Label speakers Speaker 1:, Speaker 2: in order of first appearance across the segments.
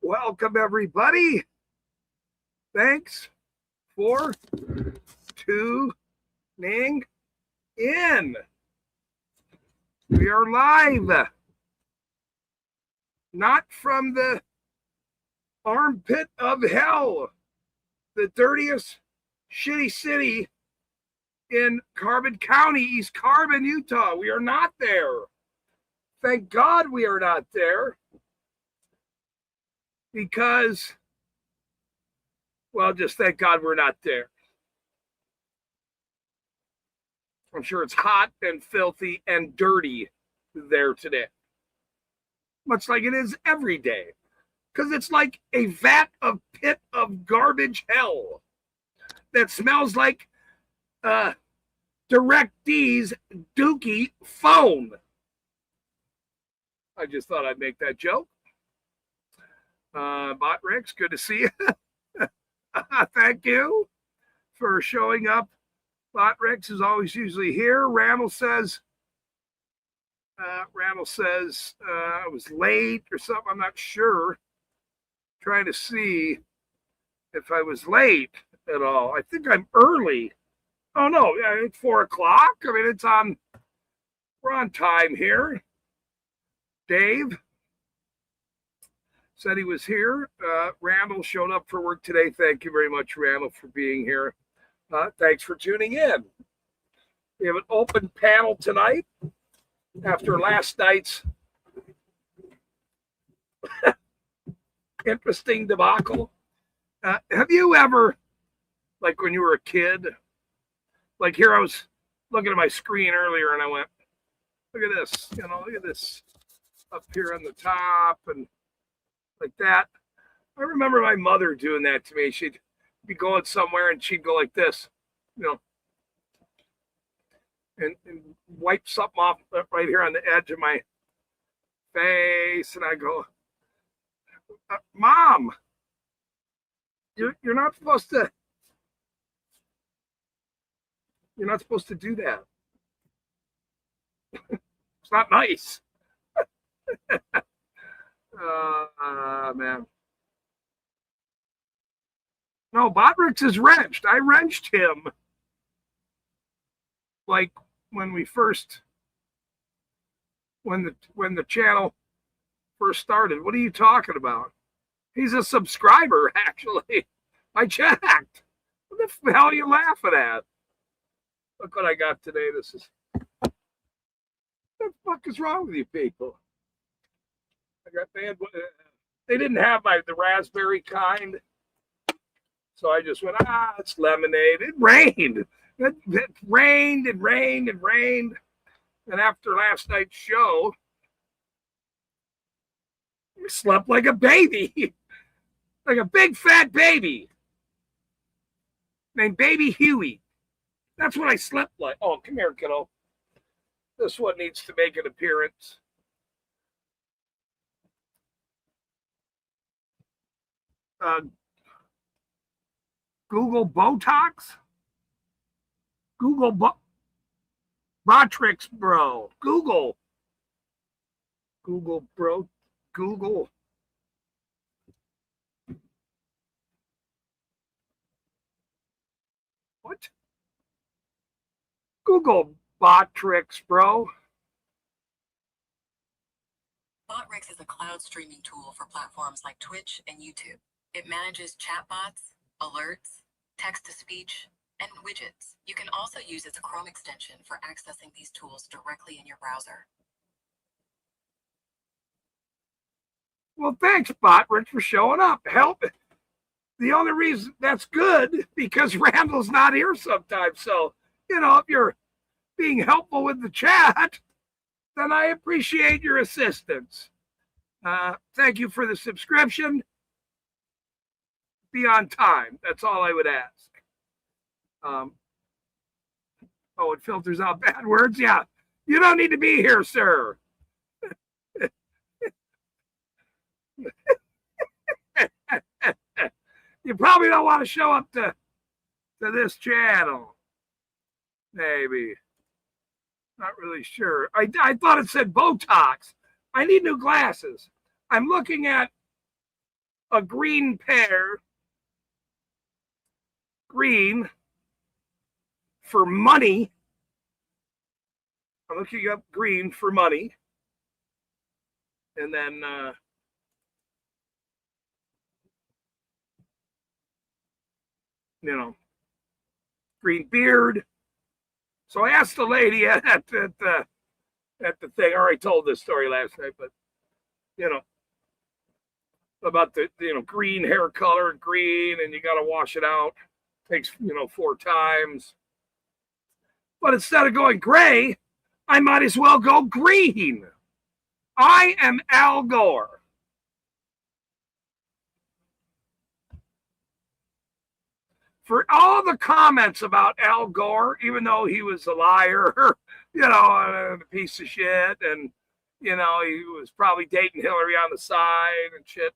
Speaker 1: Welcome, everybody. Thanks for tuning in. We are live, not from the armpit of hell, the dirtiest, shitty city in Carbon County, East Carbon, Utah. We are not there. Thank God we are not there. Because, well, just thank God we're not there. I'm sure it's hot and filthy and dirty there today. Much like it is every day. Because it's like a vat of pit of garbage hell that smells like DirectD's Dookie phone. I just thought I'd make that joke. Bot Rex, good to see you. Thank you for showing up. Bot Rex is always usually here. Randall says I was late or something. I'm not sure. Trying to see if I was late at all. I think I'm early. Oh no, it's 4 o'clock. I mean, we're on time here. Dave said he was here. Randall showed up for work today. Thank you very much, Randall, for being here. Thanks for tuning in. We have an open panel tonight after last night's interesting debacle. Have you ever, like when you were a kid, like here I was looking at my screen earlier and I went, look at this, look at this up here on the top and like that. I remember my mother doing that to me. She'd be going somewhere and she'd go like this, and wipe something off right here on the edge of my face. And I go, Mom, you're not supposed to do that. It's not nice. Man. No, Botrix is wrenched. I wrenched him like when the channel first started. What are you talking about? He's a subscriber, actually. I checked. What the hell are you laughing at? Look what I got today. What the fuck is wrong with you people? They didn't have the raspberry kind. So I just went, it's lemonade. It rained. It rained and rained and rained. And after last night's show, I slept like a baby. Like a big fat baby. Named Baby Huey. That's what I slept like. Oh, come here, kiddo. This one needs to make an appearance. Google Botox? Google Botrix, bro. Google, bro. Google. What? Google Botrix, bro.
Speaker 2: Botrix is a cloud streaming tool for platforms like Twitch and YouTube. It manages chatbots, alerts, text-to-speech, and widgets. You can also use its Chrome extension for accessing these tools directly in your browser.
Speaker 1: Well, thanks, Botrix, for showing up. Help. The only reason that's good because Randall's not here sometimes. So, if you're being helpful with the chat, then I appreciate your assistance. Thank you for the subscription. Be on time. That's all I would ask. It filters out bad words. Yeah, you don't need to be here, sir. You probably don't want to show up to this channel. Maybe. Not really sure. I thought it said Botox. I need new glasses. I'm looking at a green pair, green for money. I'm looking up green for money. And then green beard. So I asked the lady at the thing. I already told this story last night, but about the green hair color, green, and you got to wash it out. Takes 4 times. But instead of going gray, I might as well go green. I am Al Gore. For all the comments about Al Gore, even though he was a liar, a piece of shit, and he was probably dating Hillary on the side and shit,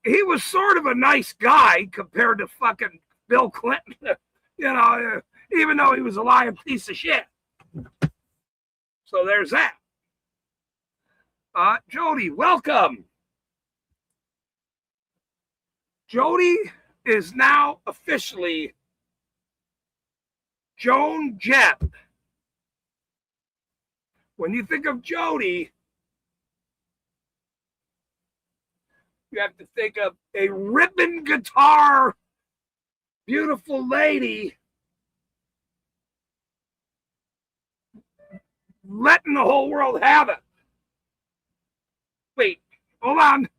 Speaker 1: he was sort of a nice guy compared to fucking Bill Clinton, even though he was a lying piece of shit. So there's that. Jody, welcome. Jody is now officially Joan Jett. When you think of Jody, you have to think of a ripping guitar, beautiful lady, letting the whole world have it. Wait, hold on.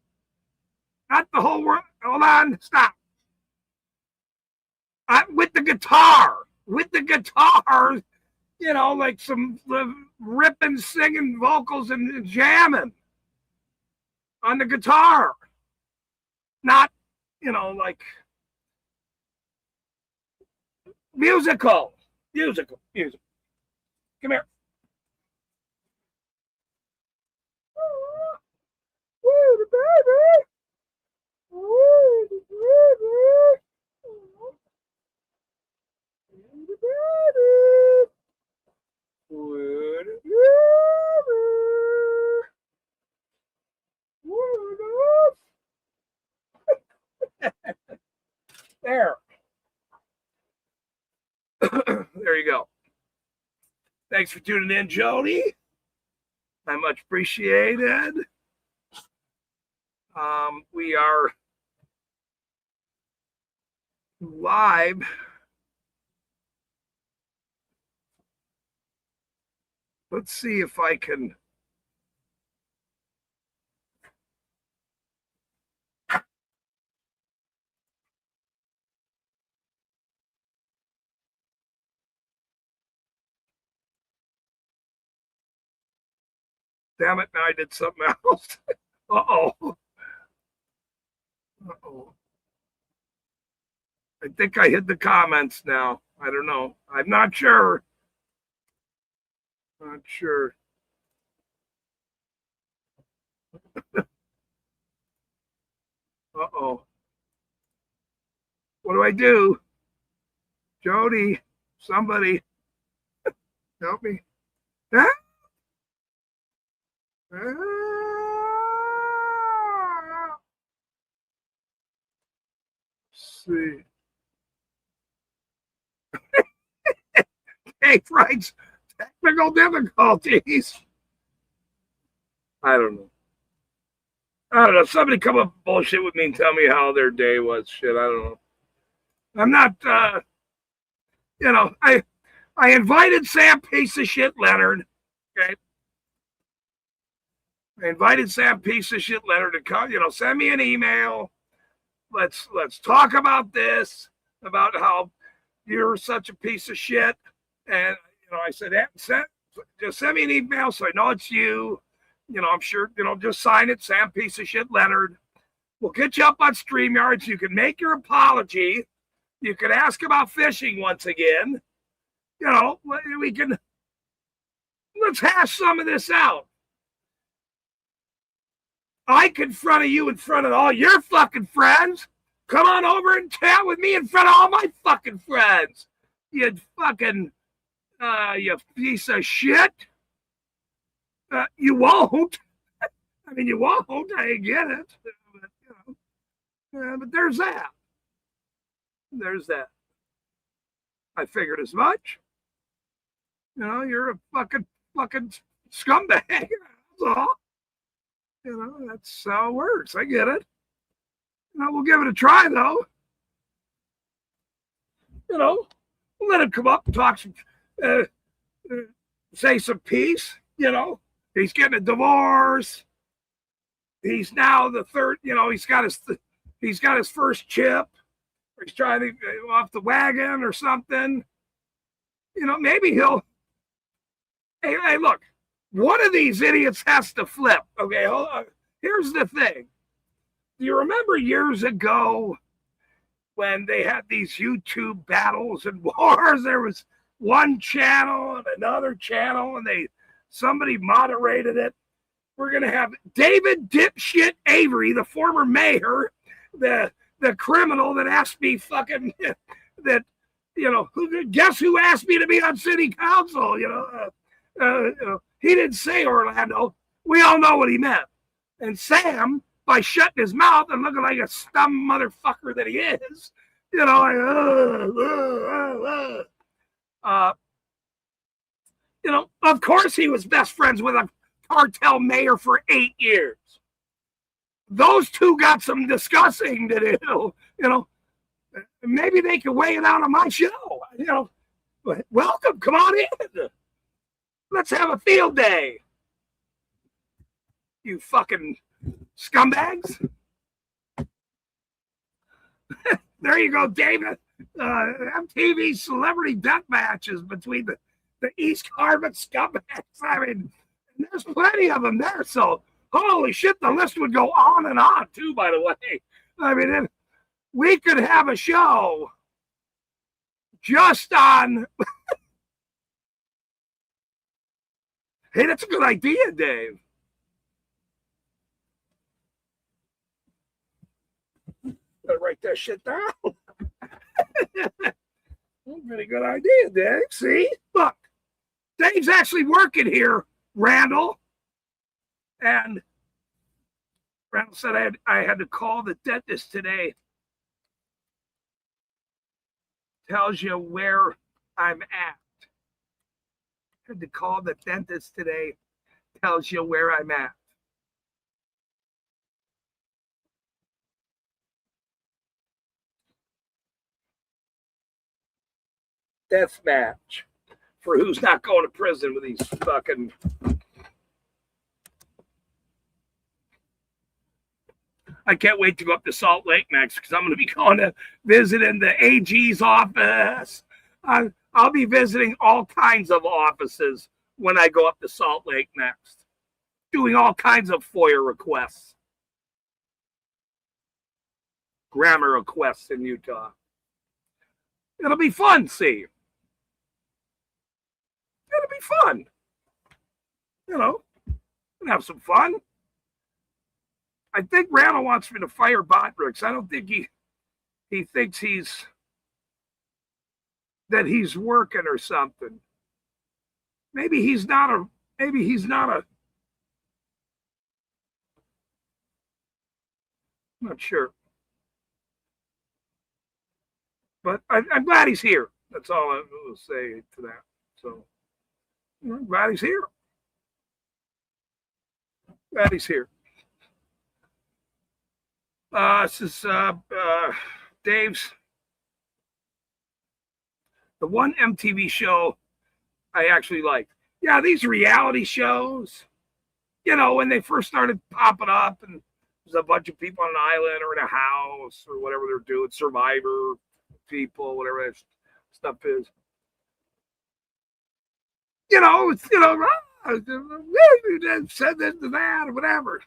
Speaker 1: Not the whole world. Hold on, stop. With the guitar, like some ripping, singing vocals and jamming on the guitar. Not, like musical. Come here. Woo, the baby. Woo, the baby. The baby. Woo, the baby. There. There you go. Thanks for tuning in, Jody. I much appreciated. We are live. Let's see if I can. Damn it, now I did something else. Uh-oh. I think I hid the comments now. I don't know. I'm not sure. Not sure. Uh-oh. What do I do? Jody, somebody help me. Huh? See. Hey, Frank's technical difficulties. I don't know. Somebody come up bullshit with me and tell me how their day was. Shit, I don't know. I'm not, I invited Sam piece of shit Leonard. Okay. I invited Sam piece of shit Leonard to come, send me an email. Let's talk about this, about how you're such a piece of shit. And, I said, just send me an email so I know it's you. I'm sure, just sign it, Sam piece of shit Leonard. We'll get you up on StreamYards. You can make your apology. You can ask about fishing once again. We can, let's hash some of this out. I confronted you in front of all your fucking friends. Come on over and chat with me in front of all my fucking friends. You fucking, you piece of shit. You won't. I mean, you won't. I get it. But there's that. There's that. I figured as much. You're a fucking scumbag. That's all. That's how it works. I get it. We'll give it a try, though. We'll let him come up and talk some, say some peace. He's getting a divorce. He's now the third. He's got his first chip. Or he's trying to go off the wagon or something. Maybe he'll. Hey, look. One of these idiots has to flip. Okay, hold on. Here's the thing. Do you remember years ago when they had these YouTube battles and wars? There was one channel and another channel, and somebody moderated it. We're gonna have David Dipshit Avery, the former mayor, the criminal that asked me fucking that, guess who asked me to be on city council? He didn't say Orlando. We all know what he meant. And Sam, by shutting his mouth and looking like a dumb motherfucker that he is, of course he was best friends with a cartel mayor for 8 years. Those two got some discussing to do. Maybe they could weigh it out on my show. Welcome, come on in. Let's have a field day. You fucking scumbags. There you go, David. MTV celebrity death matches between the East Harvard scumbags. I mean, there's plenty of them there. So, holy shit, the list would go on and on, too, by the way. I mean, we could have a show just on. Hey, that's a good idea, Dave. Gotta write that shit down. Pretty good idea, Dave. See? Look, Dave's actually working here, Randall. And Randall said I had to call the dentist today. Tells you where I'm at. Had to call the dentist today. Tells you where I'm at. Death match for who's not going to prison with these fucking. I can't wait to go up to Salt Lake next because I'm going to be going to visiting the AG's office. I'll be visiting all kinds of offices when I go up to Salt Lake next, doing all kinds of FOIA requests, grammar requests in Utah. It'll be fun, see. It'll be fun. We'll have some fun. I think Randall wants me to fire Botrix. I don't think he thinks he's working or something. Maybe he's not a. I'm not sure. But I'm glad he's here. That's all I will say to that. So I'm glad he's here. Glad he's here. This is Dave's. The one MTV show I actually liked. Yeah, these reality shows, when they first started popping up and there's a bunch of people on an island or in a house or whatever they're doing, Survivor people, whatever that stuff is. Said this to that or whatever.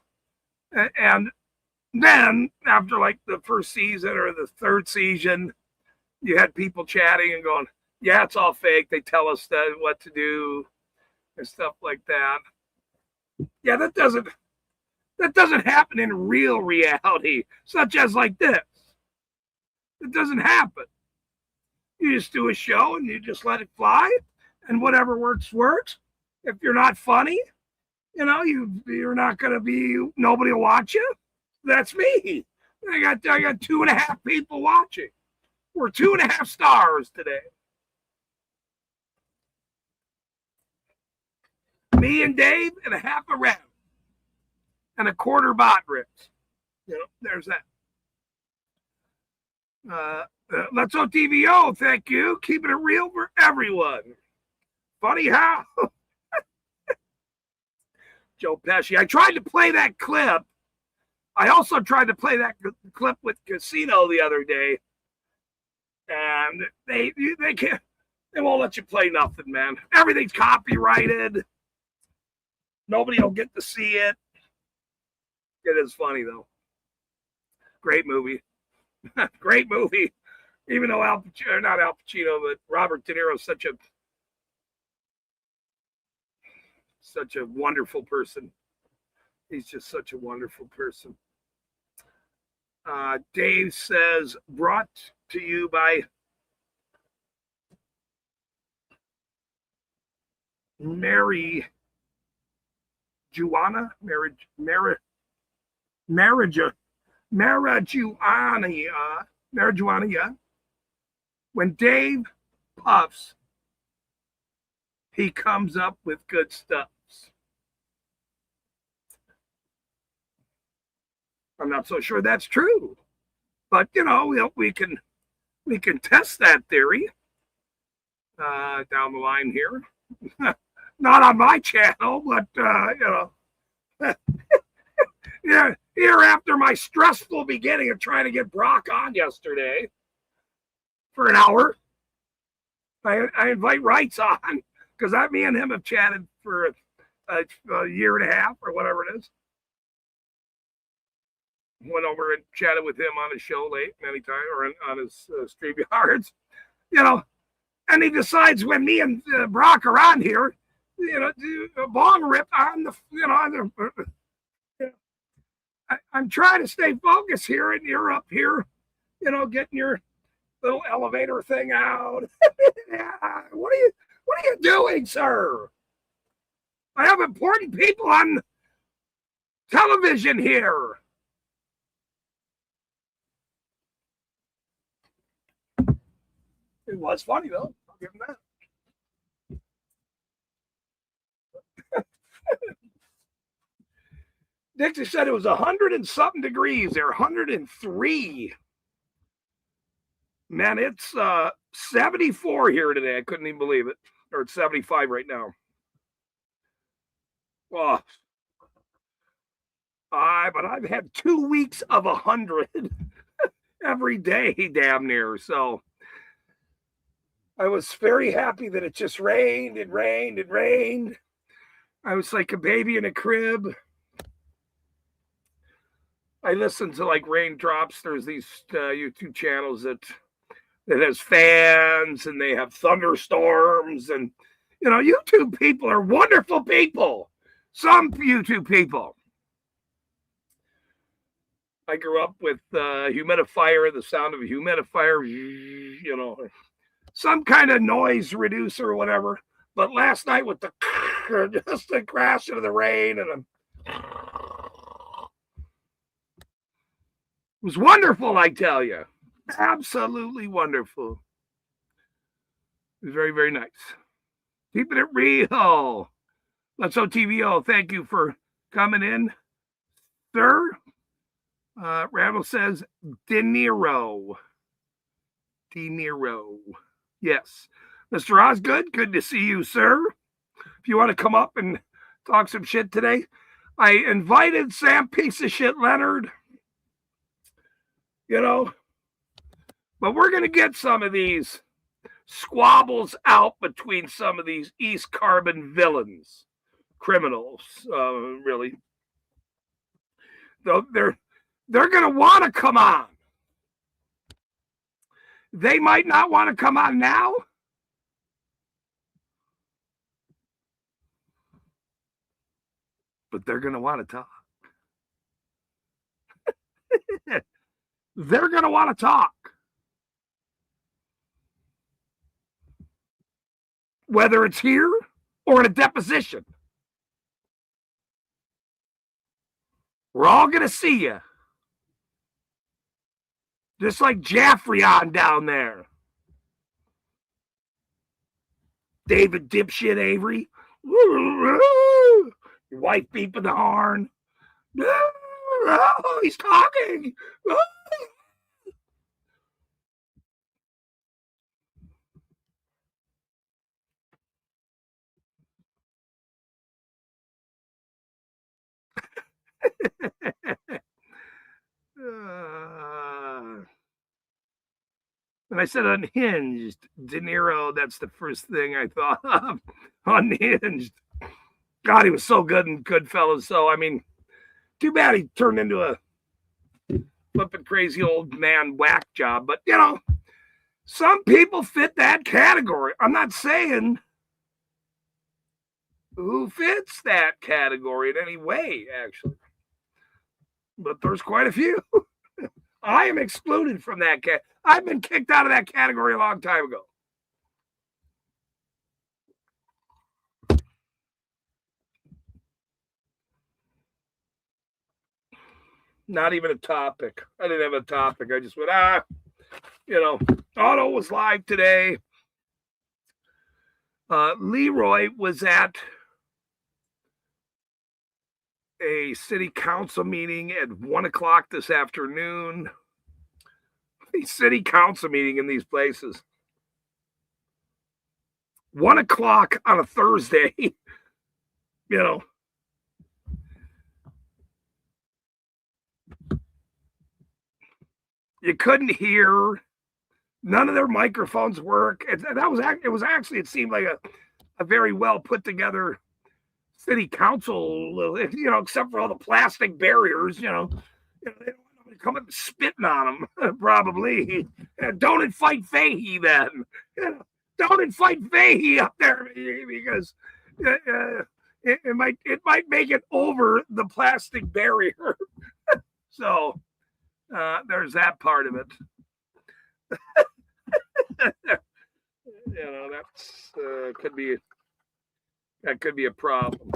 Speaker 1: And then after like the first season or the third season, you had people chatting and going, yeah, it's all fake. They tell us what to do and stuff like that. Yeah, that doesn't happen in real reality, such as like this. It doesn't happen. You just do a show and you just let it fly, and whatever works. If you're not funny, you're not going to be, nobody will watch you. That's me. I got 2.5 people watching. We're 2.5 stars today. Me and Dave and a half a rep and a quarter bot rips. You know, there's that. Let's go TVO. Thank you. Keeping it real for everyone. Funny how. Joe Pesci. I tried to play that clip. I also tried to play that clip with Casino the other day. And they can't. They won't let you play nothing, man. Everything's copyrighted. Nobody will get to see it. It is funny, though. Great movie. Great movie. Even though not Al Pacino, but Robert De Niro is such a wonderful person. He's just such a wonderful person. Dave says, brought to you by Marijuana. When Dave puffs, he comes up with good stuff. I'm not so sure that's true, but you know we can test that theory down the line here. Not on my channel, but you know, yeah. Here after my stressful beginning of trying to get Brock on yesterday for an hour, I invite Wrights on because me and him have chatted for a year and a half or whatever it is. Went over and chatted with him on his show late many times or on his StreamYards, you know, and he decides when me and Brock are on here, you know, do a bong rip on the, you know, I'm trying to stay focused here, and you're up here, you know, getting your little elevator thing out. Yeah. What are you doing, sir? I have important people on television here. It was funny, though. I'll give him that. Dixie said it was 100 and something degrees there, 103. Man, it's 74 here today. I couldn't even believe it. Or it's 75 right now. Oh. But I've had 2 weeks of 100 every day, damn near. So I was very happy that it just rained and rained and rained. I was like a baby in a crib. I listen to like raindrops. There's these YouTube channels that has fans and they have thunderstorms, and you know, YouTube people are wonderful people. Some YouTube people. I grew up with humidifier, the sound of a humidifier, you know, some kind of noise reducer or whatever. But last night with the just the crash of the rain and it was wonderful, I tell you. Absolutely wonderful. It was very, very nice. Keeping it real. Let's go TVO. Thank you for coming in, sir. Randall says De Niro. De Niro. Yes. Mr. Osgood, good to see you, sir. If you want to come up and talk some shit today, I invited Sam Piece of Shit Leonard. You know, but we're going to get some of these squabbles out between some of these East Carbon villains, criminals, really. They're going to want to come on. They might not want to come on now. But they're going to want to talk. They're going to want to talk. Whether it's here or in a deposition. We're all going to see you. Just like Jaffrey on down there. David dipshit Avery. Your wife beeping the horn. Oh, he's talking. And I said unhinged. De Niro, that's the first thing I thought of. Unhinged. God, he was so good in Goodfellas. So, I mean, too bad he turned into a flipping crazy old man whack job. But, you know, some people fit that category. I'm not saying who fits that category in any way, actually. But there's quite a few. I am excluded from that category. I've been kicked out of that category a long time ago. Not even a topic. I didn't have a topic. I just went, Auto was live today. Leroy was at a city council meeting at 1:00 this afternoon. A city council meeting in these places. 1:00 on a Thursday. You couldn't hear. None of their microphones work. It seemed like a very well put together city council, except for all the plastic barriers, they don't want to come up spitting on them, probably. Don't invite Fahey then. Don't invite Fahey up there because it might make it over the plastic barrier. So there's that part of it. That's could be a problem.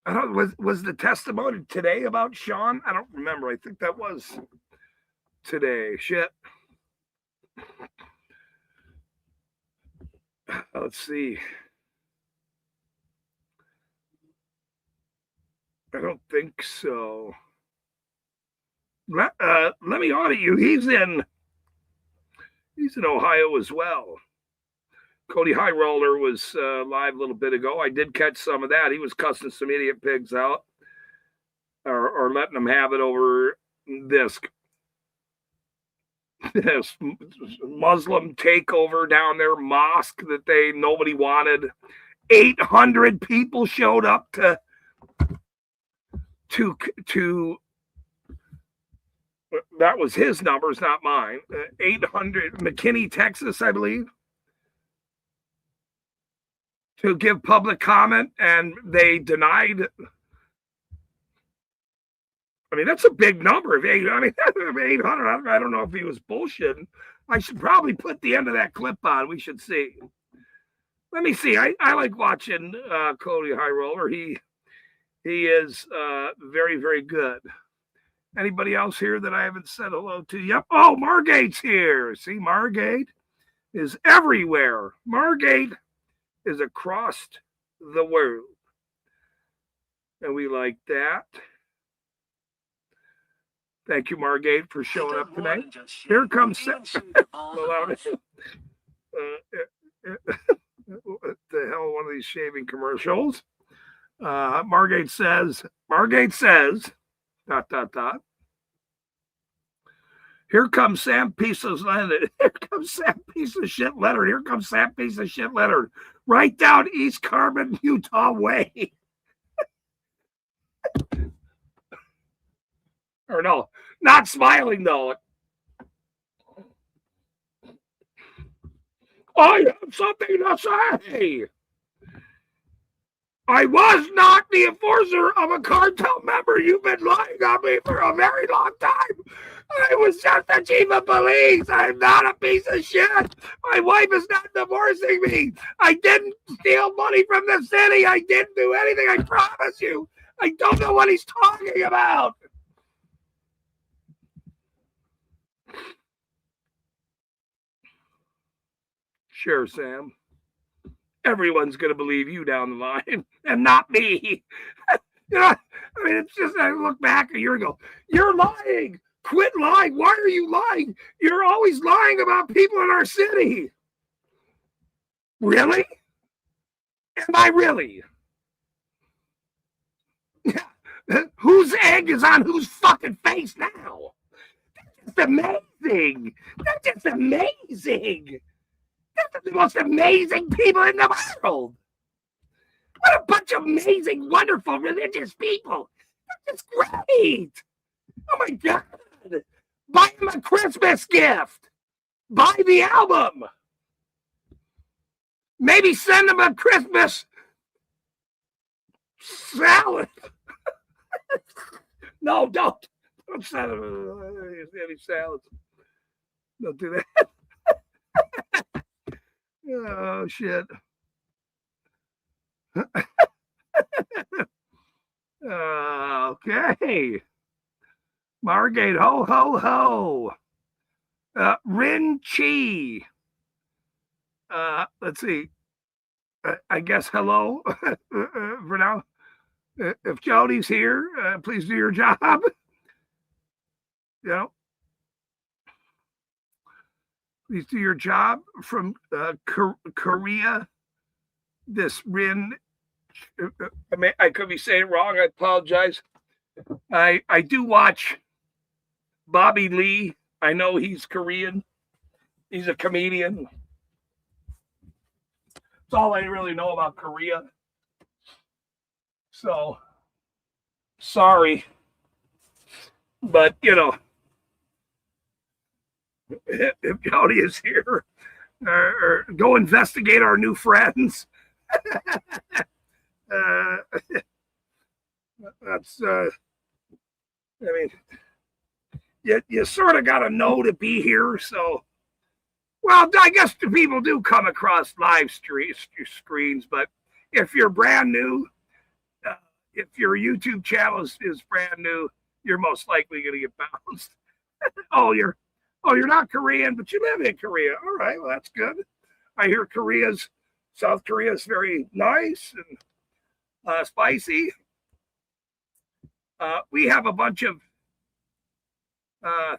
Speaker 1: Was the testimony today about Sean? I don't remember. I think that was today. Shit. Let's see. I don't think so. Let me audit you. He's in Ohio as well. Cody High Roller was live a little bit ago. I did catch some of that. He was cussing some idiot pigs out or letting them have it over this Muslim takeover down their mosque that nobody wanted. 800 people showed up to that was his numbers, not mine. 800, McKinney, Texas, I believe, to give public comment, and they denied. I mean, that's a big number. 800. I don't know if he was bullshitting. I should probably put the end of that clip on. We should see. Let me see. I like watching Cody High Roller. He is very, very good. Anybody else here that I haven't said hello to? Yep. Oh, Margate's here. See, Margate is everywhere. Margate is across the world. And we like that. Thank you, Margate, for showing up tonight. Here comes the hell, one of these shaving commercials. Margate says, ... Here comes Sam Piece of Leonard. Here comes Sam Piece of Shit Leonard. Here comes Sam Piece of Shit Leonard. Right down East Carbon, Utah way. Or no, not smiling though. I have something to say. I was not the enforcer of a cartel member. You've been lying on me for a very long time. I was just the chief of police. I'm not a piece of shit. My wife is not divorcing me. I didn't steal money from the city. I didn't do anything. I promise you. I don't know what he's talking about. Sure, Sam. Everyone's going to believe you down the line and not me. You know, I mean, it's just, I look back a year ago. You're lying. Quit lying. Why are you lying? You're always lying about people in our city. Really? Am I really? Whose egg is on whose fucking face now? That's amazing. That's just amazing. That's the most amazing people in the world. What a bunch of amazing, wonderful, religious people. That's great. Oh my God. Buy him a Christmas gift. Buy the album. Maybe send him a Christmas salad. No, don't. Don't send him any salads. Don't do that. Oh, shit. Okay. Margate, ho, ho, ho. Rin Chi. Let's see. I guess hello for now. If Jody's here, please do your job. You know, please do your job from Korea. This Rin, I could be saying it wrong. I apologize. I do watch Bobby Lee. I know he's Korean. He's a comedian. That's all I really know about Korea. So, sorry. But, you know, if Jody is here, or go investigate our new friends. That's, I mean, you sort of got to know to be here. So, well, I guess the people do come across live screens, but if you're brand new, if your YouTube channel is brand new, you're most likely going to get bounced. You're not Korean, but you live in Korea. All right, well, that's good. I hear South Korea is very nice and spicy. We have a bunch of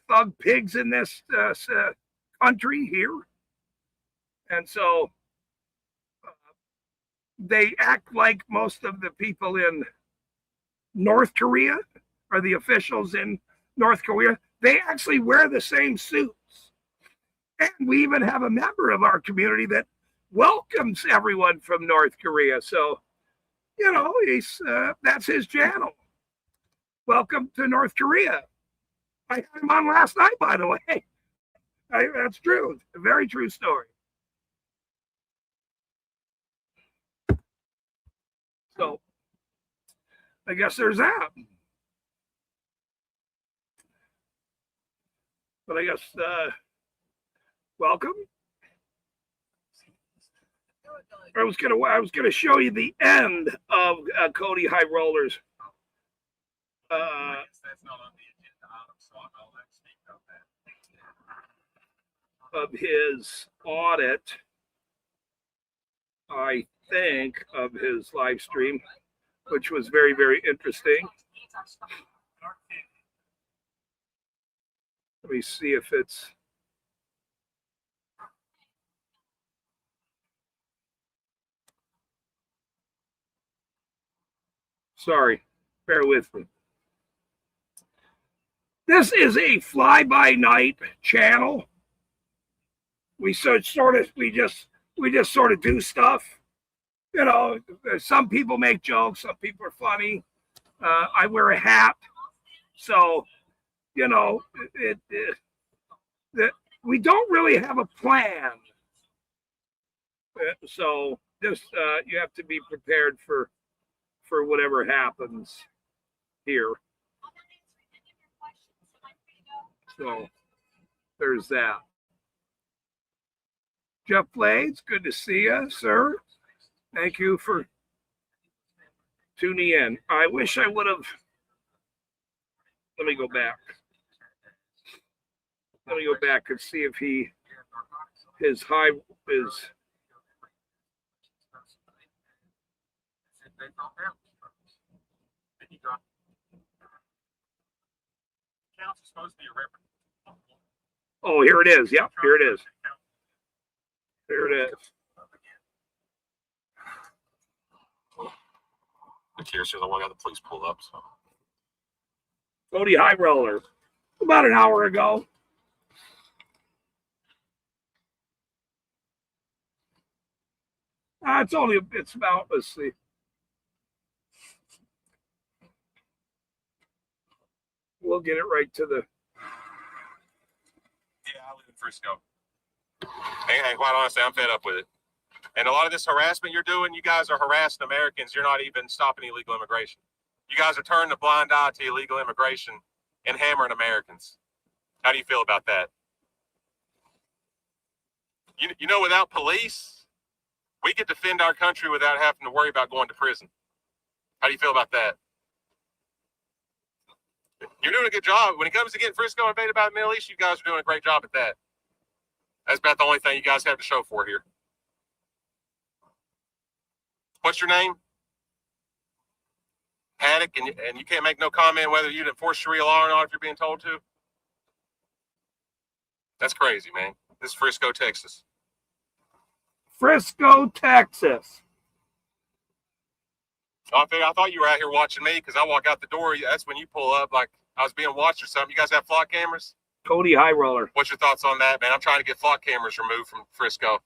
Speaker 1: thug pigs in this country here. And so they act like most of the people in North Korea, or the officials in North Korea. They actually wear the same suits. And we even have a member of our community that welcomes everyone from North Korea. So, you know, that's his channel. Welcome to North Korea. I had him on last night, by the way. That's true. A very true story. So, I guess there's that. But I guess, welcome. I was gonna show you the end of Cody High Rollers.
Speaker 3: That's not on the agenda item, so I'll let Steve know that.
Speaker 1: Of his audit, I think, of his live stream, which was very, very interesting. Let me see if it's. Sorry, bear with me. This is a fly-by-night channel. We just sort of do stuff. You know, some people make jokes, some people are funny. I wear a hat, so you know, we don't really have a plan. So just you have to be prepared for whatever happens here. So there's that. Jeff Blades, good to see you, sir. Thank you for tuning in. I wish I would have. Let me go back. Let me go back and see if his high is. Oh, here it is. Yep, here it is. Here it is.
Speaker 4: Here's the one got the police pulled up. So.
Speaker 1: Cody High Roller. About an hour ago. It's about, let's see. We'll get it right to the.
Speaker 4: Yeah, I live in Frisco. And quite honestly, I'm fed up with it. And a lot of this harassment you're doing, you guys are harassing Americans. You're not even stopping illegal immigration. You guys are turning a blind eye to illegal immigration and hammering Americans. How do you feel about that? You know, without police, we could defend our country without having to worry about going to prison. How do you feel about that? You're doing a good job. When it comes to getting Frisco invaded by the Middle East, you guys are doing a great job at that. That's about the only thing you guys have to show for here. What's your name? Haddock, and you can't make no comment whether you'd enforce Sharia law or not if you're being told to? That's crazy, man. This is Frisco, Texas.
Speaker 1: Frisco, Texas.
Speaker 4: I thought you were out here watching me because I walk out the door. That's when you pull up like I was being watched or something. You guys have flock cameras?
Speaker 1: Cody High Roller.
Speaker 4: What's your thoughts on that, man? I'm trying to get flock cameras removed from Frisco.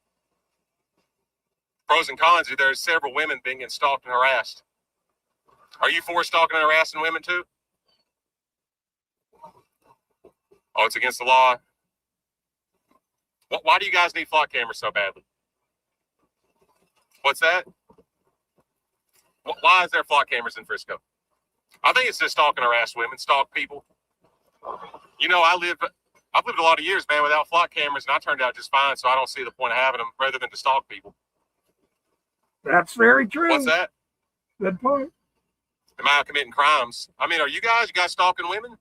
Speaker 4: Pros and cons are there's several women being stalked and harassed. Are you for stalking and harassing women too? Oh, it's against the law. Why do you guys need flock cameras so badly? What's that? Why is there flock cameras in Frisco? I think it's just stalk and harass women, stalk people. You know, I've lived a lot of years, man, without flock cameras, and I turned out just fine, so I don't see the point of having them rather than to stalk people.
Speaker 1: That's very true.
Speaker 4: What's that?
Speaker 1: Good point.
Speaker 4: Am I committing crimes? I mean, you guys stalking women?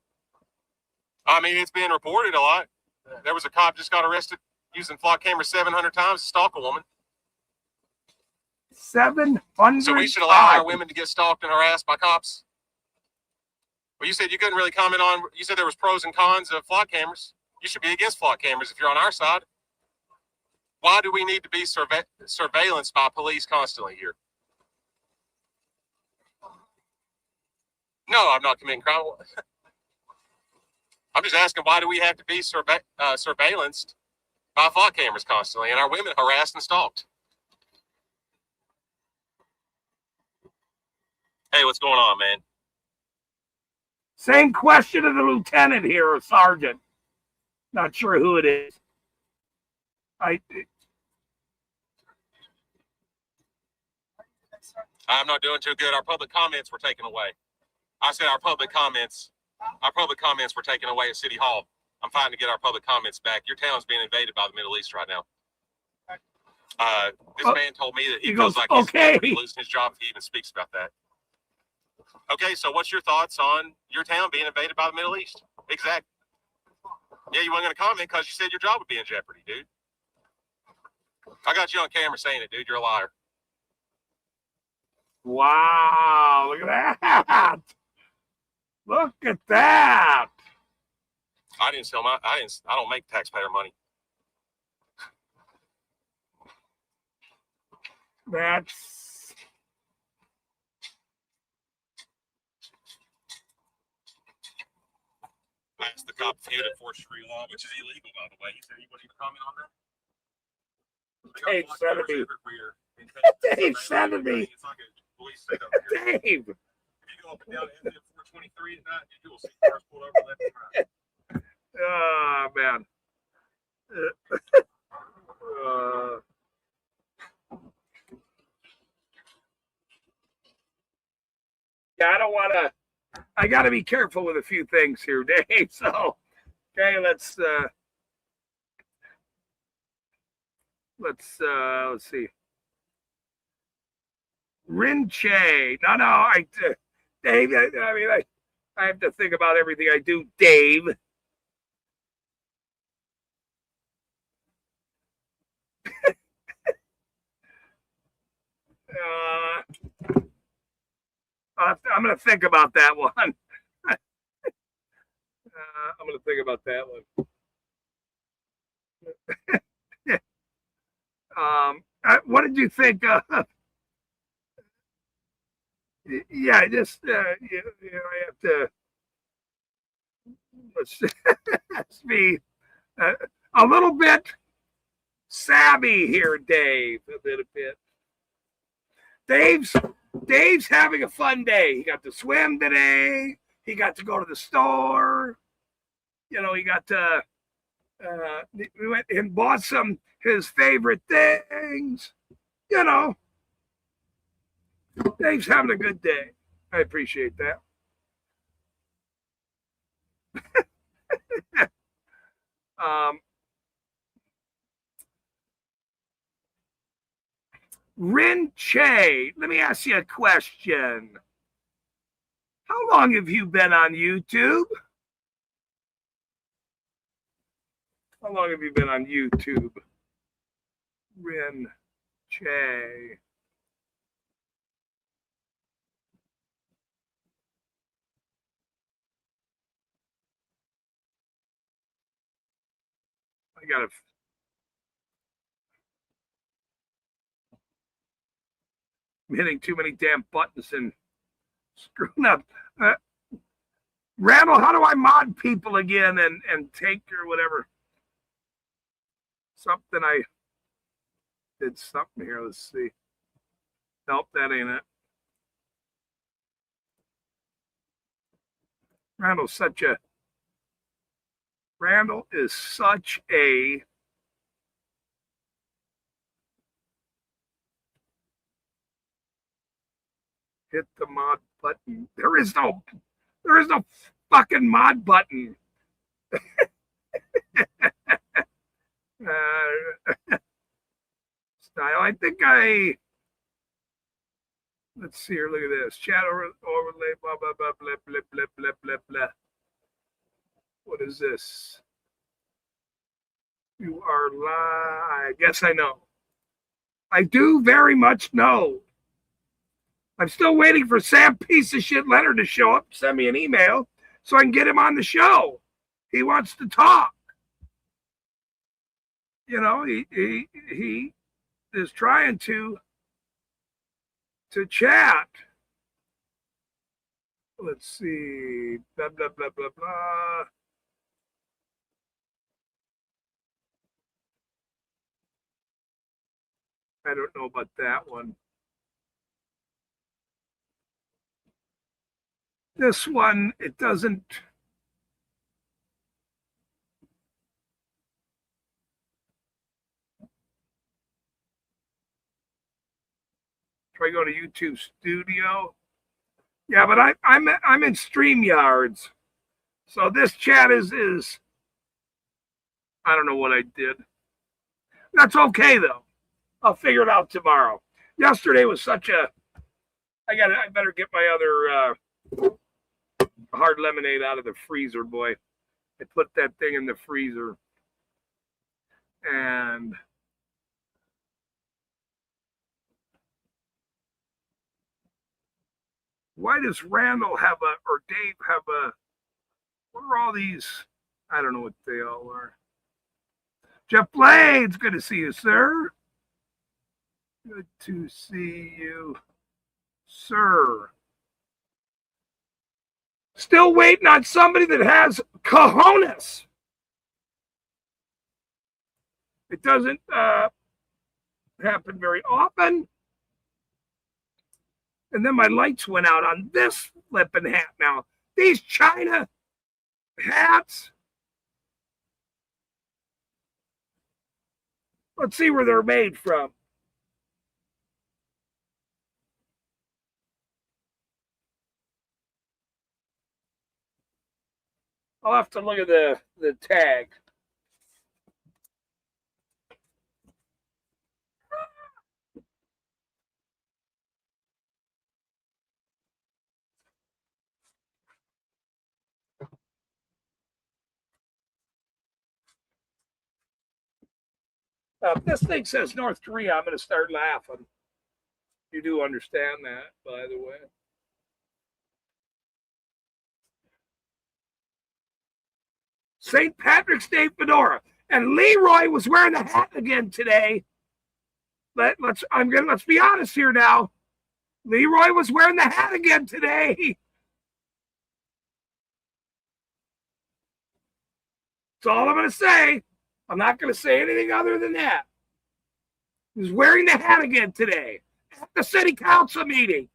Speaker 4: I mean, it's being reported a lot. There was a cop just got arrested using flock cameras 700 times to stalk a woman.
Speaker 1: 700.
Speaker 4: So we should allow our women to get stalked and harassed by cops? Well, you said you couldn't really comment on, you said there was pros and cons of flock cameras. You should be against flock cameras if you're on our side. Why do we need to be surveillanced by police constantly here? No, I'm not committing crime. I'm just asking, why do we have to be surveillanced by flock cameras constantly and our women harassed and stalked? Hey, what's going on, man?
Speaker 1: Same question to the lieutenant here, or sergeant. Not sure who it is.
Speaker 4: I'm not doing too good. Our public comments were taken away. I said our public comments were taken away at City Hall. I'm fighting to get our public comments back. Your town's being invaded by the Middle East right now. This man told me that he feels like he's going to be losing his job if he even speaks about that. Okay, so what's your thoughts on your town being invaded by the Middle East? Exactly. Yeah, you weren't going to comment because you said your job would be in jeopardy, dude. I got you on camera saying it, dude. You're a liar.
Speaker 1: Wow, look at that. Look at that.
Speaker 4: I don't make taxpayer money.
Speaker 1: That's
Speaker 4: I asked the cop if he would enforce Sharia law, which is illegal, by the way. He said he wouldn't even comment on that.
Speaker 1: Dave sent me. Dave sent me.
Speaker 4: It's like a police state over here.
Speaker 1: Dave.
Speaker 4: If you go up and down exit 423 at night, you will see cars pulled over left and right.
Speaker 1: Oh, man. Yeah, I don't want to. I got to be careful with a few things here, Dave. So, okay, let's see. Rinche. No, Dave, I have to think about everything I do, Dave. I'm going to think about that one. I'm going to think about that one. What did you think of? Yeah, just I have to let's be a little bit savvy here, Dave. A little bit. Dave's having a fun day. He got to swim today. He got to go to the store. He got to we went and bought some his favorite things. Dave's having a good day. I appreciate that. Rin Che, let me ask you a question. How long have you been on YouTube? How long have you been on YouTube? Rin Che. I got I'm hitting too many damn buttons and screwing up. Randall, how do I mod people again and take or whatever? Something I did something here. Let's see. Nope, that ain't it. Randall is such a hit the mod button. There is no fucking mod button. Style. I think let's see here. Look at this. Chat overlay. Blah blah blah blah blah blah blah blah blah. What is this? You are live. Yes, I know. I do very much know. I'm still waiting for Sam piece of shit Leonard to show up, send me an email so I can get him on the show. He wants to talk. He is trying to chat. Let's see. Blah blah blah blah blah. I don't know about that one. This one, it doesn't. Try go to YouTube Studio. Yeah, but I'm in StreamYards, so this chat is I don't know what I did. That's okay though. I'll figure it out tomorrow. Yesterday was such a. I better get my other hard lemonade out of the freezer, boy. I put that thing in the freezer. And why does Randall have or Dave have what are all these? I don't know what they all are. Jeff Blades, good to see you, sir. Good to see you, sir. Still waiting on somebody that has cojones. It doesn't happen very often. And then my lights went out on this flipping hat now. These China hats. Let's see where they're made from. I'll have to look at the tag. If this thing says North Korea, I'm going to start laughing. You do understand that, by the way. St. Patrick's Day fedora. And Leroy was wearing the hat again today. Let's be honest here now. Leroy was wearing the hat again today. That's all I'm going to say. I'm not going to say anything other than that. He was wearing the hat again today at the city council meeting.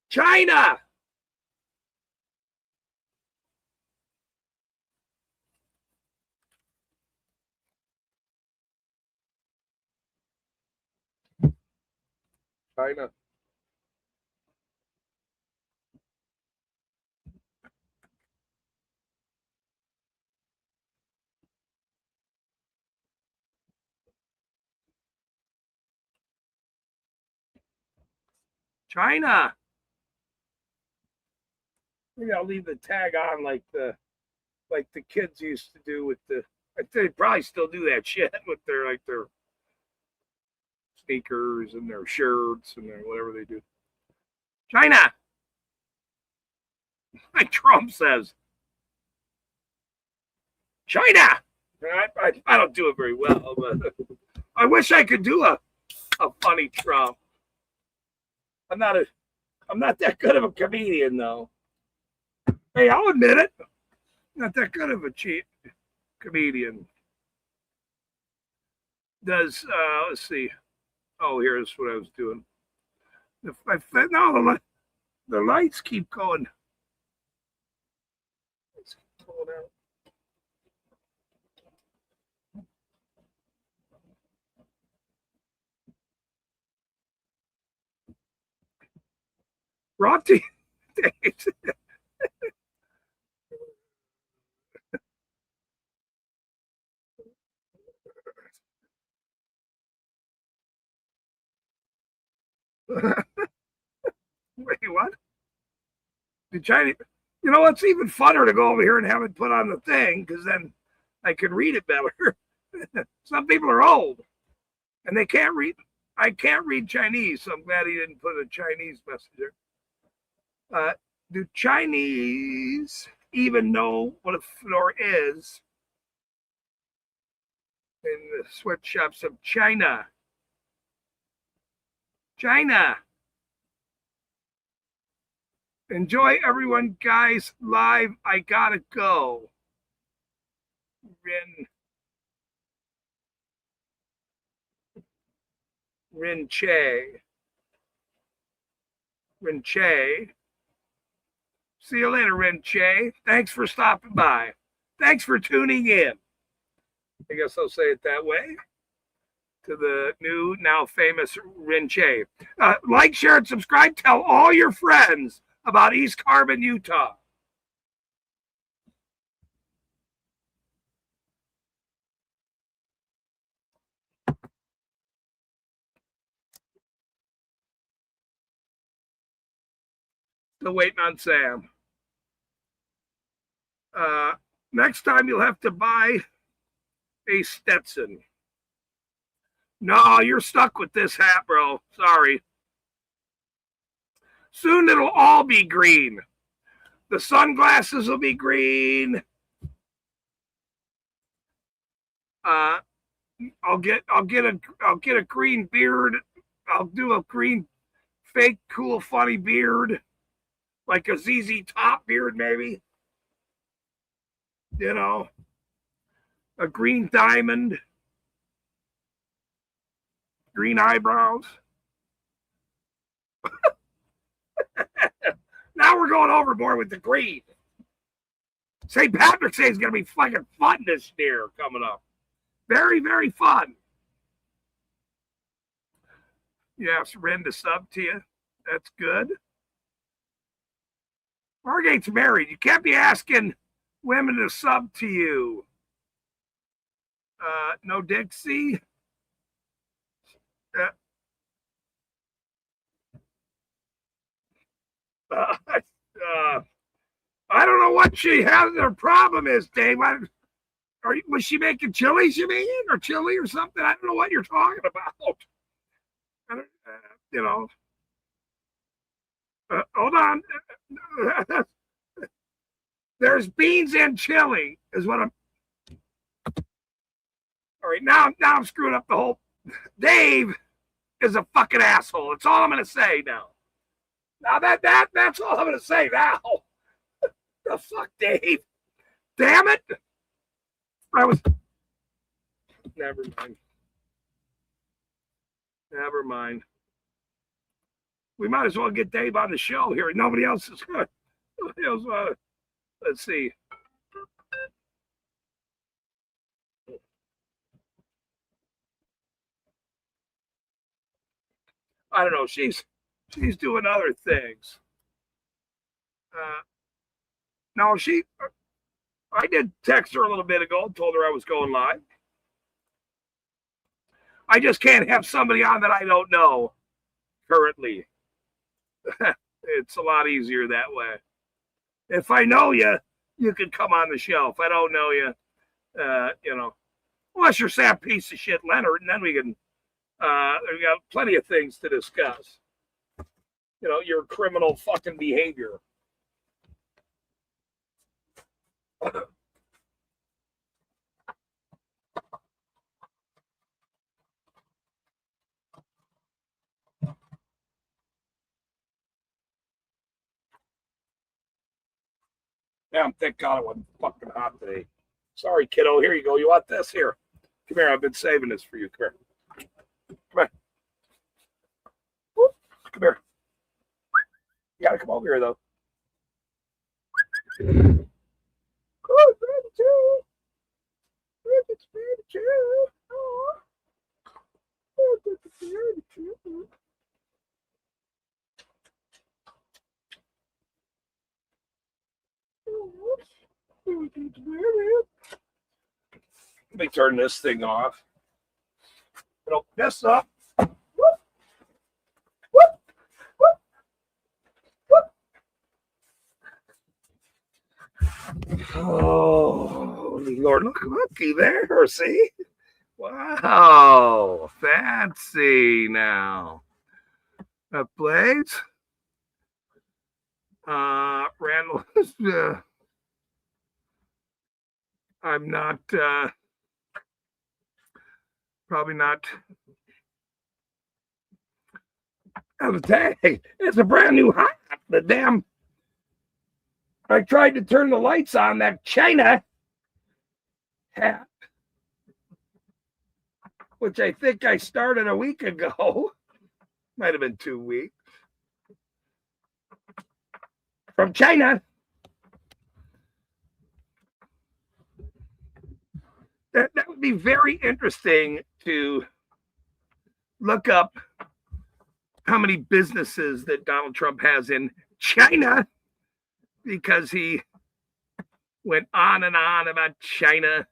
Speaker 1: China. China. China. Maybe I'll leave the tag on like the kids used to do with the. I think they probably still do that shit with their sneakers and their shirts and their whatever they do. China. Like Trump says. China. I don't do it very well, but I wish I could do a funny Trump. I'm not that good of a comedian though. Hey, I'll admit it. Not that good of a cheap comedian. Let's see. Oh, here's what I was doing. No, the lights keep going. Let's pull it out. Rocky. Wait, what? The Chinese. You know what's even funner to go over here and have it put on the thing because then I can read it better. Some people are old and they can't read. I can't read Chinese, so I'm glad he didn't put a Chinese messenger. Do Chinese even know what a fedora is in the sweatshops of China? China. Enjoy everyone, guys. Live. I gotta go. Rin Che. See you later, Rin Che. Thanks for stopping by. Thanks for tuning in. I guess I'll say it that way. To the new, now famous Rin Che. Like, share, and subscribe. Tell all your friends about East Carbon, Utah. Still waiting on Sam. Next time you'll have to buy a Stetson. No, you're stuck with this hat, bro. Sorry. Soon it'll all be green. The sunglasses will be green. I'll get a green beard. I'll do a green, fake, cool, funny beard, like a ZZ Top beard, maybe. You know, a green diamond, green eyebrows. Now we're going overboard with the green. St. Patrick's Day is going to be fucking fun this year coming up. Very, very fun. Yes, Ren to sub to you. That's good. Margate's married. You can't be asking women to sub to you. No Dixie. I don't know what she has. Her problem is, Dave. Was she making chili, you mean? Or chili or something? I don't know what you're talking about. You know. Hold on. There's beans and chili, is what I'm. All right, now I'm screwing up the whole. Dave is a fucking asshole. That's all I'm gonna say now. Now that's all I'm gonna say now. The fuck, Dave? Damn it! Never mind. Never mind. We might as well get Dave on the show here. Nobody else is good. Nobody else. Let's see. I don't know. She's doing other things. No, I did text her a little bit ago, told her I was going live. I just can't have somebody on that I don't know currently. It's a lot easier that way. If I know you, you can come on the show. If I don't know you, unless you're Sam piece of shit Leonard, and then we can, we got plenty of things to discuss. Your criminal fucking behavior. Damn, thank God it wasn't fucking hot today. Sorry, kiddo. Here you go. You want this? Here. Come here. I've been saving this for you. Come here. Come on. Whoop. Come here. You gotta come over here, though. Oh, it's Let me turn this thing off. It'll mess up. Oh, Lord, looky there, see? Wow, fancy now. That blades. Randall, I'm not, probably not. Oh, the tag. It's a brand new hot. The damn. I tried to turn the lights on that China hat, which I think I started a week ago. Might have been 2 weeks. From China. That would be very interesting to look up how many businesses that Donald Trump has in China, because he went on and on about China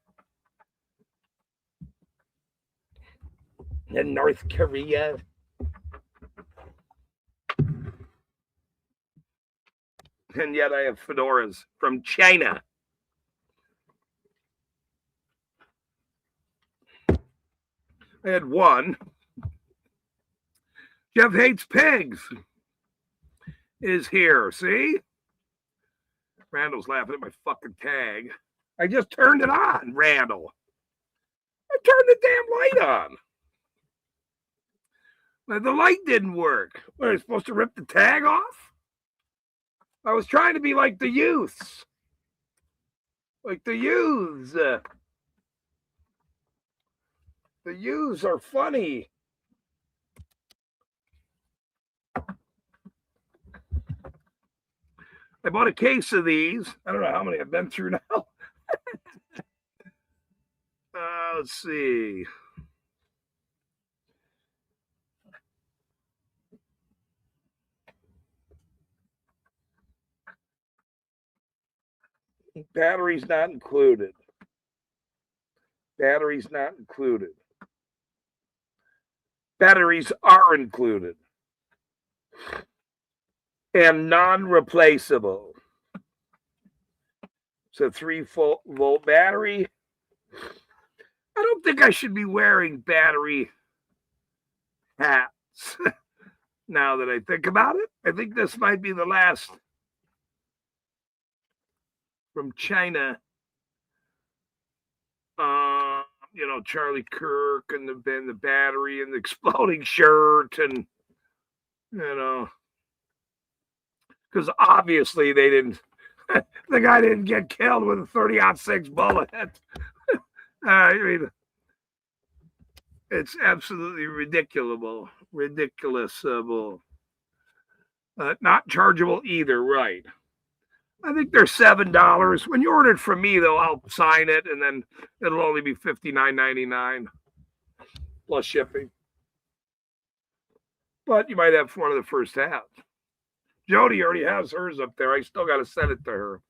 Speaker 1: and North Korea. And yet I have fedoras from China. I had one. Jeff Hates Pigs is here. See? Randall's laughing at my fucking tag. I just turned it on, Randall. I turned the damn light on. But the light didn't work. What, are you supposed to rip the tag off? I was trying to be like the youths. Like the youths. The youths are funny. I bought a case of these. I don't know how many I've been through now. Let's see. Batteries not included. Batteries not included. Batteries are included. And non-replaceable. It's a 3-volt battery. I don't think I should be wearing battery hats. Now that I think about it, I think this might be the last from China. Charlie Kirk and the battery and the exploding shirt, and because obviously they didn't. The guy didn't get killed with a 30-06 bullet. I mean, it's absolutely ridiculous. Not chargeable either, right? I think they're $7. When you order it from me, though, I'll sign it, and then it'll only be $59.99 plus shipping. But you might have one of the first hats. Jody already has hers up there. I still got to send it to her.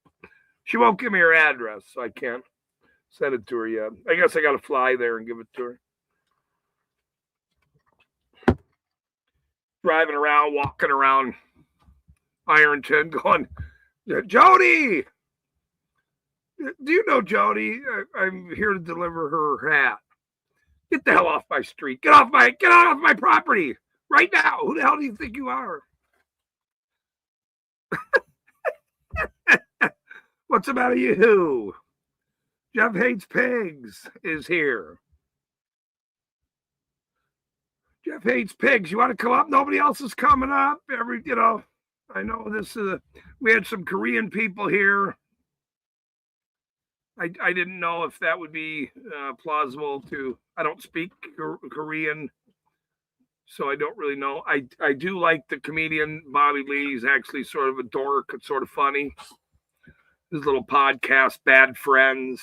Speaker 1: She won't give me her address, so I can't send it to her yet. I guess I got to fly there and give it to her. Driving around, walking around Ironton, going, Jody, do you know Jody? I'm here to deliver her hat. Get the hell off my street. Get out of my property right now. Who the hell do you think you are? What's the matter, you? Jeff Hates Pigs is here. Jeff Hates Pigs. You want to come up? Nobody else is coming up. I know this is we had some Korean people here. I didn't know if that would be plausible to. I don't speak Korean, so I don't really know. I do like the comedian Bobby Lee. He's actually sort of a dork. It's sort of funny. His little podcast, Bad Friends.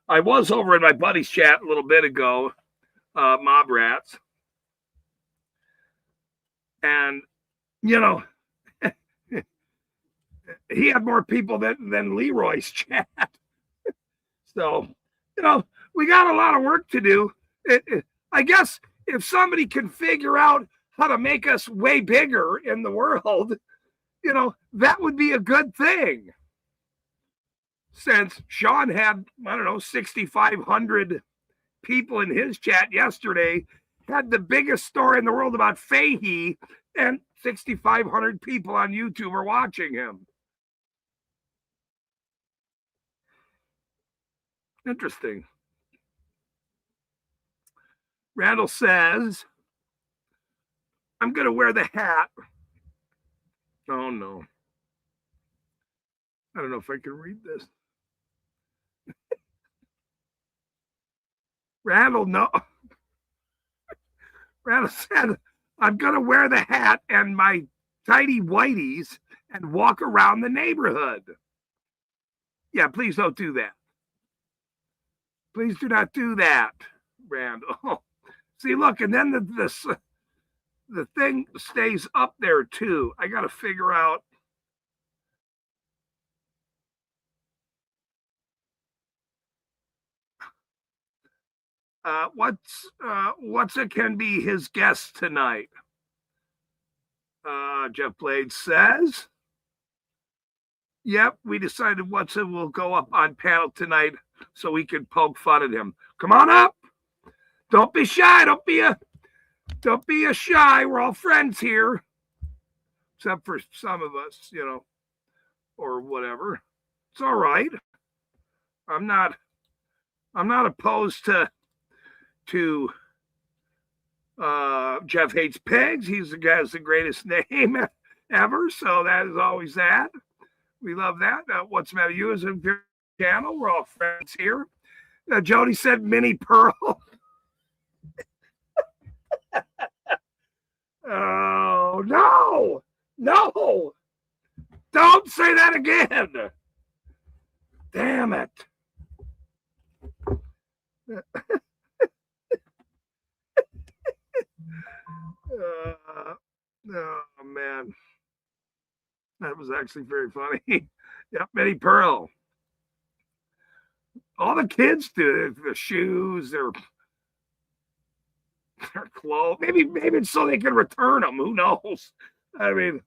Speaker 1: I was over in my buddy's chat a little bit ago, Mob Rats. And, he had more people than Leroy's chat. So, we got a lot of work to do. I guess if somebody can figure out how to make us way bigger in the world, that would be a good thing. Since Sean had, 6,500 people in his chat yesterday, had the biggest story in the world about Fahey, and 6,500 people on YouTube are watching him. Interesting. Randall says, I'm going to wear the hat. Oh, no. I don't know if I can read this. Randall, no. Randall said, I'm going to wear the hat and my tidy whities and walk around the neighborhood. Yeah, please don't do that. Please do not do that, Randall. See, look, and then the thing stays up there, too. I got to figure out. What's it can be his guest tonight? Jeff Blade says, yep, we decided what's it will go up on panel tonight so we can poke fun at him. Come on up. Don't be shy. Don't be a shy. We're all friends here. Except for some of us, or whatever. It's all right. I'm not opposed to Jeff Hates Pigs. He's the guy with the greatest name ever. So that is always that. We love that. What's the matter? You is a channel. We're all friends here. Jody said Mini Pearl. Oh, no. No. Don't say that again. Damn it. Oh, man. That was actually very funny. Yep, Mini Pearl. All the kids do it. The shoes, their clothes. Maybe it's so they can return them. Who knows? I mean,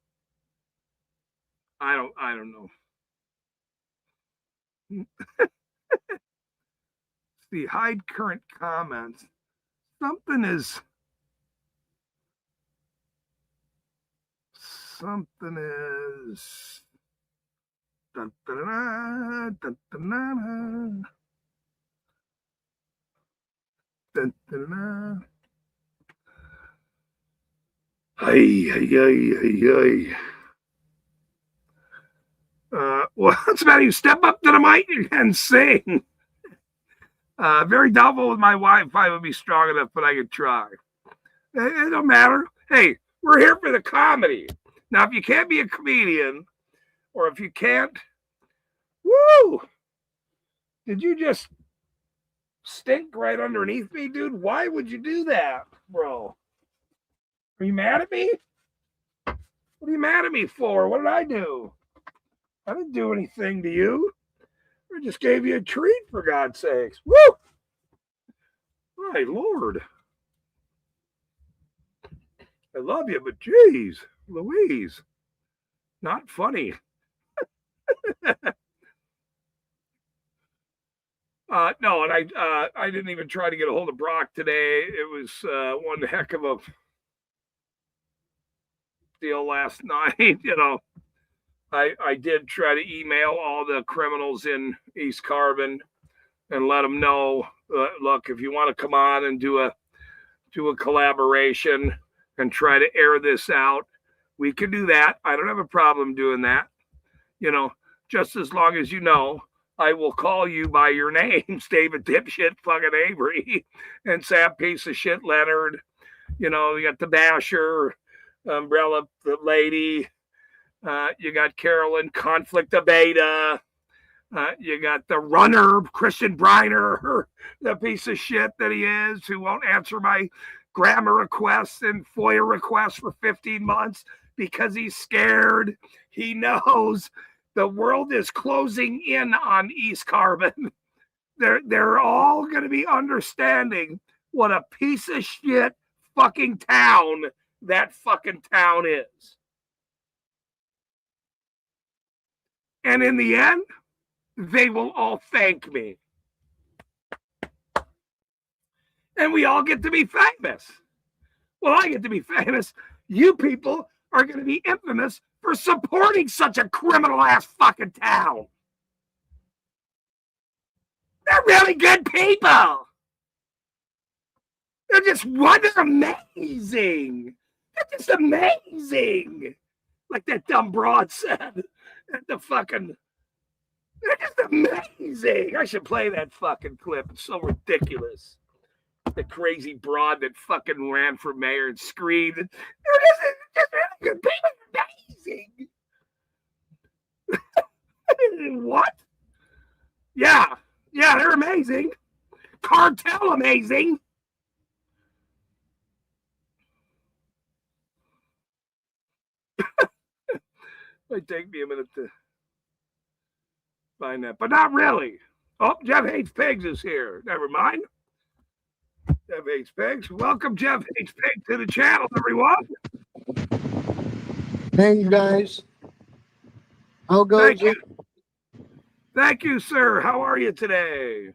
Speaker 1: I don't know. See, hide current comments. Something is. Dun, dun, dun, dun, dun, dun, dun, dun. Ay, ay, ay, ay, ay. Well, it's about you step up to the mic and sing. Very doubtful with my Wi-Fi would be strong enough, but I could try. It don't matter. Hey, we're here for the comedy. Now, if you can't be a comedian, or if you can't, woo! Did you just stink right underneath me, dude? Why would you do that, bro? Are you mad at me? What are you mad at me for? What did I do? I didn't do anything to you. I just gave you a treat, for God's sakes. Woo! My Lord. I love you, but geez, Louise. Not funny. No, and I didn't even try to get a hold of Brock today. It was one heck of a deal last night. You know, I did try to email all the criminals in East Carbon and let them know, look, if you want to come on and do a collaboration and try to air this out, we can do that. I don't have a problem doing that. You know, just as long as you know, I will call you by your names, David Dipshit fucking Avery and Sam Piece of Shit Leonard. You know, you got the Basher, Umbrella the Lady. You got Carolyn Conflict of Beta. You got the runner, Christian Briner, the piece of shit that he is, who won't answer my grammar requests and FOIA requests for 15 months because he's scared. He knows the world is closing in on East Carbon. They're all going to be understanding what a piece of shit fucking town that fucking town is. And in the end, they will all thank me. And we all get to be famous. Well, I get to be famous. You people are going to be infamous for supporting such a criminal ass fucking town. They're really good people. They're amazing. They're just amazing. Like that dumb broad said. They're just amazing. I should play that fucking clip. It's so ridiculous. The crazy broad that fucking ran for mayor and screamed. They're just really good people. Amazing. What? Yeah, they're amazing. Cartel amazing. Might take me a minute to find that, but not really. Oh, Jeff Hates Pigs is here. Never mind. Jeff Hates Pigs. Welcome, Jeff Hates Pigs, to the channel, everyone.
Speaker 5: Hey, you guys. How goes
Speaker 1: Thank you. Thank you, sir. How are you today?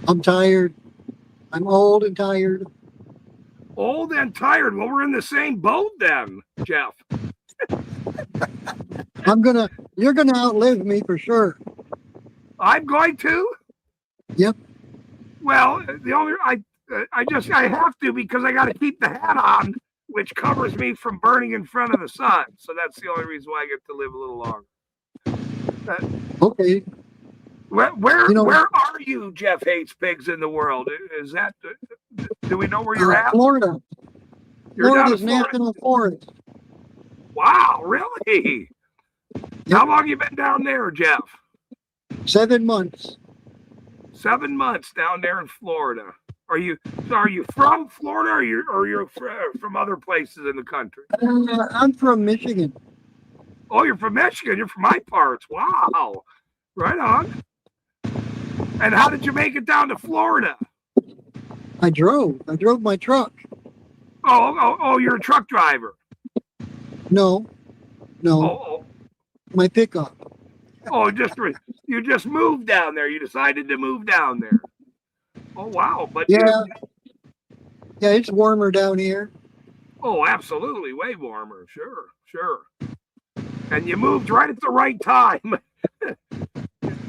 Speaker 5: I'm tired. I'm old and tired.
Speaker 1: Old and tired. Well, we're in the same boat then, Jeff.
Speaker 5: You're gonna outlive me for sure.
Speaker 1: I'm going to?
Speaker 5: Yep.
Speaker 1: Well, I have to because I got to keep the hat on, which covers me from burning in front of the sun. So that's the only reason why I get to live a little longer.
Speaker 5: Okay.
Speaker 1: Where are you, Jeff Hates Pigs, in the world? Is that, do we know where you're at?
Speaker 5: Florida. Florida's National Forest.
Speaker 1: Wow, really? Yep. How long have you been down there, Jeff?
Speaker 5: 7 months.
Speaker 1: 7 months down there in Florida. Are you from Florida, or you're from other places in the country?
Speaker 5: I'm from Michigan.
Speaker 1: Oh, you're from Michigan. You're from my parts. Wow. Right on. And how did you make it down to Florida?
Speaker 5: I drove my truck.
Speaker 1: Oh, you're a truck driver.
Speaker 5: No. My pickup.
Speaker 1: Oh, you just moved down there. You decided to move down there. Oh wow! But
Speaker 5: Yeah, yeah, it's warmer down here.
Speaker 1: oh, absolutely, way warmer. Sure, sure. And you moved right at the right time.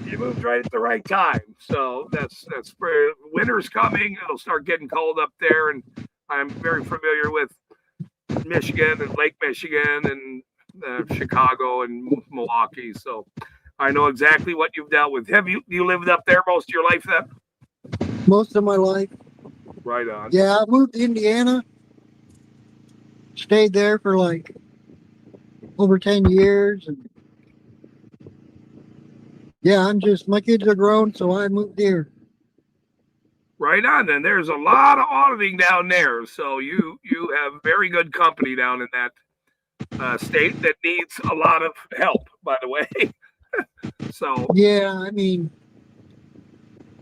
Speaker 1: You moved right at the right time. So that's winter's coming. It'll start getting cold up there, and I'm very familiar with Michigan and Lake Michigan and Chicago and Milwaukee. So I know exactly what you've dealt with. Have you lived up there most of your life then?
Speaker 5: Most of my life.
Speaker 1: Right on.
Speaker 5: Yeah, I moved to Indiana. Stayed there for like over 10 years. And yeah, my kids are grown, so I moved here.
Speaker 1: Right on. And there's a lot of auditing down there. So you have very good company down in that state that needs a lot of help, by the way. So
Speaker 5: yeah, I mean,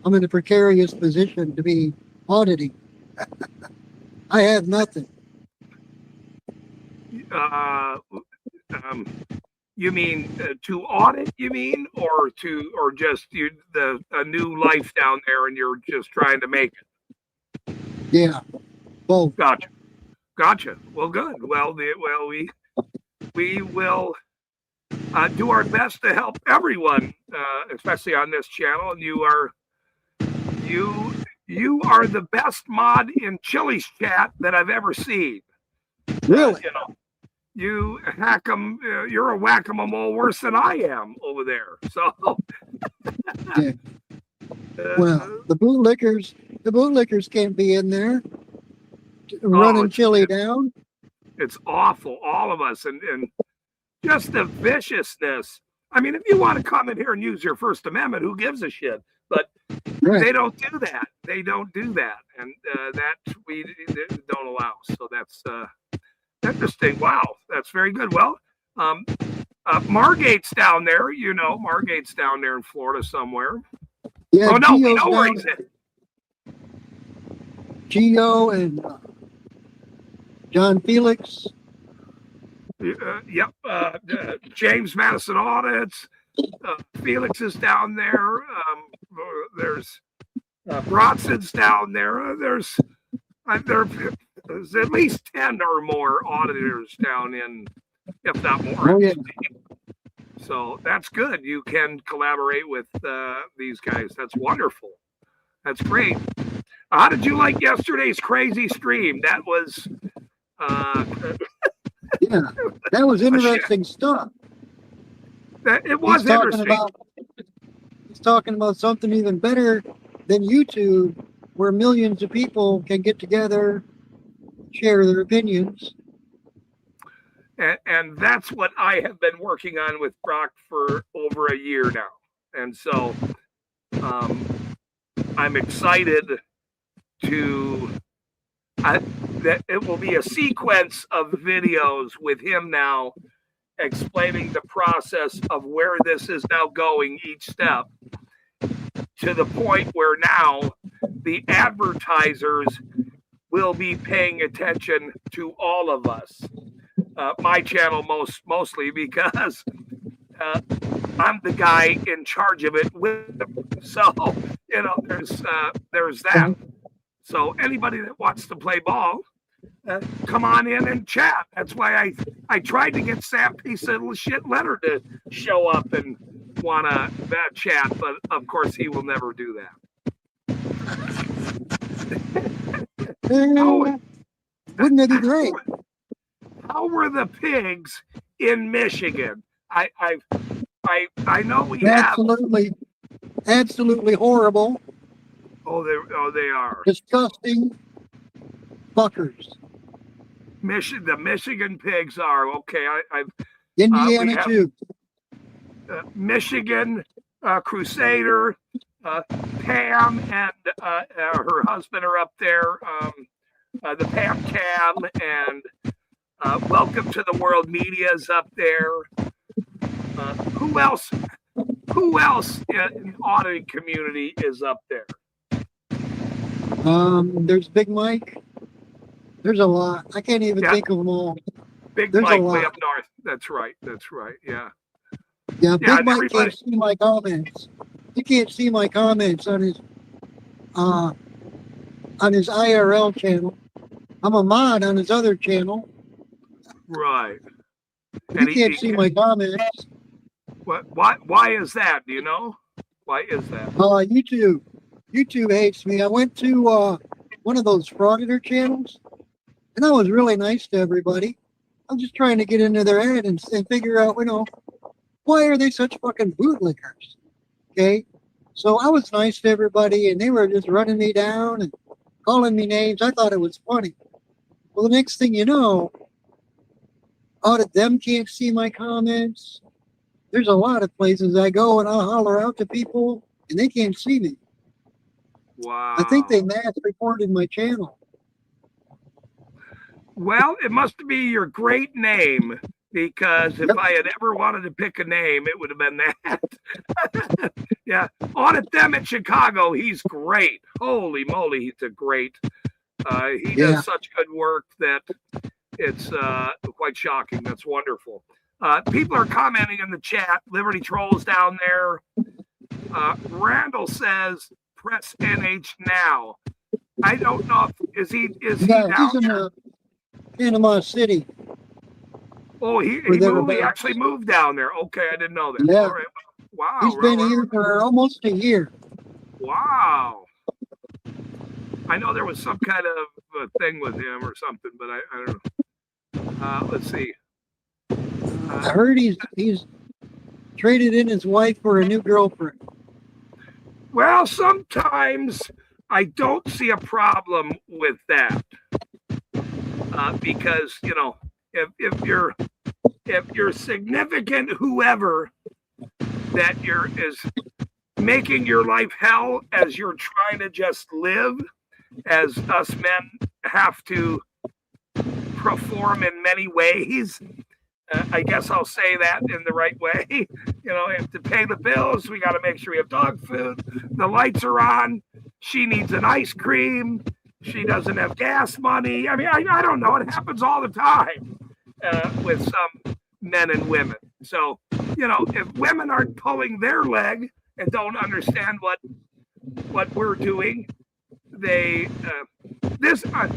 Speaker 5: I'm in a precarious position to be auditing. I have nothing.
Speaker 1: You mean to audit? You mean, or just a new life down there, and you're just trying to make it?
Speaker 5: Yeah, both.
Speaker 1: Gotcha. Well, good. Well, we will do our best to help everyone, especially on this channel. And you are the best mod in Chili's chat that I've ever seen.
Speaker 5: Really?
Speaker 1: You hack 'em. You're a whack-a-mole worse than I am over there. So,
Speaker 5: yeah. Well, the bootlickers can't be in there running Chili down.
Speaker 1: It's awful, all of us, and just the viciousness. I mean, if you want to come in here and use your First Amendment, who gives a shit? But right. They don't do that. They don't do that, and that we don't allow. So that's interesting. Wow, that's very good. Well, Margate's down there. Margate's down there in Florida somewhere.
Speaker 5: Yeah.
Speaker 1: Oh no, we know where he's at.
Speaker 5: Gio and John Felix.
Speaker 1: Yep. James Madison Audits. Felix is down there. There's Brodson's down there. There's at least 10 or more auditors down in, if not more.
Speaker 5: Oh, yeah.
Speaker 1: So that's good. You can collaborate with these guys. That's wonderful. That's great. How did you like yesterday's crazy stream? That was
Speaker 5: yeah, that was interesting stuff.
Speaker 1: It was interesting.
Speaker 5: He's talking about something even better than YouTube, where millions of people can get together, share their opinions.
Speaker 1: And that's what I have been working on with Brock for over a year now. And so I'm excited that it will be a sequence of videos with him now explaining the process of where this is now going, each step, to the point where now the advertisers will be paying attention to all of us. My channel mostly because I'm the guy in charge of it with them. So, there's that. So anybody that wants to play ball, come on in and chat. That's why I tried to get Sam Piece of Shit Leonard to show up and want to chat, but of course he will never do that.
Speaker 5: Wouldn't that be great?
Speaker 1: How were the pigs in Michigan? I know we
Speaker 5: absolutely horrible.
Speaker 1: Oh, they are
Speaker 5: disgusting fuckers.
Speaker 1: The Michigan pigs are okay.
Speaker 5: Indiana too.
Speaker 1: Michigan Crusader, Pam and her husband are up there. The Pam Cam and Welcome to the World Media is up there. Who else in the auditing community is up there?
Speaker 5: There's Big Mike. There's a lot. I can't even think of them all.
Speaker 1: There's Mike way up north. That's right. Yeah.
Speaker 5: Yeah,
Speaker 1: Yeah,
Speaker 5: Big Mike
Speaker 1: everybody.
Speaker 5: can't see my comments. He can't see my comments on his IRL channel. I'm a mod on his other channel.
Speaker 1: Right.
Speaker 5: He
Speaker 1: And
Speaker 5: can't see my comments.
Speaker 1: what? Why is that? Do you know? Why is that?
Speaker 5: YouTube hates me. I went to one of those frauditor channels, and I was really nice to everybody. I'm just trying to get into their head and figure out, why are they such fucking bootlickers? Okay, so I was nice to everybody, and they were just running me down and calling me names. I thought it was funny. Well, the next thing you know, all of them can't see my comments. There's a lot of places I go and I'll holler out to people, and they can't see me.
Speaker 1: Wow.
Speaker 5: I think they mass reported my channel.
Speaker 1: Well, it must be your great name, because if I had ever wanted to pick a name, it would have been that. Yeah, Audit Them in Chicago. He's great. Holy moly, he's a great. He does such good work that it's quite shocking. That's wonderful. People are commenting in the chat. Liberty Trolls down there. Randall says, "Press NH now." I don't know if he
Speaker 5: He's
Speaker 1: down
Speaker 5: in
Speaker 1: there?
Speaker 5: Panama City.
Speaker 1: Oh, he actually moved down there. Okay, I didn't know that.
Speaker 5: Yeah.
Speaker 1: All right. Wow.
Speaker 5: He's been here for almost a year.
Speaker 1: Wow. I know there was some kind of thing with him or something, but I don't know. Let's see.
Speaker 5: I heard he's traded in his wife for a new girlfriend.
Speaker 1: Well, sometimes I don't see a problem with that, because if you're significant, whoever that is making your life hell as you're trying to just live, as us men have to perform in many ways. I guess I'll say that in the right way. We have to pay the bills. We got to make sure we have dog food. The lights are on. She needs an ice cream. She doesn't have gas money. I mean, I don't know. It happens all the time with some men and women. So, if women aren't pulling their leg and don't understand what we're doing,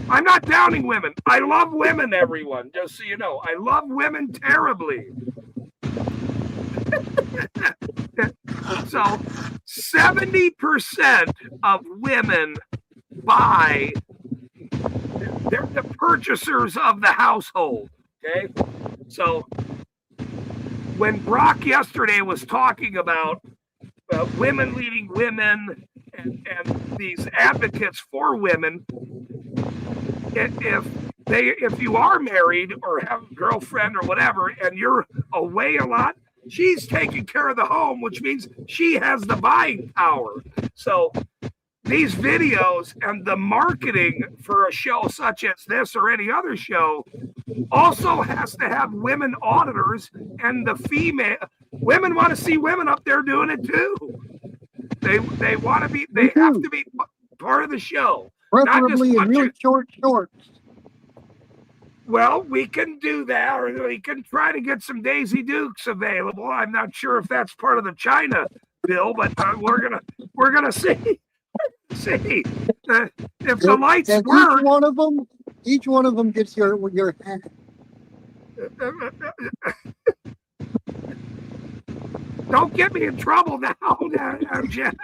Speaker 1: I'm not downing women. I love women, everyone, just so you know. I love women terribly. So 70% of women buy, they're the purchasers of the household. Okay. So when Brock yesterday was talking about women leading women and these advocates for women, if you are married or have a girlfriend or whatever, and you're away a lot, she's taking care of the home, which means she has the buying power. So these videos and the marketing for a show such as this or any other show also has to have women auditors, and the female women want to see women up there doing it too. They want to be, they have to be part of the show.
Speaker 5: Preferably in really short shorts.
Speaker 1: Well, we can do that, or we can try to get some Daisy Dukes available. I'm not sure if that's part of the China bill, but we're gonna see. If the lights work.
Speaker 5: Each one of them gets your hat.
Speaker 1: Don't get me in trouble now, Jeff.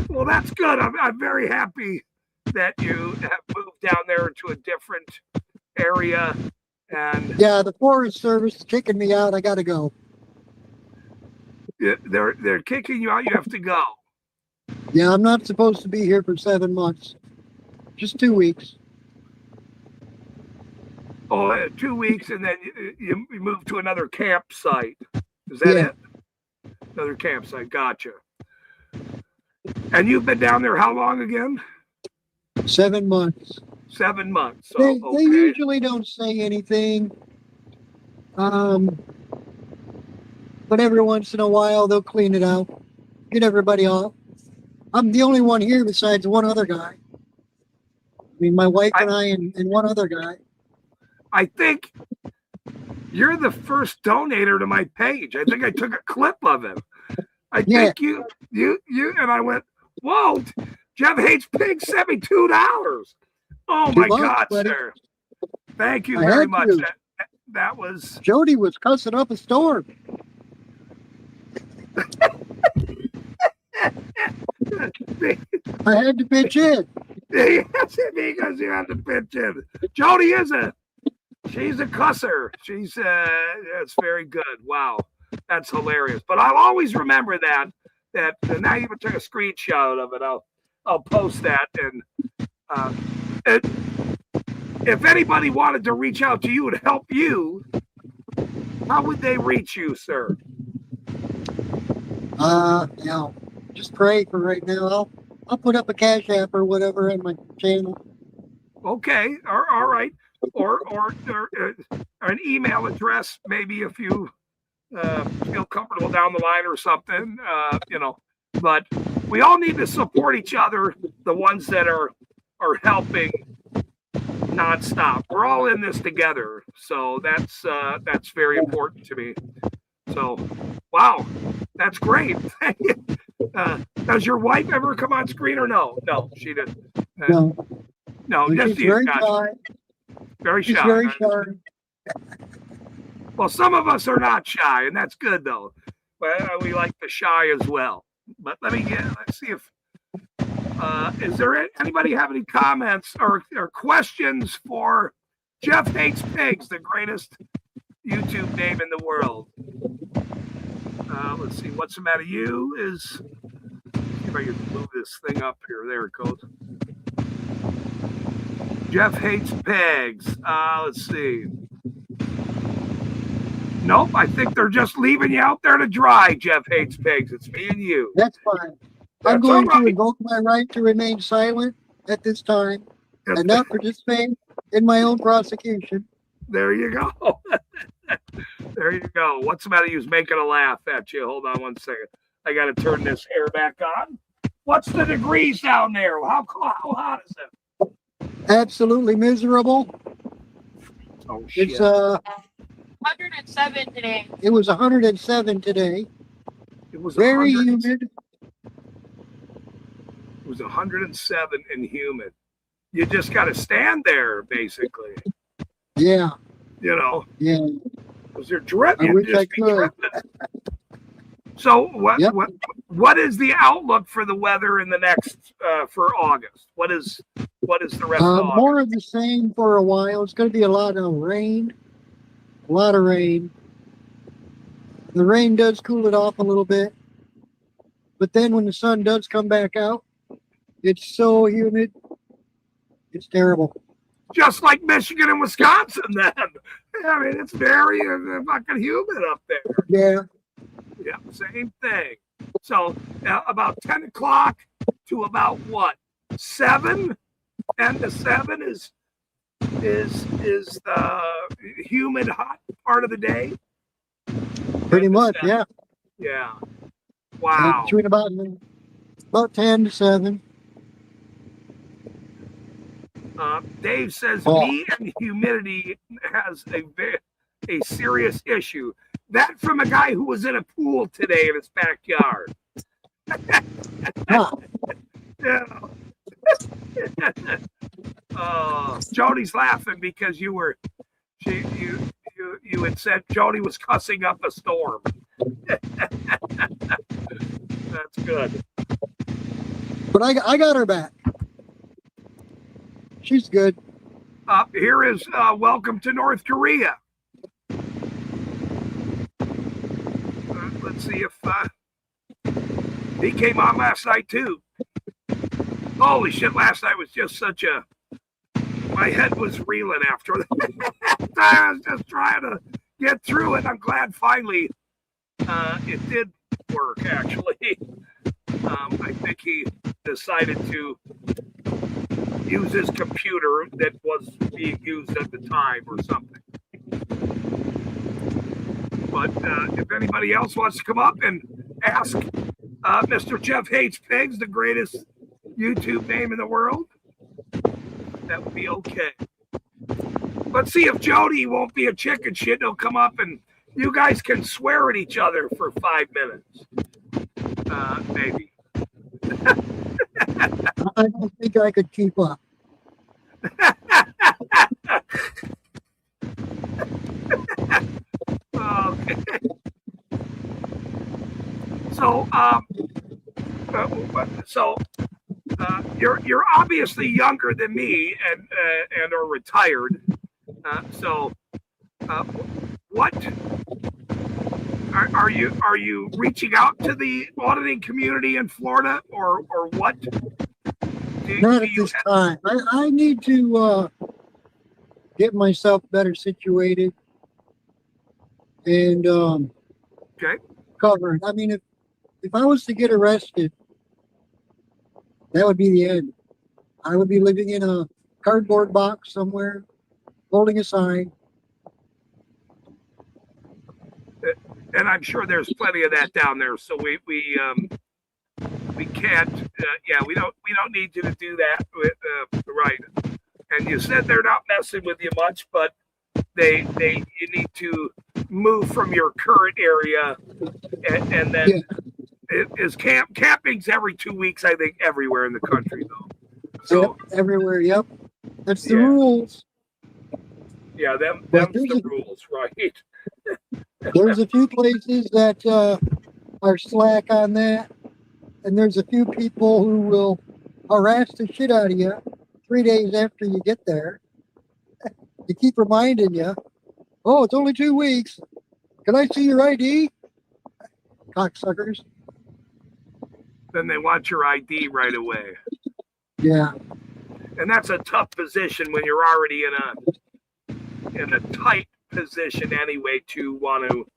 Speaker 1: Well, that's good. I'm very happy that you have moved down there to a different area. And
Speaker 5: yeah, the Forest Service is kicking me out. I got to go.
Speaker 1: They're kicking you out. You have to go.
Speaker 5: Yeah, I'm not supposed to be here for 7 months. Just 2 weeks.
Speaker 1: Oh, 2 weeks, and then you move to another campsite. Is that it? Another campsite. Gotcha. And you've been down there how long again?
Speaker 5: 7 months.
Speaker 1: 7 months. So,
Speaker 5: they usually don't say anything. But every once in a while, they'll clean it out. Get everybody off. I'm the only one here besides one other guy. I mean, my wife and I and one other guy.
Speaker 1: I think You're the first donator to my page. I think I took a clip of him. I
Speaker 5: Yeah.
Speaker 1: think you, and I went, whoa, Jeff Hates Pig sent me $2. Oh my
Speaker 5: $2,
Speaker 1: God,
Speaker 5: buddy.
Speaker 1: sir. Thank you
Speaker 5: I
Speaker 1: very
Speaker 5: had
Speaker 1: much.
Speaker 5: to.
Speaker 1: That was,
Speaker 5: Jody was cussing up a storm. I had to pitch in.
Speaker 1: yes, because you had to pitch in. Jody she's a cusser. That's very good. Wow. That's hilarious. But I'll always remember that, and I even took a screenshot of it. I'll post that. And if anybody wanted to reach out to you and help you, how would they reach you, sir?
Speaker 5: Just pray for right now. I'll put up a Cash App or whatever on my channel.
Speaker 1: Okay. All right. Or an email address, maybe if you feel comfortable down the line or something, but we all need to support each other, the ones that are helping nonstop. We're all in this together. So that's very important to me. So, wow, that's great. Does your wife ever come on screen or no? No, she didn't. No, just
Speaker 5: She's very
Speaker 1: you.
Speaker 5: shy.
Speaker 1: Very
Speaker 5: She's
Speaker 1: shy.
Speaker 5: very shy.
Speaker 1: Well, some of us are not shy, and that's good though. But we like the shy as well. But let's see if is there anybody have any comments or questions for Jeff Hates Pigs, the greatest YouTube name in the world? Let's see. What's the matter? You is. See if I can move this thing up here. There it goes. Jeff Hates Pigs. Let's see. Nope, I think they're just leaving you out there to dry, Jeff Hates Pigs. It's me and you.
Speaker 5: That's fine.
Speaker 1: That's
Speaker 5: I'm going
Speaker 1: all right.
Speaker 5: to invoke my right to remain silent at this time and not participate in my own prosecution.
Speaker 1: There you go. There you go. What's the matter? He's making a laugh at you. Hold on one second. I got to turn this air back on. What's the degrees down there? How hot is it?
Speaker 5: Absolutely miserable.
Speaker 1: Oh, shit.
Speaker 5: It's
Speaker 6: 107 today.
Speaker 5: It was 107 today.
Speaker 1: It was
Speaker 5: Very
Speaker 1: 100
Speaker 5: humid.
Speaker 1: It was 107 and humid. You just got to stand there, basically.
Speaker 5: Yeah.
Speaker 1: Yeah. Because you're dripping.
Speaker 5: I wish I could.
Speaker 1: So
Speaker 5: Yep.
Speaker 1: what is the outlook for the weather in the next for August? What is the rest of August?
Speaker 5: More of the same for a while. It's going to be a lot of rain. A lot of rain. The rain does cool it off a little bit. But then when the sun does come back out, it's so humid. It's terrible.
Speaker 1: Just like Michigan and Wisconsin, then. I mean, it's very fucking humid up there.
Speaker 5: Yeah.
Speaker 1: Yeah, same thing. So about 10 o'clock to about what? 7? 10 to 7 is the humid, hot part of the day.
Speaker 5: Pretty much, yeah.
Speaker 1: Yeah. Wow.
Speaker 5: Between about 10 to 7.
Speaker 1: Dave says
Speaker 5: Oh.
Speaker 1: meat and humidity has a serious issue. That from a guy who was in a pool today in his backyard.
Speaker 5: Huh.
Speaker 1: Yeah. Jody's laughing because you had said Jody was cussing up a storm. That's good.
Speaker 5: But I got her back. She's good.
Speaker 1: Here is welcome to North Korea. Let's see if he came on last night too. Holy shit, last night was just my head was reeling after that. I was just trying to get through it. I'm glad finally it did work, actually. I think he decided to use his computer that was being used at the time or something. But if anybody else wants to come up and ask Mr. Jeff Hates Pigs, the greatest YouTube name in the world, that would be okay. let's see if Jody won't be a chicken shit. He'll come up and you guys can swear at each other for 5 minutes. Maybe.
Speaker 5: I don't think I could keep up.
Speaker 1: Okay. So, you're obviously younger than me and are retired. So, what are you reaching out to the auditing community in Florida or what?
Speaker 5: Not at this time. I need to get myself better situated and
Speaker 1: Okay.
Speaker 5: covered. I mean, if I was to get arrested, that would be the end. I would be living in a cardboard box somewhere, holding a sign.
Speaker 1: And I'm sure there's plenty of that down there. So we can't. We don't need you to do that. Right. And you said they're not messing with you much, but you need to move from your current area, and then camping's every 2 weeks. I think everywhere in the country though. So
Speaker 5: yep, everywhere. Yep, that's the rules.
Speaker 1: Yeah, them's the rules, right?
Speaker 5: There's a few places that are slack on that, and there's a few people who will harass the shit out of you 3 days after you get there. They keep reminding you, oh, it's only 2 weeks. Can I see your ID? Cocksuckers.
Speaker 1: Then they want your ID right away.
Speaker 5: Yeah.
Speaker 1: And that's a tough position when you're already in a tight position anyway to want to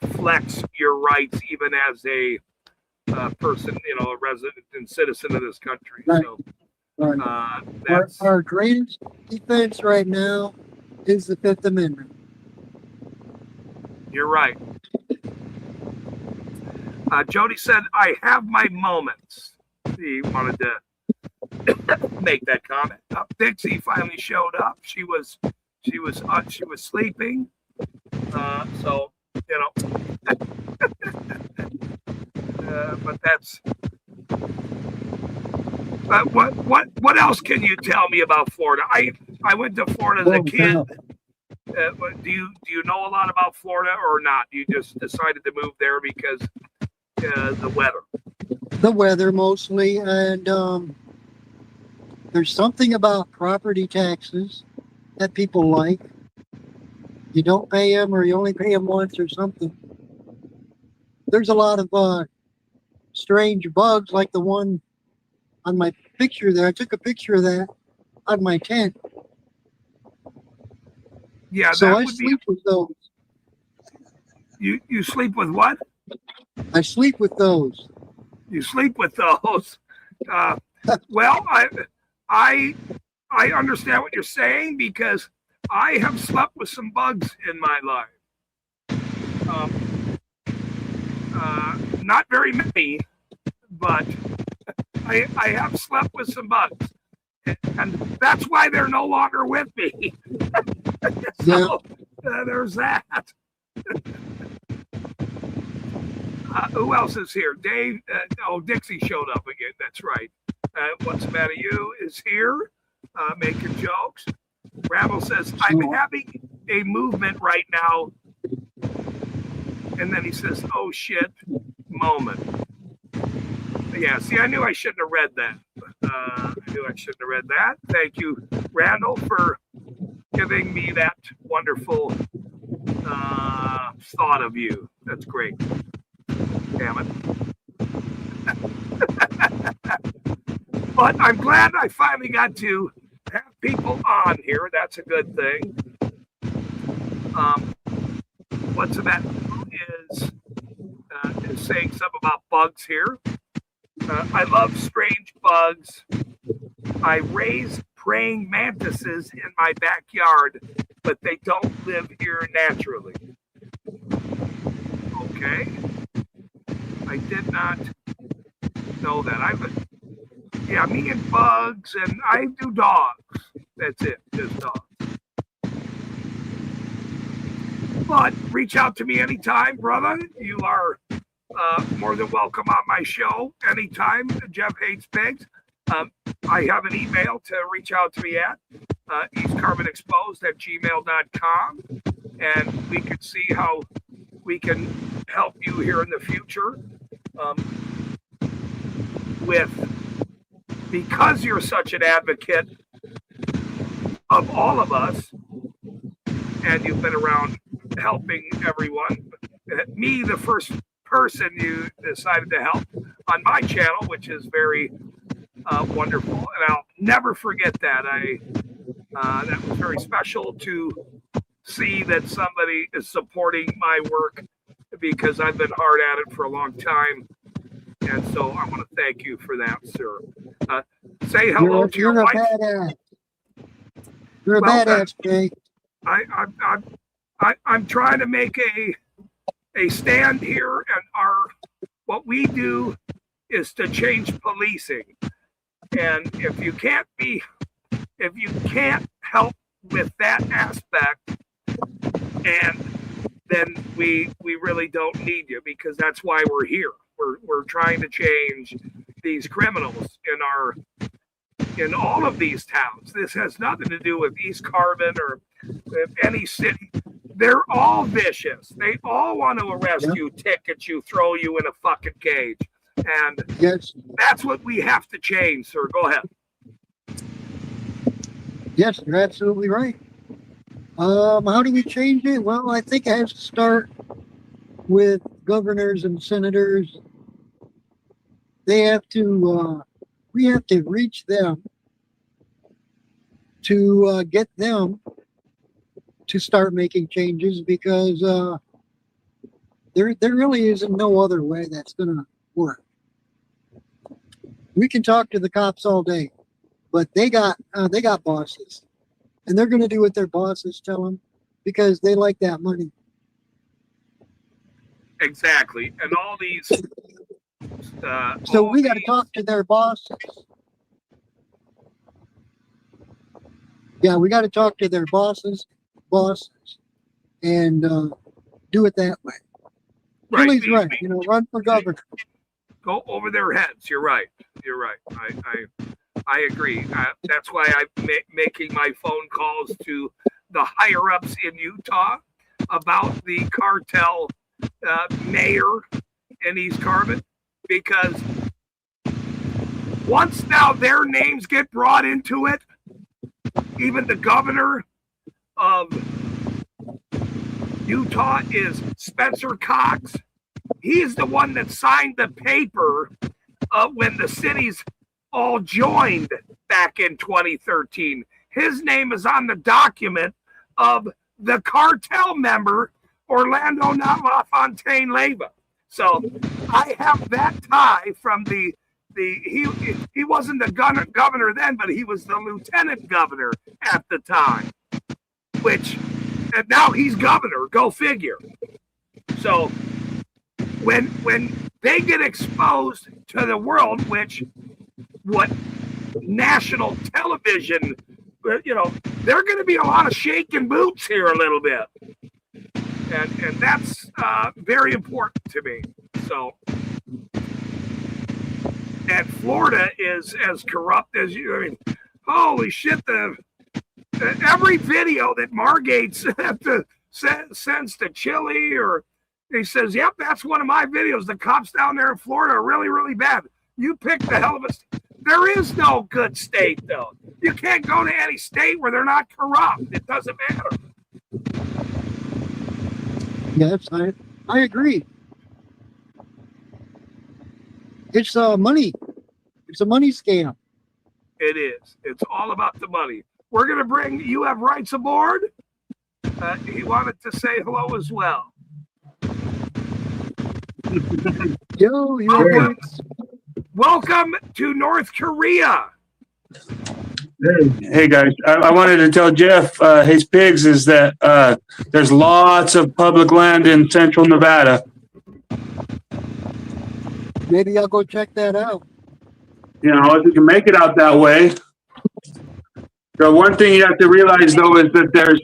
Speaker 1: flex your rights even as a person, a resident and citizen of this country.
Speaker 5: Right.
Speaker 1: So
Speaker 5: Right. Our greatest defense right now is the Fifth Amendment.
Speaker 1: You're right. Jody said, I have my moments. He wanted to make that comment. Dixie finally showed up. She was sleeping. So, but that's. What else can you tell me about Florida? I went to Florida as a kid. Do you know a lot about Florida or not? You just decided to move there because the weather.
Speaker 5: The weather mostly, and there's something about property taxes that people like. You don't pay them, or you only pay them once, or something. There's a lot of strange bugs, like the one on my picture there. I took a picture of that on my tent.
Speaker 1: Yeah,
Speaker 5: so
Speaker 1: that
Speaker 5: I
Speaker 1: would
Speaker 5: sleep with those.
Speaker 1: You sleep with what?
Speaker 5: I sleep with those.
Speaker 1: You sleep with those. Well, I understand what you're saying because I have slept with some bugs in my life. Not very many, but I have slept with some bugs, and that's why they're no longer with me. So there's that. Who else is here? Dave. Dixie showed up again. That's right. What's the matter? You is here, making jokes. Ramble says, I'm having a movement right now. And then he says, oh shit, moment. Yeah, see, I knew I shouldn't have read that. Thank you, Randall, for giving me that wonderful thought of you. That's great. Damn it. But I'm glad I finally got to have people on here. That's a good thing. What's that is saying something about bugs here. I love strange bugs. I raise praying mantises in my backyard, but they don't live here naturally. Okay. I did not know that. Me and bugs, and I do dogs. That's it, just dogs. But reach out to me anytime, brother. You are more than welcome on my show anytime. Jeff Hates Pigs. I have an email to reach out to me at eastcarbonexposed@gmail.com, and we can see how we can help you here in the future because you're such an advocate of all of us, and you've been around helping everyone. Me, the first person you decided to help on my channel, which is very wonderful, and I'll never forget that. That was very special to see that somebody is supporting my work, because I've been hard at it for a long time, and so I want to thank you for that, sir. Say hello to your wife.
Speaker 5: Badass. You're a badass, Jay.
Speaker 1: I'm trying to make a stand here, and what we do is to change policing. And if you can't help with that aspect, and then we really don't need you, because that's why we're here. We're trying to change these criminals in all of these towns. This has nothing to do with East Carbon or any city. They're all vicious. They all want to arrest you, ticket you, throw you in a fucking cage. And that's what we have to change, sir. Go ahead.
Speaker 5: Yes, you're absolutely right. How do we change it? Well, I think it has to start with governors and senators. They have to, we have to reach them to get them to start making changes, because there really isn't no other way that's going to work. We can talk to the cops all day, but they got bosses, and they're going to do what their bosses tell them, because they like that money.
Speaker 1: Exactly. And all these
Speaker 5: so we got to talk to their bosses. Yeah, we got to talk to their bosses, and do it that way.
Speaker 1: Right.
Speaker 5: Billy's right. Run for governor.
Speaker 1: Go over their heads. You're right. You're right. I agree. That's why I'm making my phone calls to the higher ups in Utah about the cartel mayor in East Carbon, because once now their names get brought into it, even the governor of Utah is Spencer Cox. He's the one that signed the paper when the cities all joined back in 2013. His name is on the document of the cartel member, Orlando, not LaFontaine Leyva. So I have that tie from he wasn't the governor then, but he was the lieutenant governor at the time, and now he's governor. Go figure. So when they get exposed to the world, what national television, there are going to be a lot of shaking boots here a little bit. And that's very important to me. So, and Florida is as corrupt as you. I mean, holy shit! Every video that Margate sends to Chile, or he says, "Yep, that's one of my videos." The cops down there in Florida are really, really bad. You picked the hell of a. There is no good state, though. You can't go to any state where they're not corrupt. It doesn't matter.
Speaker 5: Yes, I agree. It's money. It's a money scam.
Speaker 1: It is. It's all about the money. We're going to bring You Have Rights aboard. He wanted to say hello as well.
Speaker 5: Yo,
Speaker 1: welcome to North Korea.
Speaker 7: Hey guys, I wanted to tell Jeff his pigs is that there's lots of public land in central Nevada.
Speaker 5: Maybe I'll go check that out.
Speaker 7: If you can make it out that way. The one thing you have to realize though is that there's,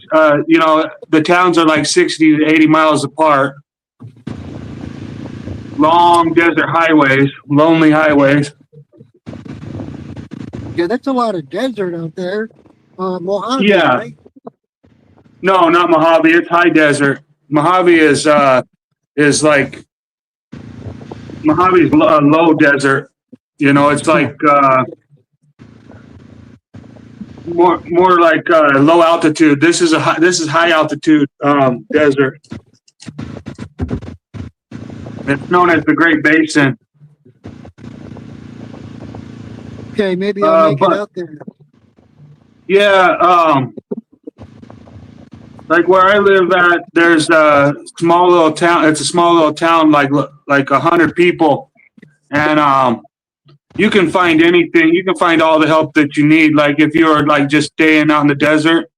Speaker 7: the towns are like 60 to 80 miles apart. Long desert highways, lonely highways.
Speaker 5: Yeah, that's a lot of desert out there. Mojave,
Speaker 7: Yeah.
Speaker 5: right?
Speaker 7: No, not Mojave. It's high desert. Mojave is Mojave's low desert. It's like more like low altitude. This is high altitude desert. It's known as the Great Basin.
Speaker 5: Okay, maybe I'll make it out there.
Speaker 7: Yeah, like where I live at, there's a small little town. It's a small little town, like 100 people, and you can find anything. You can find all the help that you need. Like if you're like just staying out in the desert,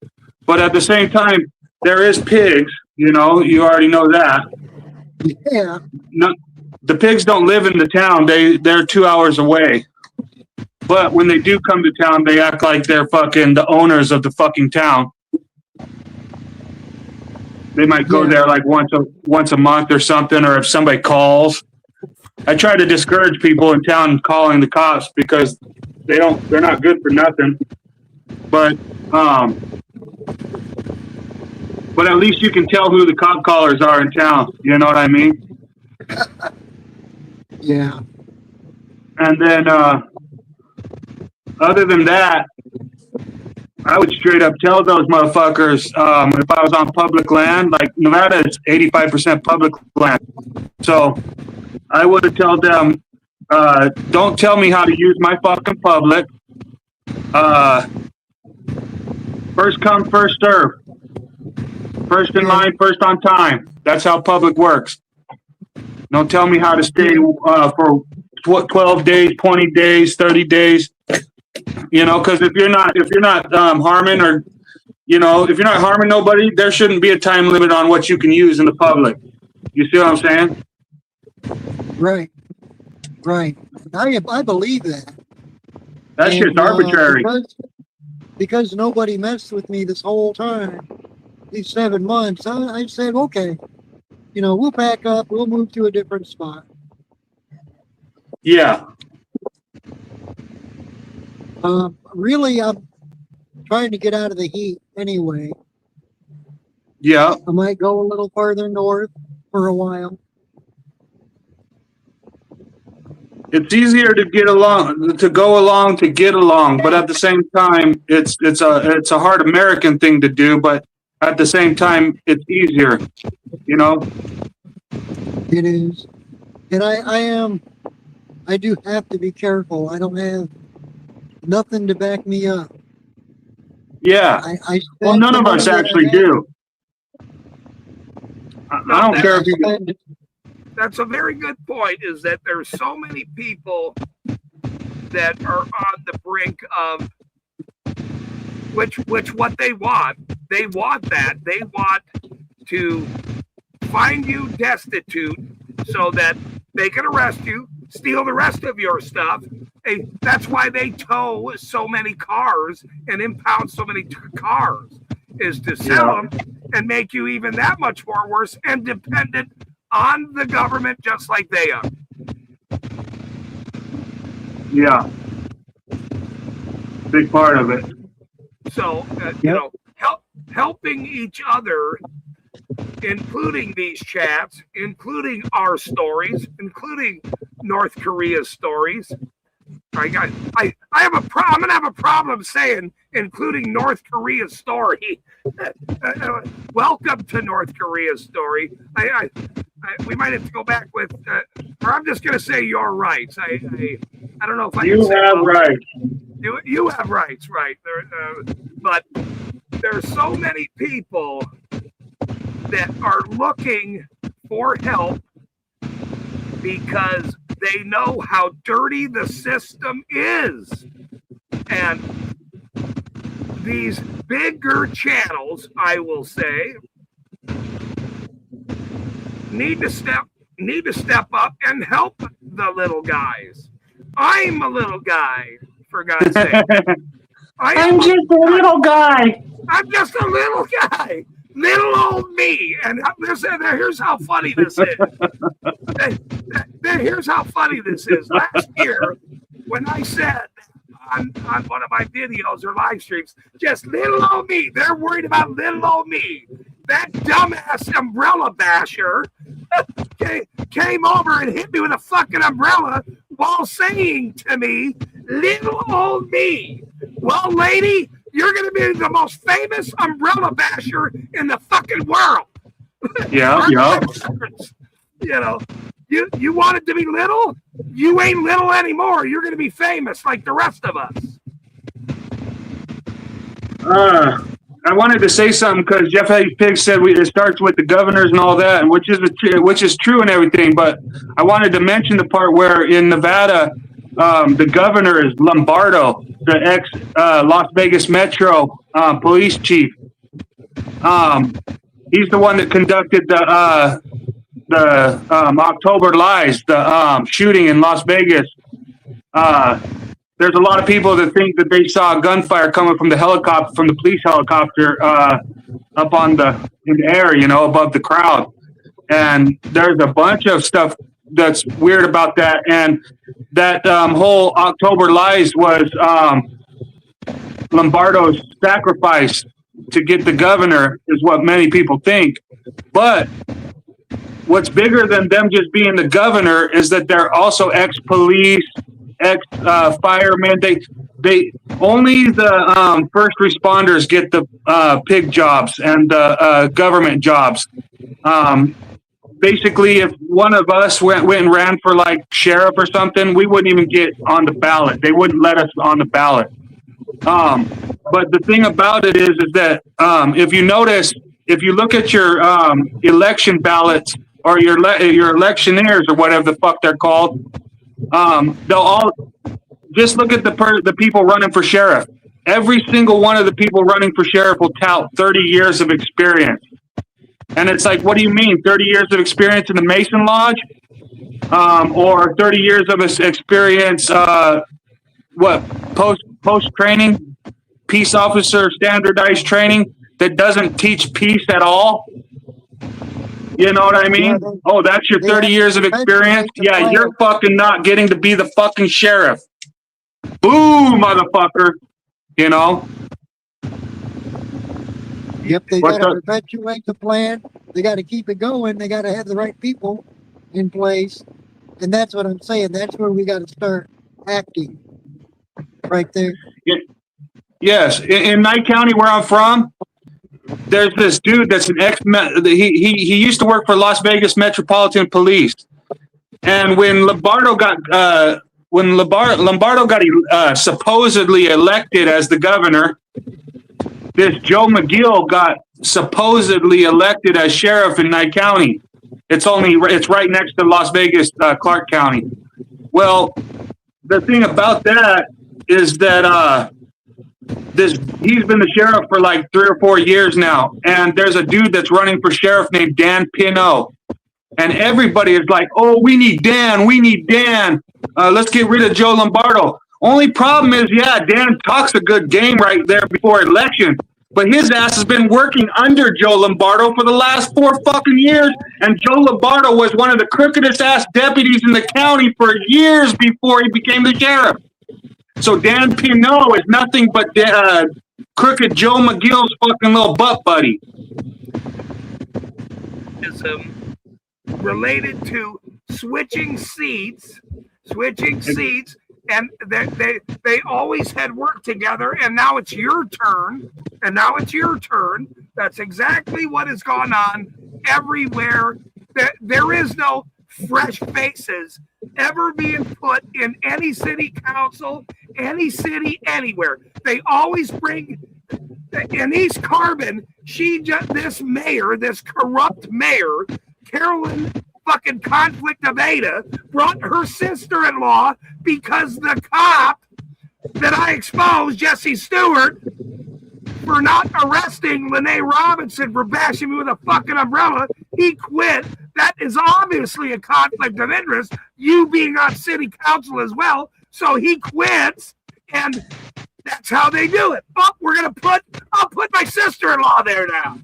Speaker 7: but at the same time, there is pigs. You already know that.
Speaker 5: Yeah.
Speaker 7: No, the pigs don't live in the town. They're 2 hours away. But when they do come to town, they act like they're fucking the owners of the fucking town. They might go there like once a month or something, or if somebody calls. I try to discourage people in town calling the cops because they're not good for nothing. But at least you can tell who the cop callers are in town. You know what I mean?
Speaker 5: Yeah.
Speaker 7: And then other than that, I would straight up tell those motherfuckers, if I was on public land, like Nevada is 85% public land. So I would have told them, don't tell me how to use my fucking public. First come, first serve. First in line, first on time. That's how public works. Don't tell me how to stay for 12 days, 20 days, 30 days. Because if you're not harming or, if you're not harming nobody, there shouldn't be a time limit on what you can use in the public. You see what I'm saying?
Speaker 5: Right. I believe that.
Speaker 7: That shit's arbitrary.
Speaker 5: Because nobody messed with me this whole time, these 7 months, I said, okay, we'll pack up, we'll move to a different spot.
Speaker 7: Yeah.
Speaker 5: Really, I'm trying to get out of the heat anyway.
Speaker 7: Yeah.
Speaker 5: I might go a little farther north for a while.
Speaker 7: It's easier to get along, to get along, but at the same time, it's a hard American thing to do, but at the same time, it's easier,
Speaker 5: It is. And I do have to be careful. I don't have nothing to back me up.
Speaker 7: Yeah. Well, none of us actually do. I don't care if you...
Speaker 1: That's a very good point, is that there's so many people that are on the brink of which what they want. They want that. They want to find you destitute so that they can arrest you, steal the rest of your stuff. That's why they tow so many cars and impound so many cars, is to sell them and make you even that much more worse and dependent on the government, just like they are.
Speaker 7: Yeah. Big part of it.
Speaker 1: So, helping each other, including these chats, including our stories, including North Korea's stories. I'm gonna have a problem saying including North Korea's story. Welcome to North Korea's story. We might have to go back with, or I'm just gonna say your rights. I don't know if I
Speaker 7: You have rights.
Speaker 1: You have rights, right? But there's so many people that are looking for help because they know how dirty the system is. And these bigger channels, I will say, need to step up and help the little guys. I'm a little guy, for God's sake.
Speaker 7: I'm just a little guy.
Speaker 1: I'm just a little guy. Little old me. And here's how funny this is. Here's how funny this is. Last year, when I said on one of my videos or live streams, just little old me, they're worried about little old me. That dumbass umbrella basher came over and hit me with a fucking umbrella while saying to me, little old me. Well, lady, you're going to be the most famous umbrella basher in the fucking world.
Speaker 7: Yeah.
Speaker 1: You know, you wanted to be little? You ain't little anymore. You're going to be famous like the rest of us.
Speaker 7: I wanted to say something because Jeff Pig said it starts with the governors and all that, and which is true and everything. But I wanted to mention the part where in Nevada, the governor is Lombardo, the ex Las Vegas Metro police chief. He's the one that conducted the October Lies, the shooting in Las Vegas. There's a lot of people that think that they saw gunfire coming from the police helicopter up in the air, above the crowd. And there's a bunch of stuff that's weird about that. And that whole October Lies was Lombardo's sacrifice to get the governor, is what many people think. But what's bigger than them just being the governor is that they're also ex-police, ex-firemen. They only the first responders get the pig jobs and the government jobs. Basically, if one of us went and ran for like sheriff or something, we wouldn't even get on the ballot. They wouldn't let us on the ballot. But the thing about it is that if you notice, if you look at your election ballots or your electioneers or whatever the fuck they're called, they'll all just look at the people running for sheriff. Every single one of the people running for sheriff will tout 30 years of experience. And it's like, what do you mean? 30 years of experience in the Mason Lodge? Or 30 years of experience, post training, peace officer standardized training that doesn't teach peace at all? You know what I mean? Oh, that's your 30 years of experience? Yeah, you're fucking not getting to be the fucking sheriff. Boo, motherfucker.
Speaker 5: Yep, they got to perpetuate the plan. They got to keep it going. They got to have the right people in place. And that's what I'm saying. That's where we got to start acting. Right there.
Speaker 7: Yes. In Nye County, where I'm from, there's this dude that's an he used to work for Las Vegas Metropolitan Police. And when Lombardo got supposedly elected as the governor, this Joe McGill got supposedly elected as sheriff in Nye County. It's right next to Las Vegas, Clark County. Well, the thing about that is that he's been the sheriff for like 3 or 4 years now, and there's a dude that's running for sheriff named Dan Pinot, and everybody is like, "Oh, we need Dan. Let's get rid of Joe Lombardo." Only problem is, Dan talks a good game right there before election, but his ass has been working under Joe Lombardo for the last 4 fucking years, and Joe Lombardo was one of the crookedest ass deputies in the county for years before he became the sheriff. So Dan Pinot is nothing but crooked Joe McGill's fucking little butt buddy.
Speaker 1: Related to switching seats, and they always had worked together, and now it's your turn. That's exactly what has gone on everywhere. There is no fresh faces ever being put in any city council, any city, anywhere. They always bring in East Carbon. This corrupt mayor, Carolyn fucking Conflict of Ada, brought her sister-in-law because the cop that I exposed, Jesse Stewart, for not arresting Lene Robinson for bashing me with a fucking umbrella, he quit. That is obviously a conflict of interest, you being on city council as well. So he quits, and that That's how they do it. Oh, I'll put my sister-in-law there now.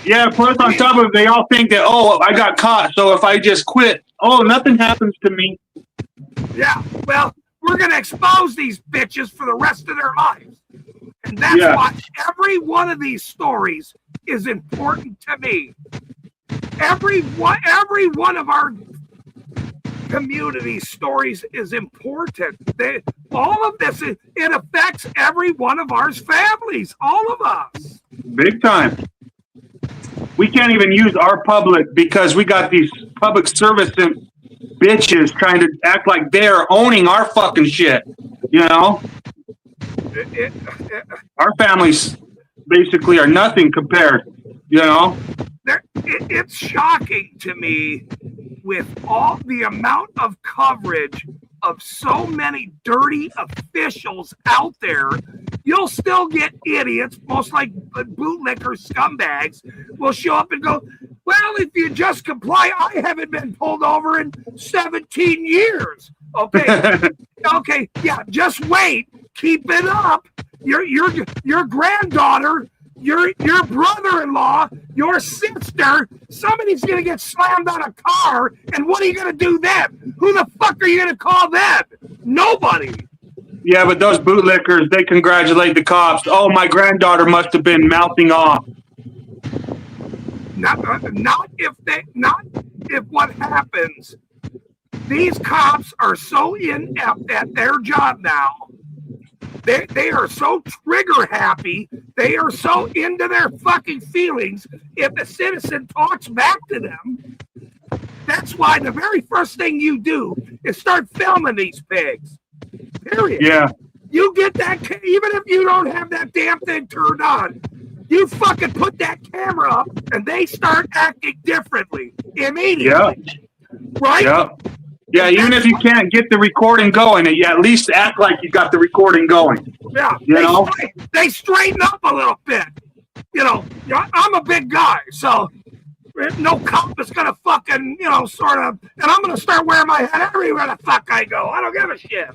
Speaker 7: Yeah, plus on top of it, they all think that, oh, I got caught, so if I just quit, oh, nothing happens to me.
Speaker 1: Yeah, well, we're going to expose these bitches for the rest of their lives. And that's why every one of these stories is important to me. Every one of our community stories is important. All of this, it affects every one of our families, all of us.
Speaker 7: Big time. We can't even use our public because we got these public service bitches trying to act like they're owning our fucking shit. You know? Our families basically are nothing compared, you know?
Speaker 1: It's shocking to me with all the amount of coverage of so many dirty officials out there. You'll still get idiots, most like bootlicker scumbags, will show up and go, well, if you just comply, I haven't been pulled over in 17 years. Okay. Okay. Yeah. Just wait. Keep it up. Your granddaughter, your brother-in-law, your sister, somebody's going to get slammed on a car. And what are you going to do then? Who the fuck are you going to call then? Nobody.
Speaker 7: Yeah, but those bootlickers, they congratulate the cops. Oh, my granddaughter must have been mouthing off.
Speaker 1: Not if what happens. These cops are so inept at their job now. They are so trigger happy. They are so into their fucking feelings. If a citizen talks back to them, that's why the very first thing you do is start filming these pigs. Period.
Speaker 7: Yeah.
Speaker 1: You get that, even if you don't have that damn thing turned on, you fucking put that camera up and they start acting differently immediately.
Speaker 7: Yeah.
Speaker 1: Right?
Speaker 7: Yeah. Yeah, even if you can't get the recording going, you at least act like you got the recording going.
Speaker 1: Yeah. They straighten up a little bit. You know, I'm a big guy, so no cop is going to fucking, sort of, and I'm going to start wearing my hat everywhere the fuck I go. I don't give a shit.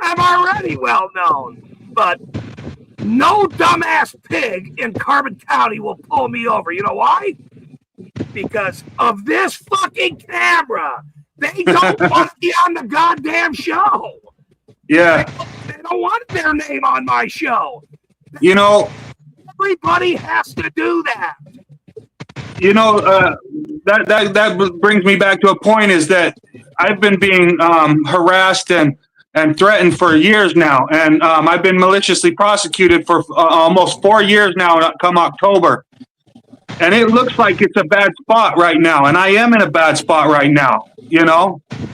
Speaker 1: I'm already well known. But no dumbass pig in Carbon County will pull me over. You know why? Because of this fucking camera. They don't want to be on the goddamn show.
Speaker 7: Yeah.
Speaker 1: They don't want their name on my show.
Speaker 7: You know,
Speaker 1: everybody has to do that.
Speaker 7: You know, that brings me back to a point is that I've been being harassed and threatened for years now. And I've been maliciously prosecuted for almost 4 years now come October. And it looks like it's a bad spot right now. And I am in a bad spot right now,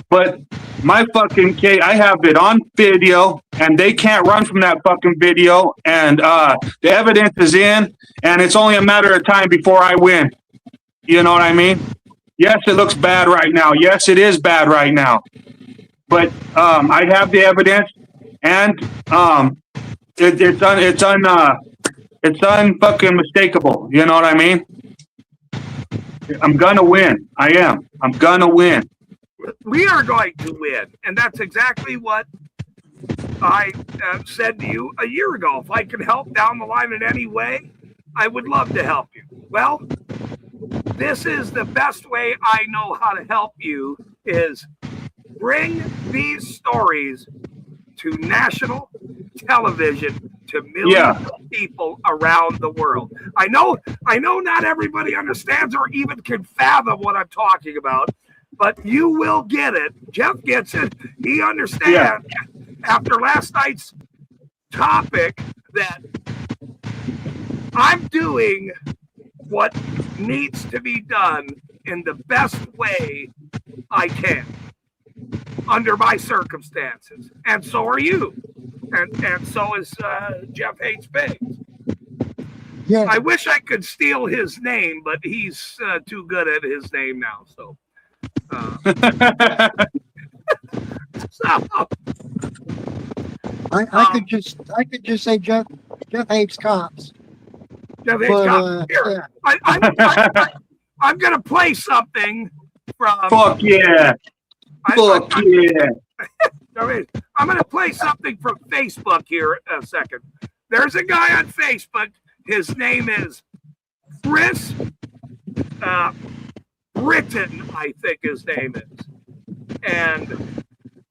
Speaker 7: But my fucking case, I have it on video, and they can't run from that fucking video. And the evidence is in, and it's only a matter of time before I win. You know what I mean? Yes, it looks bad right now. Yes, it is bad right now. But I have the evidence, and it's unfucking mistakable. You know what I mean? I'm gonna win. I am. I'm gonna win.
Speaker 1: We are going to win, and that's exactly what I said to you a year ago. If I can help down the line in any way, I would love to help you. Well, this is the best way I know how to help you is bring these stories to national television to millions of people around the world. I know not everybody understands or even can fathom what I'm talking about, but you will get it. Jeff gets it. He understands after last night's topic that I'm doing what needs to be done in the best way I can under my circumstances. And so are you. And so is Jeff Hates Pigs.
Speaker 5: Yeah.
Speaker 1: I wish I could steal his name, but he's too good at his name now. So,
Speaker 5: I could just say Jeff hates cops.
Speaker 1: Jeff Hates Cops. Here, I'm gonna play something from.
Speaker 7: Fuck yeah! Fuck yeah!
Speaker 1: I mean, I'm going to play something from Facebook here in a second. There's a guy on Facebook. His name is Chris Britton, I think his name is. And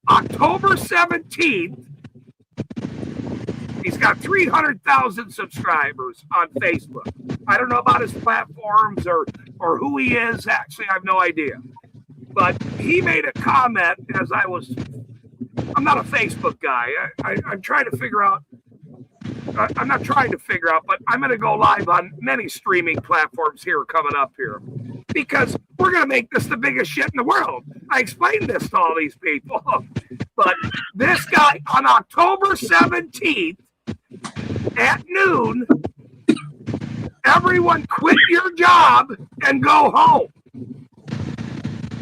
Speaker 1: October 17th, he's got 300,000 subscribers on Facebook. I don't know about his platforms or who he is. Actually, I have no idea. But he made a comment as I'm not a Facebook guy. I'm trying to figure out. I'm not trying to figure out, but I'm going to go live on many streaming platforms here coming up here because we're going to make this the biggest shit in the world. I explained this to all these people. But this guy on October 17th at noon, everyone quit your job and go home.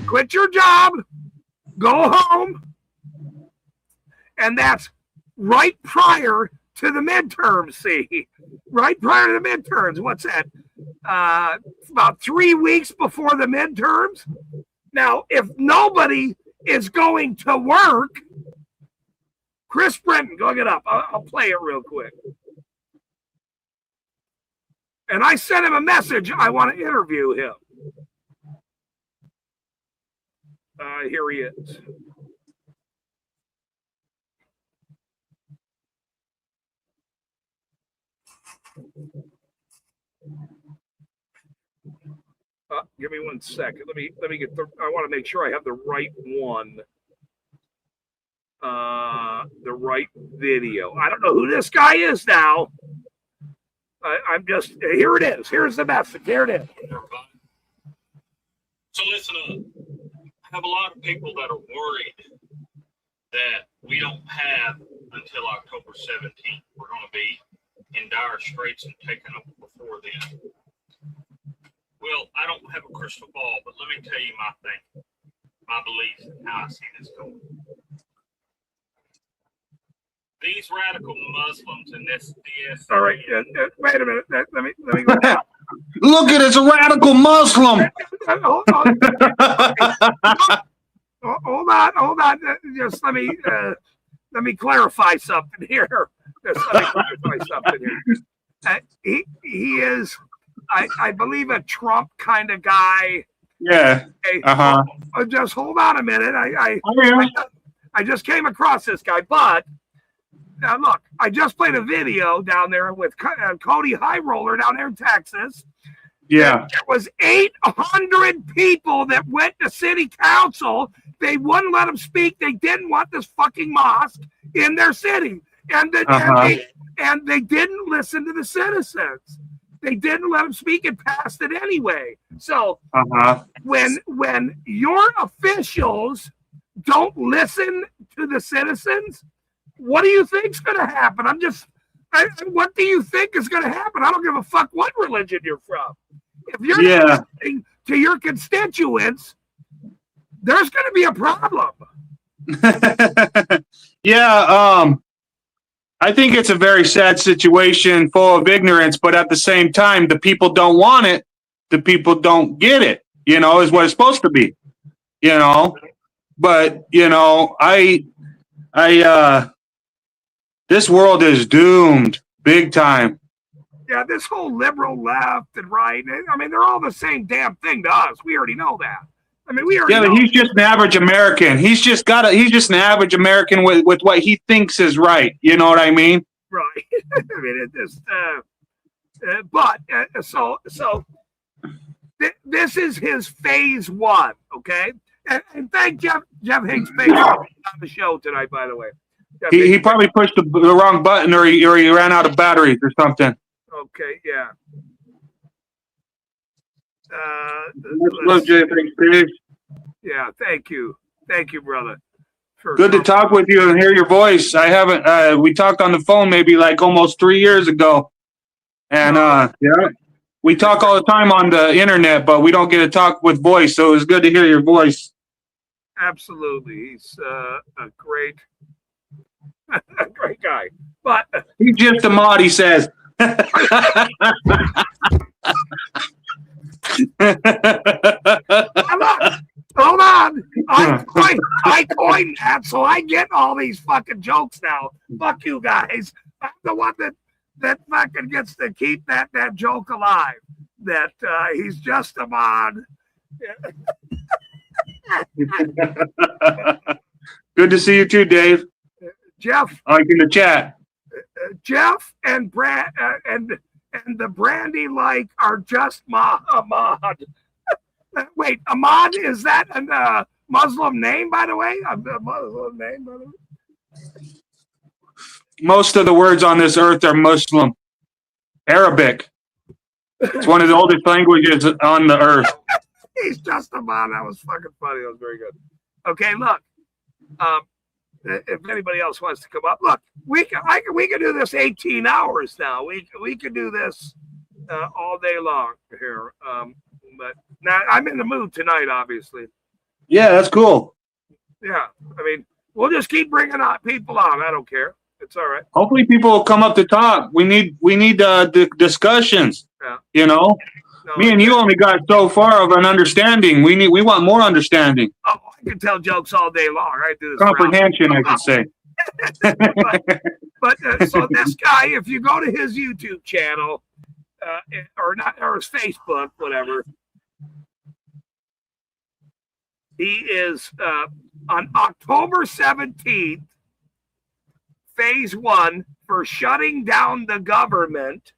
Speaker 1: Quit your job, go home. And that's right prior to the midterms, see? Right prior to the midterms. What's that? About 3 weeks before the midterms. Now, if nobody is going to work, Chris Brenton, go get up. I'll play it real quick. And I sent him a message. I want to interview him. Here he is. Give me 1 second. Let me get I want to make sure I have the right one. The right video. I don't know who this guy is now. I'm just here it is. Here's the message. Here it is.
Speaker 3: So listen up. I have a lot of people that are worried that we don't have until October 17th. We're going to be in dire straits and taken up before then. Well, I don't have a crystal ball, but let me tell you my thing, my beliefs, and how I see this going. These radical Muslims and this DS.
Speaker 1: All right, wait a minute. Let me go.
Speaker 7: Look at it's a radical Muslim.
Speaker 1: Hold on. Hold on. Just let me clarify something here. He is, I believe, a Trump kind of guy.
Speaker 7: Yeah.
Speaker 1: Just hold on a minute.
Speaker 7: Yeah.
Speaker 1: I just came across this guy, but now look, I just played a video down there with Cody High Roller down there in Texas.
Speaker 7: Yeah.
Speaker 1: There was 800 people that went to city council. They wouldn't let them speak. They didn't want this fucking mosque in their city. And they didn't listen to the citizens. They didn't let them speak and passed it anyway. So when your officials don't listen to the citizens, what do you think's going to happen? What do you think is going to happen? I don't give a fuck what religion you're from. If you're not listening to your constituents, there's going to be a problem.
Speaker 7: I think it's a very sad situation full of ignorance, but at the same time, the people don't want it. The people don't get it, is what it's supposed to be, but, this world is doomed big time.
Speaker 1: Yeah, this whole liberal left and right, I mean, they're all the same damn thing to us. We already know that. I mean, we already know.
Speaker 7: But he's just an average American. He's just an average American with what he thinks is right. You know what I mean?
Speaker 1: Right. I mean, it just, this is his phase one, okay? And thank Jeff Higgs on the show tonight, by the way.
Speaker 7: He probably pushed the wrong button, or he ran out of batteries or something.
Speaker 1: Okay, yeah. Yeah, thank you, brother.
Speaker 7: Good to talk with you and hear your voice. I haven't. We talked on the phone maybe like almost 3 years ago, and we talk all the time on the internet, but we don't get to talk with voice. So it was good to hear your voice.
Speaker 1: Absolutely, he's a great guy. But
Speaker 7: he's just a mod, he says.
Speaker 1: Hold on. I coined that, so I get all these fucking jokes now. Fuck you guys. I'm the one that fucking gets to keep that joke alive. That he's just a mod.
Speaker 7: Good to see you too, Dave.
Speaker 1: Jeff.
Speaker 7: Like in the chat.
Speaker 1: Jeff and Brad and the Brandy like are just Ahmad. Wait, Ahmad, is that a Muslim name, by the way? A Muslim name, by the way?
Speaker 7: Most of the words on this earth are Muslim. Arabic. It's one of the oldest languages on the earth.
Speaker 1: He's just Ahmad. That was fucking funny. That was very good. Okay, look. If anybody else wants to come up, look, we can do this 18 hours now. We can do this all day long here. But now I'm in the mood tonight, obviously.
Speaker 7: Yeah, that's cool.
Speaker 1: Yeah, I mean, we'll just keep bringing people on. I don't care. It's all right.
Speaker 7: Hopefully, people will come up to talk. We need discussions.
Speaker 1: Yeah.
Speaker 7: You know,
Speaker 1: No,
Speaker 7: me and you only got so far of an understanding. We want more understanding.
Speaker 1: Oh, I can tell jokes all day long. I do this.
Speaker 7: Comprehension, I should say.
Speaker 1: but so this guy, if you go to his YouTube channel, or his Facebook, whatever, he is on October 17th, phase 1 for shutting down the government.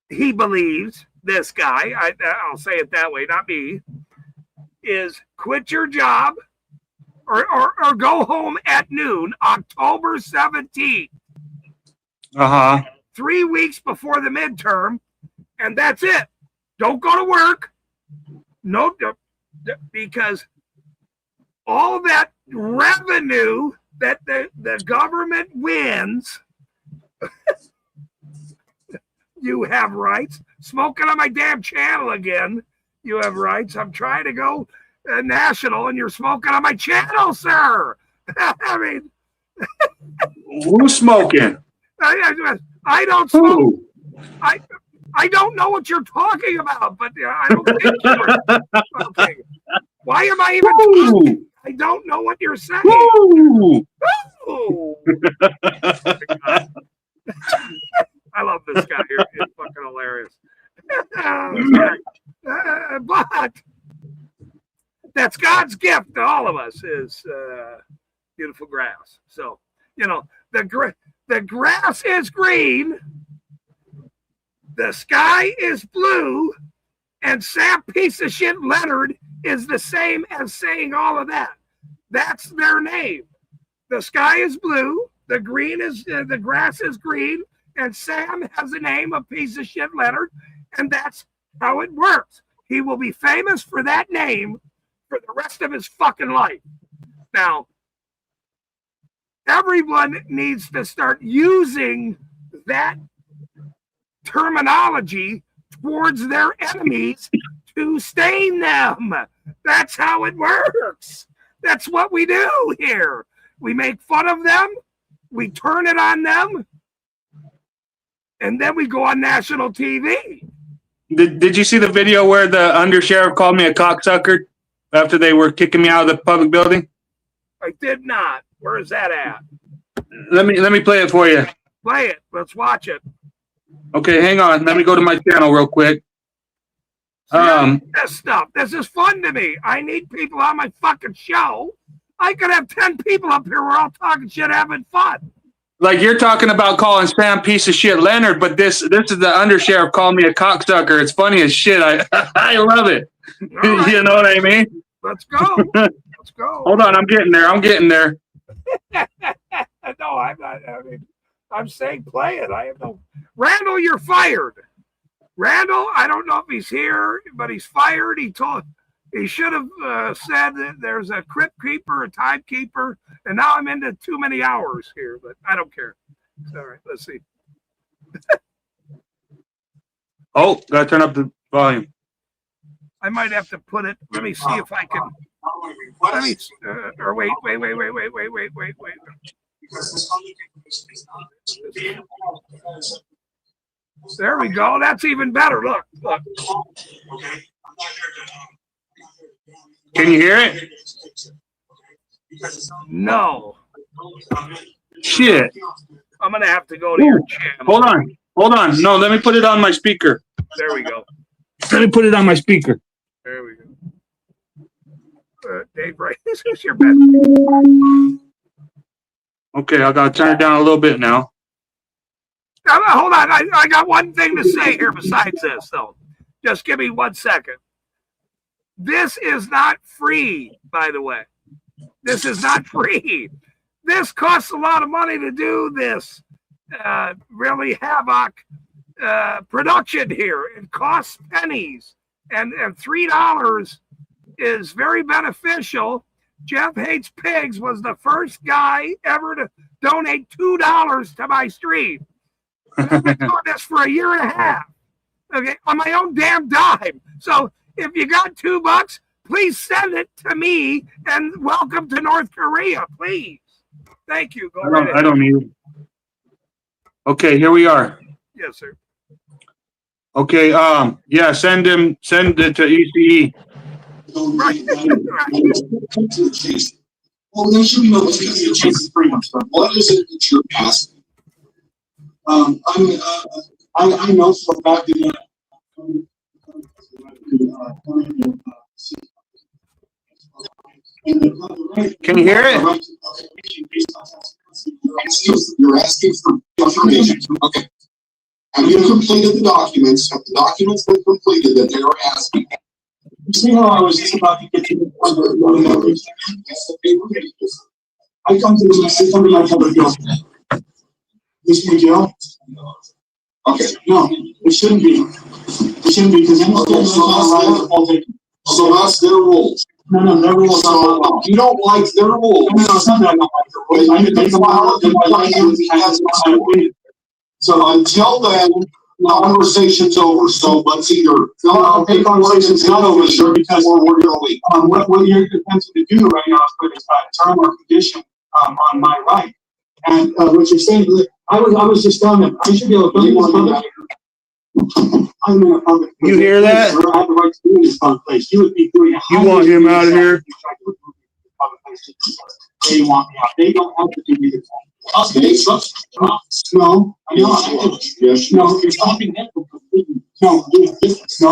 Speaker 1: He believes, this guy, I'll say it that way, not me, is quit your job or go home at noon, October 17th. 3 weeks before the midterm, and that's it. Don't go to work. No, because all that revenue that the government wins, you have rights. Smoking on my damn channel again, you have rights. I'm trying to go national, and you're smoking on my channel, sir. I mean,
Speaker 7: who's smoking?
Speaker 1: I don't smoke. I don't know what you're talking about, but I don't think you're smoking. Why am I even talking? I don't know what you're saying. I love this guy here. It's fucking hilarious. But that's God's gift to all of us is beautiful grass. So, the grass is green, the sky is blue, and Sam piece of shit Leonard is the same as saying all of that. That's their name. The sky is blue, the grass is green, and Sam has the name of piece of shit Leonard, and that's how it works. He will be famous for that name for the rest of his fucking life. Now, everyone needs to start using that terminology towards their enemies to stain them. That's how it works. That's what we do here. We make fun of them, we turn it on them, and then we go on national TV.
Speaker 7: Did you see the video where the undersheriff called me a cocksucker after they were kicking me out of the public building?
Speaker 1: I did not. Where is that at?
Speaker 7: Let me play it for you.
Speaker 1: Play it. Let's watch it.
Speaker 7: Okay, hang on. Let me go to my channel real quick.
Speaker 1: This stuff. This is fun to me. I need people on my fucking show. I could have 10 people up here. We're all talking shit, having fun.
Speaker 7: Like you're talking about calling Sam piece of shit Leonard, but this is the undersheriff calling me a cocksucker. It's funny as shit. I love it. Right. You know what I mean?
Speaker 1: Let's go. Let's go.
Speaker 7: Hold on, I'm getting there.
Speaker 1: No, I'm not. I mean, I'm saying play it. I have no. Randall, you're fired. Randall, I don't know if he's here, but he's fired. He should have said that there's a crypt keeper, a timekeeper, and now I'm into too many hours here, but I don't care. All right, let's see.
Speaker 7: Oh, gotta turn up the volume.
Speaker 1: I might have to put it. Let me see if I can. Let me. Or wait. There we go. That's even better. Look.
Speaker 7: Can you hear it?
Speaker 1: No.
Speaker 7: Shit.
Speaker 1: I'm gonna have to go to your channel.
Speaker 7: Hold on. No, let me put it on my speaker.
Speaker 1: There we go.
Speaker 7: Let me put it on my speaker.
Speaker 1: There we go. Dave, right? This is your best.
Speaker 7: Okay, I gotta turn it down a little bit now.
Speaker 1: Hold on. I got one thing to say here besides this, though. Just give me 1 second. This is not free, by the way. This is not free. This costs a lot of money to do this really havoc production here. It costs pennies. And $3 is very beneficial. Jeff Hates Pigs was the first guy ever to donate $2 to my stream. And I've been doing this for a year and a half. Okay, on my own damn dime. So if you got $2, please send it to me and welcome to North Korea, please. Thank you. Go right ahead.
Speaker 7: I don't need it. Okay, here we are.
Speaker 1: Yes, sir.
Speaker 7: Okay, yeah, send it to ECE.
Speaker 1: Right.
Speaker 8: Well, there should be no chase pretty much. What is it that you're asking? I know for a fact that
Speaker 7: Can you hear it?
Speaker 8: You're asking for information. Okay. Have you completed the documents? Have the documents been completed that they are asking? You see how I was just about to get to the point where I come to my public building. This be jail? Okay, no, it shouldn't be. It shouldn't be because so that's their rules. No, their rules. So you don't like their rules. No, it's not that I don't like their rules. So until then, the conversation's over. So let's either the conversation's not over, sir, because we're gonna leave. What you're attempting to do right now is put a term or condition on my right. And what you're saying, I was just telling them, I should be able to build this public. I'm in a public place.
Speaker 7: You hear that?
Speaker 8: I have the right to be in this public place. You would be doing a
Speaker 7: You want him out of here?
Speaker 8: They want me out. They don't have to do anything. No, I know. Yes. No, you're stopping them from completing. No,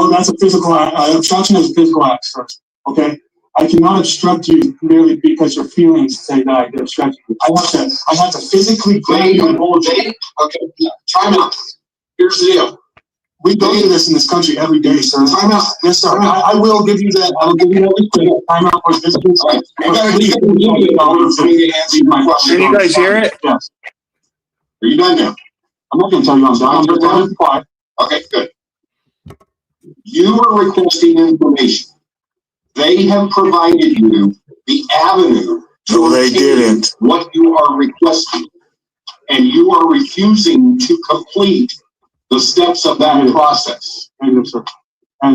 Speaker 8: that's a physical act. Obstruction is a physical act first. Okay? I cannot obstruct you merely because your feelings say that I can obstruct you. I have to physically grab you and hold you. Okay, time out. Here's the deal. We go through this in this country every day, sir. Time out. Yes, sir. I will give you that. I will give you that. Time out for physical.
Speaker 7: Can you guys hear it?
Speaker 8: Yes. Are you done now? I'm not going to tell you I'm done. I'm just going to be quiet. Okay, good. You are requesting information. They have provided you the avenue to obtain what you are requesting, and you are refusing to complete the steps of that process. And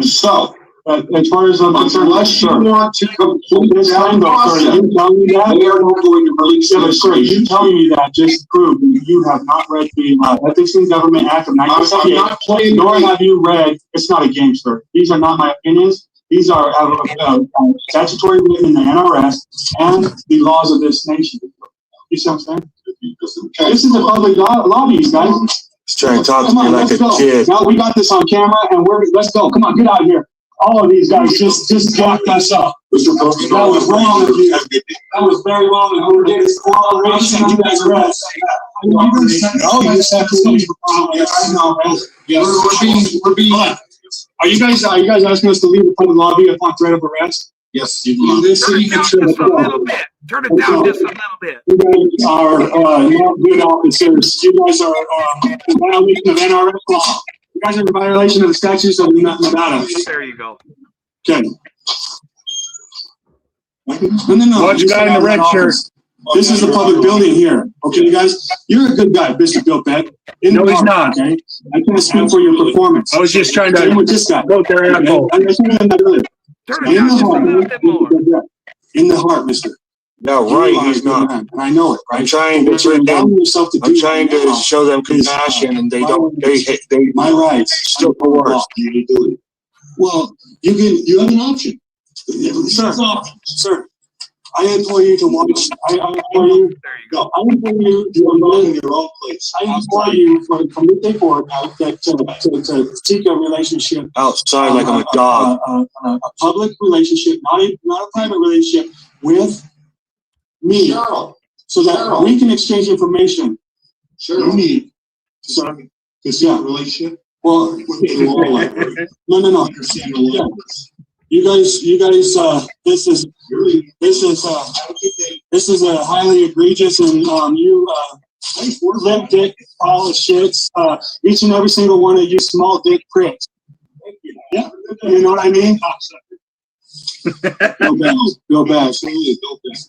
Speaker 8: so, as far as I'm concerned, unless you want to complete this process, you tell me that they are not going to release it. Sir, you telling me that just proves you have not read the Ethics in Government Act of 1978. I'm not playing. Nor have you read. It's not a game, sir. These are not my opinions. These are statutory written in the NRS and the laws of this nation. You see what I'm saying? This is a public lobby, guys.
Speaker 7: He's trying to talk to me like a kid.
Speaker 8: Now we got this on camera, and let's go. Come on, get out of here. All of these guys just jacked us up. That was wrong of you. That was very wrong. And we're getting cooperation. You guys are right. No, you just have to leave. I know. We're being. Are you guys asking us to leave the public lobby upon threat of arrest? Yes.
Speaker 1: Turn it down just a little bit. Turn it down just a little bit.
Speaker 8: You guys are not good officers. You guys are in violation of NRS law. You guys are in violation of the statutes of Nevada.
Speaker 1: There you go.
Speaker 8: Okay. No.
Speaker 7: What's the guy in the red shirt?
Speaker 8: This is the public building here. Okay, you guys, you're a good guy, Mr. Bill Peck.
Speaker 7: No, he's not.
Speaker 8: Okay, I can't speak for your performance.
Speaker 7: I was just trying to.
Speaker 8: Same with this guy.
Speaker 7: Go there, asshole.
Speaker 1: Turn it down just a little bit more.
Speaker 8: In the heart, Mister.
Speaker 7: No, right, he's not.
Speaker 8: And I know it. Right?
Speaker 7: I'm trying to show them compassion, and they don't. They
Speaker 8: my rights
Speaker 7: still coerce.
Speaker 8: Well, you have an option.
Speaker 9: Sir, I implore you to watch. I implore you.
Speaker 1: There you go.
Speaker 9: I implore you to in your own place. I implore you from this day forward to seek a relationship outside, like I'm a dog. A public relationship, not a private relationship with me, so that we can exchange information.
Speaker 8: You need
Speaker 9: So,
Speaker 8: to see a relationship.
Speaker 9: well,
Speaker 8: With the law library.
Speaker 9: no.
Speaker 8: Understand the law.
Speaker 9: You guys, this is a highly egregious and you limp dick pile of shits. Each and every single one of you small dick pricks. Yeah, you know what I mean? Go back.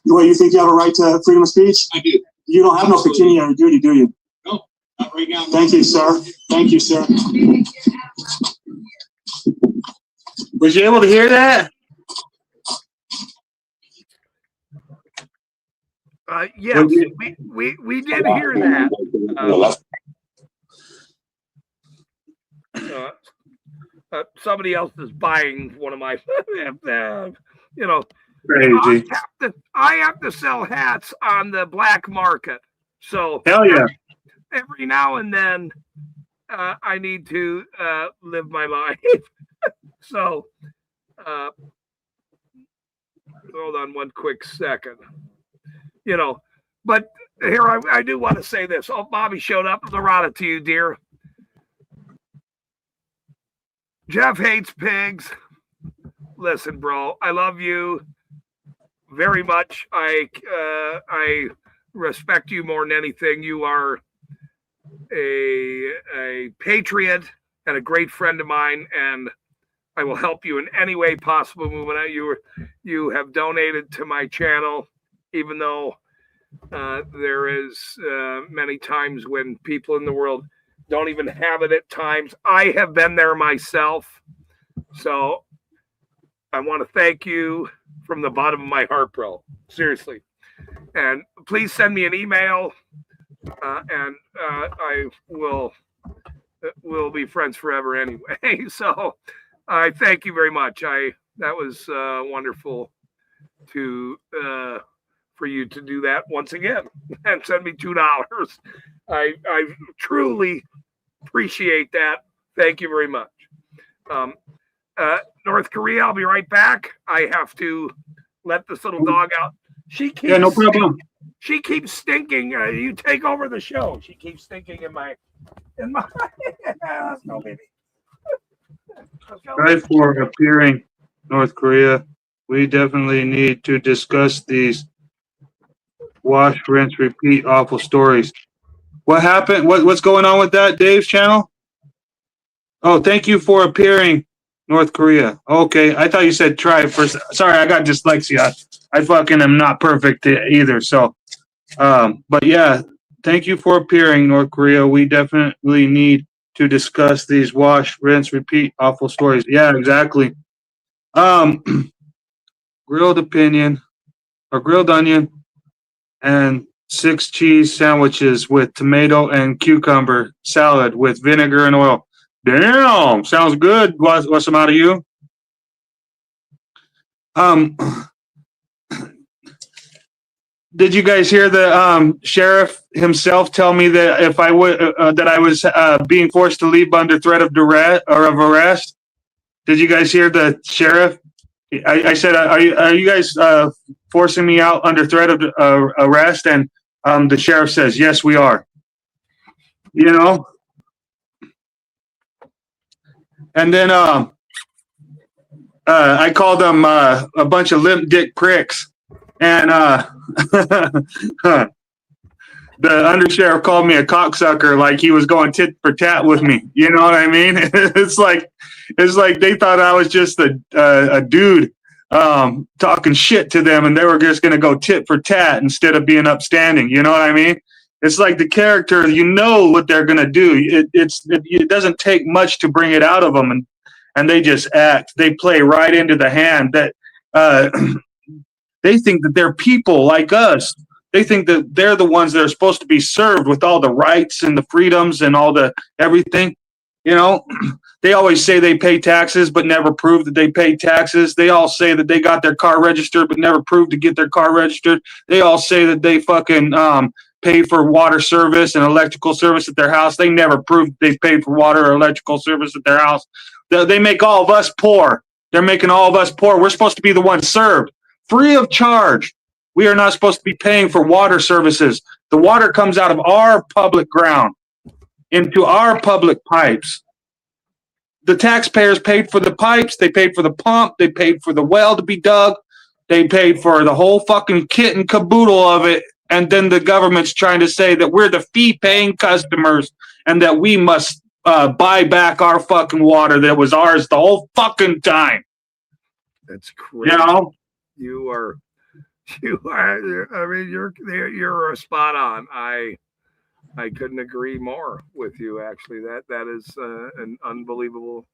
Speaker 9: What, you think you have a right to freedom of speech?
Speaker 8: I do.
Speaker 9: You don't have no pecuniary duty, do you?
Speaker 8: No, not right now.
Speaker 9: Thank you, sir. Thank you, sir.
Speaker 7: Was you able to hear that?
Speaker 1: Yes, we did hear that. Somebody else is buying one of my, you know,
Speaker 7: Crazy.
Speaker 1: I have to sell hats on the black market. So
Speaker 7: Hell yeah.
Speaker 1: every now and then I need to live my life. So hold on one quick second. You know, but here I do want to say this. Oh, Bobby showed up. Loretta to you, dear. Jeff hates pigs. Listen, bro, I love you very much. I respect you more than anything. You are a patriot and a great friend of mine, and I will help you in any way possible. Moving out, you have donated to my channel, even though there is many times when people in the world don't even have it at times. I have been there myself. So I want to thank you from the bottom of my heart, bro. Seriously. And please send me an email and I will be friends forever anyway. So I thank you very much. That was wonderful for you to do that once again and send me $2. I truly appreciate that. Thank you very much. North Korea, I'll be right back. I have to let this little dog out. She keeps
Speaker 7: No problem.
Speaker 1: She keeps stinking. You take over the show. She keeps stinking in my. Let's go, baby. Let's go.
Speaker 7: Try for appearing, North Korea. We definitely need to discuss these wash, rinse, repeat awful stories. What happened? What's going on with that, Dave's channel? Oh, thank you for appearing, North Korea. Okay, I thought you said try first. Sorry, I got dyslexia. I fucking am not perfect either. So, but yeah, thank you for appearing, North Korea. We definitely need to discuss these wash, rinse, repeat awful stories. Yeah, exactly. Grilled opinion or grilled onion and 6 cheese sandwiches with tomato and cucumber salad with vinegar and oil. Damn, sounds good. What's the matter, you? Did you guys hear the sheriff himself tell me that if I would that I was being forced to leave under threat of duress or of arrest? Did you guys hear the sheriff? I said, are you guys forcing me out under threat of arrest? And the sheriff says, yes, we are. You know. And then I called them a bunch of limp dick pricks. And the undersheriff called me a cocksucker, like he was going tit for tat with me. You know what I mean? It's like they thought I was just a dude talking shit to them, and they were just going to go tit for tat instead of being upstanding. You know what I mean? It's like the character, you know what they're going to do. It doesn't take much to bring it out of them, and they just act. They play right into the hand that they think that they're people like us. They think that they're the ones that are supposed to be served with all the rights and the freedoms and all the everything. You know, they always say they pay taxes, but never prove that they pay taxes. They all say that they got their car registered, but never prove to get their car registered. They all say that they fucking pay for water service and electrical service at their house. They never prove that they paid for water or electrical service at their house. They make all of us poor. They're making all of us poor. We're supposed to be the ones served free of charge. We are not supposed to be paying for water services. The water comes out of our public ground into our public pipes. The taxpayers paid for the pipes. They paid for the pump. They paid for the well to be dug. They paid for the whole fucking kit and caboodle of it. And then the government's trying to say that we're the fee-paying customers and that we must buy back our fucking water that was ours the whole fucking time.
Speaker 1: That's crazy.
Speaker 7: You know?
Speaker 1: You are. I mean, you're spot on. I couldn't agree more with you. Actually, that is an unbelievable.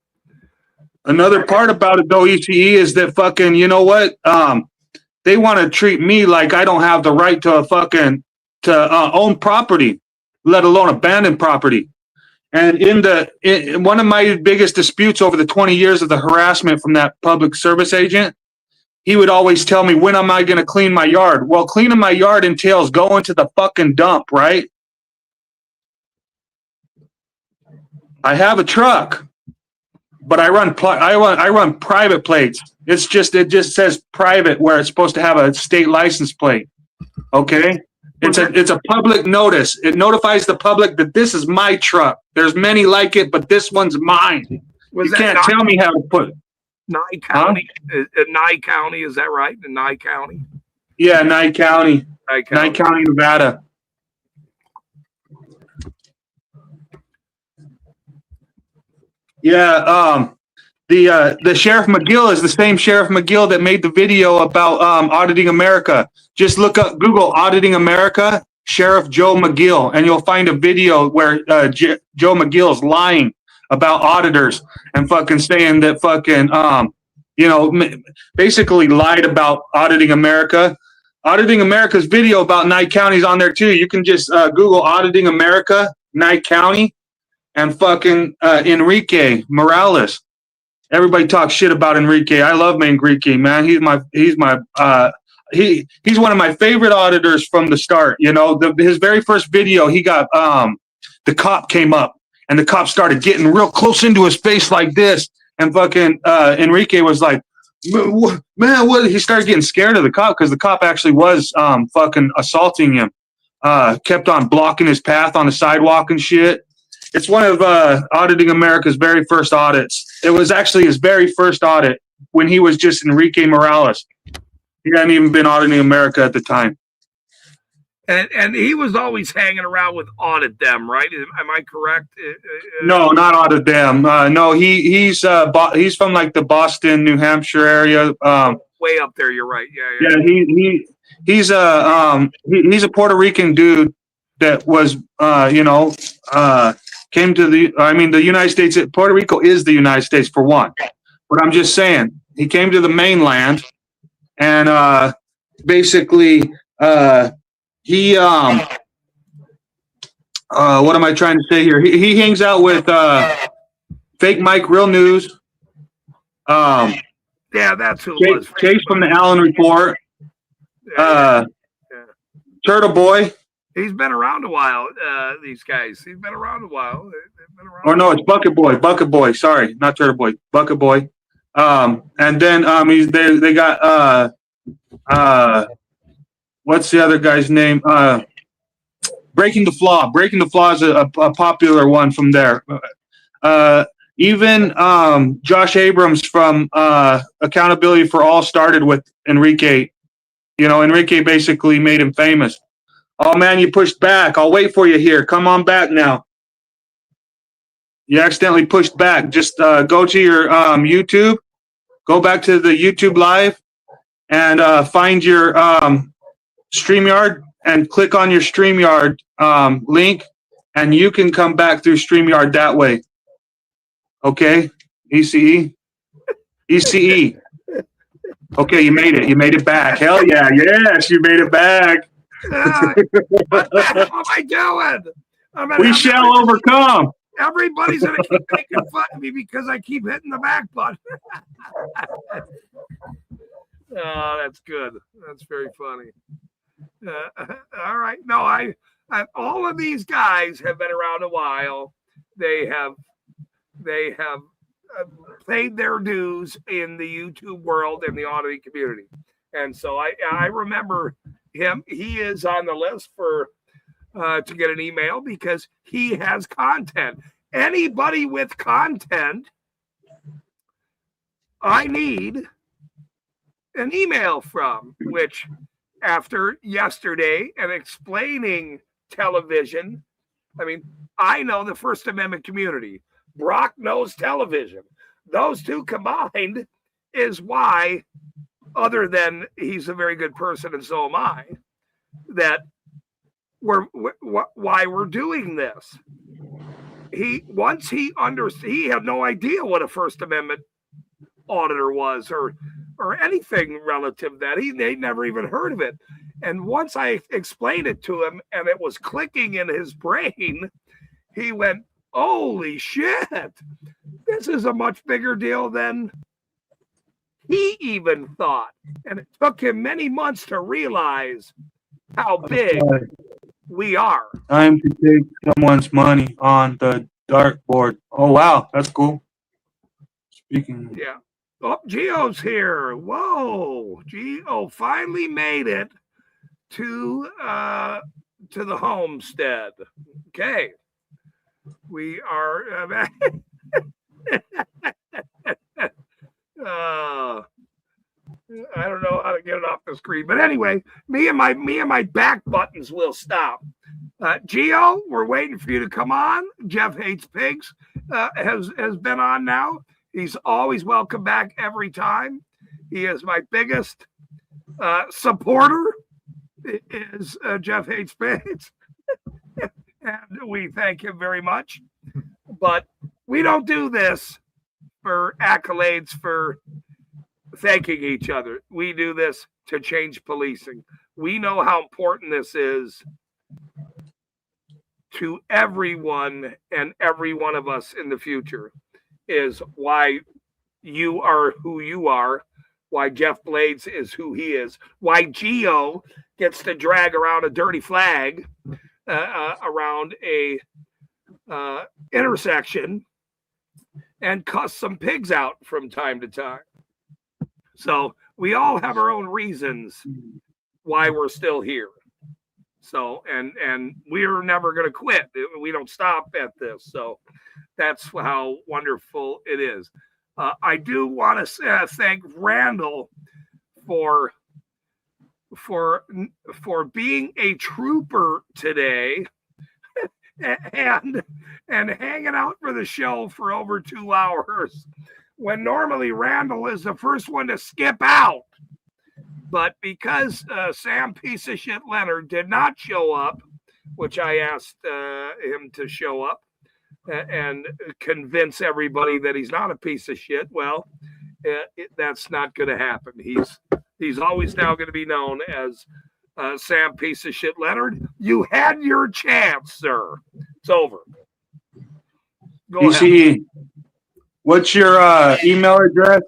Speaker 7: Another part about it, though, ECE, is that fucking, you know what? They want to treat me like I don't have the right to own property, let alone abandon property. And in one of my biggest disputes over the 20 years of the harassment from that public service agent, he would always tell me, when am I going to clean my yard? Well, cleaning my yard entails going to the fucking dump, right? I have a truck, but I run private plates. It just says private where it's supposed to have a state license plate. Okay? It's a public notice. It notifies the public that this is my truck. There's many like it, but this one's mine. You can't tell me how to put it.
Speaker 1: Nye County, Nye County, is that right? In Nye County?
Speaker 7: Yeah, Nye County, Nevada. Yeah, the Sheriff McGill is the same Sheriff McGill that made the video about auditing America. Just Google auditing America, Sheriff Joe McGill, and you'll find a video where Joe McGill is lying about auditors and fucking saying that fucking, basically lied about auditing America. Auditing America's video about Nye County's on there too. You can just Google auditing America, Nye County, and fucking Enrique Morales. Everybody talks shit about Enrique. I love Enrique, man. He's one of my favorite auditors from the start. You know, his very first video, he got the cop came up and the cop started getting real close into his face like this, and fucking Enrique was like, man, what? He started getting scared of the cop because the cop actually was fucking assaulting him. Kept on blocking his path on the sidewalk and shit. It's one of Auditing America's very first audits. It was actually his very first audit when he was just Enrique Morales. He hadn't even been auditing America at the time.
Speaker 1: And he was always hanging around with Audit Them, right? Am I correct?
Speaker 7: No, not Audit Them. No, he's from like the Boston, New Hampshire area.
Speaker 1: Way up there, you're right. Yeah.
Speaker 7: He's a Puerto Rican dude that was came to the United States. Puerto Rico is the United States for one, but I'm just saying he came to the mainland and basically he what am I trying to say here? He hangs out with Fake Mike Real News.
Speaker 1: Yeah, that's who it was.
Speaker 7: Chase from the Allen Report. Turtle Boy.
Speaker 1: He's been around a while. These guys. He's been around a while. They've been around.
Speaker 7: Or no, it's Bucket Boy. Bucket Boy. Sorry, not Turtle Boy. Bucket Boy. And then they got what's the other guy's name? Breaking the Flaw. Breaking the Flaw is a popular one from there. Even Josh Abrams from Accountability for All started with Enrique. You know, Enrique basically made him famous. Oh, man, you pushed back. I'll wait for you here. Come on back now. You accidentally pushed back. Just go to your YouTube. Go back to the YouTube Live and find your StreamYard and click on your StreamYard link, and you can come back through StreamYard that way. Okay? ECE? ECE. Okay, you made it. You made it back. Hell yeah. Yes, you made it back.
Speaker 1: What am I doing?
Speaker 7: We shall overcome.
Speaker 1: Everybody's gonna keep making fun of me because I keep hitting the back button. Oh, that's good. That's very funny. All right. No, I all of these guys have been around a while. They have paid their dues in the YouTube world and the auditing community, and so I remember him. He is on the list for to get an email because he has content. Anybody with content, I need an email from, which after yesterday and explaining television, I mean, I know the First Amendment community. Brock knows television. Those two combined is why, other than he's a very good person and so am I, that why we're doing this. He had no idea what a First Amendment auditor was or anything relative to that. They'd never even heard of it. And once I explained it to him and it was clicking in his brain, he went, holy shit, this is a much bigger deal than he even thought. And it took him many months to realize how big we are.
Speaker 7: Time to take someone's money on the dartboard. Oh, wow. That's cool. Speaking.
Speaker 1: Yeah. Oh, Gio's here. Whoa. Gio finally made it to the homestead. Okay. We are I don't know how to get it off the screen, but anyway, me and my back buttons will stop. Gio, we're waiting for you to come on. Jeff Hates Pigs has been on now. He's always welcome back every time. He is my biggest supporter. Is Jeff Hates Pigs, and we thank him very much. But we don't do this for accolades for thanking each other. We do this to change policing. We know how important this is to everyone and every one of us in the future, is why you are who you are, why Jeff Blades is who he is, why Gio gets to drag around a dirty flag around a intersection and cuss some pigs out from time to time. So we all have our own reasons why we're still here. So, and we're never going to quit. We don't stop at this. So that's how wonderful it is. I do want to thank Randall for being a trooper today and hanging out for the show for over 2 hours, when normally Randall is the first one to skip out. But because Sam piece of shit Leonard did not show up, which I asked him to show up and convince everybody that he's not a piece of shit, well, that's not going to happen. He's always now going to be known as Sam piece of shit Leonard. You had your chance, sir. It's over. Go ahead.
Speaker 7: What's your email address?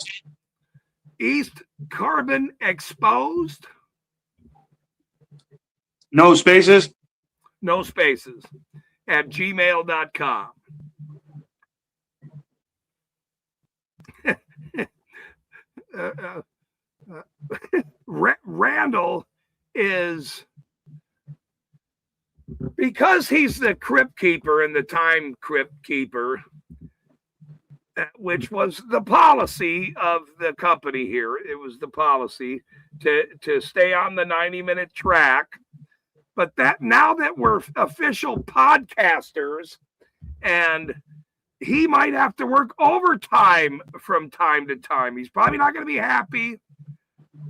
Speaker 1: East Carbon Exposed.
Speaker 7: No spaces?
Speaker 1: No spaces. At gmail.com. Randall is, because he's the crypt keeper and the time crypt keeper, which was the policy of the company here. It was the policy to stay on the 90-minute track. But that now that we're official podcasters, and he might have to work overtime from time to time. He's probably not going to be happy.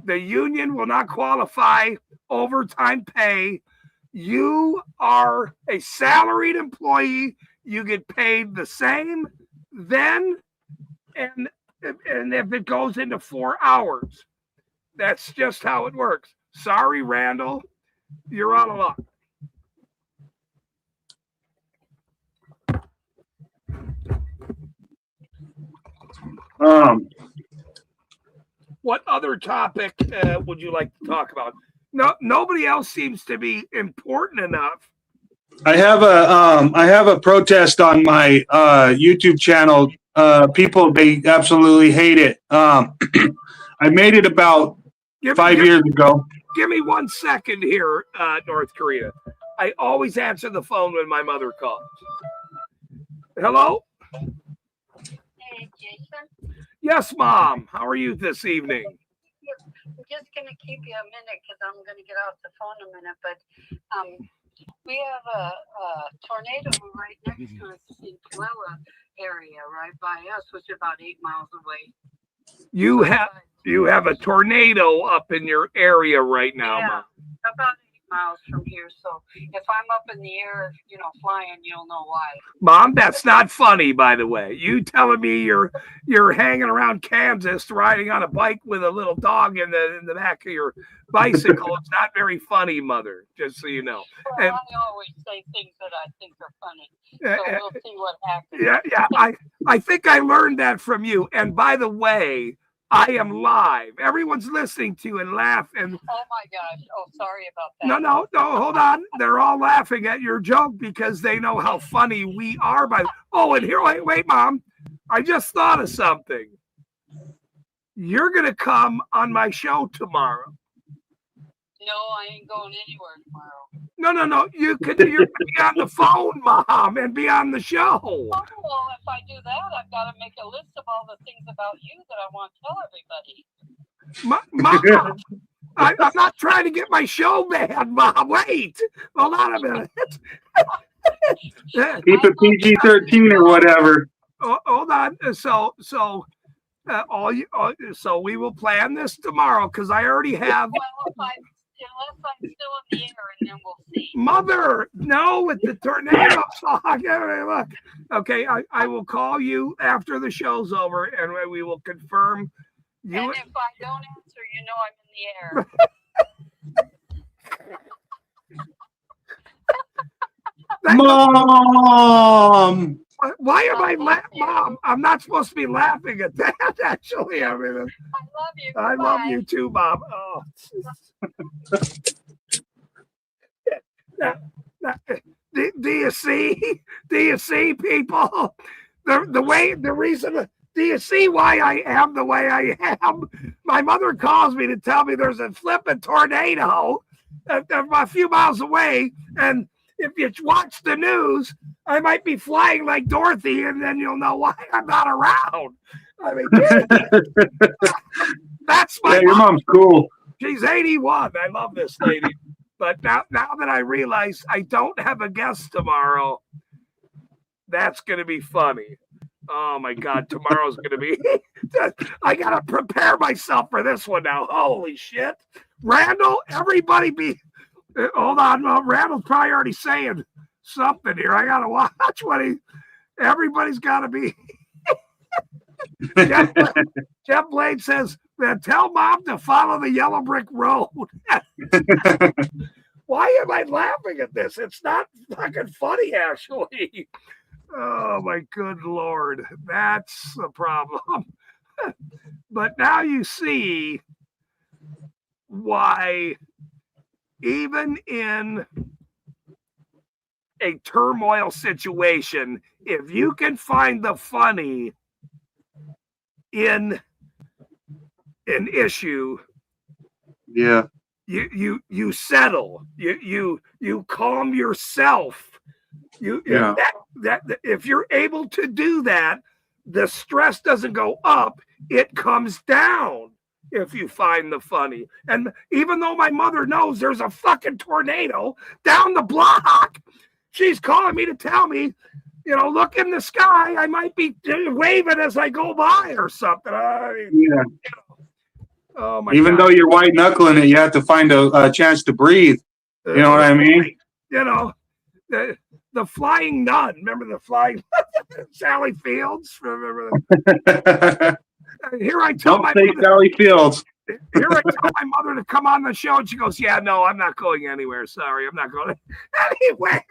Speaker 1: The union will not qualify overtime pay. You are a salaried employee. You get paid the same then, and if it goes into 4 hours, that's just how it works. Sorry, Randall, you're out of luck. What other topic would you like to talk about? No, nobody else seems to be important enough.
Speaker 7: I have a protest on my YouTube channel. People, they absolutely hate it. I made it about 5 years ago.
Speaker 1: Give me 1 second here, North Korea. I always answer the phone when my mother calls. Hello?
Speaker 10: Hey, Jason.
Speaker 1: Yes, Mom. How are you this evening?
Speaker 10: I'm just going to keep you a minute because I'm going to get off the phone a minute. But we have a tornado right next to us in Tuella area, right by us, which is about 8 miles away.
Speaker 1: You have a tornado up in your area right now,
Speaker 10: Yeah,
Speaker 1: Mom.
Speaker 10: about 8 miles from here. So if I'm up in the air, flying, you'll know why.
Speaker 1: Mom, that's not funny, by the way. You telling me you're hanging around Kansas riding on a bike with a little dog in the back of your bicycle. It's not very funny, Mother, just so you know.
Speaker 10: Well, I always say things that I think are funny. So we'll see what happens.
Speaker 1: Yeah. I think I learned that from you. And by the way, I am live. Everyone's listening to and laugh. And
Speaker 10: oh my gosh. Oh, sorry about that.
Speaker 1: No, hold on. They're all laughing at your joke because they know how funny we are. And here, wait, Mom. I just thought of something. You're going to come on my show tomorrow.
Speaker 10: No, I ain't going anywhere tomorrow.
Speaker 1: No. You're going to be on the phone, Mom, and be on the show.
Speaker 10: Oh, well, if I do that, I've got to make a list of all the things about you that I want to tell everybody.
Speaker 1: Mom, I'm not trying to get my show banned, Mom. Wait. Hold on a minute.
Speaker 7: Keep it PG-13 or whatever.
Speaker 1: Hold on. So we will plan this tomorrow because I already have.
Speaker 10: Well, unless I'm still in the air, and then we'll see.
Speaker 1: Mother, no, with the tornado song. Look, okay, I will call you after the show's over, and we will confirm.
Speaker 10: And if I don't answer, I'm in the air.
Speaker 7: Mom!
Speaker 1: Why am I laughing, Mom? I'm not supposed to be laughing at that. Actually, I mean,
Speaker 10: I love you.
Speaker 1: I love you too, Mom. Oh. Do you see? Do you see, people? The reason. Do you see why I am the way I am? My mother calls me to tell me there's a flipping tornado a few miles away, and if you watch the news, I might be flying like Dorothy, and then you'll know why I'm not around. I mean, that's my.
Speaker 7: Yeah, your mom's cool.
Speaker 1: She's 81. I love this lady. But now that I realize I don't have a guest tomorrow, that's going to be funny. Oh, my God. Tomorrow's going to be... I got to prepare myself for this one now. Holy shit. Randall, everybody be... Hold on. Well, Randall's probably already saying something here. I got to watch what he... Everybody's got to be... Jeff Blade says, tell Mom to follow the yellow brick road. Why am I laughing at this? It's not fucking funny, actually. Oh, my good Lord. That's the problem. But now you see why even in a turmoil situation, if you can find the funny in an issue,
Speaker 7: yeah,
Speaker 1: you settle, you calm yourself. That if you're able to do that, the stress doesn't go up, it comes down if you find the funny. And even though my mother knows there's a fucking tornado down the block, she's calling me to tell me, look in the sky. I might be waving as I go by or something.
Speaker 7: Yeah.
Speaker 1: Oh my
Speaker 7: Even
Speaker 1: God.
Speaker 7: though you're white knuckling it, you have to find a chance to breathe. You know what I mean?
Speaker 1: The flying nun. Remember the flying Sally Fields? Remember Here I tell
Speaker 7: Don't
Speaker 1: my
Speaker 7: say
Speaker 1: mother,
Speaker 7: Sally Fields.
Speaker 1: Here I tell my mother to come on the show, and she goes, "Yeah, no, I'm not going anywhere. Sorry, I'm not going anywhere."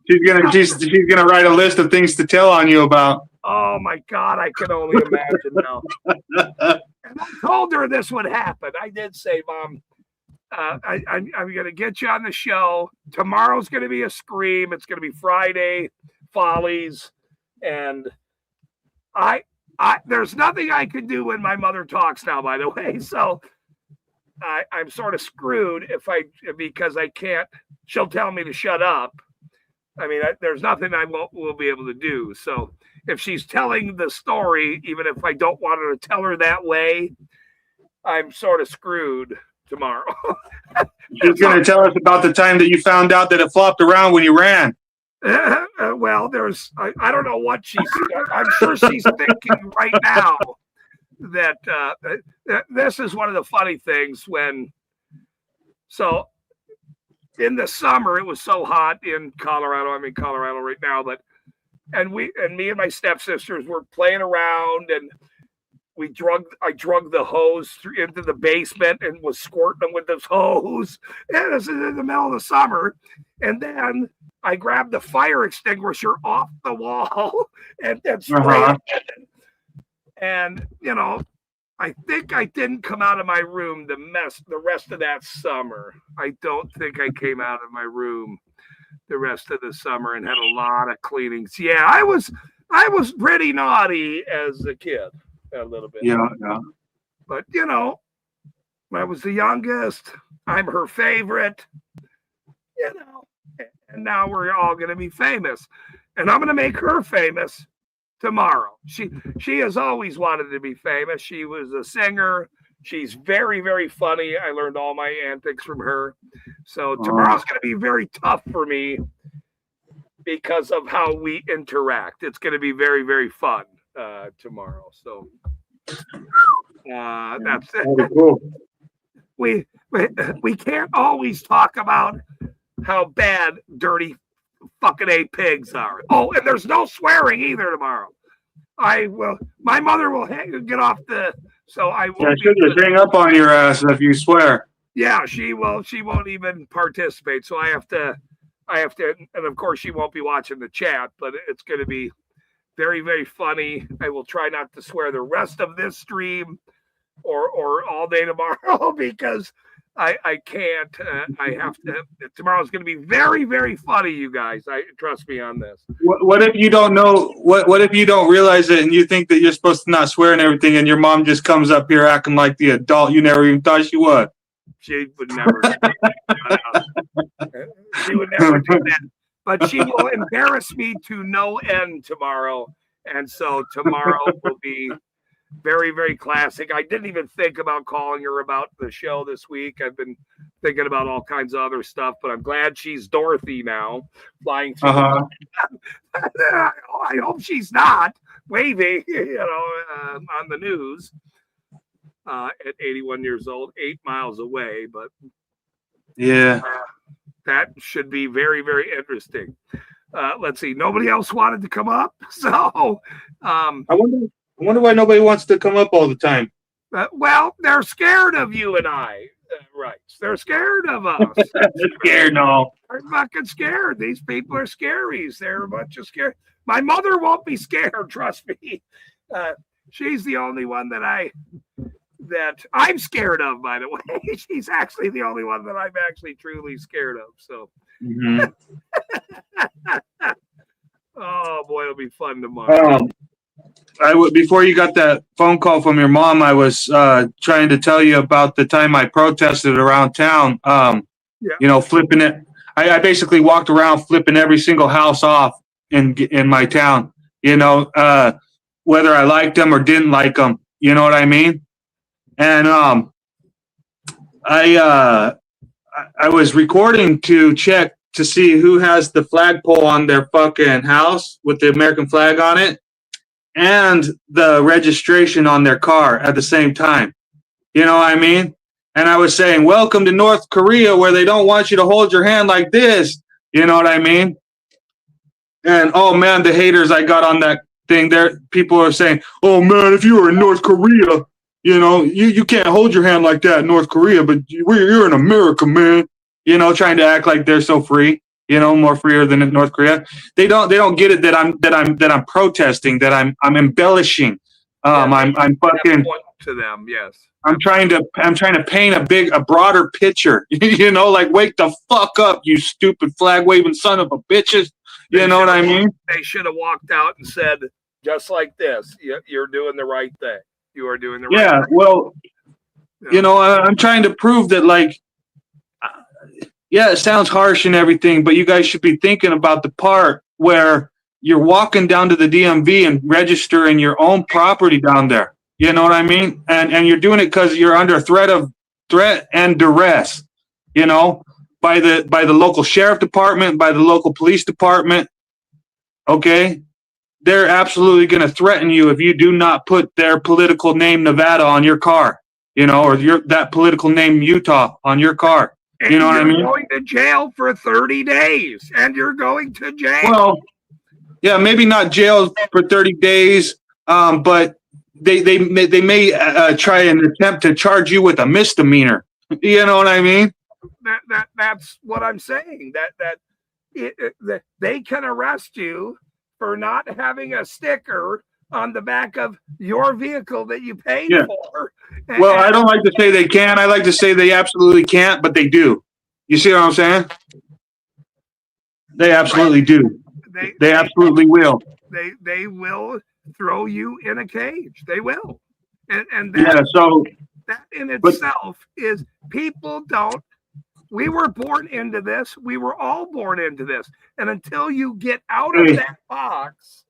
Speaker 7: She's gonna write a list of things to tell on you about.
Speaker 1: Oh Oh my God, I can only imagine now. And I told her this would happen. I did say, Mom, I'm going to get you on the show. Tomorrow's going to be a Scream. It's going to be Friday, Follies. And there's nothing I can do when my mother talks now, by the way. So I'm sort of screwed because I can't, she'll tell me to shut up. I mean, there's nothing I will be able to do. So if she's telling the story, even if I don't want her to tell her that way, I'm sort of screwed tomorrow.
Speaker 7: She's going to tell us about the time that you found out that it flopped around when you ran.
Speaker 1: Well, I don't know what I'm sure she's thinking right now that this is one of the funny things so in the summer, it was so hot in Colorado. I'm in Colorado right now, and me and my stepsisters were playing around, and I drug the hose into the basement and was squirting them with this hose. And this is in the middle of the summer. And then I grabbed the fire extinguisher off the wall and sprayed it. And, I think I didn't come out of my room the rest of that summer. I don't think I came out of my room the rest of the summer and had a lot of cleanings. Yeah, I was pretty naughty as a kid. A little bit.
Speaker 7: Yeah.
Speaker 1: But, I was the youngest. I'm her favorite. And now we're all going to be famous. And I'm going to make her famous tomorrow. She has always wanted to be famous. She was a singer. She's very, very funny. I learned all my antics from her. So tomorrow's going to be very tough for me because of how we interact. It's going to be very, very fun tomorrow. So that's it.
Speaker 7: Cool.
Speaker 1: We can't always talk about how bad dirty fucking A pigs are. Oh, and there's no swearing either tomorrow. My mother will get off so I will.
Speaker 7: Yeah, she'll just hang up on your ass if you swear.
Speaker 1: Yeah, she will. She won't even participate. So I have to, and of course she won't be watching the chat, but it's going to be very, very funny. I will try not to swear the rest of this stream or all day tomorrow because I can't. I have to. Tomorrow's going to be very, very funny, you guys. Trust me on this.
Speaker 7: What if you don't know? What if you don't realize it and you think that you're supposed to not swear and everything, and your mom just comes up here acting like the adult you never even thought she was?
Speaker 1: She would never. She would never do that. But she will embarrass me to no end tomorrow, and so tomorrow will be very, very classic. I didn't even think about calling her about the show this week. I've been thinking about all kinds of other stuff, but I'm glad she's Dorothy now, flying through. I hope she's not waving, on the news at 81 years old, 8 miles away. But
Speaker 7: yeah,
Speaker 1: that should be very, very interesting. Let's see. Nobody else wanted to come up, so
Speaker 7: I wonder why nobody wants to come up all the time.
Speaker 1: Well, they're scared of you and I, right? They're scared of us.
Speaker 7: Scared, no.
Speaker 1: They're fucking scared. These people are scaries. They're a bunch of scared. My mother won't be scared. Trust me. She's the only one that I'm scared of. By the way, she's actually the only one that I'm actually truly scared of. So. Mm-hmm. Oh boy, it'll be fun tomorrow.
Speaker 7: Before you got that phone call from your mom, I was trying to tell you about the time I protested around town. Flipping it. I basically walked around flipping every single house off in my town. Whether I liked them or didn't like them. You know what I mean? And I was recording to check to see who has the flagpole on their fucking house with the American flag on it and the registration on their car at the same time. You know what I mean? And I was saying, welcome to North Korea, where they don't want you to hold your hand like this. You know what I mean? And, oh, man, the haters I got on that thing there, people are saying, oh, man, if you were in North Korea, you can't hold your hand like that in North Korea, but you're in America, man. Trying to act like they're so free. You know, more freer than in North Korea. They don't get it that I'm protesting, that I'm embellishing. I'm fucking
Speaker 1: to them. Yes.
Speaker 7: I'm trying to paint a broader picture. You know, like, wake the fuck up, you stupid flag waving son of a bitches. You know what I mean?
Speaker 1: They should have walked out and said, just like this, you're doing the right thing. You are doing the right thing.
Speaker 7: Yeah, well, you know, I'm trying to prove that, like, yeah, it sounds harsh and everything, but you guys should be thinking about the part where you're walking down to the DMV and registering your own property down there. You know what I mean? And you're doing it because you're under threat and duress, you know, by the local sheriff department, by the local police department. Okay? They're absolutely going to threaten you if you do not put their political name Nevada on your car, you know, or that political name Utah on your car.
Speaker 1: And
Speaker 7: you know what I mean?
Speaker 1: You're going to jail for 30 days, and you're going to jail.
Speaker 7: Well, yeah, maybe not jail for 30 days, but they may try and attempt to charge you with a misdemeanor. You know what I mean?
Speaker 1: That's what I'm saying. That they can arrest you for not having a sticker on the back of your vehicle that you paid for.
Speaker 7: Well, I don't like to say they can. I like to say they absolutely can't, but they do. You see what I'm saying? They absolutely do. They absolutely will.
Speaker 1: They will throw you in a cage. They will. And that in itself is, people don't. We were born into this. We were all born into this. And until you get out of that box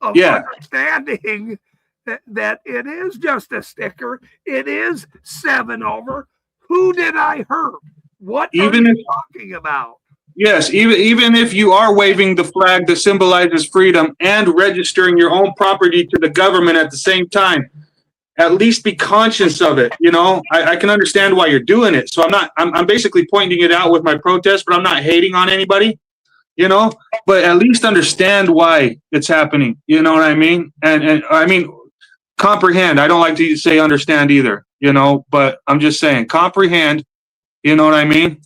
Speaker 1: of understanding that it is just a sticker, it is 7 over. Who did I hurt? What are you talking about?
Speaker 7: Yes, even if you are waving the flag that symbolizes freedom and registering your own property to the government at the same time, at least be conscious of it. You know, I can understand why you're doing it. So I'm basically pointing it out with my protest, but I'm not hating on anybody, you know, but at least understand why it's happening. You know what I mean? And I mean, comprehend. I don't like to say understand either, you know, but I'm just saying comprehend. You know what I mean?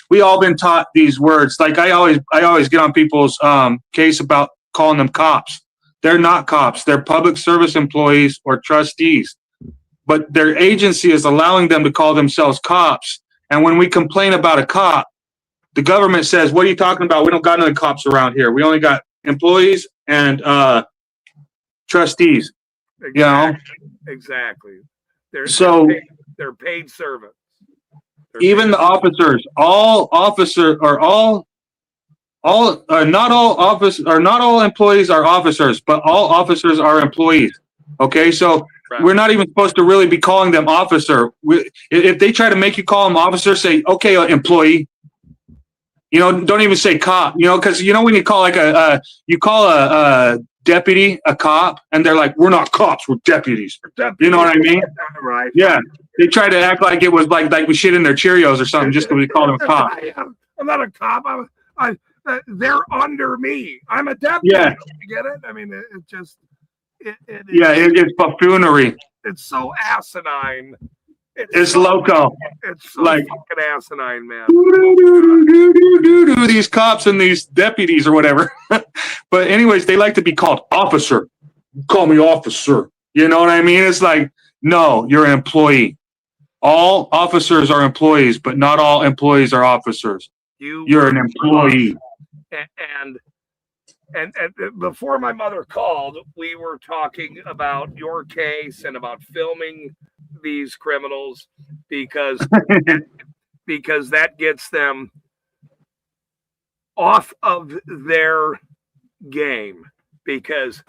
Speaker 7: We all been taught these words. Like I always get on people's case about calling them cops. They're not cops. They're public service employees or trustees. But their agency is allowing them to call themselves cops. And when we complain about a cop, the government says, "What are you talking about? We don't got none cops around here. We only got employees and trustees."
Speaker 1: Exactly.
Speaker 7: You know?
Speaker 1: Exactly. They're paid servants.
Speaker 7: Even the officers, not all employees are officers, but all officers are employees. Okay, so we're not even supposed to really be calling them officer. If they try to make you call them officer, say, okay, employee. You know, don't even say cop. You know, because you know when you call a deputy a cop, and they're like, we're not cops, we're deputies. You know what I mean?
Speaker 1: Right.
Speaker 7: Yeah. They try to act like it was like we shit in their Cheerios or something just because we called them a cop.
Speaker 1: I'm not a cop. They're under me. I'm a deputy.
Speaker 7: Yeah.
Speaker 1: You get it? I mean, it just.
Speaker 7: It's buffoonery.
Speaker 1: It's so asinine.
Speaker 7: It's loco.
Speaker 1: It's so
Speaker 7: like
Speaker 1: fucking asinine, man.
Speaker 7: These cops and these deputies or whatever. But anyways, they like to be called officer. Call me officer. You know what I mean? It's like, no, you're an employee. All officers are employees, but not all employees are officers. You're an employee.
Speaker 1: And before my mother called, we were talking about your case and about filming these criminals because that gets them off of their game, because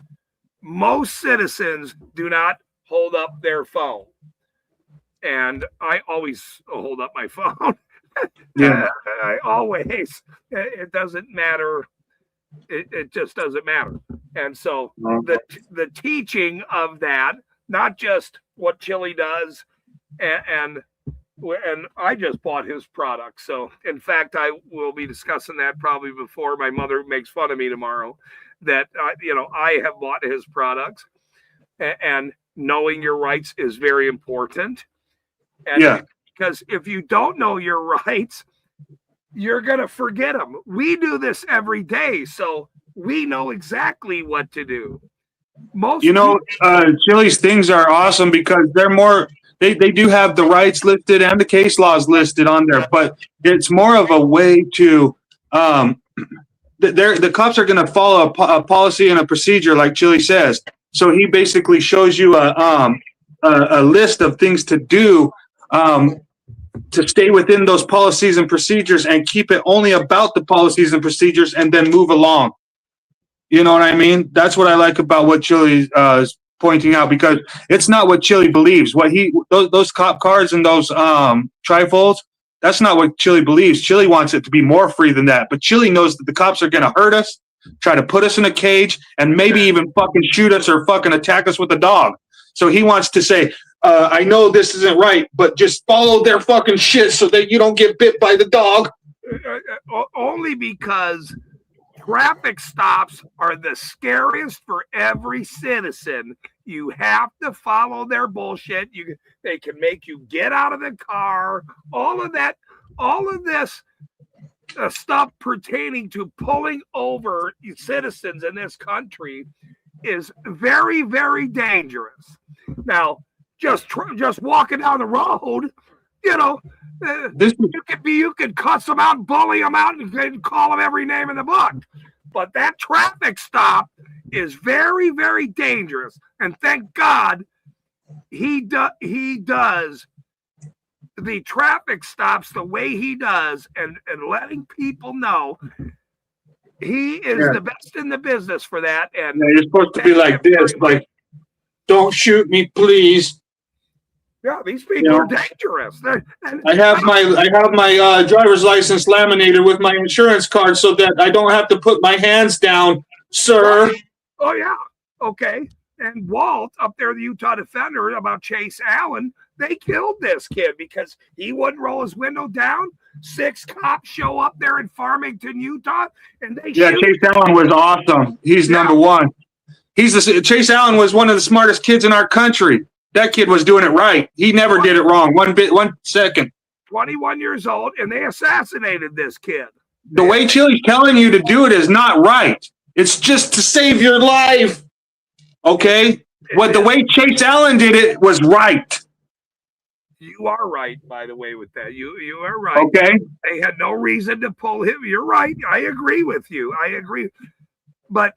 Speaker 1: most citizens do not hold up their phone. And I always hold up my phone.
Speaker 7: Yeah.
Speaker 1: I always. It doesn't matter. It just doesn't matter. And so the teaching of that, not just what Chili does, and I just bought his product. So in fact, I will be discussing that probably before my mother makes fun of me tomorrow. That I have bought his products, and knowing your rights is very important. And because if you don't know your rights, you're going to forget them. We do this every day, so we know exactly what to do.
Speaker 7: Chili's things are awesome because they're more, they do have the rights listed and the case laws listed on there, but it's more of a way to, the cops are going to follow a policy and a procedure like Chili says. So he basically shows you a list of things to do to stay within those policies and procedures and keep it only about the policies and procedures and then move along. You know what I mean? That's what I like about what Chili is pointing out, because it's not what Chili believes. What those cop cars and those trifolds, that's not what Chili believes. Chili wants it to be more free than that. But Chili knows that the cops are going to hurt us, try to put us in a cage, and maybe even fucking shoot us or fucking attack us with a dog. So he wants to say, I know this isn't right, but just follow their fucking shit so that you don't get bit by the dog.
Speaker 1: Only because traffic stops are the scariest for every citizen. You have to follow their bullshit. They can make you get out of the car. All of this stuff pertaining to pulling over citizens in this country is very, very dangerous. Now, just walking down the road, you could cuss them out, bully them out, and call them every name in the book. But that traffic stop is very, very dangerous. And thank God he does the traffic stops the way he does, and letting people know he is the best in the business for that. And
Speaker 7: you're supposed to be like this, like, don't shoot me, please.
Speaker 1: Yeah, these people are dangerous.
Speaker 7: I have my driver's license laminated with my insurance card so that I don't have to put my hands down, sir.
Speaker 1: Oh yeah, okay. And Walt up there, the Utah Defender, about Chase Allen, they killed this kid because he wouldn't roll his window down. 6 cops show up there in Farmington, Utah, and they shoot.
Speaker 7: Chase Allen was awesome. He's number one. Chase Allen was one of the smartest kids in our country. That kid was doing it right. He never did it wrong. 1 second.
Speaker 1: 21 years old, and they assassinated this kid.
Speaker 7: The way Chili's telling you to do it is not right. It's just to save your life. Okay? The way Chase Allen did it was right.
Speaker 1: You are right, by the way, with that. You are right.
Speaker 7: Okay.
Speaker 1: They had no reason to pull him. You're right. I agree with you. I agree. But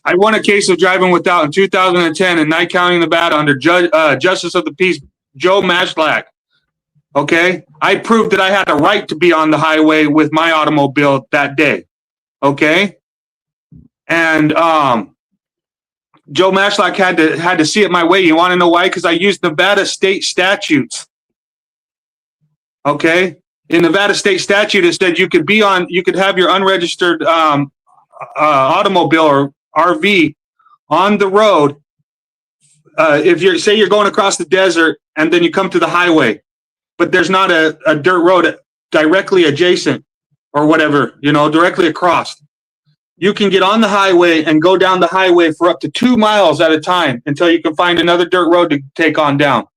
Speaker 7: I won a case of driving without in 2010 in Knight County, Nevada, under Justice of the Peace Joe Mashlack. Okay, I proved that I had a right to be on the highway with my automobile that day. Okay, and Joe Mashlack had to see it my way. You want to know why? Because I used Nevada state statutes. Okay, in Nevada state statute, it said you could have your unregistered automobile or RV on the road if you're going across the desert and then you come to the highway, but there's not a dirt road directly adjacent or whatever, directly across. You can get on the highway and go down the highway for up to 2 miles at a time until you can find another dirt road to take on down.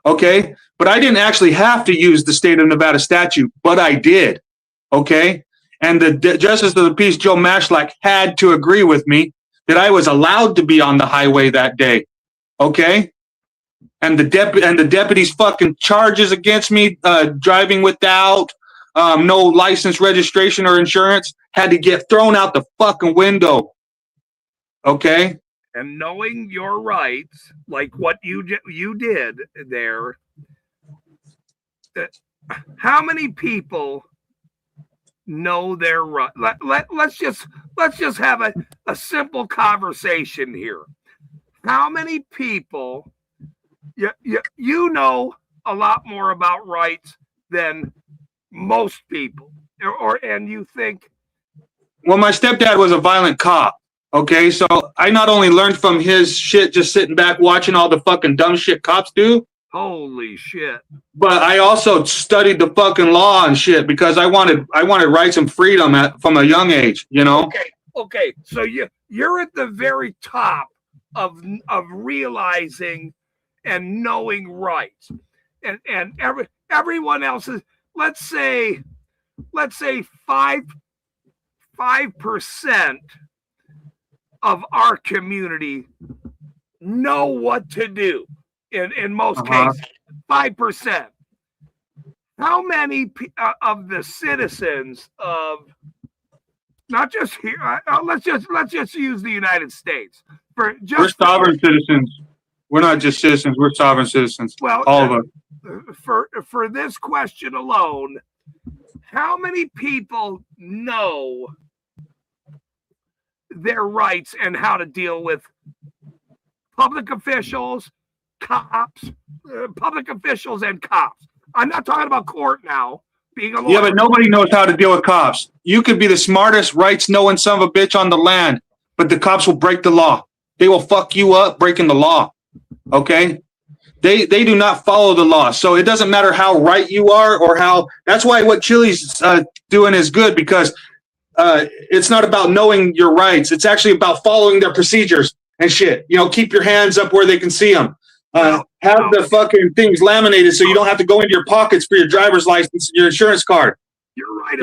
Speaker 7: Okay, but I didn't actually have to use the state of Nevada statute, but I did. Okay. And the Justice of the Peace, Joe Mashlack, had to agree with me that I was allowed to be on the highway that day. Okay? And the deputy's fucking charges against me, driving without no license, registration, or insurance, had to get thrown out the fucking window. Okay?
Speaker 1: And knowing your rights, like what you did there, how many people know their right? Let's just have a simple conversation here. How many people you know a lot more about rights than most people, and you think?
Speaker 7: Well, my stepdad was a violent cop. Okay, so I not only learned from his shit just sitting back watching all the fucking dumb shit cops do.
Speaker 1: Holy shit.
Speaker 7: But I also studied the fucking law and shit because I wanted rights and freedom from a young age,
Speaker 1: Okay. So you're at the very top of realizing and knowing rights. And everyone else is, let's say 5% of our community know what to do in most cases. 5%. How many of the citizens of not just here? Let's just use the United States. We're
Speaker 7: sovereign citizens. We're not just citizens. We're sovereign citizens.
Speaker 1: Well,
Speaker 7: all of us.
Speaker 1: For this question alone, how many people know their rights and how to deal with public officials, cops, public officials and cops? I'm not talking about court now. Being a lawyer.
Speaker 7: Yeah, but nobody knows how to deal with cops. You could be the smartest, rights-knowing son of a bitch on the land, but the cops will break the law. They will fuck you up breaking the law. Okay? They do not follow the law. So it doesn't matter how right you are or how. That's why what Chile's doing is good, because it's not about knowing your rights. It's actually about following their procedures and shit. You know, keep your hands up where they can see them. Have the fucking things laminated so you don't have to go into your pockets for your driver's license and your insurance card.
Speaker 1: You're right.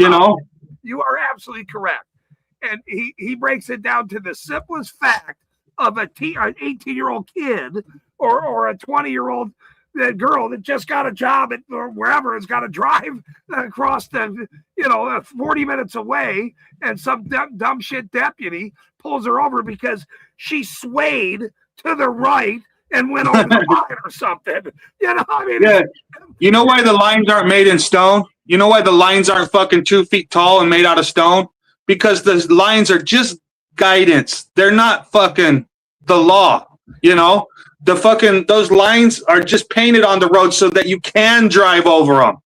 Speaker 1: You are absolutely correct. And he breaks it down to the simplest fact of an 18-year-old kid or a 20-year-old girl that just got a job at wherever has got to drive across 40 minutes away, and some dumb shit deputy pulls her over because she swayed to the right and went over the line or something.
Speaker 7: Yeah. You know why the lines aren't made in stone? You know why the lines aren't fucking 2 feet tall and made out of stone? Because the lines are just guidance. They're not fucking the law. Those lines are just painted on the road so that you can drive over them.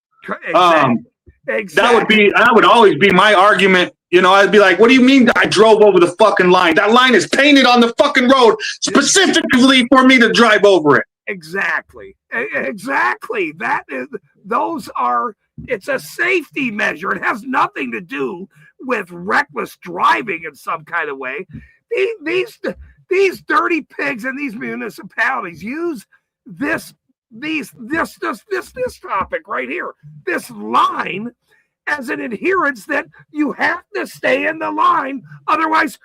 Speaker 1: Exactly.
Speaker 7: That would always be my argument. I'd be like, what do you mean I drove over the fucking line? That line is painted on the fucking road specifically for me to drive over it.
Speaker 1: Exactly. It's a safety measure. It has nothing to do with reckless driving in some kind of way. These dirty pigs in these municipalities use this topic right here, this line, as an adherence that you have to stay in the line. Otherwise,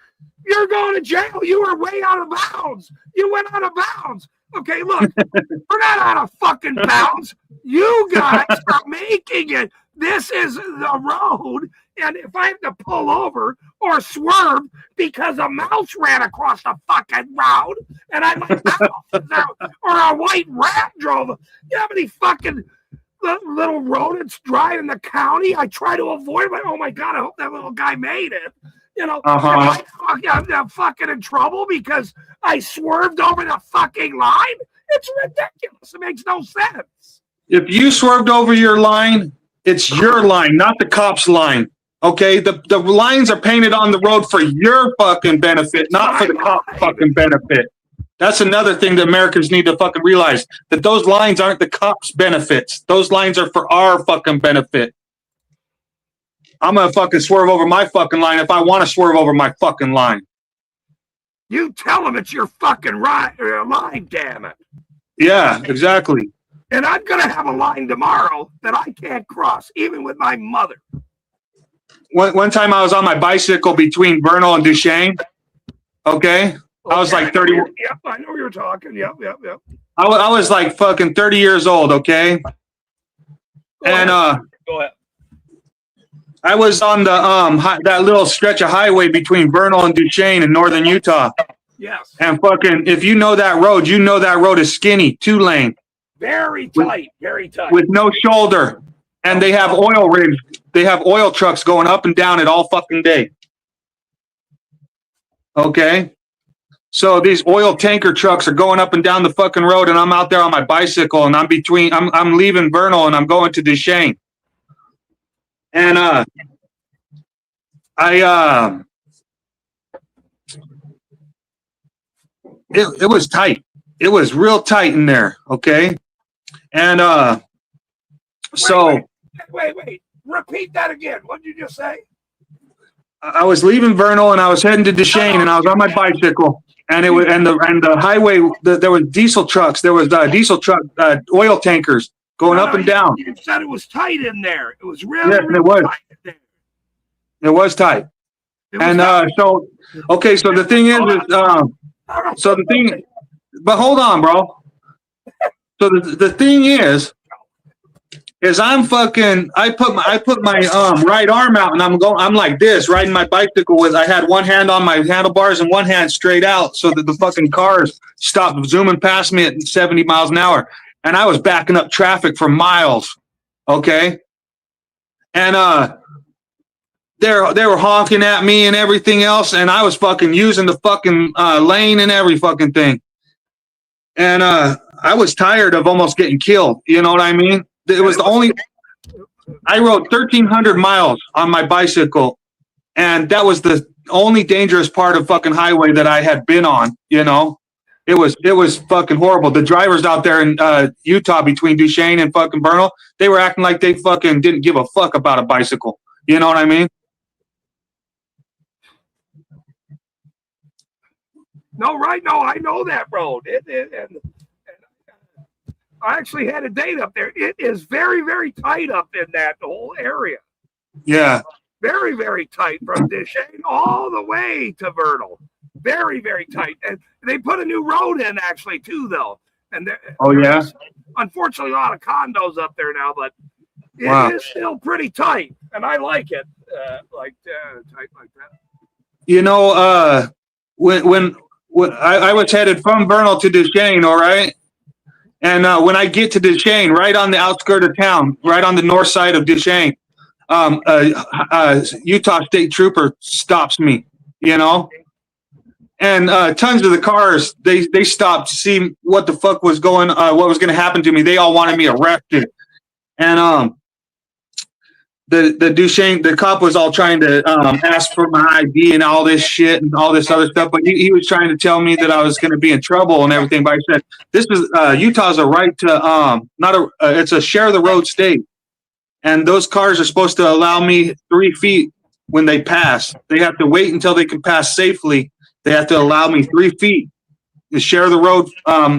Speaker 1: you're going to jail. You are way out of bounds. You went out of bounds. Okay, look, we're not out of fucking bounds. You guys are making it. This is the road. And if I have to pull over or swerve because a mouse ran across the fucking road and I let out, or a white rat drove, you know how many fucking little rodents drive in the county? I try to avoid them. Oh my God, I hope that little guy made it. I'm fucking in trouble because I swerved over the fucking line. It's ridiculous. It makes no sense.
Speaker 7: If you swerved over your line, it's your line, not the cop's line. Okay, the lines are painted on the road for your fucking benefit, not for the cop's fucking benefit. That's another thing that Americans need to fucking realize, that those lines aren't the cops' benefits. Those lines are for our fucking benefit. I'm going to fucking swerve over my fucking line if I want to swerve over my fucking line.
Speaker 1: You tell them it's your fucking line, damn it.
Speaker 7: Yeah, exactly.
Speaker 1: And I'm going to have a line tomorrow that I can't cross, even with my mother.
Speaker 7: One time I was on my bicycle between Vernal and Duchesne. Okay? I was like 30.
Speaker 1: Yep, I know you're talking. Yep.
Speaker 7: I was like fucking 30 years old, okay? Go ahead. I was on the that little stretch of highway between Vernal and Duchesne in northern Utah.
Speaker 1: Yes.
Speaker 7: And fucking, if you know that road, you know that road is skinny, 2-lane.
Speaker 1: Very tight, very tight.
Speaker 7: With no shoulder. And they have oil rigs. They have oil trucks going up and down it all fucking day. Okay? So these oil tanker trucks are going up and down the fucking road, and I'm out there on my bicycle, and I'm leaving Vernal and I'm going to Duchesne. And it was tight. It was real tight in there, okay? And
Speaker 1: Wait. Repeat that again. What did you just say?
Speaker 7: I was leaving Vernal and I was heading to Duchesne, and I was on my bicycle, and it was the highway. There was diesel trucks. There was diesel truck oil tankers going up and down.
Speaker 1: You said it was tight in there. It was really,
Speaker 7: Yes,
Speaker 1: really
Speaker 7: it was.
Speaker 1: tight in there.
Speaker 7: It was tight.
Speaker 1: It was
Speaker 7: And
Speaker 1: tight.
Speaker 7: so, okay, so the thing is, so the thing, but hold on, bro. So the thing is I'm fucking, I put my right arm out and I'm like this, riding my bicycle with, I had one hand on my handlebars and one hand straight out so that the fucking cars stopped zooming past me at 70 miles an hour. And I was backing up traffic for miles. Okay. And, they were honking at me and everything else. And I was fucking using the fucking, lane and every fucking thing. And, I was tired of almost getting killed. You know what I mean? It was the only, I rode 1,300 miles on my bicycle, and that was the only dangerous part of fucking highway that I had been on, you know? It was fucking horrible. The drivers out there in Utah between Duchesne and fucking Vernal, they were acting like they fucking didn't give a fuck about a bicycle. You know what I mean?
Speaker 1: No, right? No, I know that road. And I actually had a date up there. It is very, very tight up in that whole area.
Speaker 7: Yeah.
Speaker 1: Very, very tight from Duchesne all the way to Vernal. Very, very tight. And they put a new road in actually too, though. And
Speaker 7: yeah.
Speaker 1: Unfortunately, a lot of condos up there now, but it is still pretty tight, and I like it. Tight like that.
Speaker 7: You know, when I was headed from Vernal to Duchesne, all right. And when I get to Duchesne, right on the outskirts of town, right on the north side of Duchesne, Utah State Trooper stops me, you know, and tons of the cars, they stopped to see what the fuck was what was going to happen to me. They all wanted me arrested. And the Duchesne, the cop was all trying to ask for my ID and all this shit and all this other stuff. But he was trying to tell me that I was going to be in trouble and everything. But I said, this is Utah's a right to it's a share the road state. And those cars are supposed to allow me 3 feet when they pass. They have to wait until they can pass safely. They have to allow me 3 feet to share the road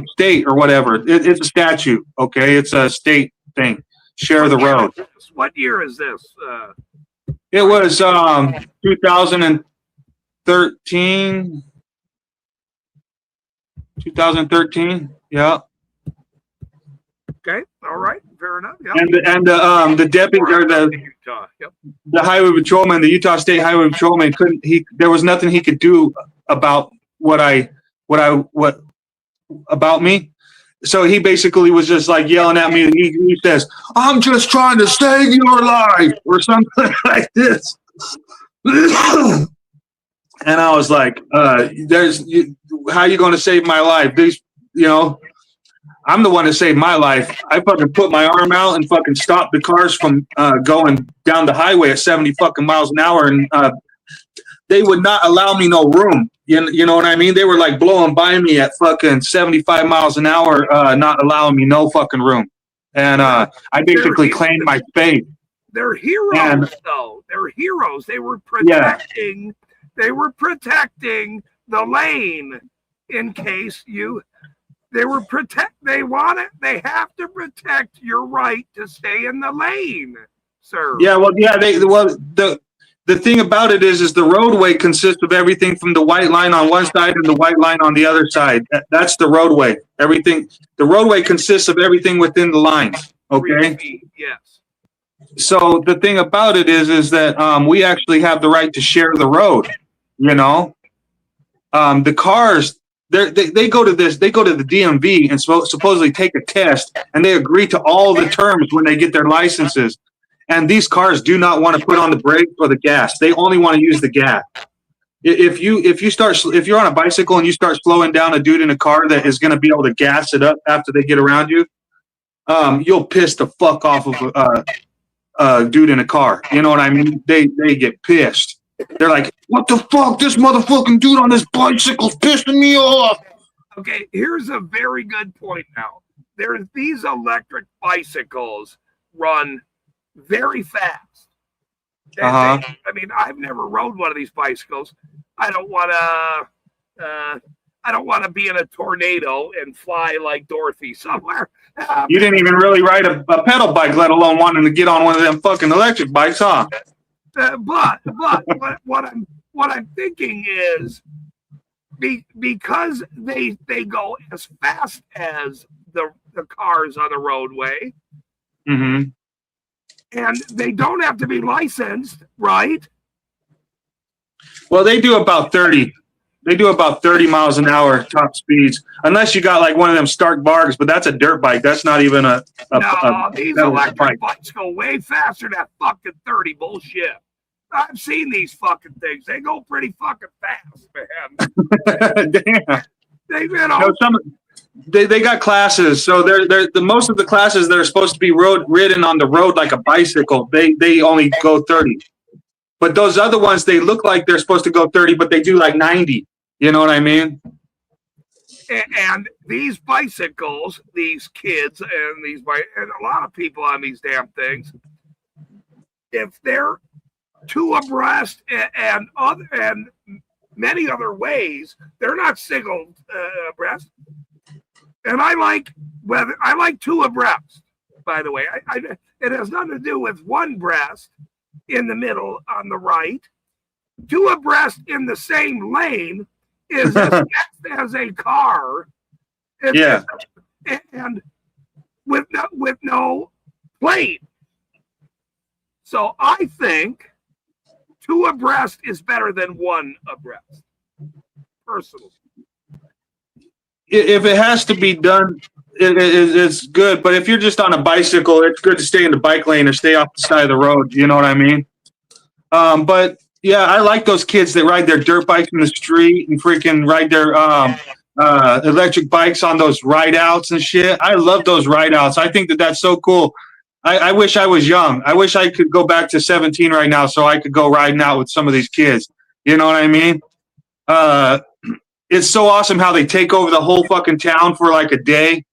Speaker 7: state or whatever. It's a statute. Okay. It's a state thing. Share the road.
Speaker 1: What year is this?
Speaker 7: It was 2013. 2013. Yeah.
Speaker 1: Okay. All right. Fair enough. Yep.
Speaker 7: And the deputy or the highway patrolman, the Utah State Highway Patrolman there was nothing he could do about what about me. So he basically was just like yelling at me. He says, "I'm just trying to save your life," or something like this. And I was like, how are you going to save my life? I'm the one that saved my life. I fucking put my arm out and fucking stopped the cars from going down the highway at 70 fucking miles an hour. And they would not allow me no room. You know what I mean? They were like blowing by me at fucking 75 miles an hour, not allowing me no fucking room. And I basically claimed my space.
Speaker 1: They're heroes, though. They're heroes. They were protecting. They were protecting the lane in case you. They have to protect your right to stay in the lane, sir.
Speaker 7: Yeah, well, yeah, the thing about it is the roadway consists of everything from the white line on one side and the white line on the other side. That's the roadway. Everything. The roadway consists of everything within the lines. Okay.
Speaker 1: Yes.
Speaker 7: So the thing about it is that we actually have the right to share the road. You know, the cars. They go to the DMV and supposedly take a test, and they agree to all the terms when they get their licenses. And these cars do not want to put on the brakes or the gas. They only want to use the gas. If you're on a bicycle and you start slowing down a dude in a car that is going to be able to gas it up after they get around you, you'll piss the fuck off of a dude in a car. You know what I mean? They get pissed. They're like, "What the fuck? This motherfucking dude on this bicycle's pissing me off."
Speaker 1: Okay, here's a very good point now. These electric bicycles run very fast. I mean, I've never rode one of these bicycles. I don't want to. I don't want to be in a tornado and fly like Dorothy somewhere.
Speaker 7: You didn't even really ride a pedal bike, let alone wanting to get on one of them fucking electric bikes, huh?
Speaker 1: But what I'm thinking is, because they go as fast as the cars on the roadway,
Speaker 7: Mm-hmm.
Speaker 1: and they don't have to be licensed, right?
Speaker 7: Well, they do about 30. They do about 30 miles an hour top speeds, unless you got like one of them Stark Bargs, but that's a dirt bike. That's not even a
Speaker 1: these
Speaker 7: pedal
Speaker 1: electric bikes go way faster than that fucking 30 bullshit. I've seen these fucking things. They go pretty fucking fast, man.
Speaker 7: Damn.
Speaker 1: They
Speaker 7: They got classes, so they're the most of the classes that are supposed to be ridden on the road like a bicycle. They only go 30, but those other ones they look like they're supposed to go 30, but they do like 90. You know what I mean?
Speaker 1: And these bicycles, these kids, and a lot of people on these damn things, if they're two abreast and many other ways, they're not single abreast. And I like two abreast, by the way. It has nothing to do with one breast in the middle on the right. Two abreast in the same lane is as fast as a car.
Speaker 7: Yeah.
Speaker 1: And with no plate. So I think two abreast is better than one abreast, personally.
Speaker 7: If it has to be done, it's good. But if you're just on a bicycle, it's good to stay in the bike lane or stay off the side of the road. You know what I mean? But yeah, I like those kids that ride their dirt bikes in the street and freaking ride their electric bikes on those ride outs and shit. I love those ride outs. I think that's so cool. I wish I was young. I wish I could go back to 17 right now so I could go riding out with some of these kids. You know what I mean? It's so awesome how they take over the whole fucking town for like a day,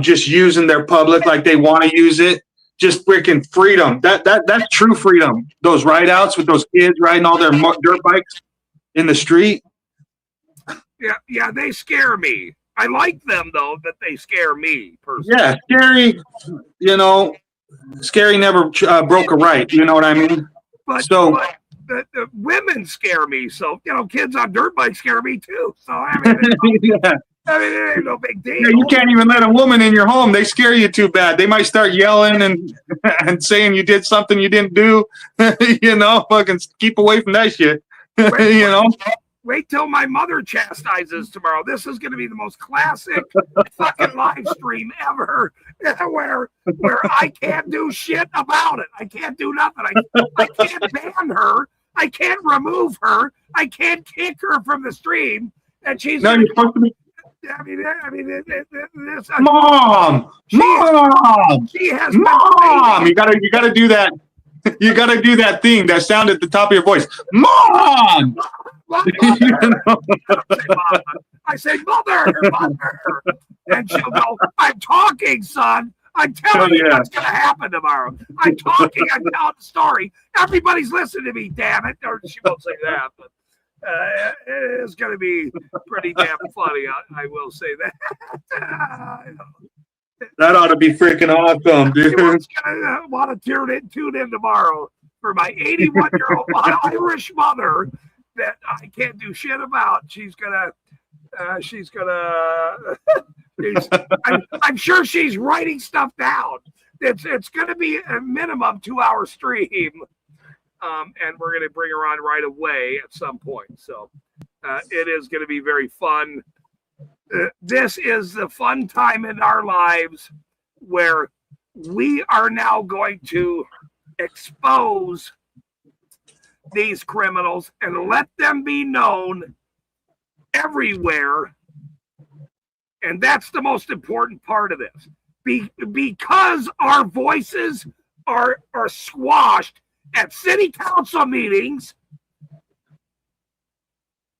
Speaker 7: just using their public like they want to use it. Just freaking freedom. That's true freedom. Those ride outs with those kids riding all their dirt bikes in the street.
Speaker 1: Yeah, they scare me. I like them though, but they scare me personally.
Speaker 7: Yeah, scary. You know, scary never broke a right. You know what I mean?
Speaker 1: But the women scare me. So kids on dirt bikes scare me too. So I mean,
Speaker 7: yeah.
Speaker 1: it ain't no big deal.
Speaker 7: Yeah, you can't even let a woman in your home. They scare you too bad. They might start yelling and saying you did something you didn't do. Fucking keep away from that shit.
Speaker 1: Wait till my mother chastises tomorrow. This is going to be the most classic fucking live stream ever, where I can't do shit about it. I can't do nothing. I can't ban her. I can't remove her. I can't kick her from the stream. And she's
Speaker 7: you're supposed to be.
Speaker 1: Mom.
Speaker 7: She has Mom. You gotta do that. You gotta do that thing, that sound at the top of your voice. Mom.
Speaker 1: I say, mother, and she'll go, I'm talking, son. I'm telling you what's going to happen tomorrow. I'm talking. I'm telling the story. Everybody's listening to me, damn it. Or she won't say that, but it's going to be pretty damn funny. I will say that.
Speaker 7: That ought to be freaking awesome, dude.
Speaker 1: I want to tune in tomorrow for my 81-year-old Irish mother that I can't do shit about. I'm sure she's writing stuff down. It's going to be a minimum 2-hour stream. And we're going to bring her on right away at some point. So it is going to be very fun. This is the fun time in our lives where we are now going to expose these criminals and let them be known everywhere. And that's the most important part of this. Because our voices are squashed at city council meetings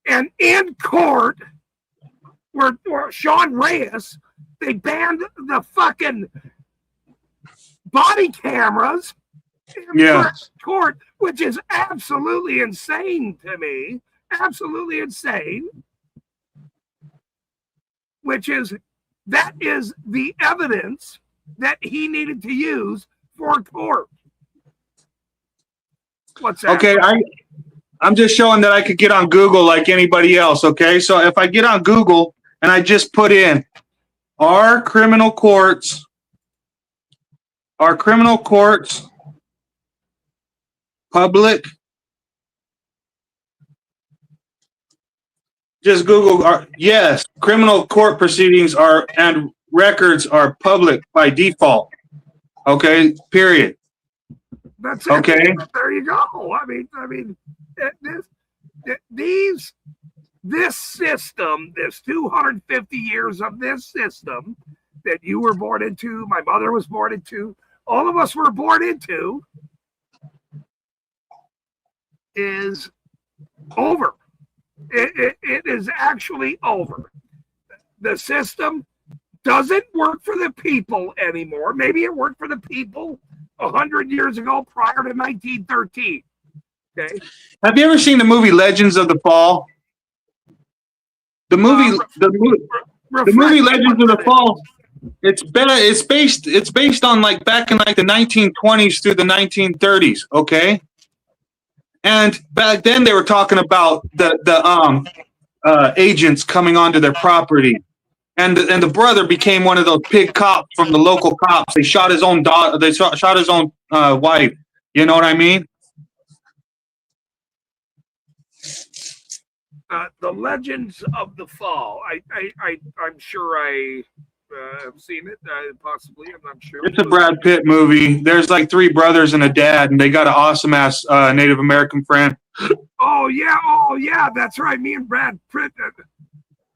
Speaker 1: and in court, where Sean Reyes, they banned the fucking body cameras in court, which is absolutely insane to me. Absolutely insane. which is that is the evidence that he needed to use for court. What's that?
Speaker 7: Okay, I'm just showing that I could get on Google like anybody else. Okay, so if I get on Google and I just put in, are criminal courts public? Just Google, yes, criminal court proceedings are and records are public by default. Okay, period.
Speaker 1: That's it.
Speaker 7: Okay.
Speaker 1: There you go. I mean, this system, this 250 years of this system that you were born into, my mother was born into, all of us were born into, is over. It is actually over. The system doesn't work for the people anymore. Maybe it worked for the people 100 years ago prior to 1913. Okay.
Speaker 7: Have you ever seen the movie Legends of the Fall? The movie Legends of the Fall. It's based on like back in like the 1920s through the 1930s. Okay. And back then they were talking about the agents coming onto their property, and the brother became one of those pig cops from the local cops. They shot his own daughter. They shot his own wife. You know what I mean?
Speaker 1: The Legends of the Fall. I'm sure I have seen it. Possibly, I'm not sure.
Speaker 7: It's a Brad Pitt movie. There's like three brothers and a dad, and they got an awesome ass Native American friend.
Speaker 1: Oh yeah, that's right. Me and Brad Pitt.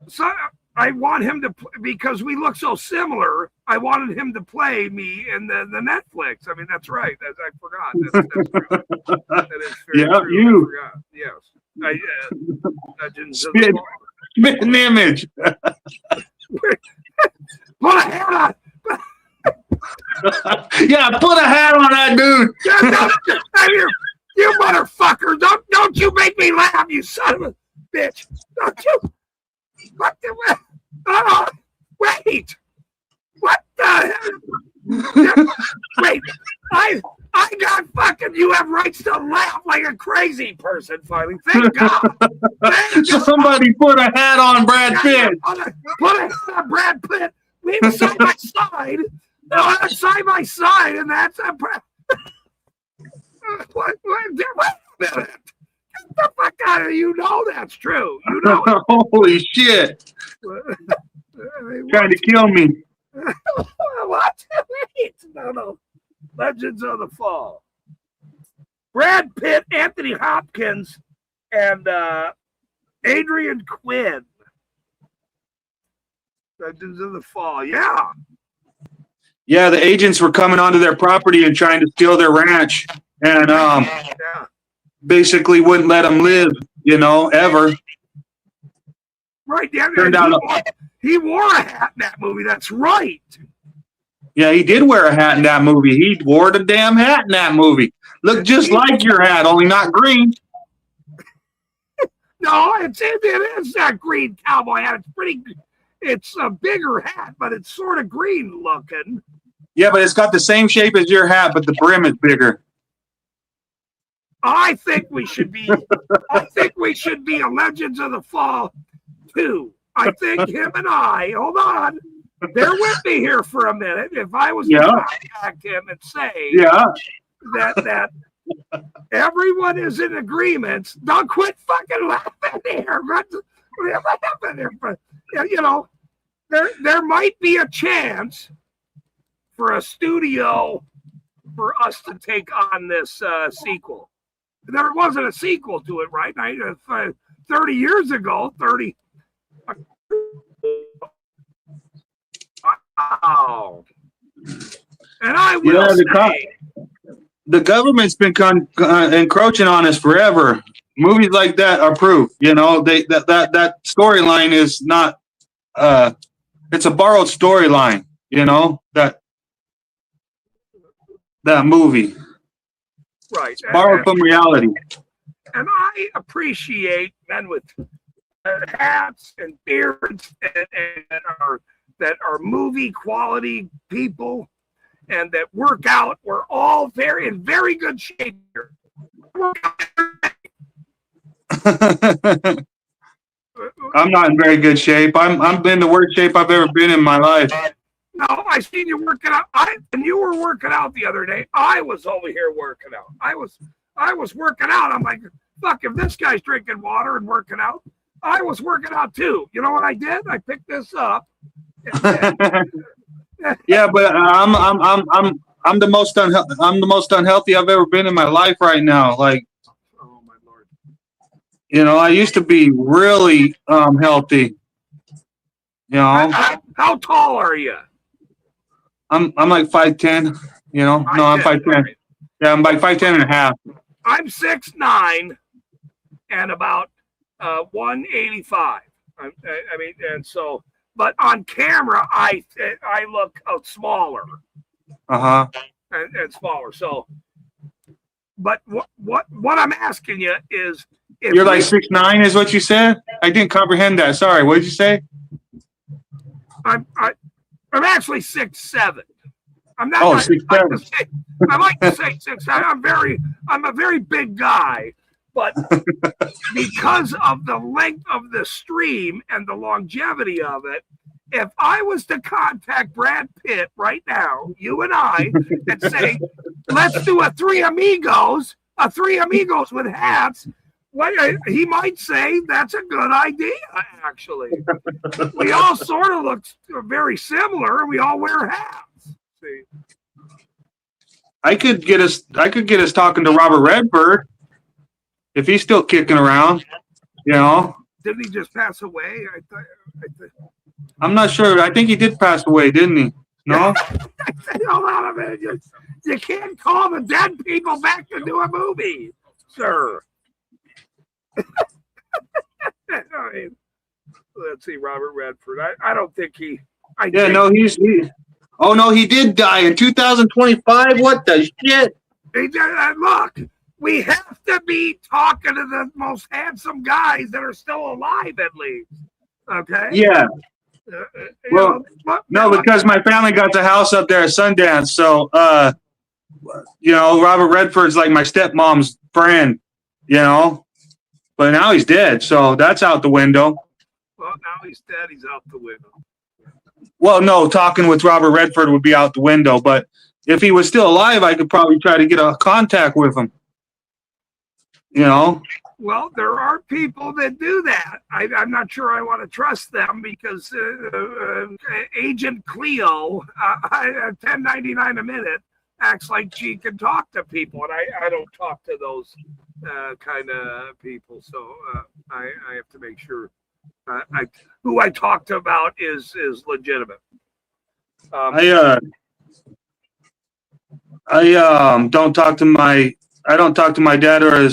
Speaker 1: So I want him to because we look so similar. I wanted him to play me in the Netflix. I mean, that's right. I forgot. That's true. That is very true.
Speaker 7: You.
Speaker 1: I forgot. Yes. Legends of
Speaker 7: Spit
Speaker 1: the
Speaker 7: an image.
Speaker 1: Put a hat on.
Speaker 7: Yeah, put a hat on that dude.
Speaker 1: You motherfucker! Don't you make me laugh, you son of a bitch! Don't you? What the? Oh, wait! What the hell? Wait! I got fucking. You have rights to laugh like a crazy person. Finally, thank God. Thank God.
Speaker 7: Somebody put a hat on Brad Pitt.
Speaker 1: Put a hat on Brad Pitt. We were side by side. No, side by side, and that's a. What? Wait a minute. Get the fuck out of here. You know that's true. You know it.
Speaker 7: Holy shit. Trying to kill me.
Speaker 1: What? Wait. No. Legends of the Fall. Brad Pitt, Anthony Hopkins, and Adrian Quinn. Legends of the Fall. Yeah.
Speaker 7: Yeah, the agents were coming onto their property and trying to steal their ranch, and basically wouldn't let them live, ever.
Speaker 1: Right. Yeah.
Speaker 7: Turned out
Speaker 1: he wore a hat in that movie. That's right.
Speaker 7: Yeah, he did wear a hat in that movie. He wore the damn hat in that movie. Looked just like your hat, only not green.
Speaker 1: No, it is that green cowboy hat. It's a bigger hat, but it's sort of green looking.
Speaker 7: Yeah, but it's got the same shape as your hat, but the brim is bigger.
Speaker 1: I think we should be a Legends of the Fall 2. I think him and I, hold on, bear with me here for a minute. If I was to contact him and say that everyone is in agreement, don't quit fucking laughing here. There might be a chance for a studio for us to take on this sequel. There wasn't a sequel to it, right? 30 years ago, 30. Wow. And I will say,
Speaker 7: the government's been encroaching on us forever. Movies like that are proof. That storyline is not. It's a borrowed storyline. That movie.
Speaker 1: Right.
Speaker 7: Borrowed from reality.
Speaker 1: And I appreciate men with hats and beards and that are movie quality people and that work out. We're all in very good shape here.
Speaker 7: I'm not in very good shape. I'm in the worst shape I've ever been in my life.
Speaker 1: No, I seen you working out. And you were working out the other day. I was over here working out. I was working out. I'm like, fuck, if this guy's drinking water and working out, I was working out too. You know what I did? I picked this up.
Speaker 7: Yeah, but I'm the most unhealthy I've ever been in my life right now. Like,
Speaker 1: oh my Lord.
Speaker 7: You know, I used to be really healthy. You know,
Speaker 1: how tall are you?
Speaker 7: I'm like 5'10". You know, no, I'm 5'10". Yeah, I'm like 5'10" and a half.
Speaker 1: I'm 6'9" and about 185. I mean, and so, but on camera, I look smaller. And smaller. So, but what I'm asking you is, if
Speaker 7: you're like 6'9", is what you said? I didn't comprehend that. Sorry, what did you say?
Speaker 1: I'm actually 6'7". I'm not.
Speaker 7: Oh, 6'7".
Speaker 1: I like to say 6'7". I'm a very big guy, but because of the length of the stream and the longevity of it, if I was to contact Brad Pitt right now, you and I, and say, let's do a Three Amigos with hats, he might say that's a good idea, actually. We all sort of look very similar. We all wear hats. See?
Speaker 7: I could get us talking to Robert Redford if he's still kicking around, you know.
Speaker 1: Didn't he just pass away?
Speaker 7: I'm not sure. I think he did pass away, didn't he? No?
Speaker 1: Hold on a minute. You can't call the dead people back to do a movie, sir. I mean, let's see, Robert Redford. I don't think he.
Speaker 7: Oh no, he did die in 2025. What the shit?
Speaker 1: He did. Look, we have to be talking to the most handsome guys that are still alive, at least. Okay.
Speaker 7: Yeah. Well, because my family got the house up there at Sundance, so you know, Robert Redford's like my stepmom's friend, you know. But now he's dead, so that's out the window.
Speaker 1: Well, now he's dead. He's out the window.
Speaker 7: Well, no, talking with Robert Redford would be out the window. But if he was still alive, I could probably try to get a contact with him. You know?
Speaker 1: Well, there are people that do that. I'm not sure I want to trust them because Agent Cleo, $10.99 a minute, acts like she can talk to people, and I don't talk to those kind of people. So I have to make sure who I talked about is legitimate.
Speaker 7: I don't talk to my dad or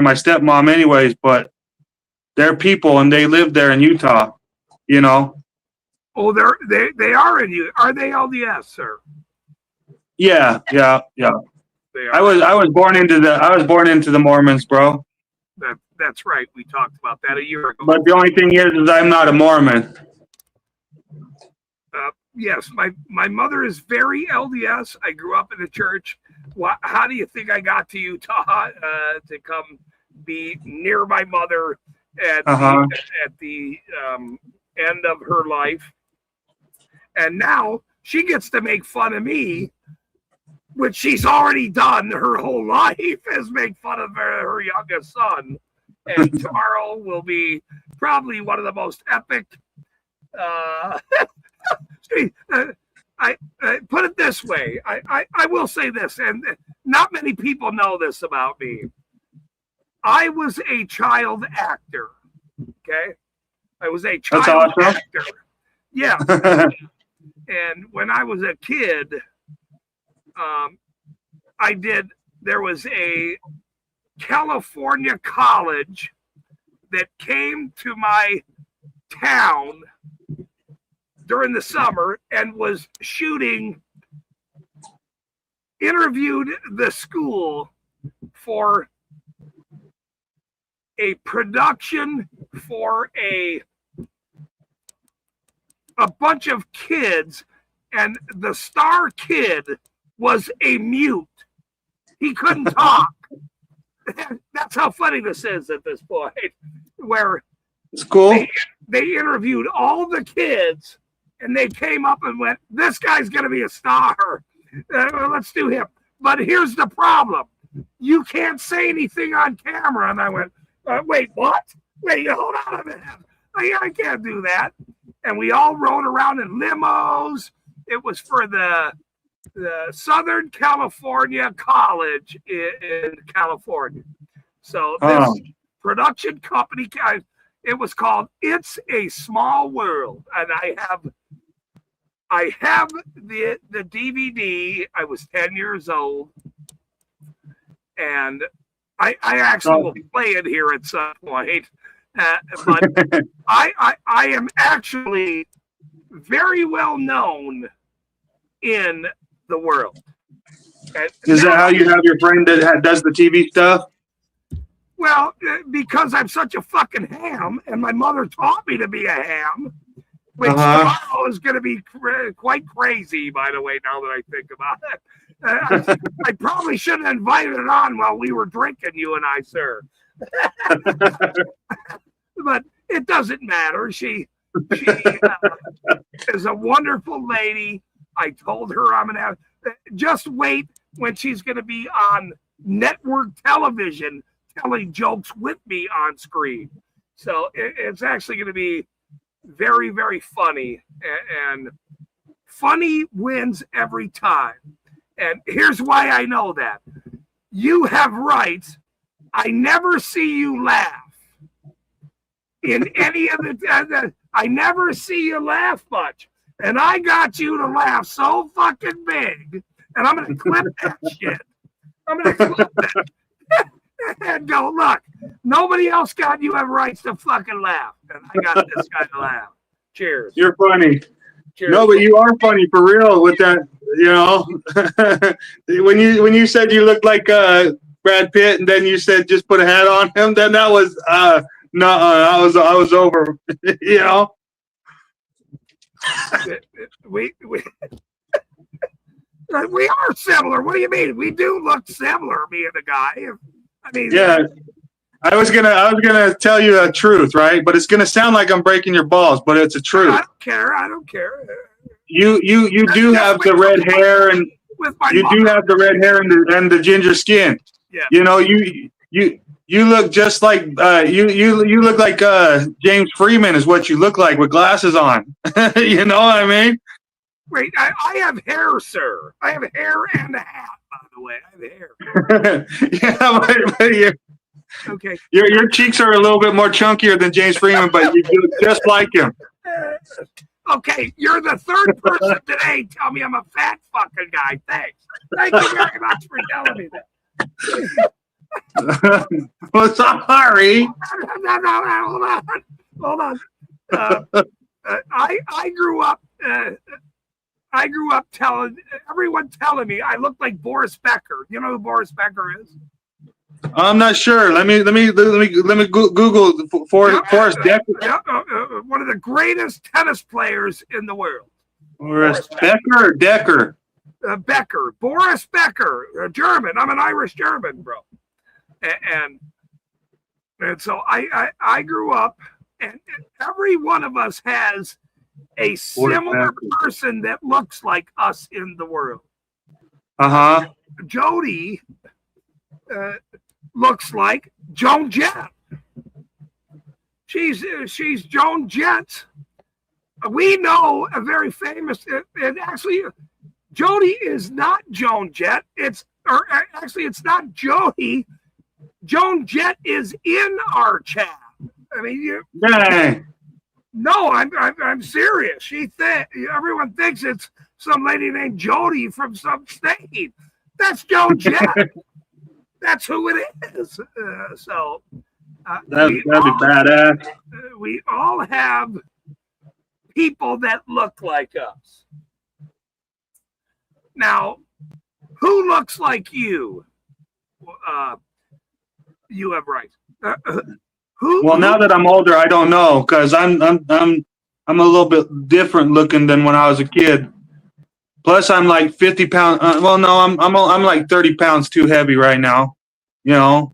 Speaker 7: my stepmom anyways, but they're people and they live there in Utah, you know.
Speaker 1: Oh, they are in Utah. Are they LDS, sir?
Speaker 7: Yeah. I was born into the Mormons, bro.
Speaker 1: That's right. We talked about that a year ago.
Speaker 7: But the only thing is I'm not a Mormon.
Speaker 1: Yes, my mother is very LDS. I grew up in the church. How do you think I got to Utah to come be near my mother at the end of her life? And now she gets to make fun of me, which she's already done her whole life, is make fun of her youngest son. And tomorrow will be probably one of the most epic. I put it this way. I will say this, and not many people know this about me. I was a child actor. Okay, I was a child actor. Yeah. And when I was a kid, there was a California college that came to my town during the summer and was interviewed the school for a production for a bunch of kids, and the star kid was a mute. He couldn't talk. That's how funny this is at this point, where
Speaker 7: It's cool.
Speaker 1: they interviewed all the kids, and they came up and went, "This guy's going to be a star. Let's do him." But here's the problem. You can't say anything on camera. And I went, wait, what? Wait, hold on a minute. I can't do that. And we all rode around in limos. It was for the Southern California College in California. So this production company, it was called It's a Small World. And I have the DVD. I was 10 years old. And I actually will play it here at some point. But I am actually very well known in the world.
Speaker 7: Is that how you have your friend that does the TV stuff?
Speaker 1: Well, because I'm such a fucking ham, and my mother taught me to be a ham, which tomorrow is going to be quite crazy, by the way, now that I think about it. I probably shouldn't have invited it on while we were drinking, you and I, sir. But it doesn't matter. She is a wonderful lady. I told her I'm going to have, just wait when she's going to be on network television telling jokes with me on screen. So it's actually going to be very, very funny. And funny wins every time. And here's why I know that. You have rights. I never see you laugh. In any of the, I never see you laugh much. And I got you to laugh so fucking big. And I'm going to clip that shit. I'm going to clip it. And go, look, nobody else got you have rights to fucking laugh. And I got this guy to laugh. Cheers.
Speaker 7: You're funny.
Speaker 1: Cheers.
Speaker 7: No, but you are funny for real with that, you know. when you said you looked like Brad Pitt, and then you said just put a hat on him, then that was no, I was over, you know.
Speaker 1: We are similar. What do you mean? We do look similar, me and the guy. I mean,
Speaker 7: yeah. I was gonna tell you a truth, right? But it's gonna sound like I'm breaking your balls, but it's a truth.
Speaker 1: I don't care. I don't care.
Speaker 7: You do have the red hair, and you do have the red hair and the ginger skin.
Speaker 1: Yeah.
Speaker 7: You know, you look just like you look like James Freeman is what you look like with glasses on. You know what I mean?
Speaker 1: Wait, I have hair, sir. I have hair and a hat, by the way. I have hair.
Speaker 7: Yeah, but
Speaker 1: okay.
Speaker 7: Your cheeks are a little bit more chunkier than James Freeman, but you look just like him.
Speaker 1: Okay, you're the third person today. Tell me I'm a fat fucking guy. Thanks. Thank you very much for telling me that.
Speaker 7: Well, sorry.
Speaker 1: No, hold on. I grew up. I grew up everyone telling me I look like Boris Becker. You know who Boris Becker is?
Speaker 7: I'm not sure. Let me Google Forrest Decker.
Speaker 1: One of the greatest tennis players in the world.
Speaker 7: Boris Becker or Decker?
Speaker 1: Becker. Boris Becker. German. I'm an Irish German, bro. And so I grew up, and every one of us has a similar person that looks like us in the world. Jody looks like Joan Jett. She's Joan Jett. We know a very famous, and actually, Jody is not Joan Jett. It's not Jody. Joan Jett is in our chat. I mean, no, I'm serious. Everyone thinks it's some lady named Jody from some state. That's Joan Jett. That's who it is. That'd be
Speaker 7: badass.
Speaker 1: We all have people that look like us. Now, who looks like you? You have rights.
Speaker 7: Well, now that I'm older, I don't know, because I'm a little bit different looking than when I was a kid. Plus, I'm like 50 pounds. Well, no, I'm like 30 pounds too heavy right now. You know.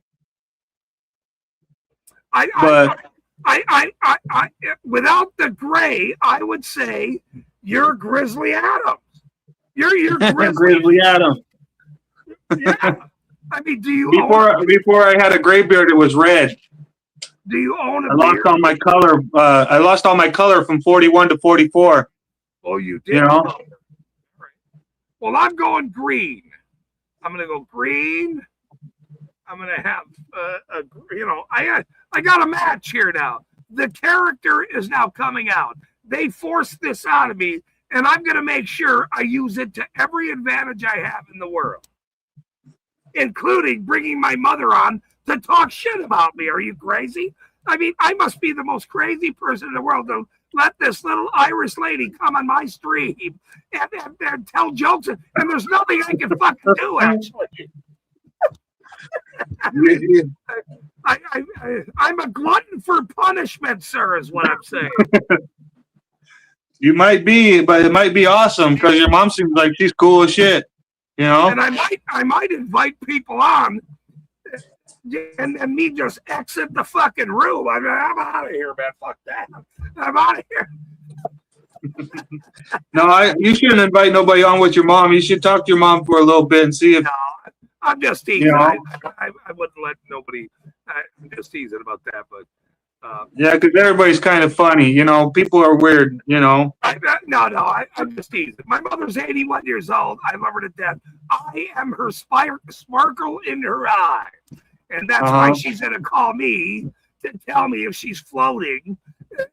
Speaker 1: Without the gray, I would say you're Grizzly Adams. You're
Speaker 7: Grizzly Adams.
Speaker 1: Yeah. I mean,
Speaker 7: before I had a gray beard, it was red.
Speaker 1: Do you own a
Speaker 7: I lost
Speaker 1: beard?
Speaker 7: all my color. I lost all my color from 41 to 44.
Speaker 1: Oh, you did.
Speaker 7: You know.
Speaker 1: Well, I'm going green. I'm going to go green. I'm going to have I got a match here now. The character is now coming out. They forced this out of me, and I'm going to make sure I use it to every advantage I have in the world, including bringing my mother on to talk shit about me. Are you crazy? I mean, I must be the most crazy person in the world to let this little Irish lady come on my stream and tell jokes, and there's nothing I can fucking do, actually. I'm a glutton for punishment, sir, is what I'm saying.
Speaker 7: You might be, but it might be awesome because your mom seems like she's cool as shit. You know?
Speaker 1: And I might invite people on and me just exit the fucking room. I'm out of here, man. Fuck that. I'm out of here.
Speaker 7: No, you shouldn't invite nobody on with your mom. You should talk to your mom for a little bit and see if.
Speaker 1: No, I'm just teasing.
Speaker 7: You know?
Speaker 1: I wouldn't let nobody. I'm just teasing about that, but.
Speaker 7: Yeah, because everybody's kind of funny. You know, people are weird. You know.
Speaker 1: I'm just teasing. My mother's 81 years old. I love her to death. I am her sparkle in her eye. And that's why she's going to call me to tell me if she's floating on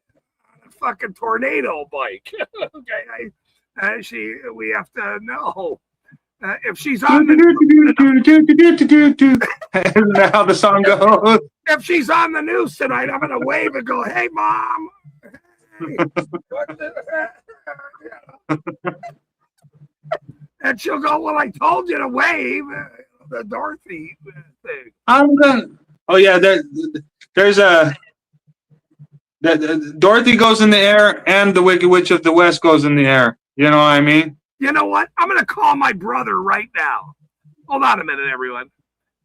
Speaker 1: a fucking tornado bike. Okay. We have to know if she's on the
Speaker 7: Isn't that how the song goes?
Speaker 1: If she's on the news tonight, I'm going to wave and go, "Hey, Mom." Hey. And she'll go, "Well, I told you to wave." The Dorothy thing.
Speaker 7: I'm gonna. Oh yeah, there's a. Dorothy goes in the air, and the Wicked Witch of the West goes in the air. You know what I mean?
Speaker 1: You know what? I'm gonna call my brother right now. Hold on a minute, everyone.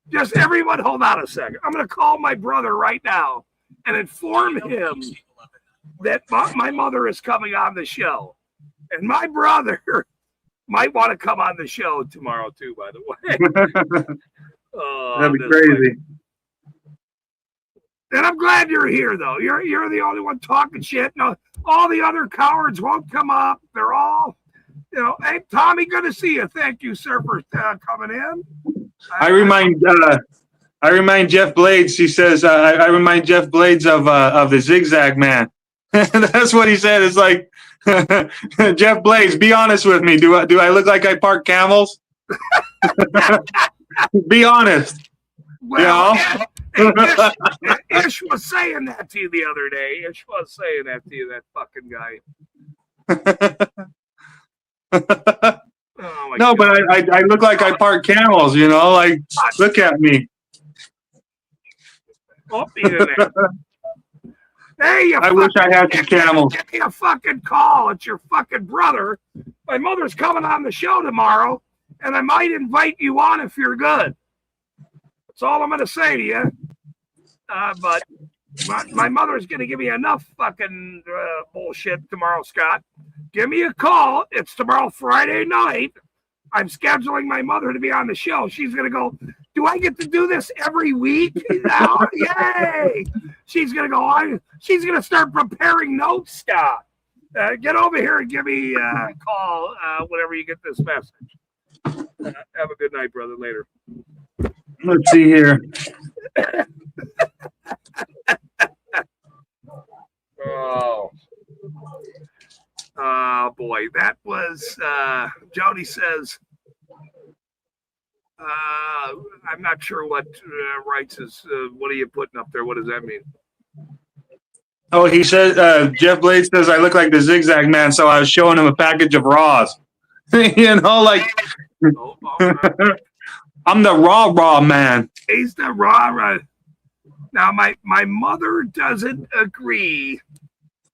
Speaker 1: Just everyone, hold on a second. I'm gonna call my brother right now and inform him that my mother is coming on the show, and my brother might want to come on the show tomorrow too, by the way.
Speaker 7: That'd be crazy.
Speaker 1: And I'm glad you're here, though. You're the only one talking shit. No, all the other cowards won't come up. They're all, Hey, Tommy, good to see you. Thank you, sir, for coming in.
Speaker 7: I remind Jeff Blades. He says, I remind Jeff Blades of the Zigzag Man. That's what he said. It's like. Jeff Blades, be honest with me. Do I look like I park camels? Be honest.
Speaker 1: Well, Ish was saying that to you the other day. Ish was saying that to you, that fucking guy.
Speaker 7: No, God. But I look like I park camels, like, look at me.
Speaker 1: Hey,
Speaker 7: I wish I had some camels.
Speaker 1: Give me a fucking call. It's your fucking brother. My mother's coming on the show tomorrow, and I might invite you on if you're good. That's all I'm going to say to you. But my mother's going to give me enough fucking bullshit tomorrow, Scott. Give me a call. It's tomorrow, Friday night. I'm scheduling my mother to be on the show. She's going to go, "Do I get to do this every week?" Oh, yay! She's going to go, she's going to start preparing notes, Scott. Get over here and give me a call whenever you get this message. Have a good night, brother. Later.
Speaker 7: Let's see here.
Speaker 1: Oh boy, that was Jody says I'm not sure what rights is what are you putting up there? What does that mean?
Speaker 7: Oh, he said Jeff Blades says I look like the Zigzag Man, so I was showing him a package of Raws. Like I'm the raw man.
Speaker 1: He's the raw. Now, my mother doesn't agree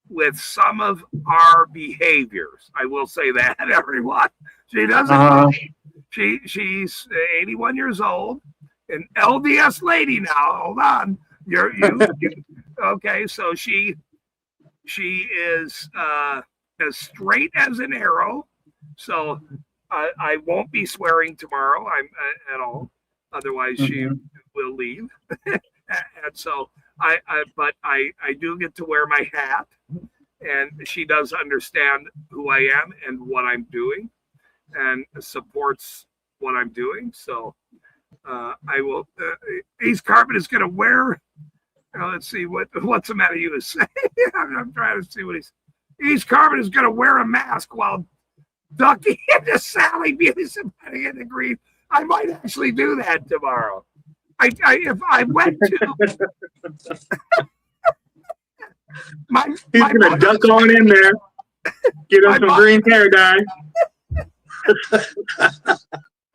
Speaker 1: with some of our behaviors. I will say that, everyone. She doesn't. She's 81 years old, an LDS lady now. Hold on, you okay? So she is as straight as an arrow. So I won't be swearing tomorrow. At all. Otherwise, she will leave. And so but I do get to wear my hat, and she does understand who I am and what I'm doing, and supports what I'm doing. So I will. East Carpet is going to wear. Let's see what's the matter. You say? I'm trying to see what he's. East Carpet is going to wear a mask while ducking into Sally Beauty somebody in the green. I might actually do that tomorrow. If I went to
Speaker 7: he's gonna duck on in there, get him some green hair dye.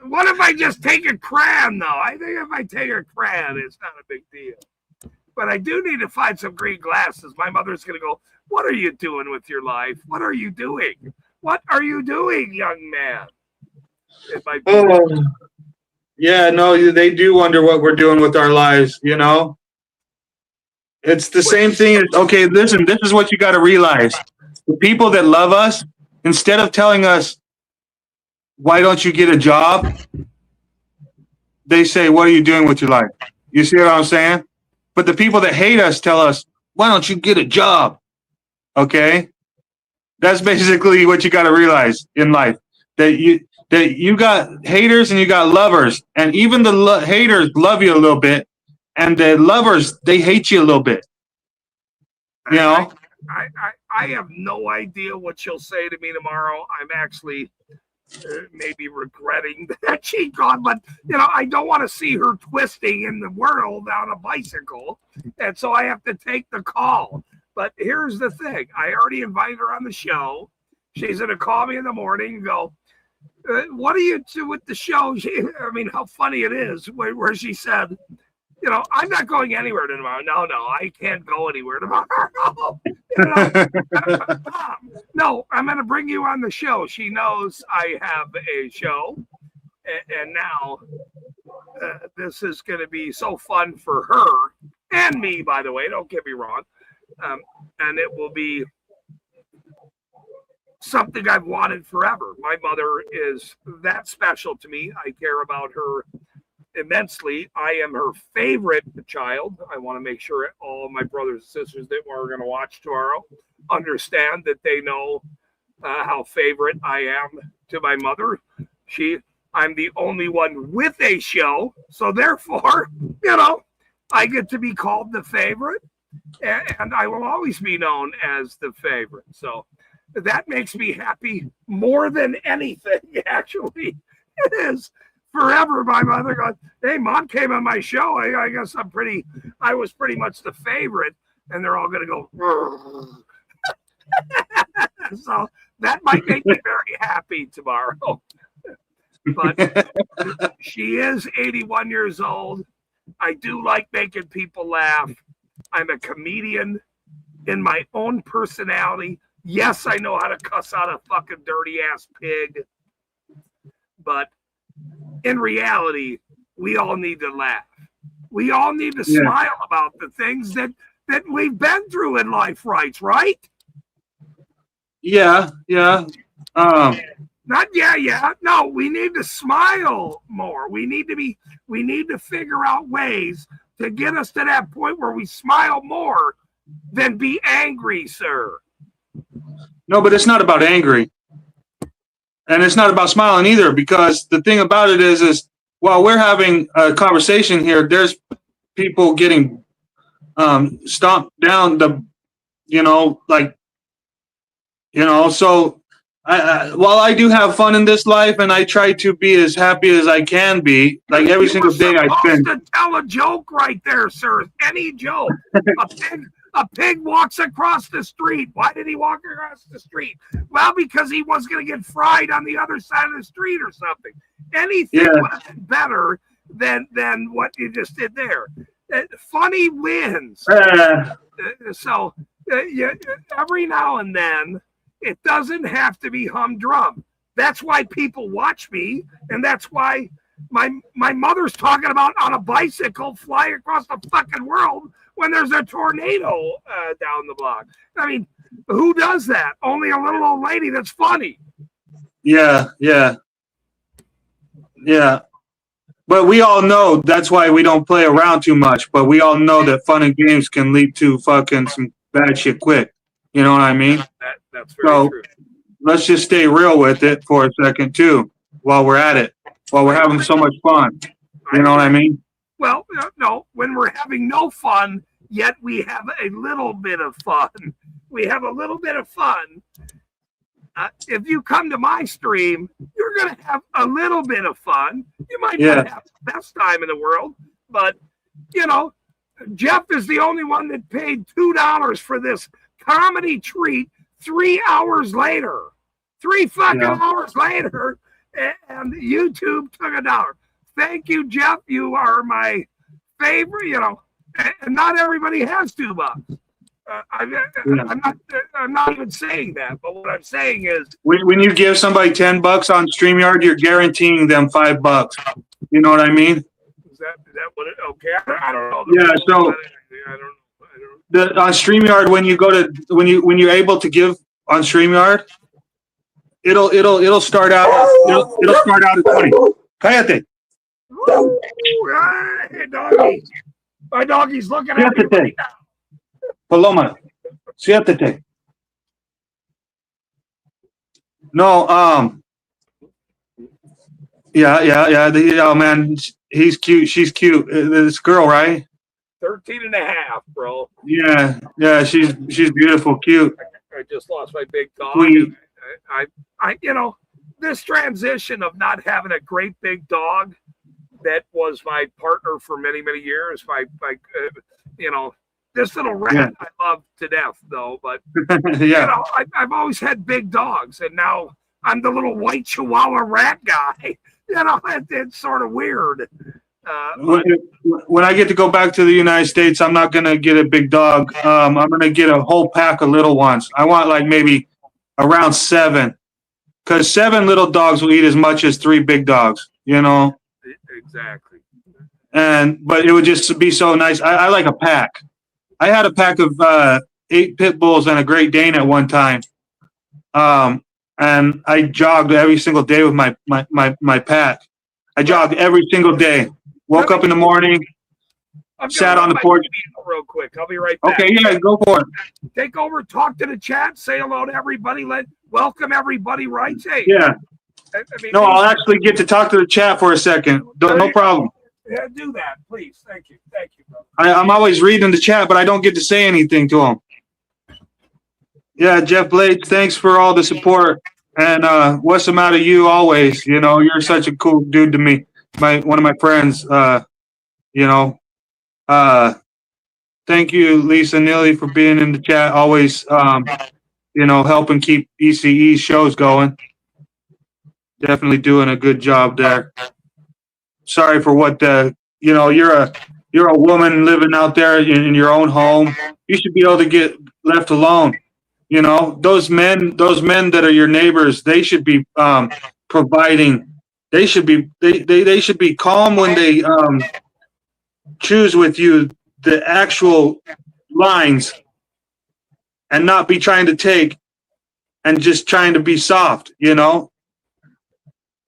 Speaker 1: What if I just take a crayon, though? I think if I take a crayon, it's not a big deal. But I do need to find some green glasses. My mother's going to go, what are you doing with your life? What are you doing? What are you doing, young man?
Speaker 7: Yeah, no, they do wonder what we're doing with our lives, you know? It's the same thing as, okay, listen, this is what you got to realize. The people that love us, instead of telling us, why don't you get a job? They say, what are you doing with your life? You see what I'm saying? But the people that hate us tell us, why don't you get a job? Okay? That's basically what you got to realize in life. That you got haters and you got lovers. And even the haters love you a little bit. And the lovers, they hate you a little bit. You know?
Speaker 1: I have no idea what she'll say to me tomorrow. I'm actually maybe regretting that she gone, but I don't want to see her twisting in the world on a bicycle, and so I have to take the call. But here's the thing: I already invited her on the show. She's gonna call me in the morning and go, "What do you do with the show?" I mean, how funny it is where she said, I'm not going anywhere tomorrow. No, I can't go anywhere tomorrow. No, I'm going to bring you on the show. She knows I have a show. And now this is going to be so fun for her and me, by the way. Don't get me wrong. And it will be something I've wanted forever. My mother is that special to me. I care about her immensely. I am her favorite child. I want to make sure all my brothers and sisters that are going to watch tomorrow understand that they know how favorite I am to my mother. I'm the only one with a show, so therefore, I get to be called the favorite, and I will always be known as the favorite. So that makes me happy more than anything, actually. It is. Forever, my mother goes, hey, Mom came on my show. I guess I was pretty much the favorite. And they're all going to go, so that might make me very happy tomorrow. But she is 81 years old. I do like making people laugh. I'm a comedian in my own personality. Yes, I know how to cuss out a fucking dirty ass pig. But in reality, we all need to laugh. We all need to smile about the things that we've been through in life, right?
Speaker 7: Yeah.
Speaker 1: Not yeah. No, we need to smile more. We need to figure out ways to get us to that point where we smile more than be angry, sir.
Speaker 7: No, but it's not about angry. And it's not about smiling either, because the thing about it is while we're having a conversation here, there's people getting stomped down so while I do have fun in this life and I try to be as happy as I can be, like every single day I spend.
Speaker 1: To tell a joke right there, sir. Any joke. A pig walks across the street. Why did he walk across the street? Well, because he was going to get fried on the other side of the street or something. Anything would have been better than what you just did there. Funny wins. So every now and then, it doesn't have to be humdrum. That's why people watch me, and that's why my mother's talking about on a bicycle flying across the fucking world when there's a tornado down the block. I mean, who does that? Only a little old lady that's funny.
Speaker 7: Yeah. But we all know that's why we don't play around too much. But we all know that fun and games can lead to fucking some bad shit quick. You know what I mean?
Speaker 1: That's very true.
Speaker 7: Let's just stay real with it for a second too, while we're at it, while we're having so much fun. You know what I mean?
Speaker 1: Well, no, when we're having no fun, yet we have a little bit of fun. We have a little bit of fun. If you come to my stream, you're going to have a little bit of fun. You might not have the best time in the world, but, Jeff is the only one that paid $2 for this comedy treat 3 hours later. 3 fucking hours later, and YouTube took $1. Thank you, Jeff. You are my favorite, and not everybody has $2. I'm not even saying that, but what I'm saying is,
Speaker 7: when you give somebody $10 on StreamYard, you're guaranteeing them $5. You know what I mean?
Speaker 1: Is that what it? Okay, I don't know.
Speaker 7: Yeah. So on StreamYard, when you're able to give on StreamYard, it'll start out. It'll start out at 20. Cállate.
Speaker 1: Hey, doggy. My doggy's looking at me right now.
Speaker 7: Paloma, siéntate. No, yeah, man, he's cute. She's cute. This girl, right?
Speaker 1: 13 and a half, bro.
Speaker 7: Yeah, she's beautiful, cute.
Speaker 1: I just lost my big dog.
Speaker 7: Sweet.
Speaker 1: I this transition of not having a great big dog that was my partner for many, many years, this little rat I love to death, though. But I've always had big dogs, and now I'm the little white Chihuahua rat guy. It's sort of weird.
Speaker 7: When I get to go back to the United States, I'm not gonna get a big dog. I'm gonna get a whole pack of little ones. I want like maybe around 7, because 7 little dogs will eat as much as 3 big dogs.
Speaker 1: Exactly.
Speaker 7: But it would just be so nice. I like a pack. I had a pack of 8 pit bulls and a Great Dane at one time, and I jogged every single day with my pack. I jogged every single day. Woke up in the morning, sat on the porch.
Speaker 1: Real quick, I'll be right back.
Speaker 7: Okay, yeah, go for it.
Speaker 1: Take over, talk to the chat, say hello to everybody, welcome everybody. Right? Hey.
Speaker 7: Yeah. No, I'll actually get to talk to the chat for a second. No problem.
Speaker 1: Yeah, do that, please. Thank you, bro.
Speaker 7: I'm always reading the chat, but I don't get to say anything to them. Yeah, Jeff Blades, thanks for all the support. And what's the matter you always? You're such a cool dude to me. One of my friends. Thank you, Lisa Neely, for being in the chat. Always, helping keep ECE shows going. Definitely doing a good job there. Sorry for what you're a woman living out there in your own home. You should be able to get left alone. Those men that are your neighbors, they should be providing. They should be calm when they choose with you the actual lines, and not be trying to take and just trying to be soft.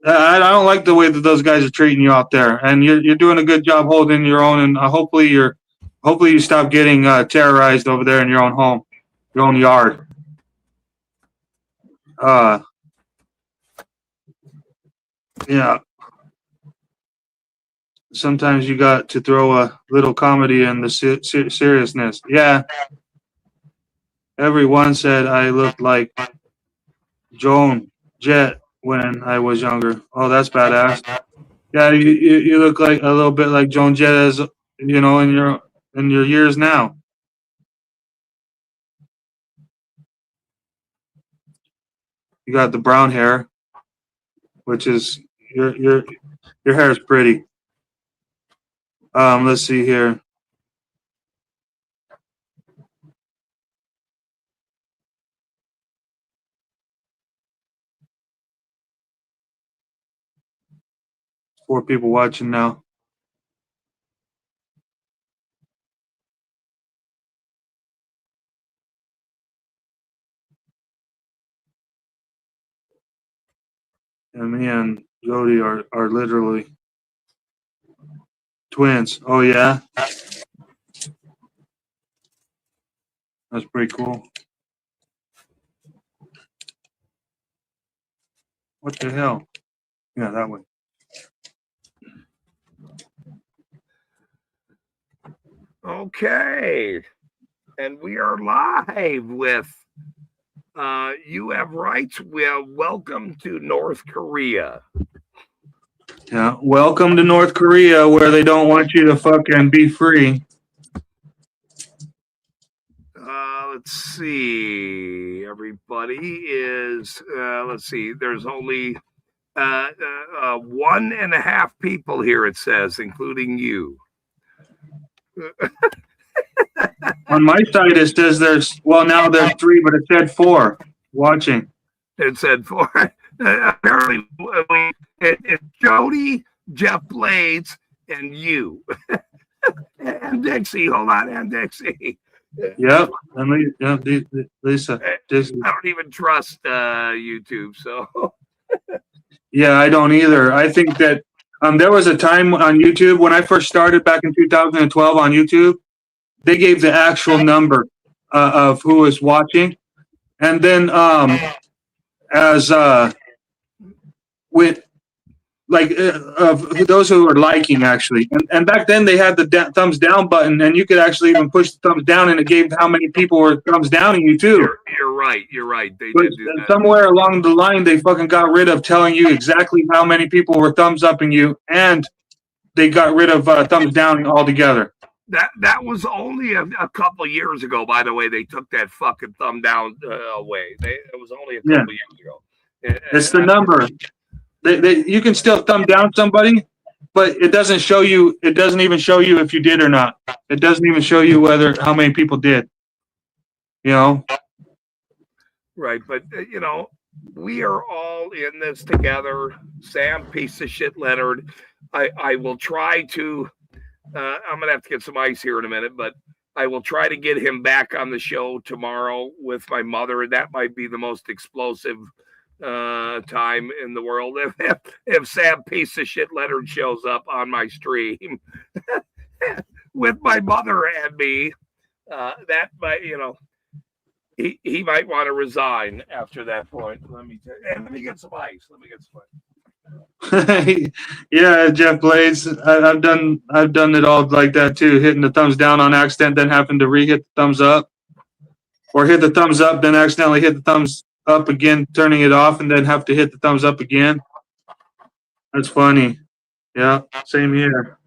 Speaker 7: I don't like the way that those guys are treating you out there, and you're doing a good job holding your own. And hopefully you stop getting terrorized over there in your own home, your own yard. Yeah. Sometimes you got to throw a little comedy in the seriousness. Yeah. Everyone said I looked like Joan Jett when I was younger. Oh, that's badass. Yeah, you look like a little bit like Joan Jett, as in your years now. You got the brown hair, which is your hair is pretty. Let's see here. 4 people watching now. And me and Jody are literally twins. Oh, yeah? That's pretty cool. What the hell? Yeah, that one.
Speaker 1: Okay. And we are live with You Have Rights. Welcome to North Korea.
Speaker 7: Yeah, welcome to North Korea, where they don't want you to fucking be free.
Speaker 1: Let's see. Everybody is, let's see, there's only 1.5 people here, it says, including you.
Speaker 7: On my side, it says now there's 3, but it said 4 watching.
Speaker 1: It said 4. Apparently, it's Jody, Jeff Blades, and you. And Dixie. Hold on, and Dixie.
Speaker 7: Yep. And Lisa.
Speaker 1: I don't even trust YouTube, so.
Speaker 7: Yeah, I don't either. I think that there was a time on YouTube when I first started back in 2012 on YouTube, they gave the actual number of who was watching. And then with like those who were liking, actually. And back then they had the thumbs down button, and you could actually even push the thumbs down, and it gave how many people were thumbs downing you too.
Speaker 1: You're right. They
Speaker 7: But
Speaker 1: did do that.
Speaker 7: somewhere along the line, they fucking got rid of telling you exactly how many people were thumbs upping you, and they got rid of thumbs down altogether.
Speaker 1: That was only a couple of years ago, by the way. They took that fucking thumb down away. It was only a couple of years ago.
Speaker 7: It's the number. You can still thumb down somebody, but it doesn't show you. It doesn't even show you if you did or not. It doesn't even show you how many people did. You know.
Speaker 1: Right, but we are all in this together. Sam, piece of shit, Leonard. I will try to. I'm gonna have to get some ice here in a minute, but I will try to get him back on the show tomorrow with my mother. That might be the most explosive time in the world if Sam piece of shit Leonard shows up on my stream with my mother and me. That might, he might want to resign after that point. Let me get some ice.
Speaker 7: Yeah, Jeff Blades. I've done it all like that too, hitting the thumbs down on accident, then having to re-hit the thumbs up, or hit the thumbs up, then accidentally hit the thumbs up again, turning it off, and then have to hit the thumbs up again. That's funny. Yeah, same here.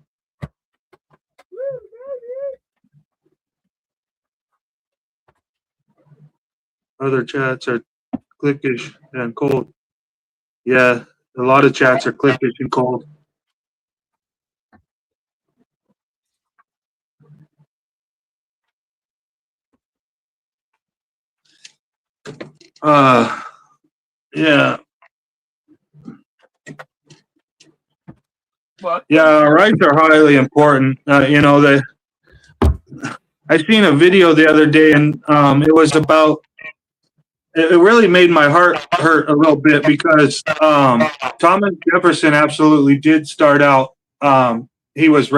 Speaker 7: Other chats are clickish and cold. Yeah, a lot of chats are clickish and cold. Yeah. Yeah, rights are highly important. I seen a video the other day, and it was about. It really made my heart hurt a little bit because Thomas Jefferson absolutely did start out. He was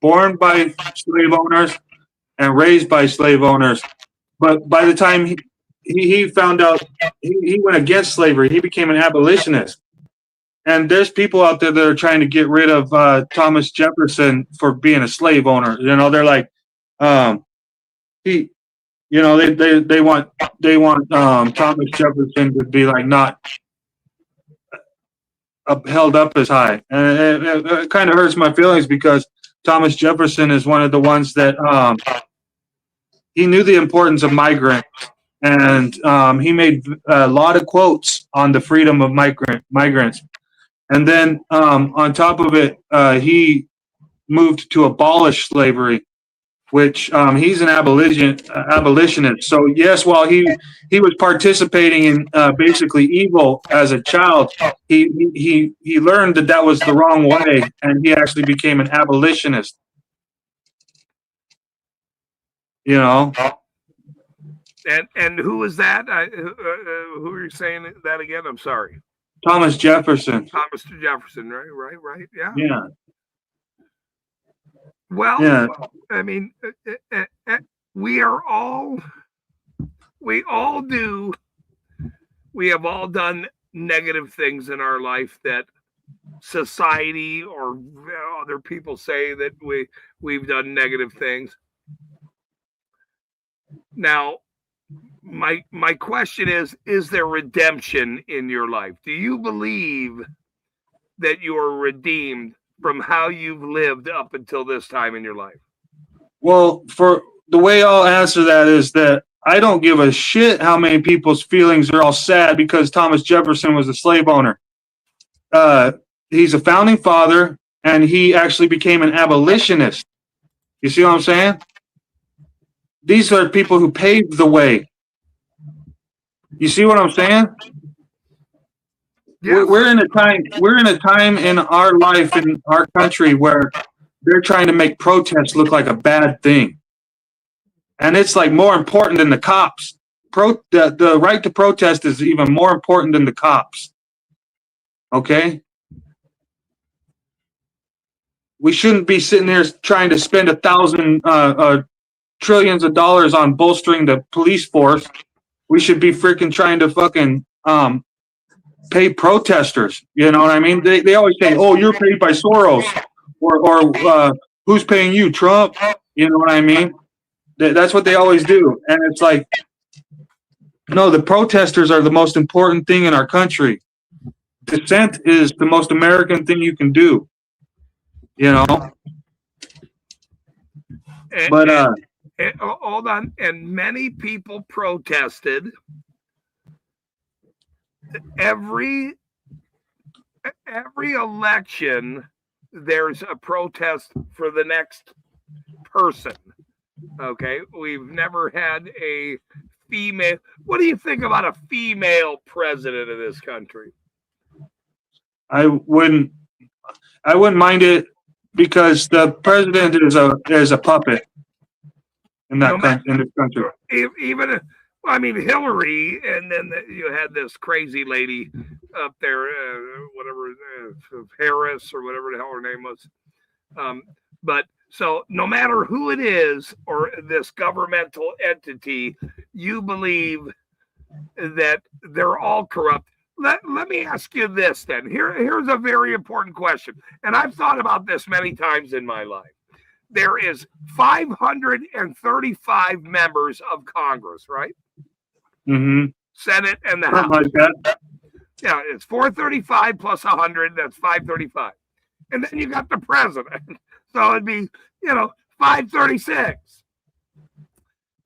Speaker 7: born by slave owners and raised by slave owners, but by the time he found out he went against slavery, he became an abolitionist. And there's people out there that are trying to get rid of Thomas Jefferson for being a slave owner. They're like, they want Thomas Jefferson to be like not held up as high, and it kind of hurts my feelings because Thomas Jefferson is one of the ones that he knew the importance of migrants, and he made a lot of quotes on the freedom of migrants. And then on top of it, he moved to abolish slavery. which he's an abolitionist. So yes, while he was participating in basically evil as a child, he learned that was the wrong way, and he actually became an abolitionist. You know.
Speaker 1: And who is that? Who are you saying that again? I'm sorry.
Speaker 7: Thomas Jefferson.
Speaker 1: Thomas Jefferson, right. Yeah.
Speaker 7: Yeah.
Speaker 1: Well,
Speaker 7: yeah.
Speaker 1: I mean, we have all done negative things in our life that society or other people say that we've done negative things. Now, my question is there redemption in your life? Do you believe that you are redeemed from how you've lived up until this time in your life?
Speaker 7: Well, for the way I'll answer that is that I don't give a shit how many people's feelings are all sad because Thomas Jefferson was a slave owner. He's a founding father, and he actually became an abolitionist. You see what I'm saying? These are people who paved the way. You see what I'm saying? Yes. We're in a time in our life in our country where they're trying to make protests look like a bad thing, and it's like more important than the cops. The right to protest is even more important than the cops. Okay, we shouldn't be sitting there trying to spend trillions of dollars on bolstering the police force. We should be freaking trying to fucking pay protesters. You know what I mean? They always say, "Oh, you're paid by Soros," or who's paying you, Trump? You know what I mean? That's what they always do, and it's like, no, the protesters are the most important thing in our country. Dissent is the most American thing you can do. You know, but
Speaker 1: hold on, and many people protested. Every election, there's a protest for the next person. Okay, we've never had a female. What do you think about a female president of this country?
Speaker 7: I wouldn't mind it because the president is a puppet in this country.
Speaker 1: Even. I mean, Hillary, and then you had this crazy lady up there, Harris or whatever the hell her name was. But so no matter who it is or this governmental entity, you believe that they're all corrupt. Let me ask you this then. Here's a very important question. And I've thought about this many times in my life. There is 535 members of Congress, right?
Speaker 7: Mm-hmm.
Speaker 1: Senate and the House.
Speaker 7: Like that.
Speaker 1: Yeah, it's 435 plus 100. That's 535. And then you got the president. So it'd be, 536.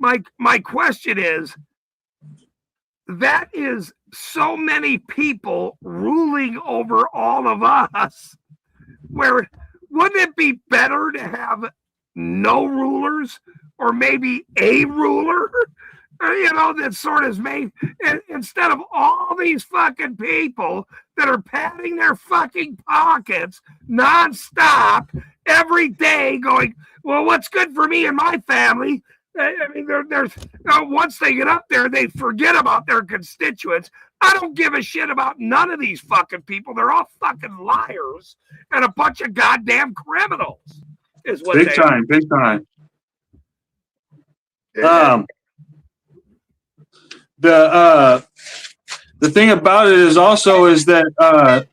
Speaker 1: My question is, that is so many people ruling over all of us, where wouldn't it be better to have no rulers or maybe a ruler, that sort of made, instead of all these fucking people that are patting their fucking pockets nonstop every day going, well, what's good for me and my family? I mean, there's once they get up there, they forget about their constituents. I don't give a shit about none of these fucking people. They're all fucking liars and a bunch of goddamn criminals. Is what
Speaker 7: big time.
Speaker 1: Yeah.
Speaker 7: The thing about it is also is that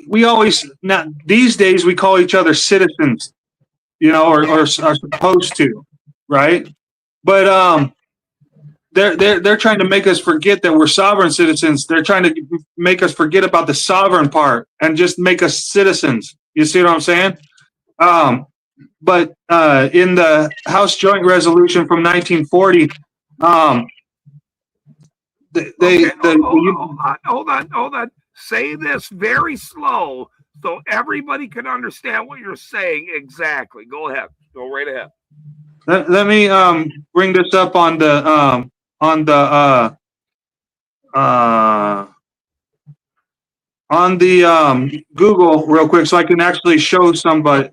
Speaker 7: we always now these days we call each other citizens, or are supposed to, right? But they're trying to make us forget that we're sovereign citizens. They're trying to make us forget about the sovereign part and just make us citizens. You see what I'm saying? But in the House Joint Resolution from 1940,
Speaker 1: hold on. Say this very slow so everybody can understand what you're saying exactly. Go ahead. Go right ahead.
Speaker 7: Let me bring this up on the Google real quick so I can actually show somebody.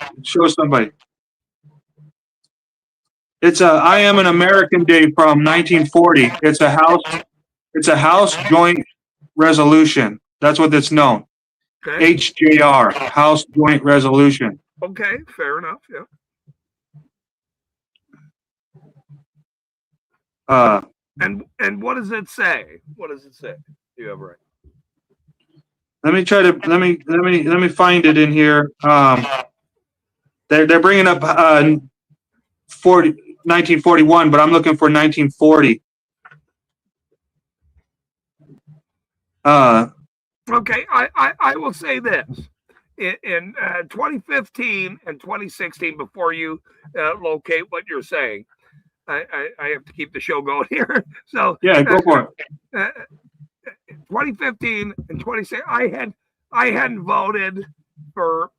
Speaker 7: It's I Am an American Day from 1940. It's a House Joint Resolution. That's what it's known.
Speaker 1: Okay.
Speaker 7: HJR, House Joint Resolution.
Speaker 1: Okay, fair enough. Yeah. And what does it say? What does it say? You have right.
Speaker 7: Let me find it in here. They're bringing up 1941, but I'm looking for 1940.
Speaker 1: Okay, I will say this. In 2015 and 2016, before you locate what you're saying, I have to keep the show going here. So
Speaker 7: yeah, go for it.
Speaker 1: 2015 and 2016, I hadn't voted for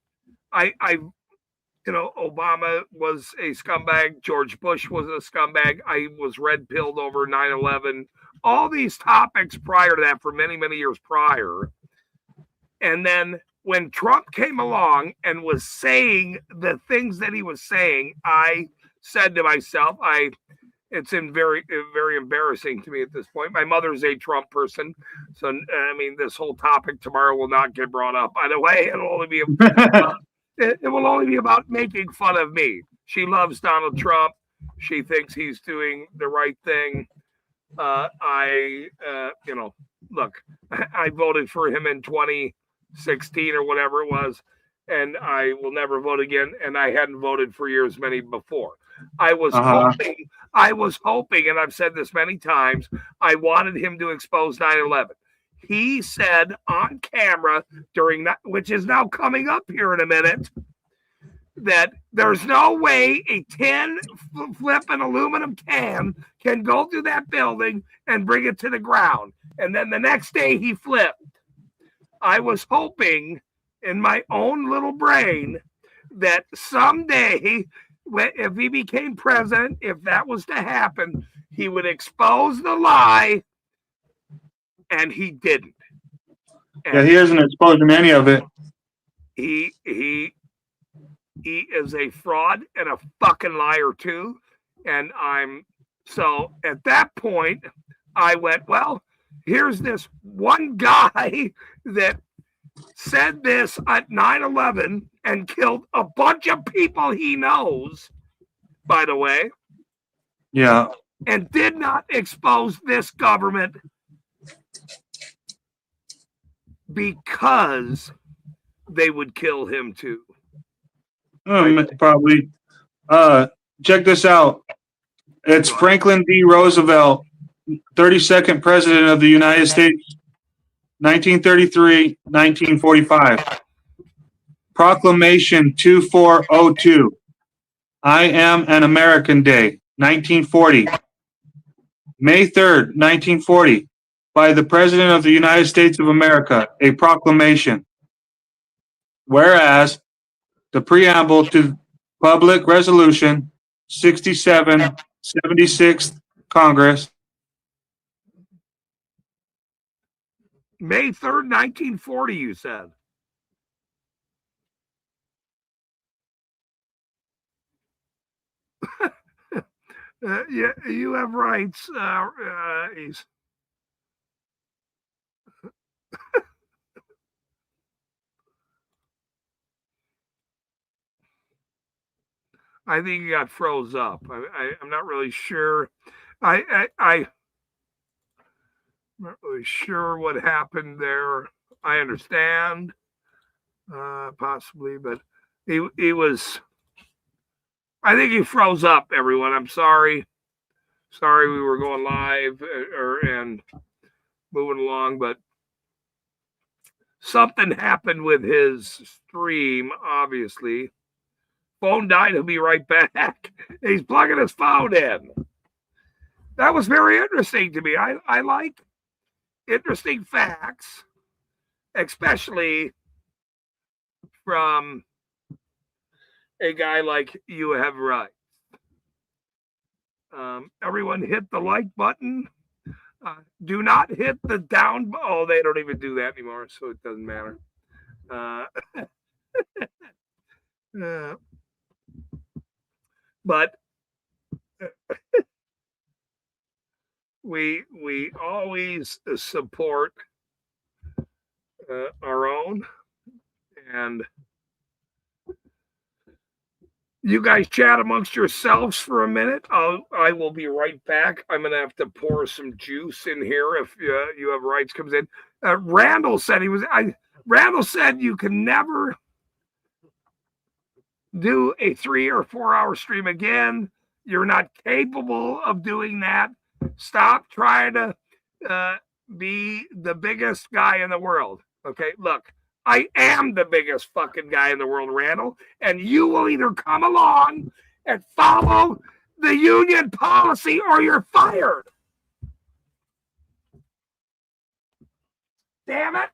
Speaker 1: Obama was a scumbag. George Bush was a scumbag. I was red-pilled over 9/11. All these topics prior to that for many, many years prior. And then when Trump came along and was saying the things that he was saying, I said to myself, it's very, very embarrassing to me at this point. My mother's a Trump person. So, I mean, this whole topic tomorrow will not get brought up. By the way, it'll only be it will only be about making fun of me. She loves Donald Trump. She thinks he's doing the right thing. Look, I voted for him in 2016 or whatever it was, and I will never vote again. And I hadn't voted for years many before. I was hoping, and I've said this many times, I wanted him to expose 9/11. He said on camera during that, which is now coming up here in a minute, that there's no way a tin flipping aluminum can go through that building and bring it to the ground. And then the next day he flipped. I was hoping in my own little brain that someday, if he became president, if that was to happen, he would expose the lie, and he didn't. And
Speaker 7: he hasn't exposed any of it.
Speaker 1: He is a fraud and a fucking liar too. And so at that point, I went, well, here's this one guy that said this at 9/11 and killed a bunch of people he knows, by the way.
Speaker 7: Yeah.
Speaker 1: And did not expose this government because they would kill him too.
Speaker 7: Probably. Check this out. It's Franklin D. Roosevelt, 32nd President of the United States, 1933-1945. Proclamation 2402. I Am an American Day, 1940. May 3rd, 1940. By the President of the United States of America, a proclamation. Whereas the preamble to Public Resolution 67, 76th Congress.
Speaker 1: May 3rd, 1940, you said. Yeah, you have rights. I think he got froze up. I'm not really sure. I'm not really sure what happened there. I understand, possibly, but he was. I think he froze up. Everyone, I'm sorry. Sorry, we were going live and moving along, but something happened with his stream. Obviously, phone died. He'll be right back. He's plugging his phone in. That was very interesting to me. I like interesting facts, especially from a guy like You Have Rights. Everyone hit the like button. Do not hit the down. Oh, they don't even do that anymore, so it doesn't matter. But we always support our own, and you guys chat amongst yourselves for a minute. I will be right back. I'm gonna have to pour some juice in here if You Have Rights comes in. Randall said Randall said you can never do a 3 or 4 hour stream again. You're not capable of doing that. Stop trying to be the biggest guy in the world. Okay, look, I am the biggest fucking guy in the world, Randall, and you will either come along and follow the union policy or you're fired. Damn it.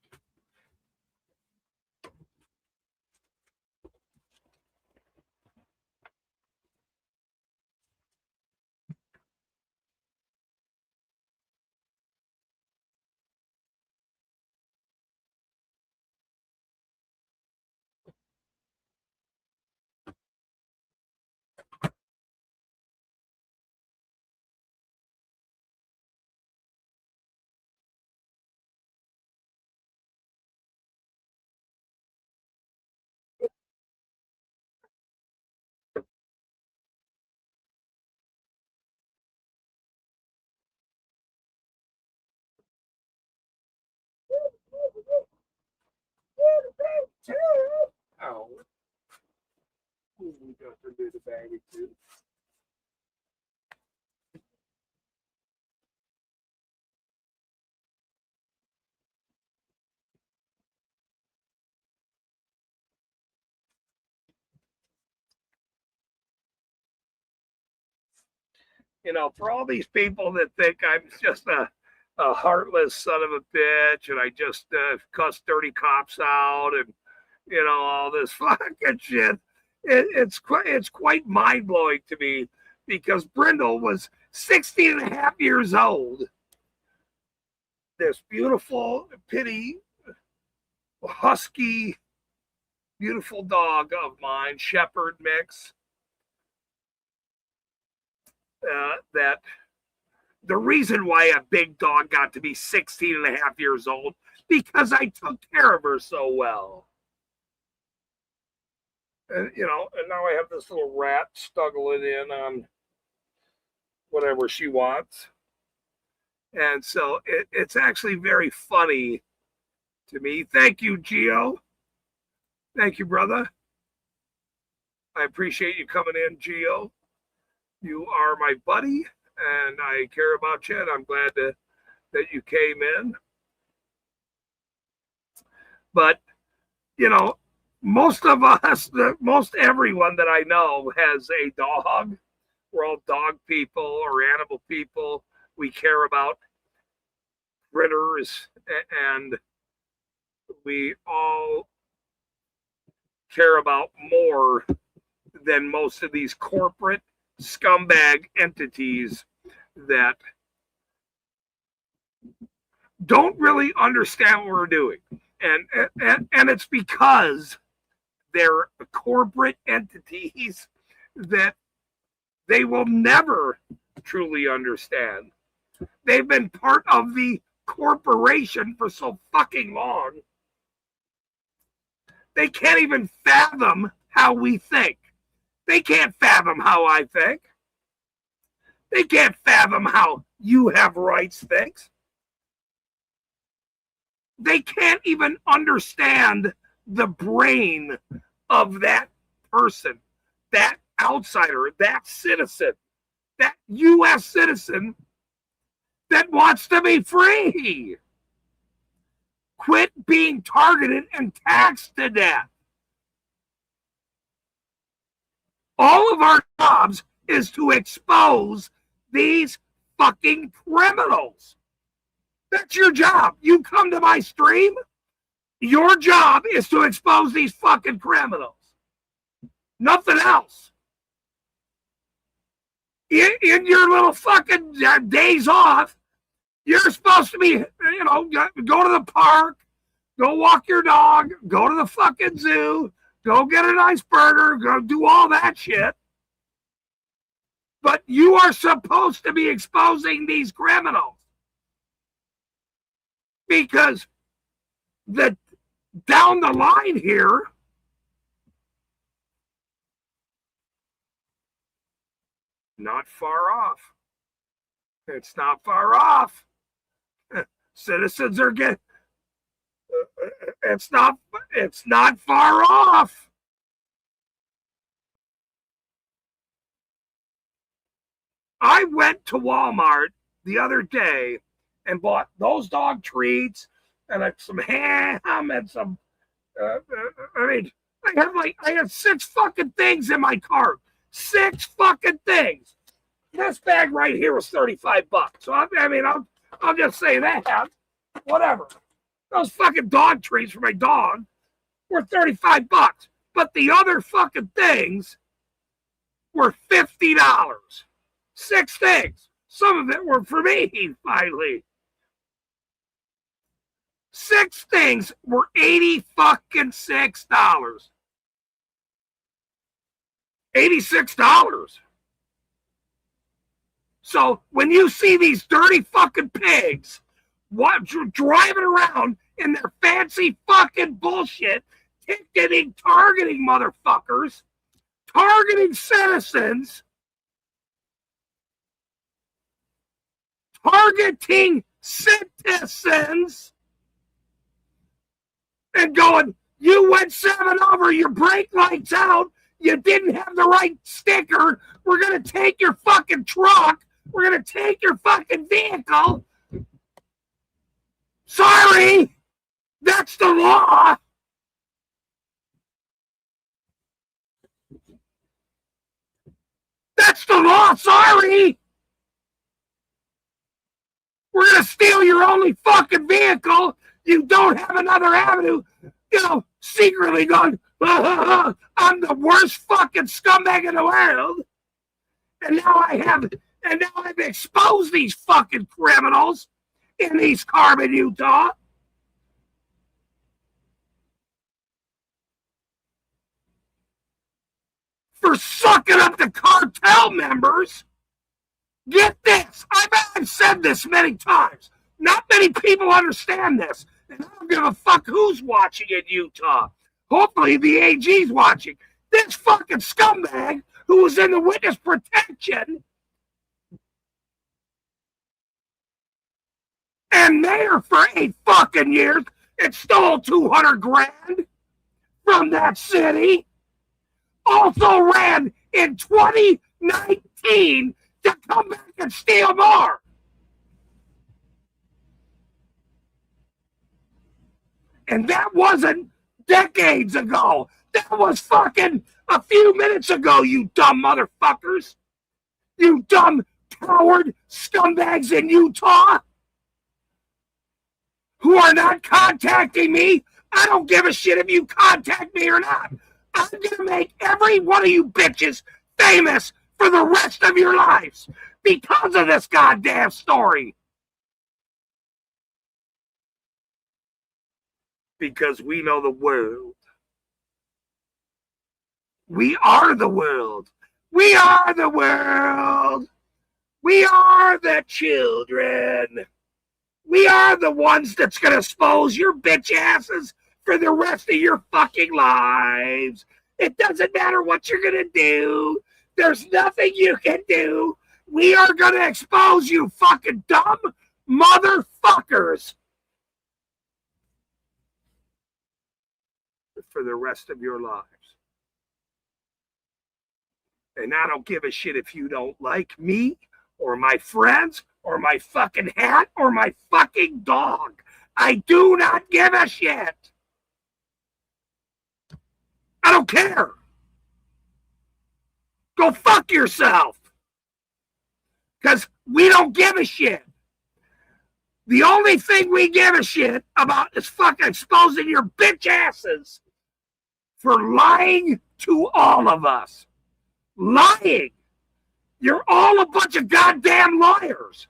Speaker 1: Oh. We got to do the baggy too. You know, for all these people that think I'm just a heartless son of a bitch and I just cuss dirty cops out and, you know, all this fucking shit, it's quite mind blowing to me because Brindle was 16 and a half years old. This beautiful, pretty, husky, beautiful dog of mine, Shepherd mix. That the reason why a big dog got to be 16 and a half years old, because I took care of her so well. And, you know, and now I have this little rat snuggling in on whatever she wants. And so it's actually very funny to me. Thank you, Gio. Thank you, brother. I appreciate you coming in, Gio. You are my buddy, and I care about you, and I'm glad that you came in. But, you know, most of us, most everyone that I know has a dog. We're all dog people or animal people. We care about critters, and we all care about more than most of these corporate scumbag entities that don't really understand what we're doing. And it's because they're corporate entities that they will never truly understand. They've been part of the corporation for so fucking long. They can't even fathom how we think. They can't fathom how I think. They can't fathom how You Have Rights thinks. They can't even understand the brain of that person, that outsider, that citizen, that U.S. citizen that wants to be free. Quit being targeted and taxed to death. All of our jobs is to expose these fucking criminals. That's your job. You come to my stream, Your job is to expose these fucking criminals. Nothing else. In your little fucking days off, you're supposed to be, go to the park, go walk your dog, go to the fucking zoo, go get a nice burger, go do all that shit. But you are supposed to be exposing these criminals. Because down the line here, not far off. It's not far off. Citizens are getting. It's not far off. I went to Walmart the other day and bought those dog treats and some ham and some. I had 6 fucking things in my cart. 6 fucking things. This bag right here was $35. So I'll just say that. Whatever. Those fucking dog treats for my dog were $35. But the other fucking things were $50. 6 things. Some of it were for me, finally. 6 things were $86. $86. So when you see these dirty fucking pigs driving around in their fancy fucking bullshit, targeting motherfuckers, targeting citizens, and going, you went 7 over, your brake light's out, you didn't have the right sticker, we're going to take your fucking truck, we're going to take your fucking vehicle. Sorry, that's the law. That's the law, sorry. We're going to steal your only fucking vehicle. You don't have another avenue. Secretly going, I'm the worst fucking scumbag in the world. And now I've exposed these fucking criminals in East Carbon, Utah. For sucking up the cartel members. Get this. I've said this many times. Not many people understand this. And I don't give a fuck who's watching in Utah. Hopefully the AG's watching. This fucking scumbag who was in the witness protection and mayor for 8 fucking years and stole $200,000 from that city. Also ran in 2019 to come back and steal more. And that wasn't decades ago. That was fucking a few minutes ago, you dumb motherfuckers. You dumb coward scumbags in Utah who are not contacting me. I don't give a shit if you contact me or not. I'm going to make every one of you bitches famous for the rest of your lives because of this goddamn story. Because we know the world. We are the world. We are the world. We are the children. We are the ones that's going to expose your bitch asses for the rest of your fucking lives. It doesn't matter what you're going to do. There's nothing you can do. We are going to expose you fucking dumb motherfuckers for the rest of your lives. And I don't give a shit if you don't like me or my friends or my fucking hat or my fucking dog. I do not give a shit. I don't care. Go fuck yourself. Because we don't give a shit. The only thing we give a shit about is fucking exposing your bitch asses for lying to all of us. Lying. You're all a bunch of goddamn liars.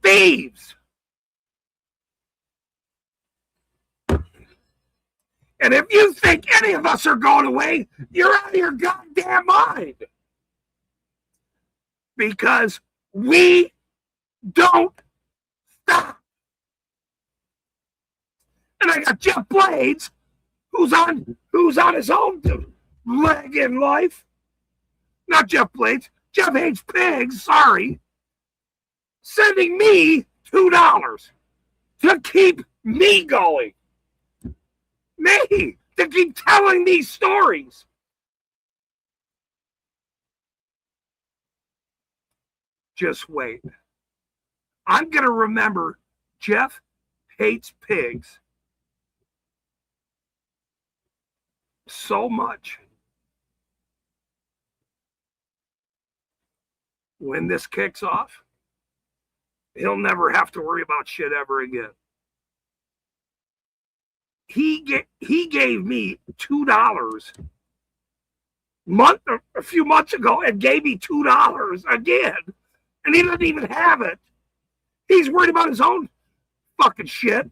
Speaker 1: Thieves. And if you think any of us are going away, you're out of your goddamn mind. Because we don't stop. And I got Jeff Blades, who's on his own leg in life. Not Jeff Blades, Jeff hates pigs, sorry. Sending me $2 to keep me going. Me, to keep telling these stories. Just wait. I'm going to remember Jeff hates pigs so much. When this kicks off, he'll never have to worry about shit ever again. He gave me $2 a few months ago and gave me $2 again. And he doesn't even have it. He's worried about his own fucking shit.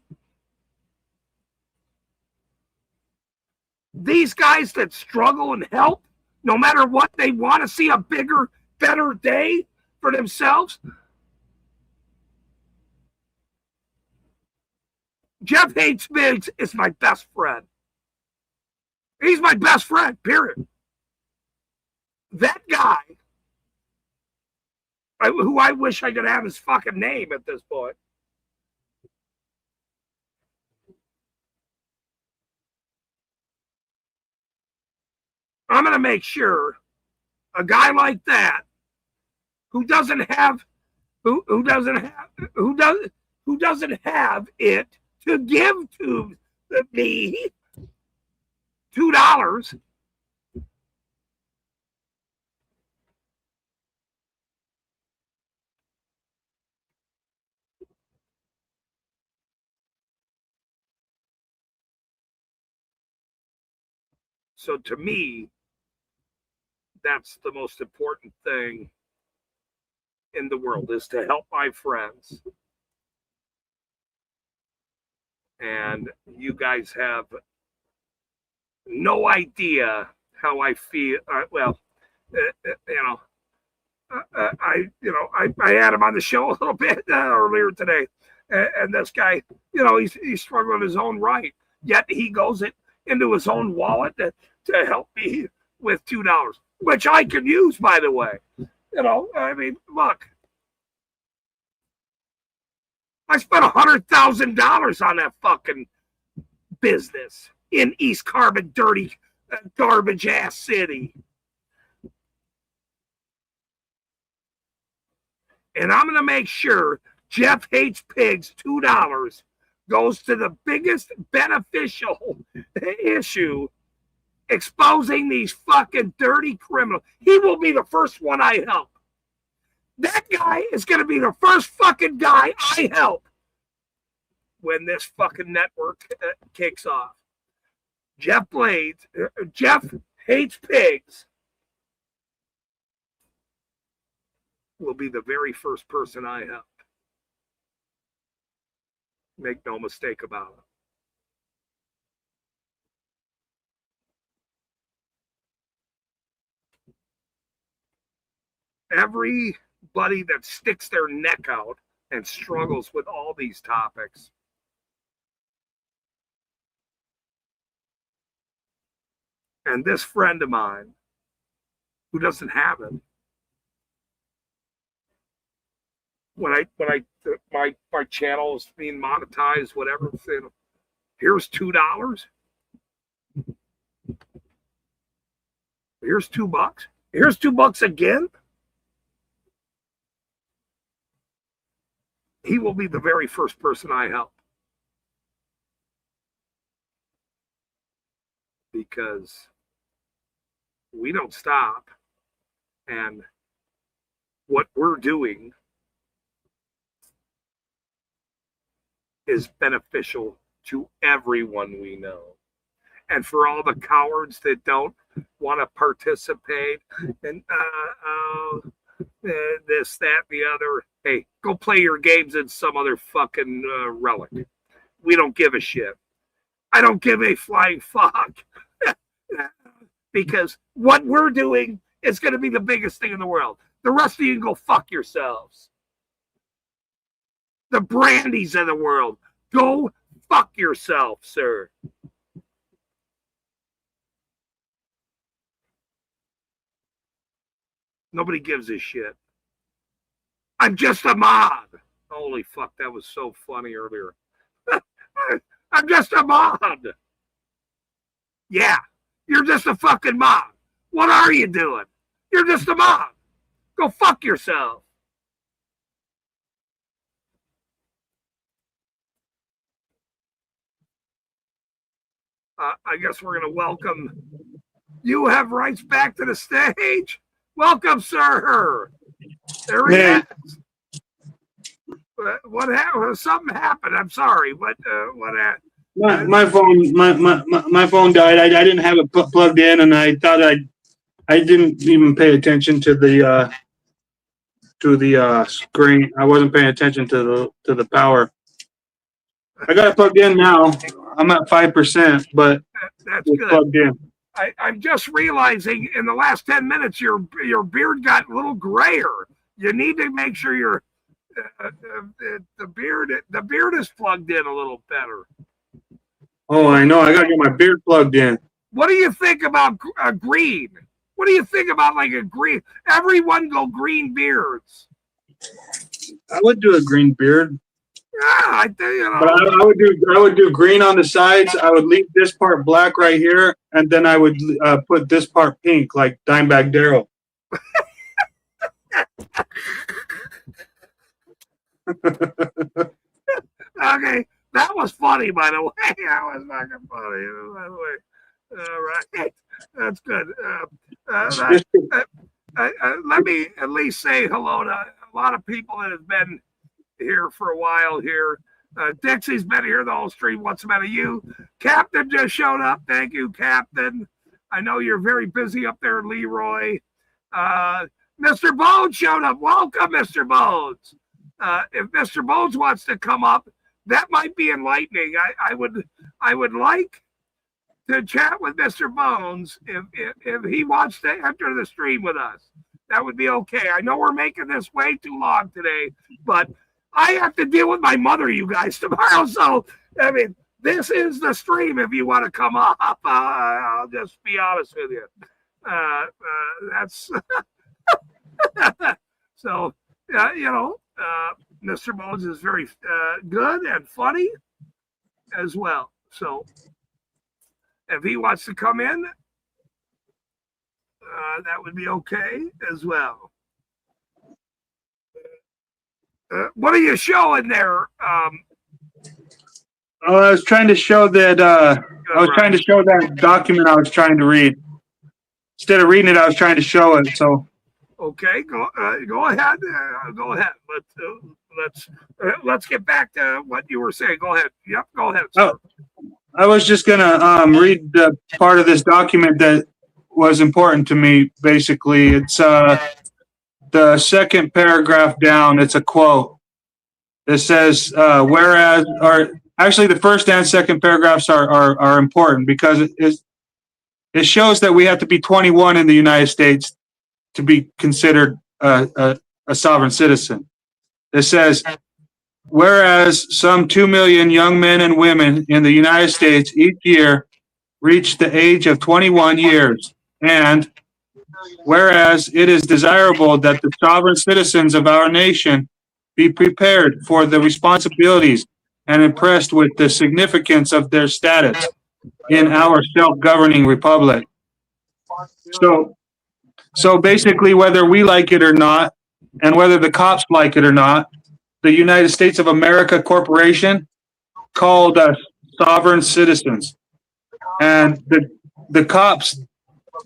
Speaker 1: These guys that struggle and help, no matter what, they want to see a bigger, better day for themselves. Jeff hates pigs is my best friend. He's my best friend, period. That guy, who I wish I could have his fucking name at this point. I'm going to make sure a guy like that who doesn't have it to give to me $2. So to me, that's the most important thing in the world, is to help my friends. And you guys have no idea how I feel. I had him on the show a little bit earlier today, and this guy, he's struggling in his own right. Yet he goes into his own wallet to help me with $2, which I can use, by the way. Look, I spent $100,000 on that fucking business in East Carbon, dirty, garbage ass city. And I'm going to make sure Jeff Hates Pigs $2 goes to the biggest beneficial issue, exposing these fucking dirty criminals. He will be the first one I help. That guy is going to be the first fucking guy I help when this fucking network kicks off. Jeff Blades, Jeff Hates Pigs will be the very first person I help. Make no mistake about it. Everybody that sticks their neck out and struggles with all these topics, and this friend of mine who doesn't have it, when my channel is being monetized, whatever, here's $2. Here's $2. Here's $2 again. He will be the very first person I help. Because we don't stop. And what we're doing is beneficial to everyone we know. And for all the cowards that don't want to participate and this, that, the other, hey, go play your games in some other fucking relic. We don't give a shit. I don't give a flying fuck. Because what we're doing is going to be the biggest thing in the world. The rest of you can go fuck yourselves. The Brandies of the world, go fuck yourself, sir. Nobody gives a shit. I'm just a mod. Holy fuck, that was so funny earlier. I'm just a mod. Yeah, you're just a fucking mod. What are you doing? You're just a mod. Go fuck yourself. I guess we're going to welcome You Have Rights back to the stage. Welcome, sir. There he is. What happened? Something happened. I'm sorry. What happened?
Speaker 7: My phone died. I didn't have it plugged in, and I thought I didn't even pay attention to the screen. I wasn't paying attention to the power. I got it plugged in now. I'm at 5%, but
Speaker 1: that's
Speaker 7: it's
Speaker 1: good.
Speaker 7: Plugged in.
Speaker 1: I'm just realizing in the last 10 minutes your beard got a little grayer. You need to make sure your the beard is plugged in a little better.
Speaker 7: Oh, I know. I gotta get my beard plugged in.
Speaker 1: What do you think about green? What do you think about like a green? Everyone go green beards.
Speaker 7: I would do a green beard.
Speaker 1: Yeah, I think you know.
Speaker 7: But I would do green on the sides. I would leave this part black right here, and then I would put this part pink, like Dimebag Darrell.
Speaker 1: Okay, that was funny, by the way. That was fucking funny, by the way. All right, that's good. Let me at least say hello to a lot of people that have been here for a while here. Dixie's been here the whole stream. What's the matter? You, Captain, just showed up. Thank you, Captain. I know you're very busy up there, Leroy. Mr. Bones showed up. Welcome, Mr. Bones. If Mr. Bones wants to come up, that might be enlightening. I would like to chat with Mr. Bones if he wants to enter the stream with us. That would be okay. I know we're making this way too long today, but I have to deal with my mother, you guys, tomorrow. So, I mean, this is the stream if you want to come up. I'll just be honest with you. That's so, you know, Mr. Bones is very good and funny as well. So, if he wants to come in, that would be okay as well. What are you showing there?
Speaker 7: I was trying to show that. Trying to show that document I was trying to read. Instead of reading it, I was trying to show it. So.
Speaker 1: Okay, go ahead. Go ahead. Let's get back to what you were saying. Go ahead. Yep, go ahead. Sir.
Speaker 7: Oh, I was just gonna read the part of this document that was important to me. Basically, it's the second paragraph down. It's a quote. It says, "Whereas," or actually, the first and second paragraphs are important because it shows that we have to be 21 in the United States to be considered a sovereign citizen. It says, whereas some 2 million young men and women in the United States each year reach the age of 21 years, and whereas it is desirable that the sovereign citizens of our nation be prepared for the responsibilities and impressed with the significance of their status in our self-governing republic. So basically, whether we like it or not, and whether the cops like it or not, the United States of America Corporation called us sovereign citizens, and the cops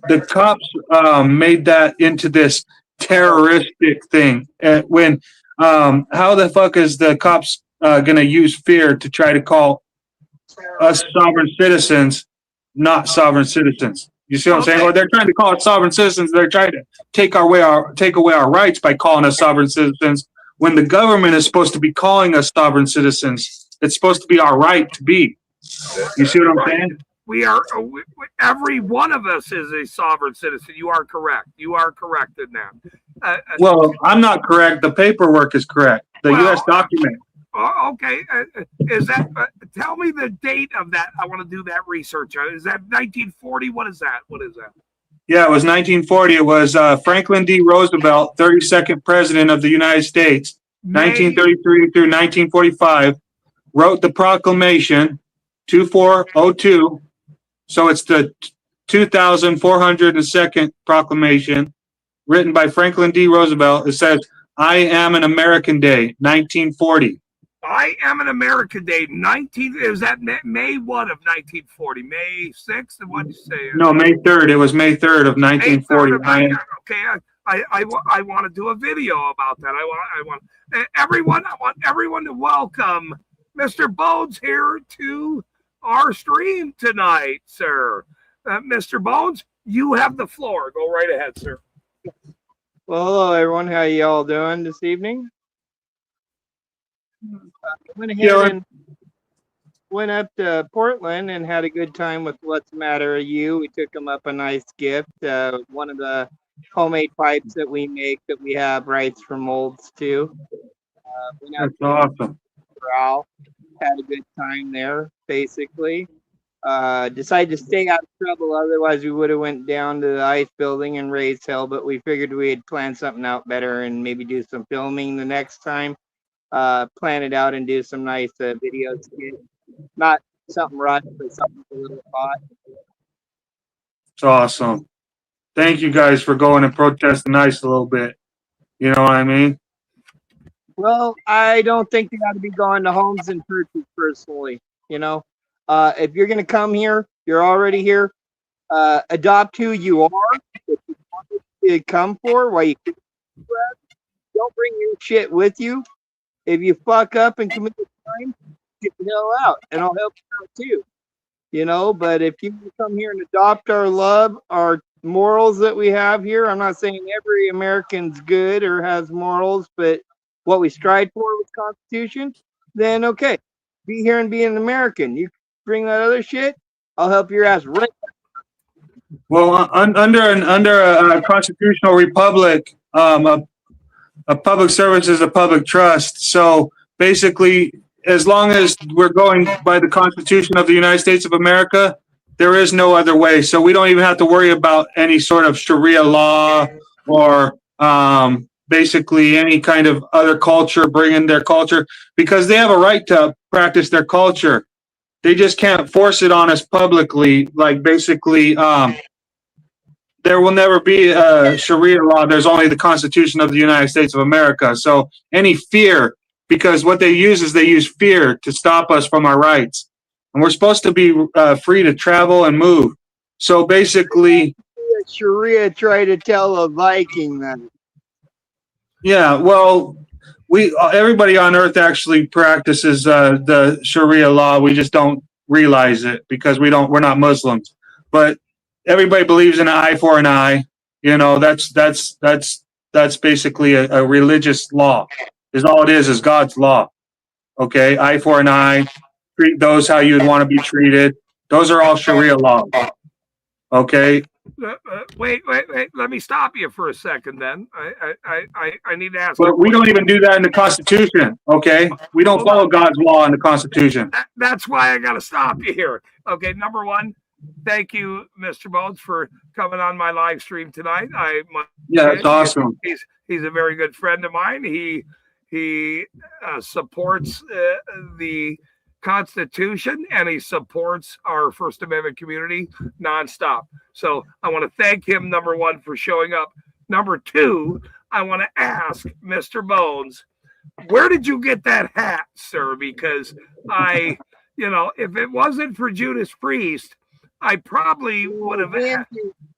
Speaker 7: made that into this terroristic thing. When how the fuck is the cops going to use fear to try to call us sovereign citizens not sovereign citizens. You see what I'm saying? Or they're trying to call us sovereign citizens. They're trying to take away our rights by calling us sovereign citizens when the government is supposed to be calling us sovereign citizens. It's supposed to be our right to be. You see what I'm saying?
Speaker 1: We are, every one of us is a sovereign citizen. You are correct. You are correct in that.
Speaker 7: Well, I'm not correct. The paperwork is correct. The U.S. document.
Speaker 1: Okay. Is that, tell me the date of that. I want to do that research. Is that 1940? What is that? What is that?
Speaker 7: Yeah, it was 1940. It was Franklin D. Roosevelt, 32nd President of the United States, 1933 through 1945, wrote the proclamation 2402. So it's the 2402nd proclamation written by Franklin D. Roosevelt. It says, I am an American Day, 1940.
Speaker 1: I am an American Day, is that May what of 1940? May 6th? What did you say?
Speaker 7: No, May 3rd. It was May 3rd of 1940.
Speaker 1: Okay, I want to do a video about that. I want everyone to welcome Mr. Bones here to our stream tonight, sir. Mr. Bones, you have the floor. Go right ahead, sir.
Speaker 11: Well, hello everyone. How y'all doing this evening? Went ahead and went up to Portland and had a good time with What's the Matter of You. We took them up a nice gift, one of the homemade pipes that we make that we have rights for molds to.
Speaker 7: That's awesome.
Speaker 11: Corral. Had a good time there, basically. Decided to stay out of trouble, otherwise we would have went down to the ice building and raised hell, but we figured we'd plan something out better and maybe do some filming the next time. Plan it out and do some nice video skit. Not something rushed, but something a little hot.
Speaker 7: It's awesome. Thank you guys for going and protesting ice a little bit. You know what I mean?
Speaker 11: Well, I don't think you got to be going to homes and churches personally. You know, if you're going to come here, you're already here. Adopt who you are. If you want to come for, why you don't bring your shit with you. If you fuck up and commit a crime, get the hell out, and I'll help you out too. You know, but if you come here and adopt our love, our morals that we have here, I'm not saying every American's good or has morals, but what we strive for with the Constitution, then okay, be here and be an American. You bring that other shit, I'll help your ass right back.
Speaker 7: Well, under a constitutional republic, a public service is a public trust. So basically, as long as we're going by the Constitution of the United States of America, there is no other way. So we don't even have to worry about any sort of Sharia law or basically any kind of other culture bringing their culture, because they have a right to practice their culture. They just can't force it on us publicly. Like basically, there will never be a Sharia law. There's only the Constitution of the United States of America. So any fear, because what they use is they use fear to stop us from our rights. And we're supposed to be free to travel and move. So basically,
Speaker 11: Sharia tried to tell a Viking that.
Speaker 7: Yeah, well, everybody on Earth actually practices the Sharia law. We just don't realize it because we're not Muslims. But everybody believes in an eye for an eye. You know, that's basically a religious law. Is all it is God's law. Okay, eye for an eye. Treat those how you'd want to be treated. Those are all Sharia laws. Okay.
Speaker 1: Wait. Let me stop you for a second. Then I need to ask.
Speaker 7: But we don't even do that in the Constitution. Okay, we don't follow God's law in the Constitution.
Speaker 1: That's why I got to stop you here. Okay, number one, thank you, Mr. Bones, for coming on my live stream tonight.
Speaker 7: That's awesome.
Speaker 1: He's a very good friend of mine. He supports the Constitution and he supports our First Amendment community nonstop. So I want to thank him, number one, for showing up. Number two, I want to ask Mr. Bones, where did you get that hat, sir? Because if it wasn't for Judas Priest, I probably would have.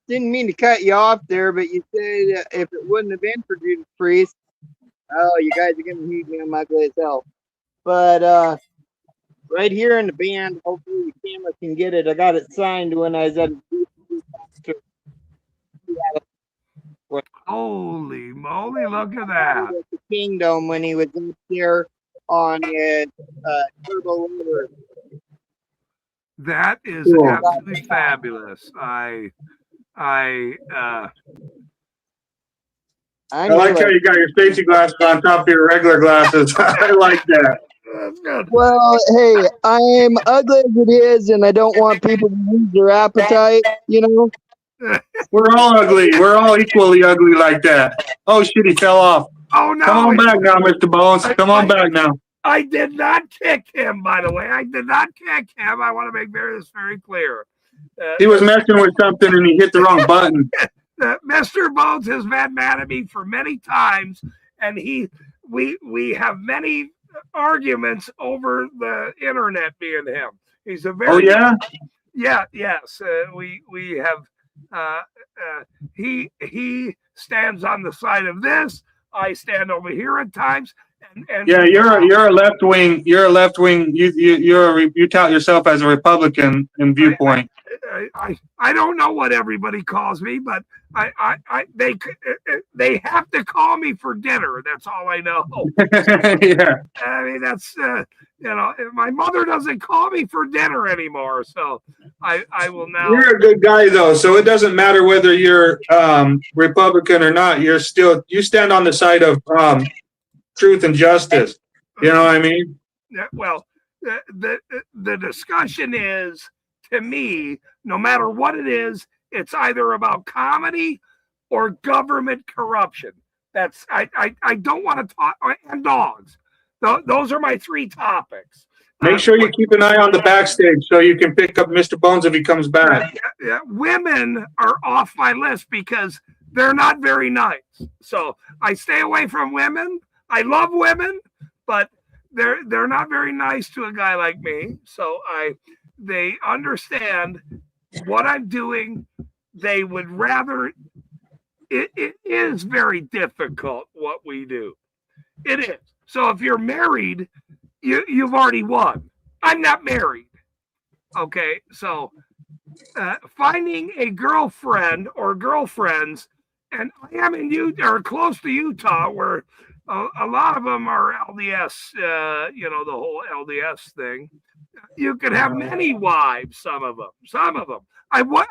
Speaker 11: Didn't mean to cut you off there, but you said if it wouldn't have been for Judas Priest, oh, you guys are going to hate me on my good self. But right here in the band, hopefully the camera can get it. I got it signed when I was at
Speaker 1: Holy moly, look at that.
Speaker 11: the Kingdom when he was up there on his turbo loader.
Speaker 1: That is
Speaker 7: Cool.
Speaker 1: absolutely fabulous. I
Speaker 7: like how you got your safety glasses on top of your regular glasses. I like that.
Speaker 1: that's good.
Speaker 11: Well, hey, I am ugly as it is, and I don't want people to lose their appetite, you know?
Speaker 7: We're all ugly. We're all equally ugly like that. Oh, shit, he fell off.
Speaker 1: Oh no!
Speaker 7: Come on back now, Mr. Bones. Come on back now.
Speaker 1: I did not kick him, by the way. I did not kick him. I want to make this very clear.
Speaker 7: He was messing with something and he hit the wrong button.
Speaker 1: Mr. Bones has been mad at me for many times, and we have many arguments over the internet, me and him. He's a very
Speaker 7: Oh, yeah?
Speaker 1: yes. We have he stands on the side of this. I stand over here at times. And
Speaker 7: Yeah, you're a left wing. You're a left wing. You tout yourself as a Republican in viewpoint.
Speaker 1: I don't know what everybody calls me, but they have to call me for dinner. That's all I know.
Speaker 7: Yeah.
Speaker 1: I mean, that's my mother doesn't call me for dinner anymore, so I will now.
Speaker 7: You're a good guy though, so it doesn't matter whether you're Republican or not. You stand on the side of truth and justice. You know what I mean?
Speaker 1: Well, the discussion is, to me, no matter what it is, it's either about comedy or government corruption. That's I don't want to talk, and dogs. Those are my three topics.
Speaker 7: Make sure you keep an eye on the backstage so you can pick up Mr. Bones if he comes back.
Speaker 1: Women are off my list because they're not very nice. So I stay away from women. I love women, but they're not very nice to a guy like me. So they understand what I'm doing. They would rather. It is very difficult what we do. It is. So if you're married, you've already won. I'm not married. Okay, so finding a girlfriend or girlfriends, and I am in Utah or close to Utah, where a lot of them are LDS. The whole LDS thing. You could have many wives. Some of them. I will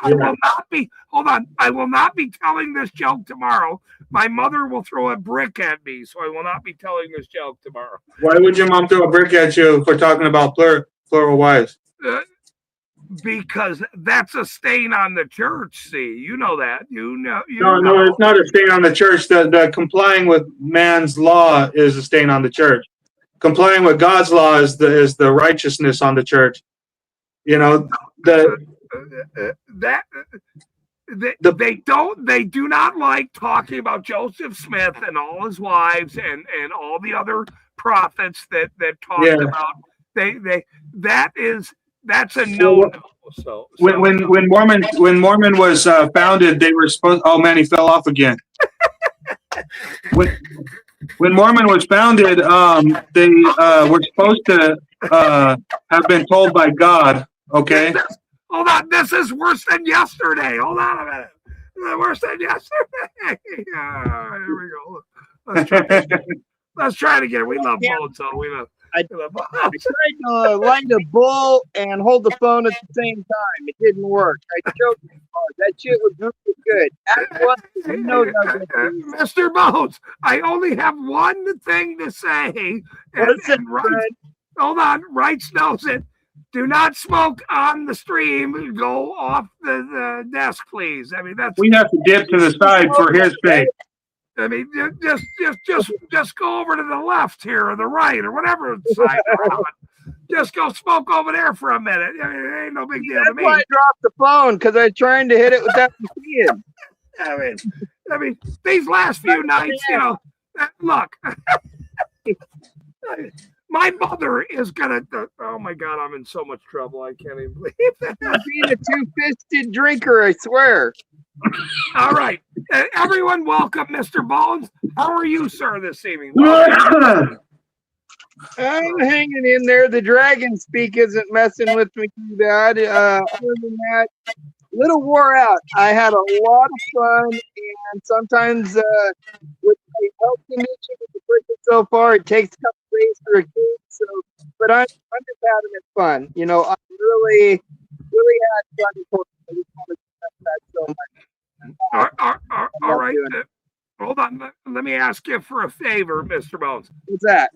Speaker 1: not be. Hold on. I will not be telling this joke tomorrow. My mother will throw a brick at me, so I will not be telling this joke tomorrow.
Speaker 7: Why would your mom throw a brick at you for talking about plural wives?
Speaker 1: Because that's a stain on the church. See, you know that. No,
Speaker 7: it's not a stain on the church. The complying with man's law is a stain on the church. Complying with God's law is the righteousness on the church. You know they do not like talking about Joseph Smith and all his wives and all the other prophets that talked about. That's a no. So when Mormon was founded, they were supposed. Oh man, he fell off again. When Mormon was founded, they were supposed to have been told by God. Okay.
Speaker 1: Hold on, this is worse than yesterday. Hold on a minute. Worse than yesterday. Here we go. Let's try it again. We love bones, so we love.
Speaker 11: I tried to light a bull and hold the phone at the same time. It didn't work. I choked it hard. That shit was really good.
Speaker 1: Mr. Bones, I only have one thing to say. Hold on, Wrights knows it. Do not smoke on the stream. Go off the desk, please. I mean,
Speaker 7: we have to dip to the side for his sake.
Speaker 1: I mean, just go over to the left here or the right or whatever side you're on. Just go smoke over there for a minute. I mean, it ain't no big deal to me.
Speaker 11: That's why I dropped the phone, because I was trying to hit it without seeing.
Speaker 1: I mean, these last few nights, look. My mother is gonna. Oh my God, I'm in so much trouble. I can't even believe that.
Speaker 11: Being a two-fisted drinker, I swear.
Speaker 1: All right, everyone, welcome, Mr. Bones. How are you, sir, this evening?
Speaker 11: I'm hanging in there. The dragon speak isn't messing with me too bad. Other than that, little wore out. I had a lot of fun, and sometimes with my health condition with the cricket so far, it takes a couple days for a kid. So, but I'm just having it fun. You know, I really had fun. I just want to stress that so much.
Speaker 1: All right. Hold on. Let me ask you for a favor, Mr. Bones.
Speaker 11: What's that?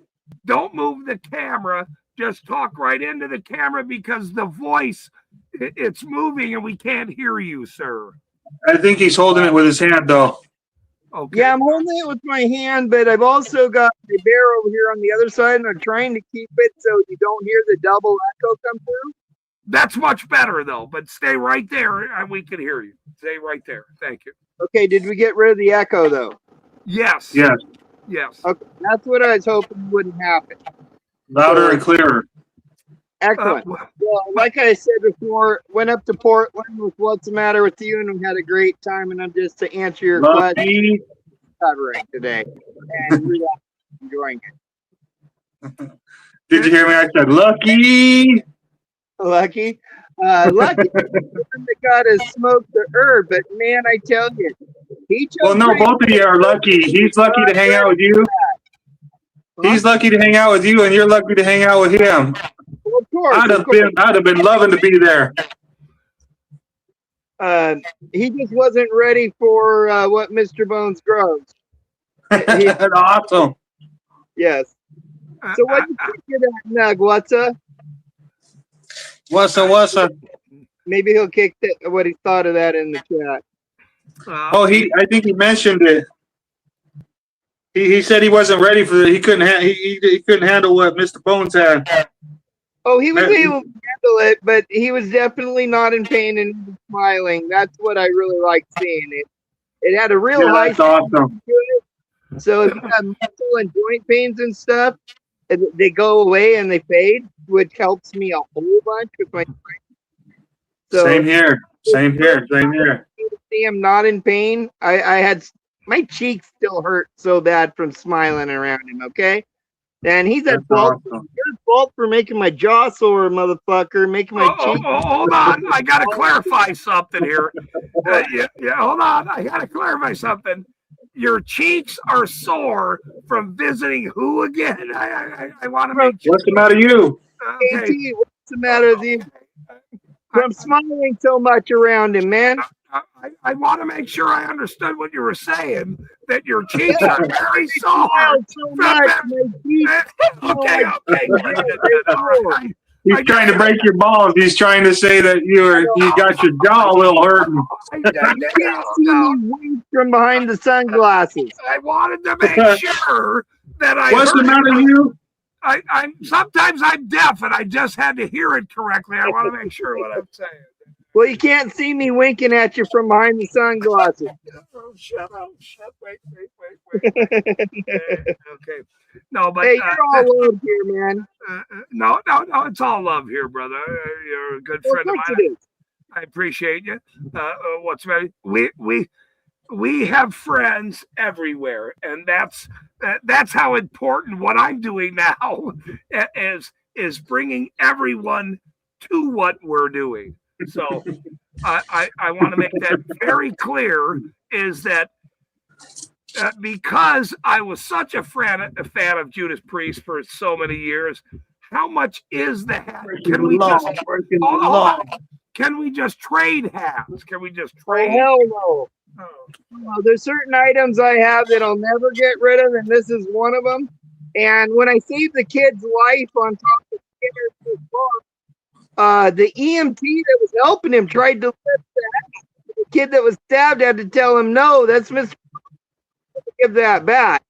Speaker 1: Don't move the camera. Just talk right into the camera because the voice, it's moving and we can't hear you, sir.
Speaker 7: I think he's holding it with his hand, though.
Speaker 1: Okay.
Speaker 11: Yeah, I'm holding it with my hand, but I've also got my bear over here on the other side, and I'm trying to keep it so you don't hear the double echo come through.
Speaker 1: That's much better, though, but stay right there and we can hear you. Stay right there. Thank you.
Speaker 11: Okay, did we get rid of the echo, though?
Speaker 1: Yes.
Speaker 7: Yes.
Speaker 1: Yes.
Speaker 11: Okay, that's what I was hoping wouldn't happen.
Speaker 7: Louder and clearer.
Speaker 11: Excellent. Well, like I said before, went up to Portland with What's the Matter with You, and we had a great time. And I'm just to answer your question, covering today, and really enjoying it.
Speaker 7: Did you hear me? I said, lucky.
Speaker 11: Lucky. Lucky that got his smoke the herb, but man, I tell you, he chose.
Speaker 7: Well, no, both of you are lucky. He's lucky to hang out with you. He's lucky to hang out with you, and you're lucky to hang out with him.
Speaker 11: Well, of course,
Speaker 7: I'd have been loving to be there.
Speaker 11: He just wasn't ready for what Mr. Bones grows.
Speaker 7: Awesome.
Speaker 11: Yes. So what do you think of that nug?
Speaker 7: What's up?
Speaker 11: Maybe he'll kick what he thought of that in the chat.
Speaker 7: I think he mentioned it. He said he wasn't ready for it. He couldn't handle what Mr. Bones had.
Speaker 11: Oh, he was able to handle it, but he was definitely not in pain and he was smiling. That's what I really liked seeing. It had a real high.
Speaker 7: That's awesome.
Speaker 11: So if you have muscle and joint pains and stuff, they go away and they fade, which helps me a whole bunch with my brain. So
Speaker 7: Same here.
Speaker 11: See him not in pain. I had my cheeks still hurt so bad from smiling around him. Okay, and he's at fault.
Speaker 7: Awesome.
Speaker 11: You're at fault for making my jaw sore, motherfucker. Making my cheeks.
Speaker 1: Hold on, I gotta clarify something here. Hold on, I gotta clarify something. Your cheeks are sore from visiting who again? I want to make sure.
Speaker 7: What's the matter with you?
Speaker 11: Okay. What's the matter with you? From smiling so much around him, man.
Speaker 1: I want to make sure I understood what you were saying. That your cheeks are very sore.
Speaker 11: So much.
Speaker 1: Okay.
Speaker 7: He's trying to break your balls. He's trying to say that you got your jaw a little hurting.
Speaker 11: I can't see you wink from behind the sunglasses.
Speaker 1: I wanted to make sure that I.
Speaker 7: What's the matter with you?
Speaker 1: Sometimes I'm deaf and I just had to hear it correctly. I want to make sure what I'm saying.
Speaker 11: Well, you can't see me winking at you from behind the sunglasses.
Speaker 1: Oh, shut up. Wait. Okay. No, but
Speaker 11: hey, you're all love here, man.
Speaker 1: No, it's all love here, brother. You're a good friend of mine. I appreciate you. What's ready? We have friends everywhere, and that's how important what I'm doing now is bringing everyone to what we're doing. So I want to make that very clear is that because I was such a fan of Judas Priest for so many years, how much is the hat? Can we just trade hats? Can we just trade?
Speaker 11: Oh, hell no. Well, there's certain items I have that I'll never get rid of, and this is one of them. And when I saved the kid's life on top of the the EMT that was helping him tried to lift the kid that was stabbed had to tell him, no, that's Mr. Give that back.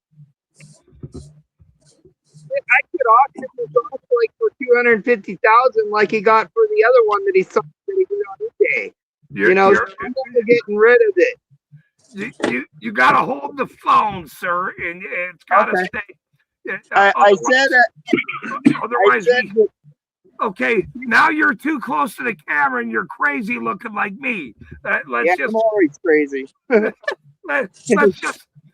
Speaker 11: I could auction this off like for $250,000 like he got for the other one that he saw that he did on eBay. So I'm not getting rid of it.
Speaker 1: You got to hold the phone, sir, and it's got to stay.
Speaker 11: I said that.
Speaker 1: Otherwise, okay, now you're too close to the camera and you're crazy looking like me.
Speaker 11: I'm always crazy.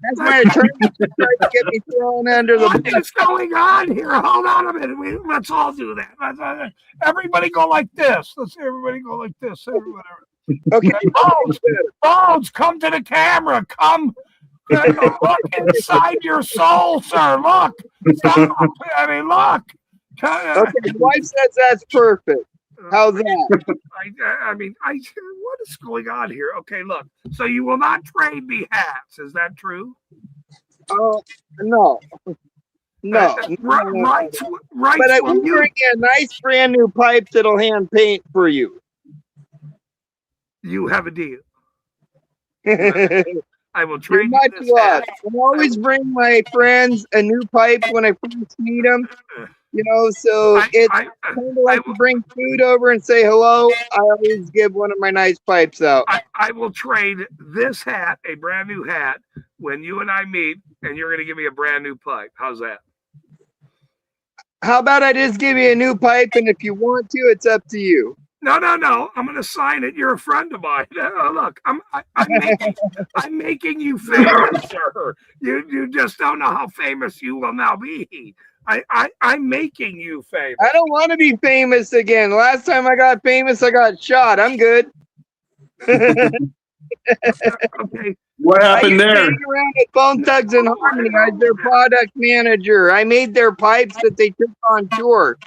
Speaker 11: That's my attorney tried to get me thrown under the
Speaker 1: What
Speaker 11: bus.
Speaker 1: is going on here? Hold on a minute. Let's all do that. Everybody go like this. Let's everybody go like this. Everybody.
Speaker 11: Okay.
Speaker 1: Bones, come to the camera. Come. Look inside your soul, sir. Look. Stop. I mean, look.
Speaker 11: Okay, the wife says that's perfect. How's that?
Speaker 1: I mean, what is going on here? Okay, look. So you will not trade me hats. Is that true?
Speaker 11: Oh, no. No.
Speaker 1: Right.
Speaker 11: But I will bring you a nice brand new pipe that'll hand paint for you.
Speaker 1: You have a deal.
Speaker 11: You're
Speaker 1: I will trade you
Speaker 11: much
Speaker 1: this
Speaker 11: loved.
Speaker 1: hat.
Speaker 11: I always bring my friends a new pipe when I first meet them. You know, so it's kind of like to bring food over and say hello. I always give one of my nice pipes out.
Speaker 1: I will trade this hat, a brand new hat, when you and I meet, and you're going to give me a brand new pipe. How's that?
Speaker 11: How about I just give you a new pipe, and if you want to, it's up to you.
Speaker 1: No. I'm going to sign it. You're a friend of mine. Look, I'm making you famous, sir. You just don't know how famous you will now be. I'm making you famous.
Speaker 11: I don't want to be famous again. Last time I got famous, I got shot. I'm good.
Speaker 1: Okay.
Speaker 7: What happened there?
Speaker 11: I used to hang around at Bone Thugs and Harmony. I was their product manager. I made their pipes that they took on tour.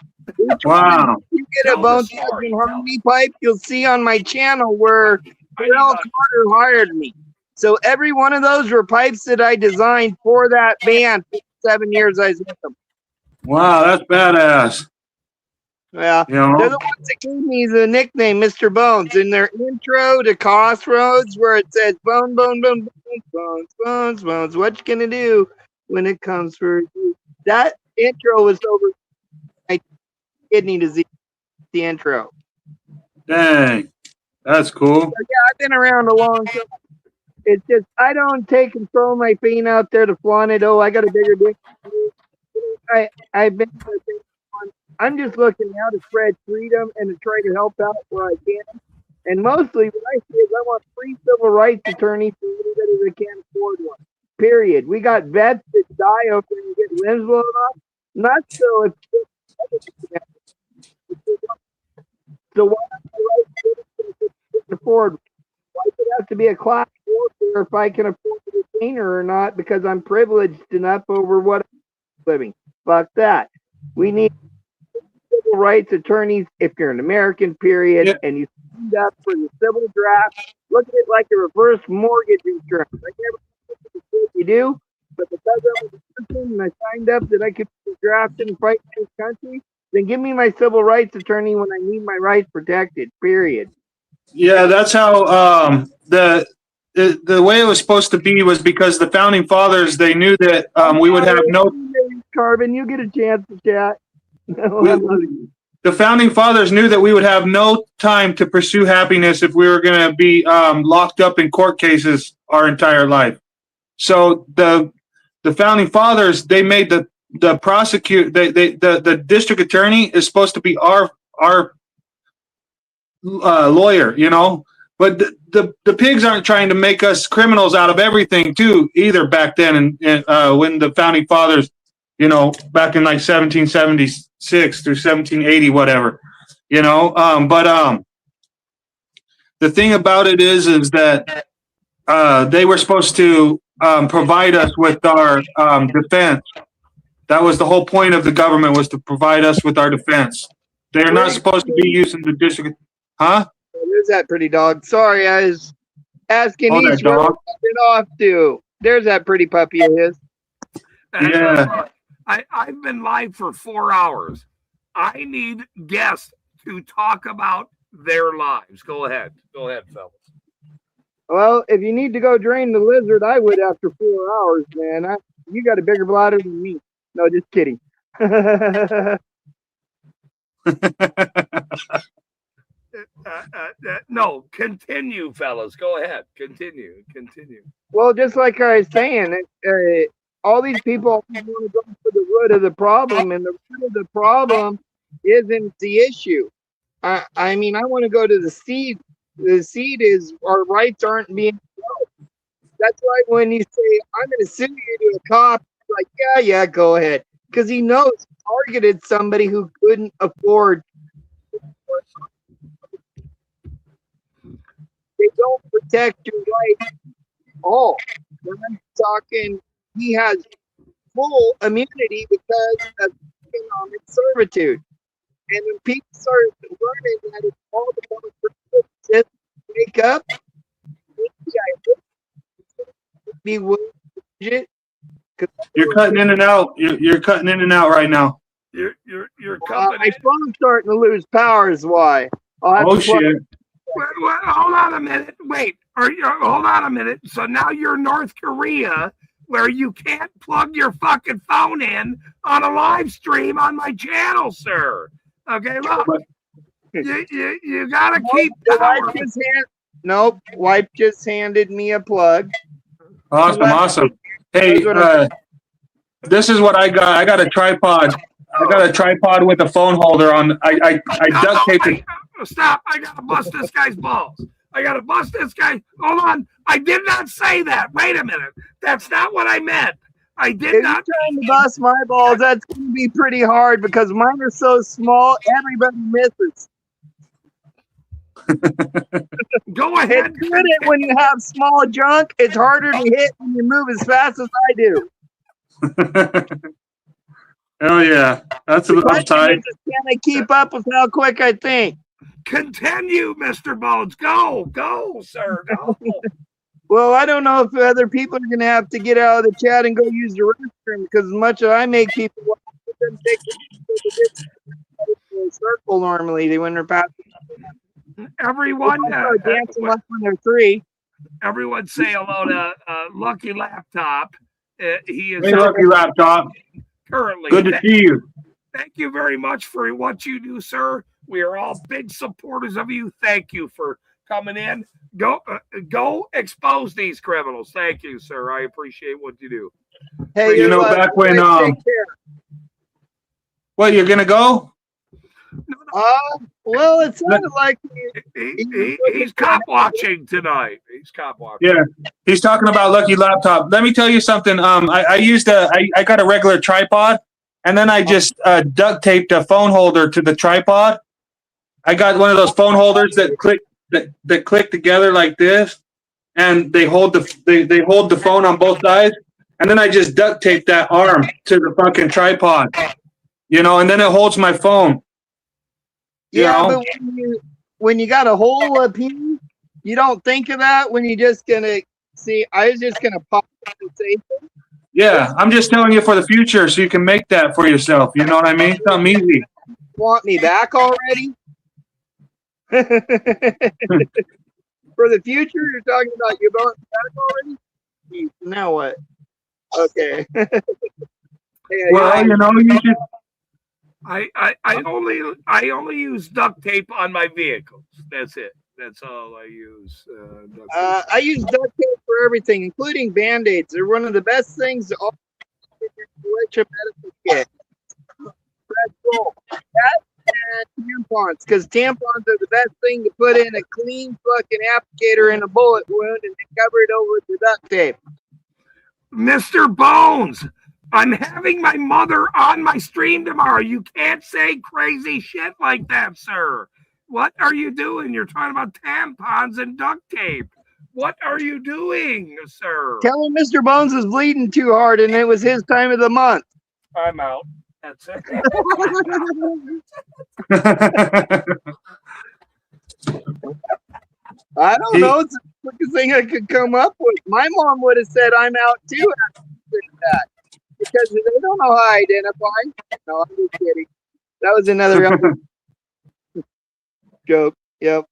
Speaker 7: Wow.
Speaker 11: If you get a Bone Thugs and Harmony pipe, you'll see on my channel where Darrell Carter hired me. So every one of those were pipes that I designed for that band for 7 years I was with them.
Speaker 7: Wow, that's badass.
Speaker 11: Yeah,
Speaker 7: you know?
Speaker 11: They're the ones that gave me the nickname Mr. Bones in their intro to Crossroads, where it says "Bone, bone, bone, bones, bones, bones. What you gonna do when it comes for you?" That intro was over my kidney disease. The intro.
Speaker 7: Dang, that's cool.
Speaker 11: So, yeah, I've been around a long time. It's just I don't take and throw my pain out there to flaunt it. Oh, I got a bigger dick. I've been. I'm just looking now to spread freedom and to try to help out where I can. And mostly what I say is I want free civil rights attorneys for anybody that can't afford one. Period. We got vets that die over and get limbs blown off. Not so if so why not afford? Why does it have to be a class warfare if I can afford a retainer or not because I'm privileged enough over what I'm living? Fuck that. We need civil rights attorneys if you're an American, period, and you signed up for the civil draft. Look at it like a reverse mortgage insurance. I never know what you do, but because I was a person and I signed up that I could be drafted and fight in this country, then give me my civil rights attorney when I need my rights protected, period.
Speaker 7: Yeah, that's how the way it was supposed to be was because the founding fathers, they knew that we would have no...
Speaker 11: Carbon, you get a chance to chat.
Speaker 7: The founding fathers knew that we would have no time to pursue happiness if we were going to be locked up in court cases our entire life. So the founding fathers, they made the district attorney is supposed to be our lawyer, you know. But the pigs aren't trying to make us criminals out of everything too either back then, and when the founding fathers, you know, back in like 1776 through 1780, whatever, you know. But the thing about it is that they were supposed to provide us with our defense. That was the whole point of the government, was to provide us with our defense. They're not supposed to be using the district, huh?
Speaker 11: There's that pretty dog. Sorry, I was asking
Speaker 7: Oh,
Speaker 11: East where it off to. There's that pretty puppy of his.
Speaker 7: Yeah.
Speaker 1: I've been live for 4 hours. I need guests to talk about their lives. Go ahead, fellas.
Speaker 11: Well, if you need to go drain the lizard, I would after 4 hours, man. You got a bigger bladder than me. No, just kidding.
Speaker 1: No, continue, fellas. Go ahead. Continue.
Speaker 11: Well, just like I was saying, all these people want to go for the root of the problem, and the root of the problem isn't the issue. I mean, I want to go to the seed. The seed is our rights aren't being held. That's why when you say, I'm going to sue you to a cop, he's like, yeah, go ahead. Because he knows he targeted somebody who couldn't afford. They don't protect your right at all. I'm talking, he has full immunity because of economic servitude. And when people start learning that it's all about just wake up, maybe I would be willing to do it.
Speaker 7: You're cutting in and out. You're cutting in and out right now.
Speaker 1: Your company.
Speaker 11: My phone's starting to lose power is why.
Speaker 7: Oh shit.
Speaker 1: Well, hold on a minute. Wait. Hold on a minute. So now you're North Korea, where you can't plug your fucking phone in on a live stream on my channel, sir. Okay, look. You gotta keep power.
Speaker 11: Nope. Wife just handed me a plug.
Speaker 7: Awesome. Hey, this is what I got. I got a tripod. I got a tripod with a phone holder on. I duct taped it.
Speaker 1: Stop. I gotta bust this guy's balls. Hold on. I did not say that. Wait a minute. That's not what I meant. I did not.
Speaker 11: If you're trying to bust my balls, that's going to be pretty hard because mine are so small, everybody misses.
Speaker 1: Go ahead.
Speaker 11: It's good at when you have small junk. It's harder to hit when you move as fast as I do.
Speaker 7: Oh yeah, that's a little tight.
Speaker 11: Can I keep up with how quick I think?
Speaker 1: Continue, Mr. Bones. Go, sir. Go.
Speaker 11: Well, I don't know if other people are going to have to get out of the chat and go use the restroom because as much as I make people take a circle normally, they when they're passing.
Speaker 1: Everyone
Speaker 11: dancing like when they're 3.
Speaker 1: Everyone say hello to Lucky Laptop. He is
Speaker 7: Hey, Lucky Laptop.
Speaker 1: Currently.
Speaker 7: Good to see you.
Speaker 1: Thank you very much for what you do, sir. We are all big supporters of you. Thank you for coming in. Go expose these criminals. Thank you, sir. I appreciate what you do.
Speaker 11: Hey,
Speaker 7: you know, back when what, you're gonna go?
Speaker 11: Well, it sounded like
Speaker 1: he's cop watching tonight. He's cop watching.
Speaker 7: Yeah, he's talking about Lucky Laptop. Let me tell you something. I got a regular tripod, and then I just duct taped a phone holder to the tripod. I got one of those phone holders that click together like this, and they hold the phone on both sides, and then I just duct tape that arm to the fucking tripod, and then it holds my phone.
Speaker 11: But when you got a hole up here, you don't think of that when you're just gonna see. I was just gonna pop it and say.
Speaker 7: Yeah, I'm just telling you for the future, so you can make that for yourself. You know what I mean? Something easy.
Speaker 11: Want me back already? For the future, you're talking about you want me back already? Jeez, now what? Okay.
Speaker 7: Well, you should.
Speaker 1: I only use duct tape on my vehicles. That's it. That's all I use.
Speaker 11: I use duct tape for everything, including Band-Aids. They're one of the best things to offer in your medical kit. That and tampons, because tampons are the best thing to put in a clean fucking applicator in a bullet wound and then cover it over with the duct tape.
Speaker 1: Mr. Bones, I'm having my mother on my stream tomorrow. You can't say crazy shit like that, sir. What are you doing? You're talking about tampons and duct tape. What are you doing, sir?
Speaker 11: Tell him Mr. Bones is bleeding too hard and it was his time of the month.
Speaker 1: I'm out. That's it.
Speaker 11: I don't know. It's the quickest thing I could come up with. My mom would have said I'm out too after that. Because they don't know how I identify. No, I'm just kidding. That was another joke. Yep.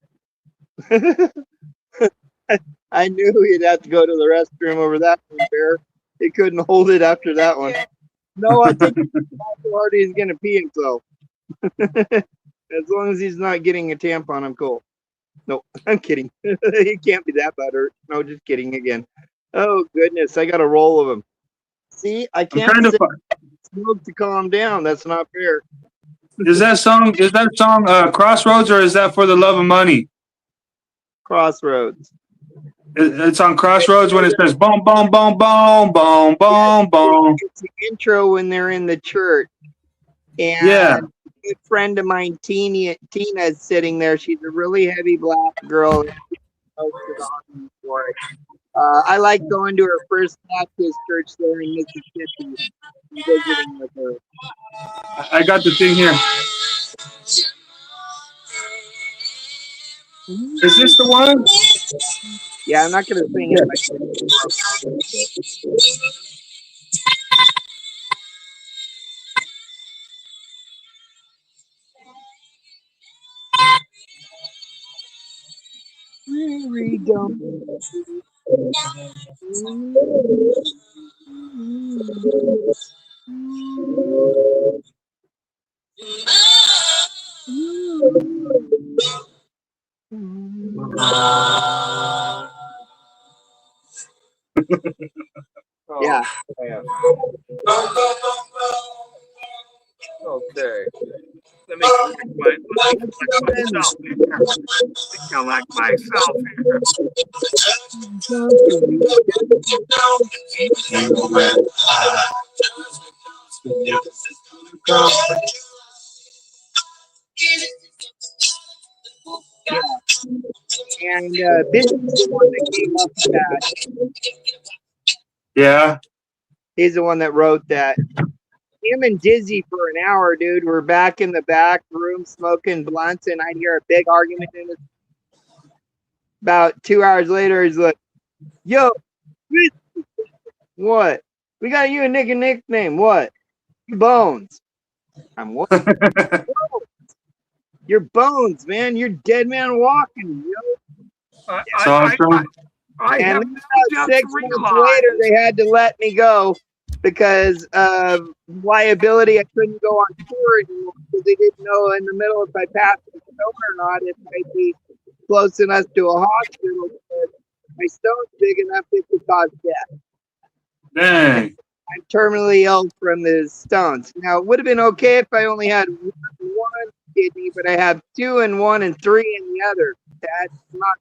Speaker 11: I knew he'd have to go to the restroom over that one there. He couldn't hold it after that one. No, I think he's going to pee himself. As long as he's not getting a tampon, I'm cool. No, I'm kidding. He can't be that bad hurt. No, just kidding again. Oh, goodness. I got a roll of them. See, I can't smoke to calm down. That's not fair.
Speaker 7: Is that song Crossroads, or is that For the Love of Money?
Speaker 11: Crossroads.
Speaker 7: It's on Crossroads when it says boom, boom, boom, boom, boom, boom, boom.
Speaker 11: It's the intro when they're in the church. And
Speaker 7: Yeah.
Speaker 11: a good friend of mine, Tina, is sitting there. She's a really heavy black girl. I like going to her First Baptist church there in Mississippi, visiting with her.
Speaker 7: I got the thing here. Is this the one?
Speaker 11: Yeah, I'm not going to sing it. We don't. Yeah.
Speaker 1: Okay. Let me collect myself here. Collect myself here.
Speaker 11: Yeah. And Bishop's the one that came up with that.
Speaker 7: Yeah.
Speaker 11: He's the one that wrote that. Him and Dizzy for an hour, dude, were back in the back room smoking blunts, and I'd hear a big argument in it. About 2 hours later, he's like, yo, what? We got you a nickname. What? You Bones. I'm what? Bones. You're Bones, man. You're dead man walking, yo. And about 6 months later, they had to let me go because of liability. I couldn't go on tour anymore because they didn't know in the middle if I passed the stone or not, if I'd be close enough to a hospital because my stone's big enough it could cause death.
Speaker 7: Dang.
Speaker 11: I'm terminally ill from the stones. Now, it would have been okay if I only had one kidney, but I have 2 in one and 3 in the other. That's not,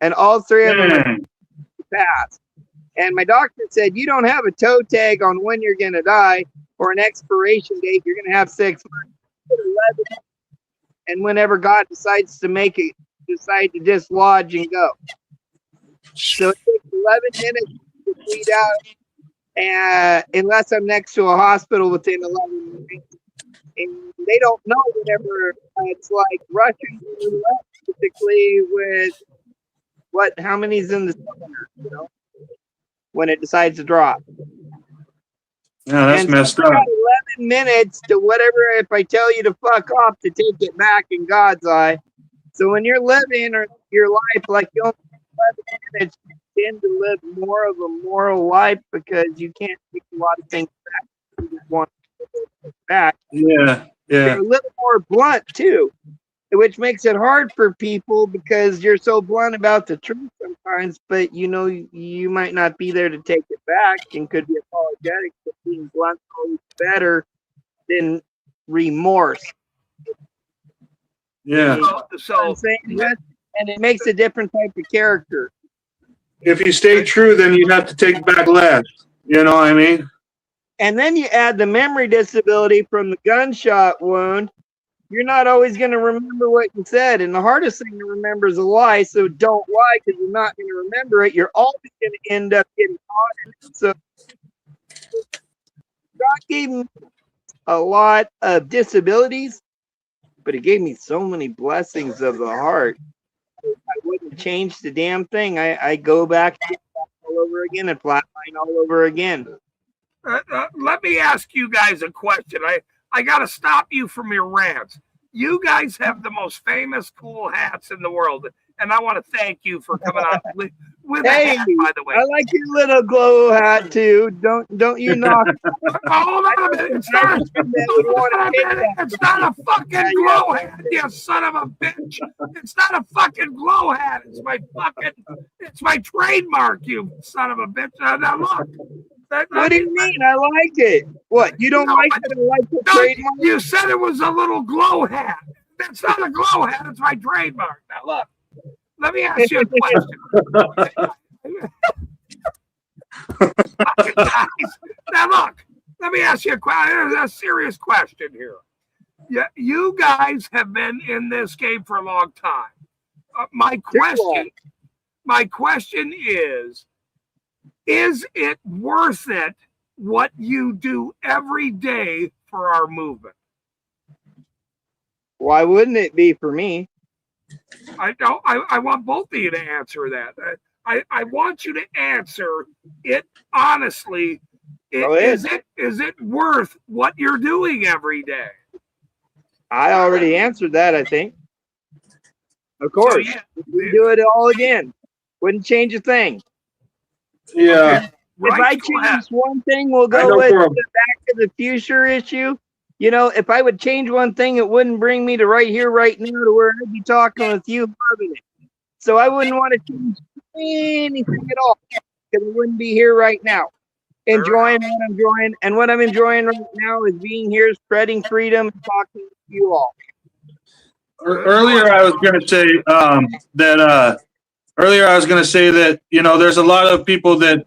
Speaker 11: and all 3 of them passed. And my doctor said, you don't have a toe tag on when you're going to die or an expiration date. You're going to have 6 months. And whenever God decides to make it, decide to dislodge and go. So it takes 11 minutes to bleed out, unless I'm next to a hospital within 11 minutes. And they don't know whenever it's like Russian roulette, typically with how many's in the cylinder, you know, when it decides to drop.
Speaker 7: Yeah, that's messed up.
Speaker 11: 11 minutes to whatever, if I tell you to fuck off, to take it back in God's eye. So when you're living your life like you only have 11 minutes, you tend to live more of a moral life because you can't take a lot of things back. You just want to take it back.
Speaker 7: Yeah, yeah.
Speaker 11: You're a little more blunt too, which makes it hard for people because you're so blunt about the truth sometimes, but you know you might not be there to take it back and could be apologetic, but being blunt is always better than remorse.
Speaker 7: Yeah.
Speaker 11: So and it makes a different type of character.
Speaker 7: If you stay true, then you have to take back less. You know what I mean?
Speaker 11: And then you add the memory disability from the gunshot wound. You're not always going to remember what you said. And the hardest thing to remember is a lie. So don't lie because you're not going to remember it. You're always going to end up getting caught in it. So God gave me a lot of disabilities, but He gave me so many blessings of the heart. I wouldn't change the damn thing. I go back all over again and flatline all over again.
Speaker 1: Let me ask you guys a question. I got to stop you from your rants. You guys have the most famous cool hats in the world, and I want to thank you for coming on with a hat, by the way.
Speaker 11: I like your little glow hat too. Don't you knock?
Speaker 1: Hold on a minute. It's not a fucking glow hat, you son of a bitch. It's not a fucking glow hat. It's my trademark, you son of a bitch. Now look.
Speaker 11: What do you mean? I like it. What? You don't like it? I like the trademark?
Speaker 1: You said it was a little glow hat. That's not a glow hat. It's my trademark. Now Let me ask you a question. Guys, now look, let me ask you a serious question here. Yeah, you guys have been in this game for a long time. My question is it worth it what you do every day for our movement?
Speaker 11: Why wouldn't it be for me?
Speaker 1: I want both of you to answer that. I want you to answer it honestly. Is it worth what you're doing every day?
Speaker 11: I already answered that, I think. Of course.
Speaker 1: So, yeah.
Speaker 11: We do it all again. Wouldn't change a thing.
Speaker 7: Yeah.
Speaker 11: If I change one thing, we'll go with the Back to the Future issue. You know, if I would change one thing, it wouldn't bring me to right here, right now, to where I'd be talking with you, loving it. So I wouldn't want to change anything at all, because I wouldn't be here right now, enjoying what I'm enjoying. And what I'm enjoying right now is being here, spreading freedom, and talking with you all.
Speaker 7: Earlier, I was going to say that you know, there's a lot of people that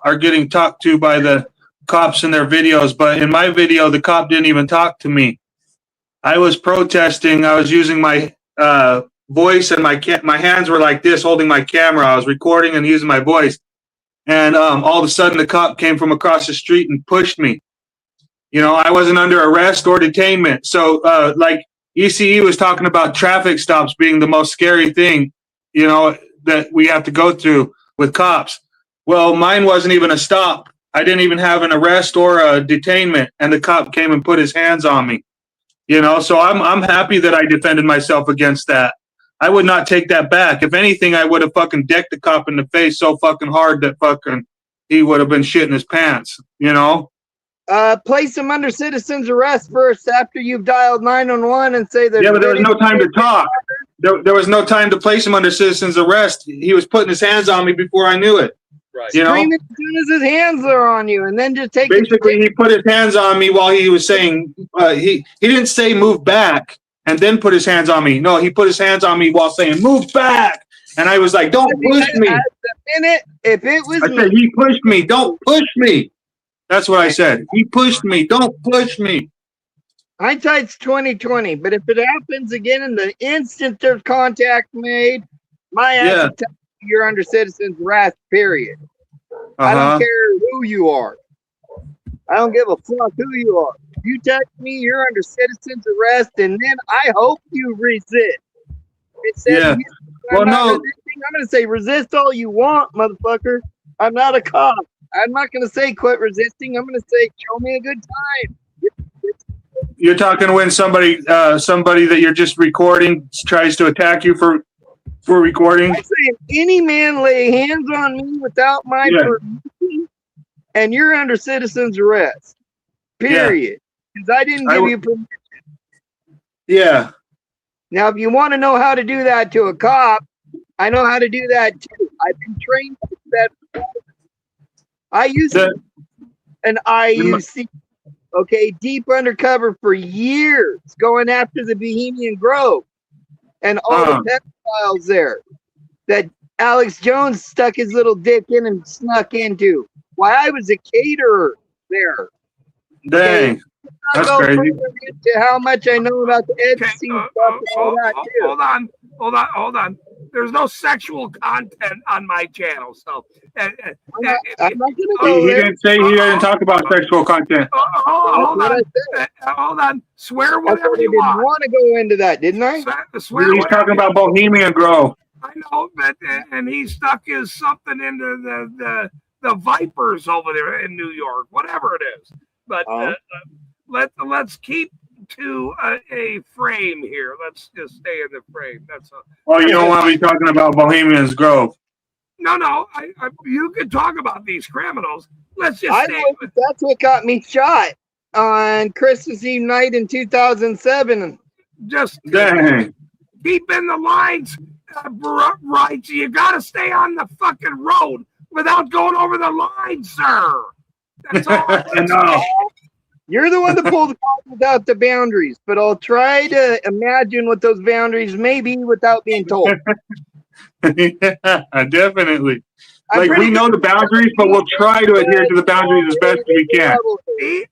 Speaker 7: are getting talked to by the cops in their videos, but in my video, the cop didn't even talk to me. I was protesting. I was using my voice, and my hands were like this, holding my camera. I was recording and using my voice, and all of a sudden, the cop came from across the street and pushed me. You know, I wasn't under arrest or detainment. So, like ECE was talking about traffic stops being the most scary thing, you know, that we have to go through with cops. Well, mine wasn't even a stop. I didn't even have an arrest or a detainment, and the cop came and put his hands on me. You know, so I'm happy that I defended myself against that. I would not take that back. If anything, I would have fucking decked the cop in the face so fucking hard that fucking he would have been shitting his pants, you know?
Speaker 11: Place him under citizen's arrest first after you've dialed 911 and say that.
Speaker 7: Yeah, but there was no time to talk. There was no time to place him under citizen's arrest. He was putting his hands on me before I knew it.
Speaker 4: Right.
Speaker 7: You know?
Speaker 11: Scream as soon as his hands are on you, and then just take.
Speaker 7: Basically, he put his hands on me while he was saying he didn't say move back and then put his hands on me. No, he put his hands on me while saying move back, and I was like, "Don't push me."
Speaker 11: At the minute, if it was
Speaker 7: I said, "He pushed me. Don't push me." That's what I said. He pushed me. Don't push me.
Speaker 11: Hindsight's 20/20, but if it happens again in the instant there's contact made, my answer tells you you're under citizen's arrest, period. I don't care who you are. I don't give a fuck who you are. If you touch me, you're under citizen's arrest, and then I hope you resist. It says I'm not resisting. I'm going to say resist all you want, motherfucker. I'm not a cop. I'm not going to say quit resisting. I'm going to say show me a good time.
Speaker 7: You're talking when somebody that you're just recording tries to attack you for recording?
Speaker 11: I'm saying any man lay hands on me without my permission, and you're under citizen's arrest. Period. Because I didn't give you permission.
Speaker 7: Yeah.
Speaker 11: Now, if you want to know how to do that to a cop, I know how to do that too. I've been trained to do that. I used an IUC, deep undercover for years, going after the Bohemian Grove and all the pedophiles there that Alex Jones stuck his little dick in and snuck into. While I was a caterer there.
Speaker 7: Dang. That's crazy.
Speaker 11: Into how much I know about the Epstein stuff and all that too.
Speaker 1: Hold on. There's no sexual content on my channel, so
Speaker 11: I'm not gonna go
Speaker 7: he didn't say he didn't talk about sexual content.
Speaker 1: Hold on. Swear whatever you want.
Speaker 11: I didn't want to go into that, didn't I?
Speaker 1: Swear
Speaker 7: He's talking about Bohemian Grove.
Speaker 1: I know, but and he stuck his something into the Vipers over there in New York, whatever it is. But let's keep to a frame here. Let's just stay in the frame. That's all.
Speaker 7: Oh, you don't want to be talking about Bohemian's Grove.
Speaker 1: No. You can talk about these criminals. Let's just.
Speaker 11: That's what got me shot on Christmas Eve night in 2007.
Speaker 1: Just
Speaker 7: dang.
Speaker 1: Keep in the lines, right? You got to stay on the fucking road without going over the line, sir. That's all.
Speaker 7: No.
Speaker 11: You're the one that pulled the card without the boundaries, but I'll try to imagine what those boundaries may be without being told.
Speaker 7: Yeah, definitely.
Speaker 11: I'm
Speaker 7: Like
Speaker 11: pretty
Speaker 7: we know the boundaries, but we'll try to adhere to the boundaries as best as we can.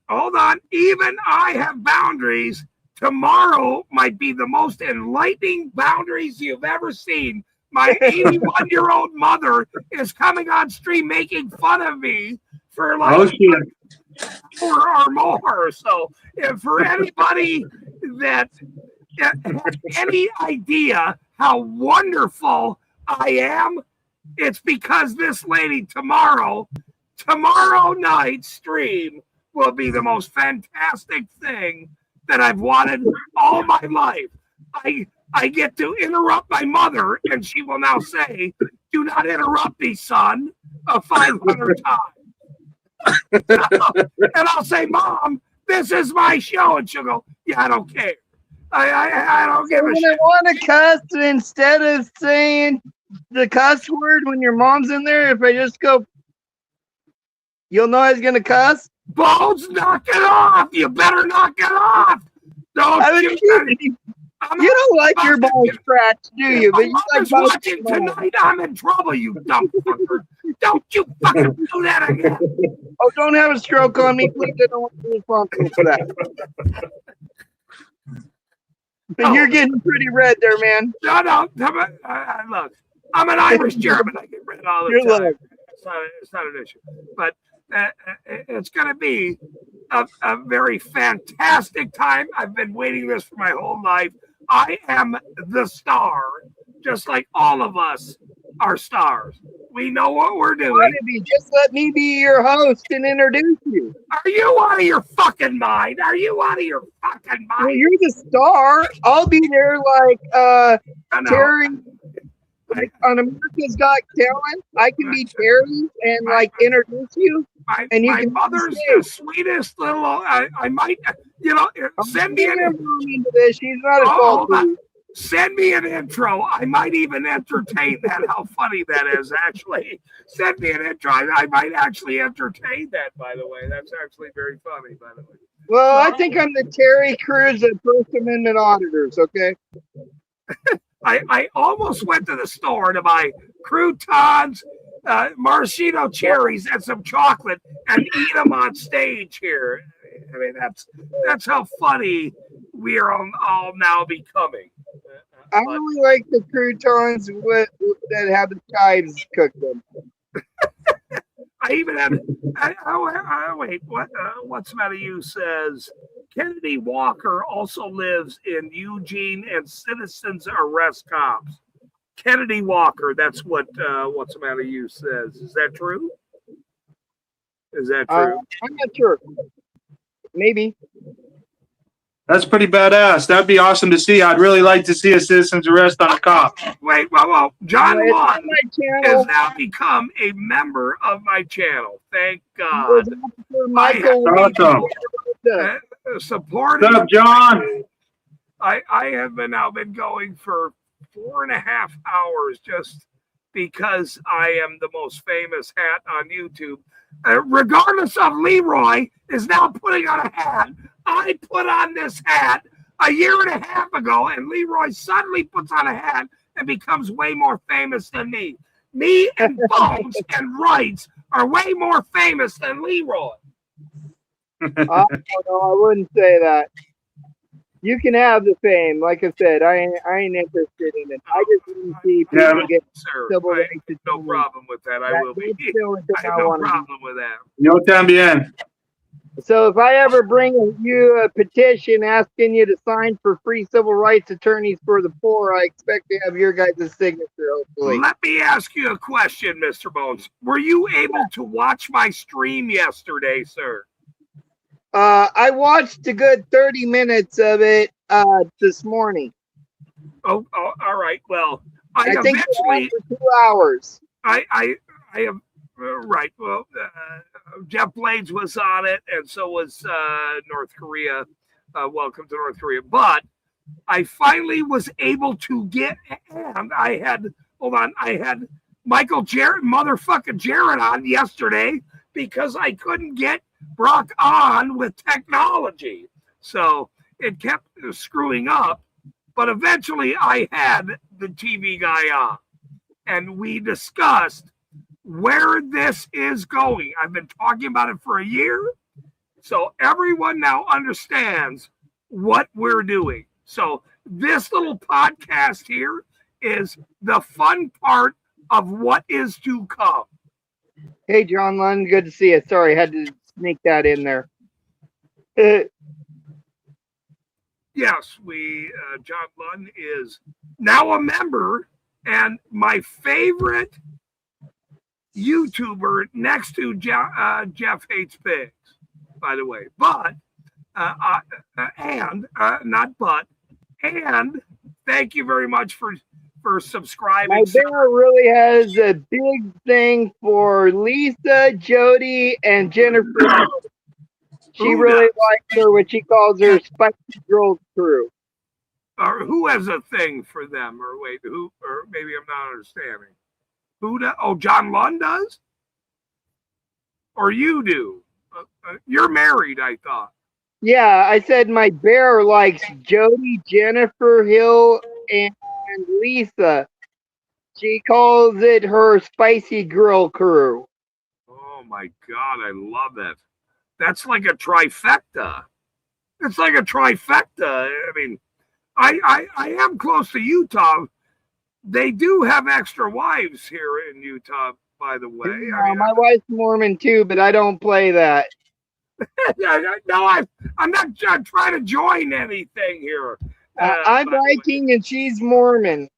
Speaker 1: Hold on. Even I have boundaries. Tomorrow might be the most enlightening boundaries you've ever seen. My 81-year-old mother is coming on stream making fun of me for like
Speaker 7: Oh shit.
Speaker 1: or more. So, if for anybody that has any idea how wonderful I am, it's because this lady tomorrow night's stream will be the most fantastic thing that I've wanted all my life. I get to interrupt my mother, and she will now say, "Do not interrupt me, son," 500 times. And I'll say, "Mom, this is my show," and she'll go, "Yeah, I don't care. I don't give a
Speaker 11: When I
Speaker 1: shit."
Speaker 11: want to cuss, instead of saying the cuss word when your mom's in there, if I just go, you'll know I was gonna cuss.
Speaker 1: Bones, knock it off! You better knock it off!
Speaker 11: You don't like your balls scratched, do you? But you like
Speaker 1: watching tonight. I'm in trouble, you dumb fucker. Don't you fucking do that again.
Speaker 11: Oh, don't have a stroke on me, please. I don't want to be responsible for that. But you're getting pretty red there, man.
Speaker 1: No. Look, I'm an Irish German. I get red all the time. It's not an issue. But it's going to be a very fantastic time. I've been waiting this for my whole life. I am the star, just like all of us are stars. We know what we're doing.
Speaker 11: Just let me be your host and introduce you.
Speaker 1: Are you out of your fucking mind? Are you out of your fucking mind?
Speaker 11: Well, you're the star. I'll be there like Terry on America's Got Talent. I can be Terry and like introduce you. And you
Speaker 1: my
Speaker 11: can
Speaker 1: mother's the sweetest little. I might, send me an
Speaker 11: into this. She's not at fault.
Speaker 1: Send me an intro. I might even entertain that. How funny that is, actually. Send me an intro. I might actually entertain that, by the way. That's actually very funny, by the way.
Speaker 11: Well, I think I'm the Terry Crews of First Amendment auditors, okay?
Speaker 1: I almost went to the store to buy croutons, maraschino cherries, and some chocolate and eat them on stage here. I mean, that's how funny we are all now becoming.
Speaker 11: I only like the croutons that have the chives cooked them.
Speaker 1: I even have. Wait. What's the matter? You says Kennedy Walker also lives in Eugene and citizens arrest cops. Kennedy Walker. That's what's the matter? You says. Is that true? Is that true?
Speaker 11: I'm not sure. Maybe.
Speaker 7: That's pretty badass. That'd be awesome to see. I'd really like to see a citizen's arrest on a cop.
Speaker 1: Wait, whoa. John Lund has now become a member of my channel. Thank God.
Speaker 11: Michael,
Speaker 7: awesome.
Speaker 1: Supporting.
Speaker 7: What's up, John?
Speaker 1: I have now been going for 4.5 hours just because I am the most famous hat on YouTube. Regardless of Leroy is now putting on a hat. I put on this hat a 1.5 years ago, and Leroy suddenly puts on a hat and becomes way more famous than me. Me and Bones and Wrights are way more famous than Leroy.
Speaker 11: No, I wouldn't say that. You can have the fame. Like I said, I ain't interested in it. I just want to see people get civil rights.
Speaker 1: No problem with that. I will be. I have no problem with that.
Speaker 7: No también.
Speaker 11: So if I ever bring you a petition asking you to sign for free civil rights attorneys for the poor, I expect to have your guys' signature, hopefully.
Speaker 1: Let me ask you a question, Mr. Bones. Were you able to watch my stream yesterday, sir?
Speaker 11: I watched a good 30 minutes of it this morning.
Speaker 1: Oh, all right. Well, I
Speaker 11: think
Speaker 1: eventually
Speaker 11: for 2 hours.
Speaker 1: I have right. Well, Jeff Blades was on it, and so was North Korea. Welcome to North Korea. But I finally was able to get, and I had Michael Jarrett, motherfucking Jarrett on yesterday because I couldn't get Brock on with technology. So it kept screwing up, but eventually I had the TV guy on. and we discussed where this is going. I've been talking about it for a year, so everyone now understands what we're doing. So this little podcast here is the fun part of what is to come.
Speaker 11: Hey, John Lund, good to see you. Sorry, I had to sneak that in there.
Speaker 1: Yes, John Lund is now a member and my favorite YouTuber next to Jeff Hates Pigs, by the way. But, and thank you very much for subscribing.
Speaker 11: My bear really has a big thing for Lisa, Jody, and Jennifer. She really likes her, what she calls her Spicy Girls crew.
Speaker 1: Or who has a thing for them? Or wait, who? Or maybe I'm not understanding. Who does? Oh, John Lund does? Or you do? You're married, I thought.
Speaker 11: Yeah, I said my bear likes Jody, Jennifer Hill, and Lisa. She calls it her Spicy Girl crew.
Speaker 1: Oh my God, I love that. That's like a trifecta. It's like a trifecta. I mean, I am close to Utah. They do have extra wives here in Utah, by the way.
Speaker 11: Yeah, my wife's Mormon too, but I don't play that.
Speaker 1: No, I'm not trying to join anything here.
Speaker 11: I'm Viking and she's Mormon.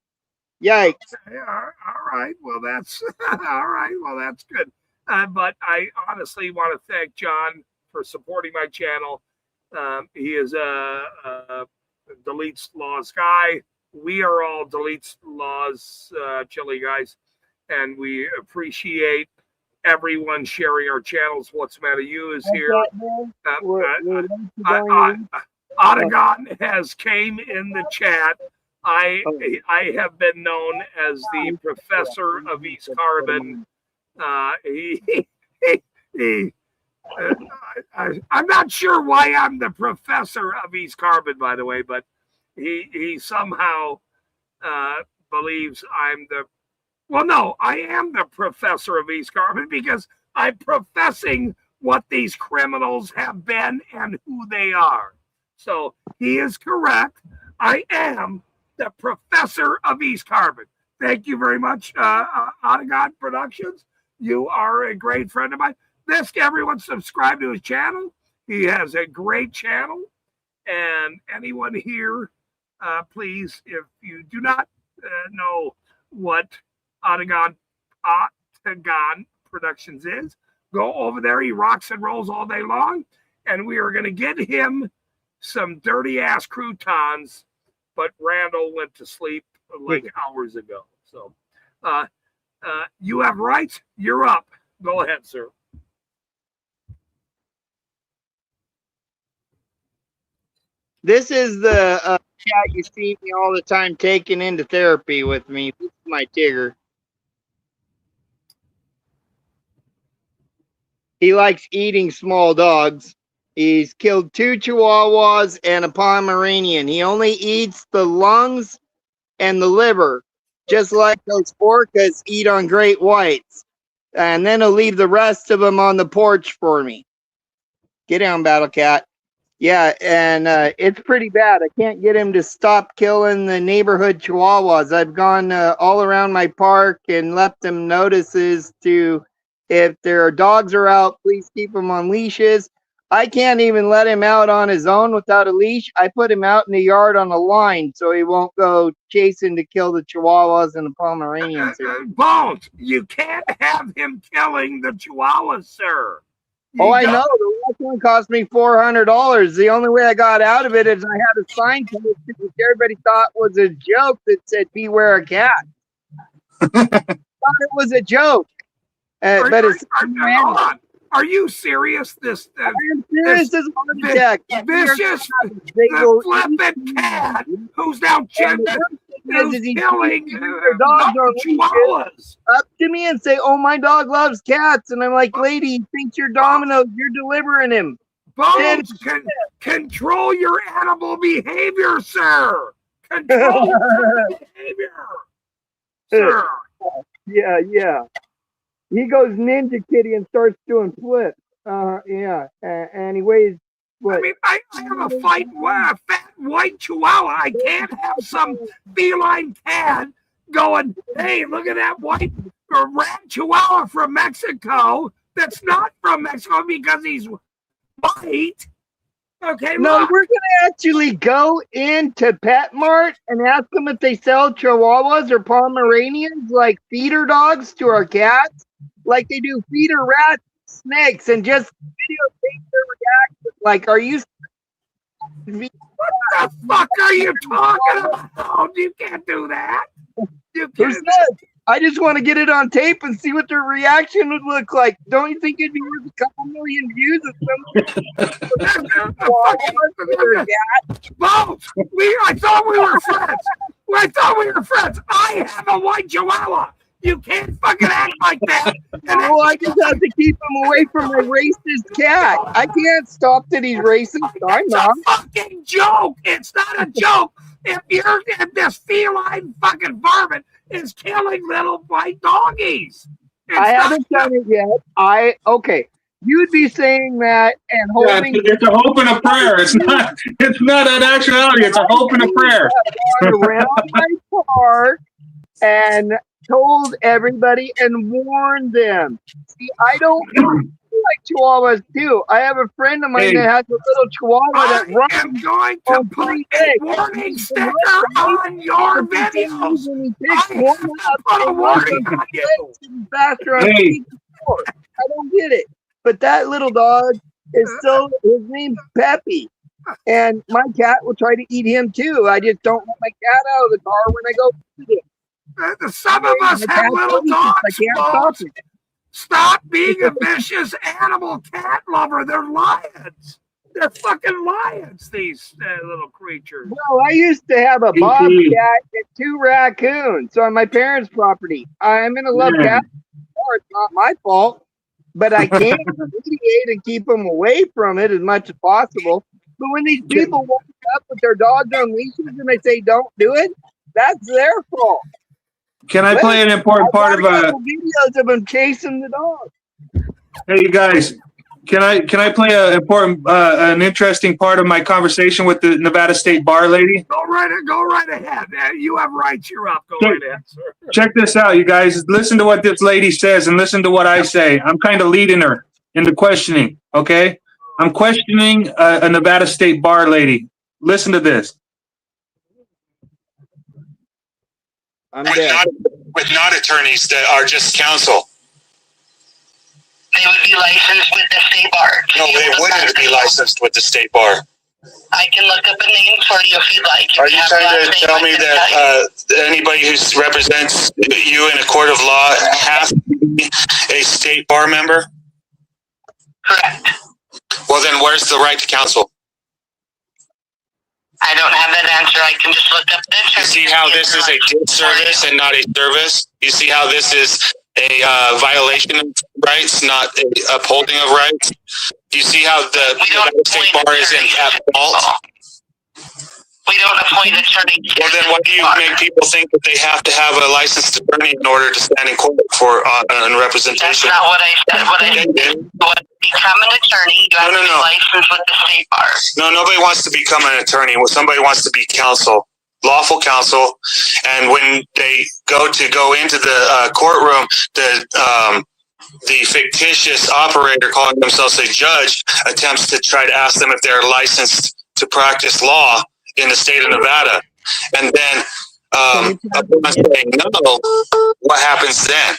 Speaker 11: Yikes.
Speaker 1: Okay, all right. Well, that's all right. Well, that's good. But I honestly want to thank John for supporting my channel. He is a Deletes Laws guy. We are all Deletes Laws chili guys, and we appreciate everyone sharing our channels. What's the matter? You is here. Otagon has came in the chat. I have been known as the professor of East Carbon. I'm not sure why I'm the professor of East Carbon, by the way, but he somehow believes I'm the. Well, no, I am the professor of East Carbon because I'm professing what these criminals have been and who they are. So he is correct. I am the professor of East Carbon. Thank you very much, Otagon Productions. You are a great friend of mine. Let's get everyone subscribe to his channel. He has a great channel. And anyone here, please, if you do not know what Otagon Productions is, go over there. He rocks and rolls all day long. And we are going to get him some dirty ass croutons. But Randall went to sleep like hours ago. So you have rights. You're up. Go ahead, sir.
Speaker 11: This is the cat you see me all the time taking into therapy with me. This is my Tigger. He likes eating small dogs. He's killed 2 Chihuahuas and a Pomeranian. He only eats the lungs and the liver, just like those orcas eat on great whites. And then he'll leave the rest of them on the porch for me. Get down, Battle Cat. Yeah, and it's pretty bad. I can't get him to stop killing the neighborhood Chihuahuas. I've gone all around my park and left them notices to, if their dogs are out, please keep them on leashes. I can't even let him out on his own without a leash. I put him out in the yard on a line so he won't go chasing to kill the Chihuahuas and the Pomeranians.
Speaker 1: Bones, you can't have him killing the Chihuahuas, sir.
Speaker 11: I know. The last one cost me $400. The only way I got out of it is I had a sign posted which everybody thought was a joke that said, "Beware a cat." Thought it was a joke. Hold
Speaker 1: on. Are you serious? This
Speaker 11: vicious
Speaker 1: the flippin' cat who's now killing Chihuahuas.
Speaker 11: Up to me and say, "Oh, my dog loves cats," and I'm like, "Lady, he thinks you're Domino's. You're delivering him."
Speaker 1: Bones, control your animal behavior, sir. Control your behavior, sir.
Speaker 11: Yeah. He goes Ninja Kitty and starts doing flips. Yeah. And he weighs what?
Speaker 1: I mean, I have a fight with a fat white chihuahua. I can't have some feline cat going, hey, look at that white or rat chihuahua from Mexico that's not from Mexico because he's white. Okay,
Speaker 11: No,
Speaker 1: look.
Speaker 11: we're gonna actually go into Pet Mart and ask them if they sell Chihuahuas or Pomeranians like feeder dogs to our cats, like they do feeder rats, snakes, and just videotape their reaction. Like, are you?
Speaker 1: What the fuck are you talking about? You can't do that. You
Speaker 11: Who
Speaker 1: can't.
Speaker 11: said? I just want to get it on tape and see what their reaction would look like. Don't you think it'd be worth a couple million views if
Speaker 1: Both. I thought we were friends. I have a white chihuahua. You can't fucking act like that.
Speaker 11: Oh, I just have to keep him away from a racist cat. I can't stop that he's racist. I'm
Speaker 1: It's
Speaker 11: not.
Speaker 1: a fucking joke. It's not a joke. If this feline fucking varmint is killing little white doggies.
Speaker 11: I haven't done it yet. Okay. You'd be saying that and holding.
Speaker 7: Yeah, it's a hope and a prayer. It's not an actuality. It's a hope and a prayer.
Speaker 11: Around my car and told everybody and warned them. See, I don't like chihuahuas too. I have a friend of mine that has a little chihuahua that runs.
Speaker 1: I am going to put a warning sticker on your videos. Put a warning on you.
Speaker 11: Hey. I don't get it. But that little dog is still, his name's Peppy. And my cat will try to eat him too. I just don't let my cat out of the car when I go visit him.
Speaker 1: Some of us have little dogs. Stop being a vicious animal cat lover. They're lions. They're fucking lions, these little creatures.
Speaker 11: Well, I used to have a bobcat and 2 raccoons on my parents' property. I'm going to love cats. It's not my fault. But I can't mediate and keep them away from it as much as possible. But when these people walk up with their dogs on leashes and they say don't do it, that's their fault.
Speaker 7: Can I play an important part of
Speaker 11: videos of them chasing the dog?
Speaker 7: Hey, you guys, can I play an interesting part of my conversation with the Nevada State Bar lady?
Speaker 1: Go right ahead. You have rights. You're up. Go right ahead, sir.
Speaker 7: Check this out, you guys. Listen to what this lady says and listen to what I say. I'm kind of leading her into questioning. Okay, I'm questioning a Nevada State Bar lady. Listen to this.
Speaker 12: With not attorneys that are just counsel.
Speaker 13: They would be licensed with the state bar.
Speaker 12: No, they wouldn't be licensed with the state bar.
Speaker 13: I can look up a name for you if you'd like.
Speaker 12: Are you trying to tell me that anybody who represents you in a court of law has to be a state bar member?
Speaker 13: Correct.
Speaker 12: Well, then where's the right to counsel?
Speaker 13: I don't have that answer. I can just look up this.
Speaker 12: You see how this is a disservice and not a service? You see how this is a violation of rights, not a upholding of rights? Do you see how the state bar is at fault?
Speaker 13: We don't appoint attorneys.
Speaker 12: Well, then why do you make people think that they have to have a licensed attorney in order to stand in court for on representation?
Speaker 13: That's not what I said. What I said was become an attorney. You have to be licensed with the state bar.
Speaker 12: No, nobody wants to become an attorney. Well, somebody wants to be counsel, lawful counsel. And when they go into the courtroom, the fictitious operator calling themselves a judge attempts to try to ask them if they're licensed to practice law in the state of Nevada. And then upon saying no, what happens then?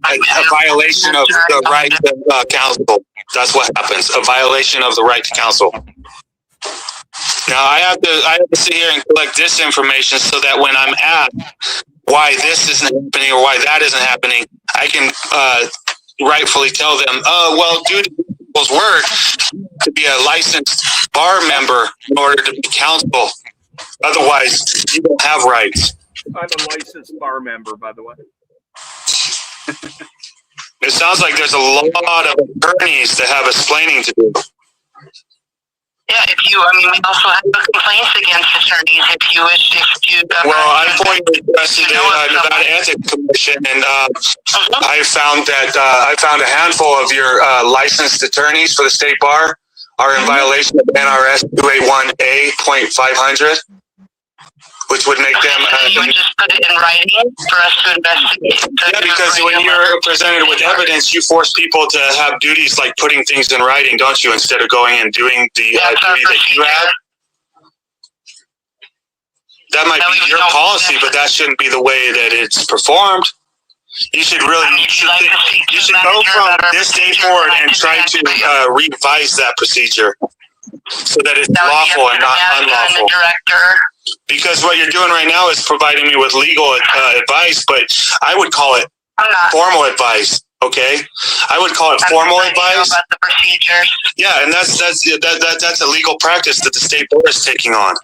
Speaker 12: A violation of the right to counsel. That's what happens. A violation of the right to counsel. Now I have to sit here and collect this information so that when I'm asked why this isn't happening or why that isn't happening, I can rightfully tell them, well, due to people's work, to be a licensed bar member in order to be counsel. Otherwise, you don't have rights.
Speaker 1: I'm a licensed bar member, by the way.
Speaker 12: It sounds like there's a lot of attorneys that have explaining to do.
Speaker 13: If Yeah, we also have complaints against attorneys if you wish to.
Speaker 12: Well, I pointed to the Nevada Ethics Commission, and I found that I found a handful of your licensed attorneys for the state bar are in violation of NRS 281A.500, which would make them.
Speaker 13: You would just put it in writing for us to investigate.
Speaker 12: Yeah, because when you're presented with evidence, you force people to have duties like putting things in writing, don't you? Instead of going and doing the duty that you have. That might be your policy, but that shouldn't be the way that it's performed. You should really, you should go from this day forward and try to revise that procedure so that it's lawful and not unlawful. Because what you're doing right now is providing me with legal advice, but I would call it formal advice. Okay, I would call it formal advice.
Speaker 13: About the procedures.
Speaker 12: Yeah, and that's a legal practice that the state board is taking on.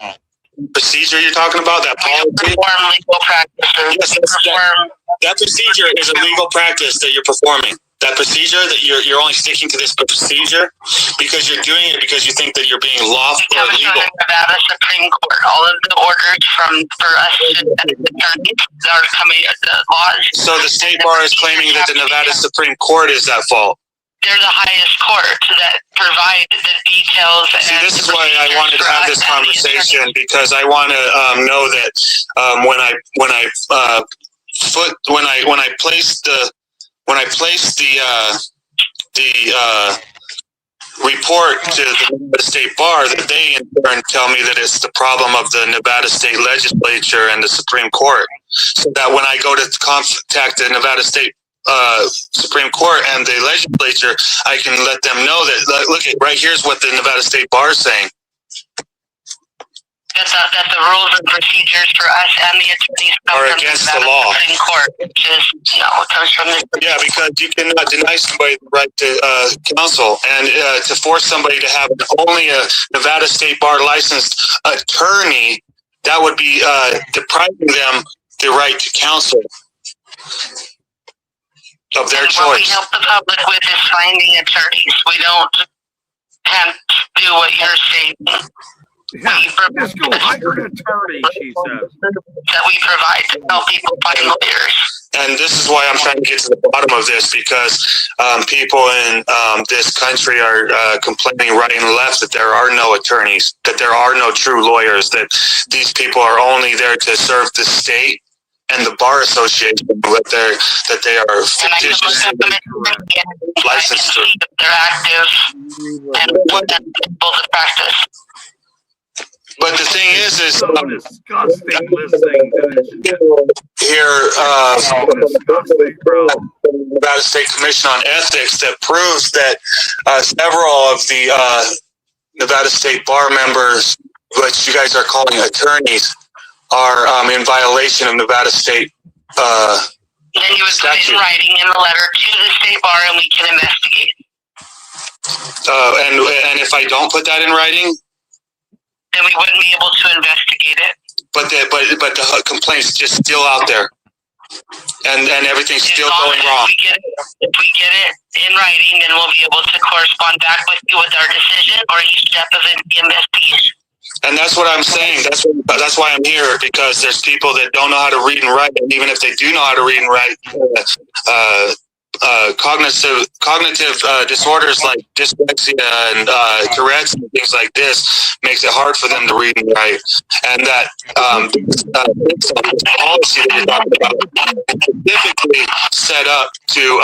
Speaker 12: Procedure you're talking about, that policy?
Speaker 13: Perform legal practices.
Speaker 12: Yes, that procedure is a legal practice that you're performing. That procedure, that you're only sticking to this procedure because you're doing it because you think that you're being lawful or legal.
Speaker 13: From the Nevada Supreme Court, all of the orders for us attorneys are coming the laws.
Speaker 12: So the state bar is claiming that the Nevada Supreme Court is at fault.
Speaker 13: They're the highest court that provide the details.
Speaker 12: See, this is why I wanted to have this conversation, because I want to know that when I place the report to the Nevada State Bar, that they in turn tell me that it's the problem of the Nevada State Legislature and the Supreme Court, so that when I go to contact the Nevada State Supreme Court and the legislature, I can let them know that, look, right here's what the Nevada State Bar is saying.
Speaker 13: That the rules and procedures for us and the attorneys
Speaker 12: are against the law.
Speaker 13: Supreme Court, which is, comes from the...
Speaker 12: Yeah, because you cannot deny somebody the right to counsel, and to force somebody to have only a Nevada State Bar licensed attorney, that would be depriving them the right to counsel of their choice.
Speaker 13: What we help the public with is finding attorneys. We don't have to do what you're saying.
Speaker 1: Yeah, just go hire an attorney, she says.
Speaker 13: That we provide to help people find lawyers.
Speaker 12: And this is why I'm trying to get to the bottom of this, because people in this country are complaining right and left that there are no attorneys, that there are no true lawyers, that these people are only there to serve the state and the bar association, that they are fictitious licensed.
Speaker 13: They're active and able to practice.
Speaker 12: But the thing is
Speaker 1: so disgusting listening to this
Speaker 12: here,
Speaker 1: disgusting, bro.
Speaker 12: Nevada State Commission on Ethics that proves that several of the Nevada State Bar members, which you guys are calling attorneys, are in violation of Nevada State
Speaker 13: then you would put it in writing in the letter to the State Bar, and we can investigate.
Speaker 12: And if I don't put that in writing,
Speaker 13: then we wouldn't be able to investigate it.
Speaker 12: But the complaint's just still out there, and everything's still going wrong.
Speaker 13: If we get it in writing, then we'll be able to correspond back with you with our decision or each step of the investigation.
Speaker 12: And that's what I'm saying. That's why I'm here, because there's people that don't know how to read and write, and even if they do know how to read and write, cognitive disorders like dyslexia and Tourette's and things like this makes it hard for them to read and write. And that policy that you're talking about is specifically set up to.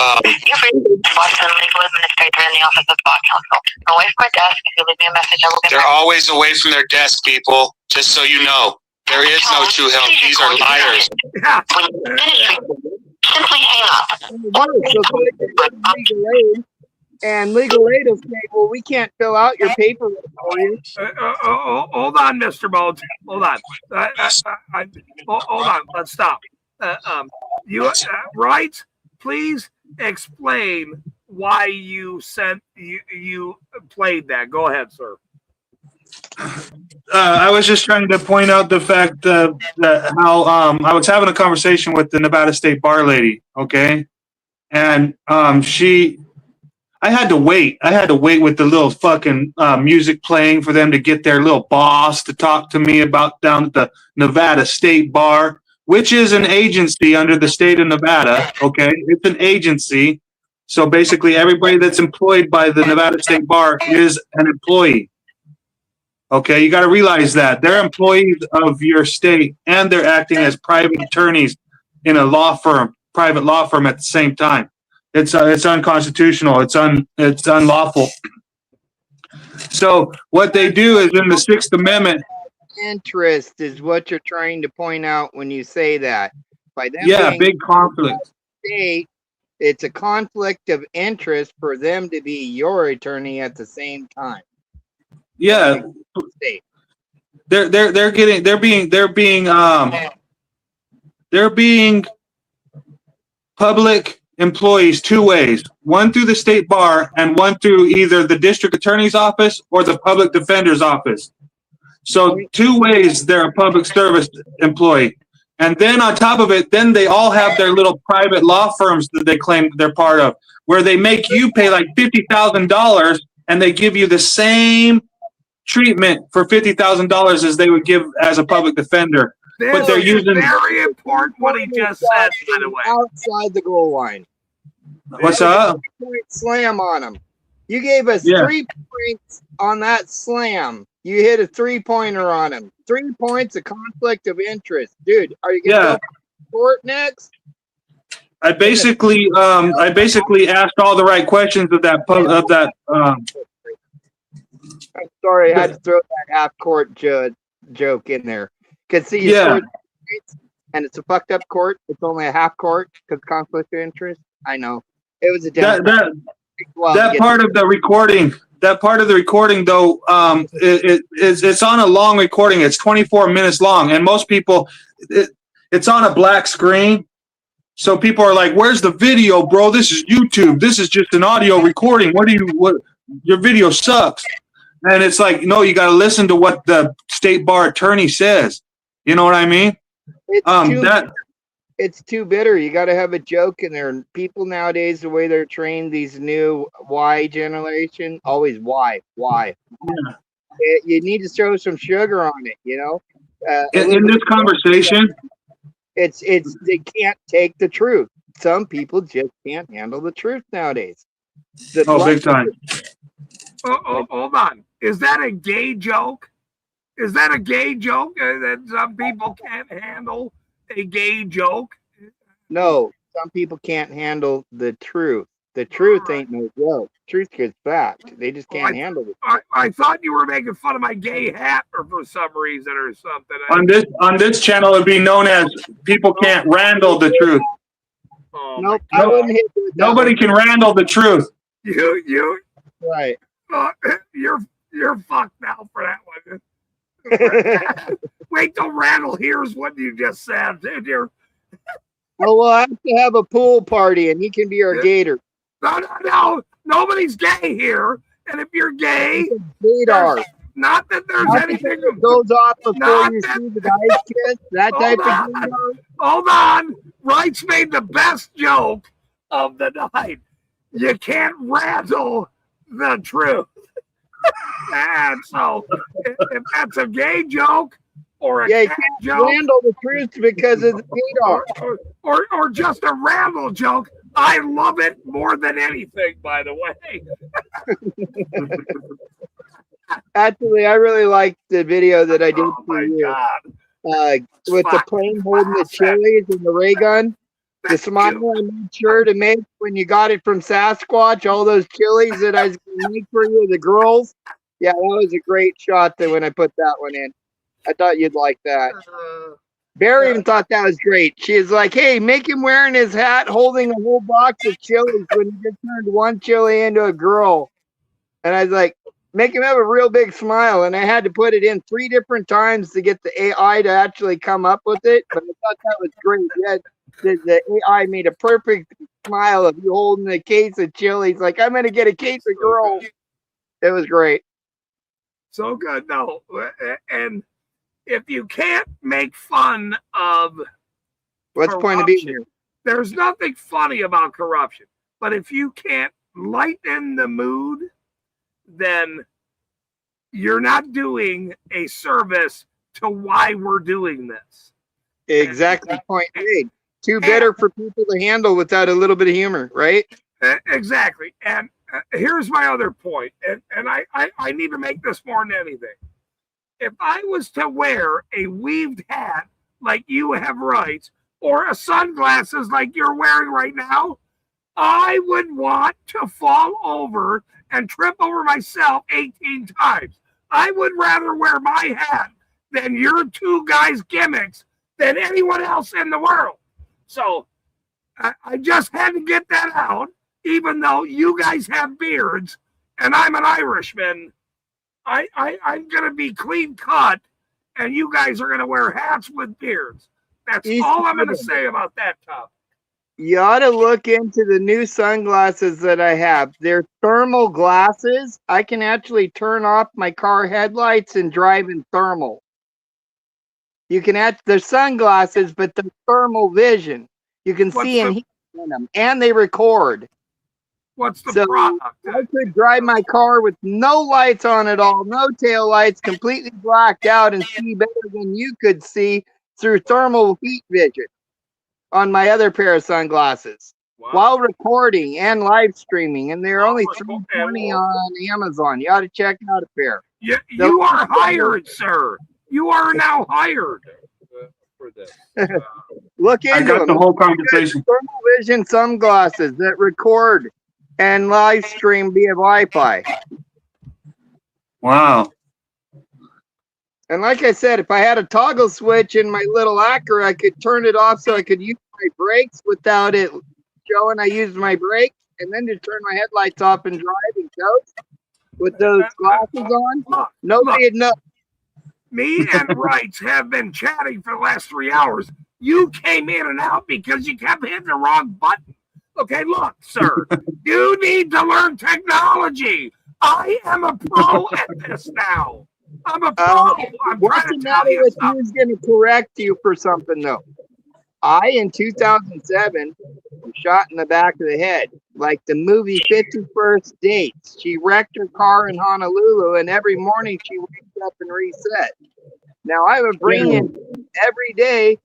Speaker 13: Boston legal administrator in the office of law counsel. Away from my desk. If you leave me a message, I will get.
Speaker 12: They're always away from their desk, people. Just so you know, there is no true help. These are liars.
Speaker 13: Simply hang up.
Speaker 11: And legal aid will say, well, we can't fill out your paperwork for you.
Speaker 1: Hold on, Mr. Bones. Hold on. Hold on. Let's stop. Right? Please explain why you played that. Go ahead, sir.
Speaker 7: I was just trying to point out the fact that how I was having a conversation with the Nevada State Bar lady, okay, and I had to wait. I had to wait with the little fucking music playing for them to get their little boss to talk to me about down at the Nevada State Bar, which is an agency under the state of Nevada. Okay, it's an agency. So basically, everybody that's employed by the Nevada State Bar is an employee. Okay, you got to realize that they're employees of your state and they're acting as private attorneys in a law firm, private law firm at the same time. It's unconstitutional. It's unlawful. So what they do is in the Sixth Amendment.
Speaker 11: Interest is what you're trying to point out when you say that. By them being
Speaker 7: Big conflict.
Speaker 11: State, it's a conflict of interest for them to be your attorney at the same time.
Speaker 7: Yeah,
Speaker 11: State.
Speaker 7: they're being public employees two ways, one through the state bar and one through either the district attorney's office or the public defender's office. So two ways they're a public service employee. And then on top of it, then they all have their little private law firms that they claim they're part of, where they make you pay like $50,000 and they give you the same treatment for $50,000 as they would give as a public defender. But they're using
Speaker 1: very important what he just said, by the way.
Speaker 11: Outside the goal line.
Speaker 7: What's up?
Speaker 11: Slam on them. You gave us 3 points on that slam. You hit a 3-pointer on him. 3 points, a conflict of interest. Dude, are you going to go to court next?
Speaker 7: I basically asked all the right questions of that
Speaker 11: I'm sorry, I had to throw that half-court joke in there. Because see, you scored and it's a fucked up court. It's only a half court because conflict of interest. I know. It was a
Speaker 7: that part of the recording. That part of the recording, though, it's on a long recording. It's 24 minutes long, and most people, it's on a black screen. So people are like, "Where's the video, bro? This is YouTube. This is just an audio recording. What? Your video sucks." And it's like, no, you got to listen to what the state bar attorney says. You know what I mean?
Speaker 11: It's too bitter. You got to have a joke in there. And people nowadays, the way they're trained, these new Y generation, always Y. Yeah. You need to throw some sugar on it, you know?
Speaker 7: In this conversation,
Speaker 11: they can't take the truth. Some people just can't handle the truth nowadays.
Speaker 7: Big time.
Speaker 1: Hold on. Is that a gay joke? Is that a gay joke that some people can't handle a gay joke?
Speaker 11: No, some people can't handle the truth. The truth ain't no joke. Truth is fact. They just can't handle it.
Speaker 1: I thought you were making fun of my gay hat for some reason or something.
Speaker 7: On this channel, it'd be known as people can't handle the truth.
Speaker 11: Nope, I wouldn't hit you with that.
Speaker 7: Nobody can handle the truth.
Speaker 1: You
Speaker 11: right.
Speaker 1: You're fucked now for that one. Wait till Randall hears what you just said.
Speaker 11: Well, we'll have to have a pool party, and he can be our gator.
Speaker 1: No. Nobody's gay here. And if you're gay, not that there's anything
Speaker 11: that goes off before you see the dice kids. That type of thing.
Speaker 1: Hold on. Wright's made the best joke of the night. You can't rattle the truth. And so, if that's a gay joke or a cat joke,
Speaker 11: handle the truth because of the gator,
Speaker 1: or just a ramble joke, I love it more than anything. By the way,
Speaker 11: actually, I really liked the video that I did for you. With the plane holding the chilies and the ray gun. The smile I made sure to make when you got it from Sasquatch, all those chilies that I was going to make for you, the girls. Yeah, that was a great shot when I put that one in. I thought you'd like that. Barry even thought that was great. She was like, hey, make him wearing his hat, holding a whole box of chilies when he just turned one chili into a girl. And I was like, make him have a real big smile. And I had to put it in 3 different times to get the AI to actually come up with it. But I thought that was great. Yeah. The AI made a perfect smile of you holding a case of chilies. Like, I'm going to get a case of girls. It was great.
Speaker 1: So good. No. And if you can't make fun of
Speaker 11: what's the point of being here?
Speaker 1: There's nothing funny about corruption. But if you can't lighten the mood, then you're not doing a service to why we're doing this.
Speaker 11: Exactly. Point made. Too bitter for people to handle without a little bit of humor, right?
Speaker 1: Exactly. And here's my other point, and I need to make this more than anything. If I was to wear a weaved hat like you have right, or a sunglasses like you're wearing right now, I would want to fall over and trip over myself 18 times. I would rather wear my hat than your two guys' gimmicks than anyone else in the world. So I just had to get that out, even though you guys have beards and I'm an Irishman. I'm going to be clean cut, and you guys are going to wear hats with beards. That's all I'm going to say about that topic.
Speaker 11: You ought to look into the new sunglasses that I have. They're thermal glasses. I can actually turn off my car headlights and drive in thermal. You can they're sunglasses, but they're thermal vision. You can see and hear in them, and they record.
Speaker 1: What's the product?
Speaker 11: I could drive my car with no lights on at all, no tail lights, completely blacked out, and see better than you could see through thermal heat vision on my other pair of sunglasses while recording and live streaming. And they're only $320 on Amazon. You ought to check out a pair.
Speaker 1: You are hired, sir. You are now hired for this.
Speaker 11: Look into
Speaker 7: I got
Speaker 11: them.
Speaker 7: the whole conversation.
Speaker 11: Thermal vision sunglasses that record and live stream via Wi-Fi.
Speaker 7: Wow.
Speaker 11: And like I said, if I had a toggle switch in my little Acura, I could turn it off so I could use my brakes without it showing I used my brakes, and then to turn my headlights off and drive and coast with those glasses on. Nobody'd know.
Speaker 1: Me and Wrights have been chatting for the last 3 hours. You came in and out because you kept hitting the wrong button. Okay, look, sir, you need to learn technology. I am a pro at this now. I'm a pro. I'm
Speaker 11: what's
Speaker 1: trying
Speaker 11: the
Speaker 1: to tell
Speaker 11: matter
Speaker 1: you
Speaker 11: with
Speaker 1: something.
Speaker 11: who's going to correct you for something, though? In 2007, was shot in the back of the head. Like the movie 51st Dates. She wrecked her car in Honolulu, and every morning she wakes up and reset. Now, I have a brain every day.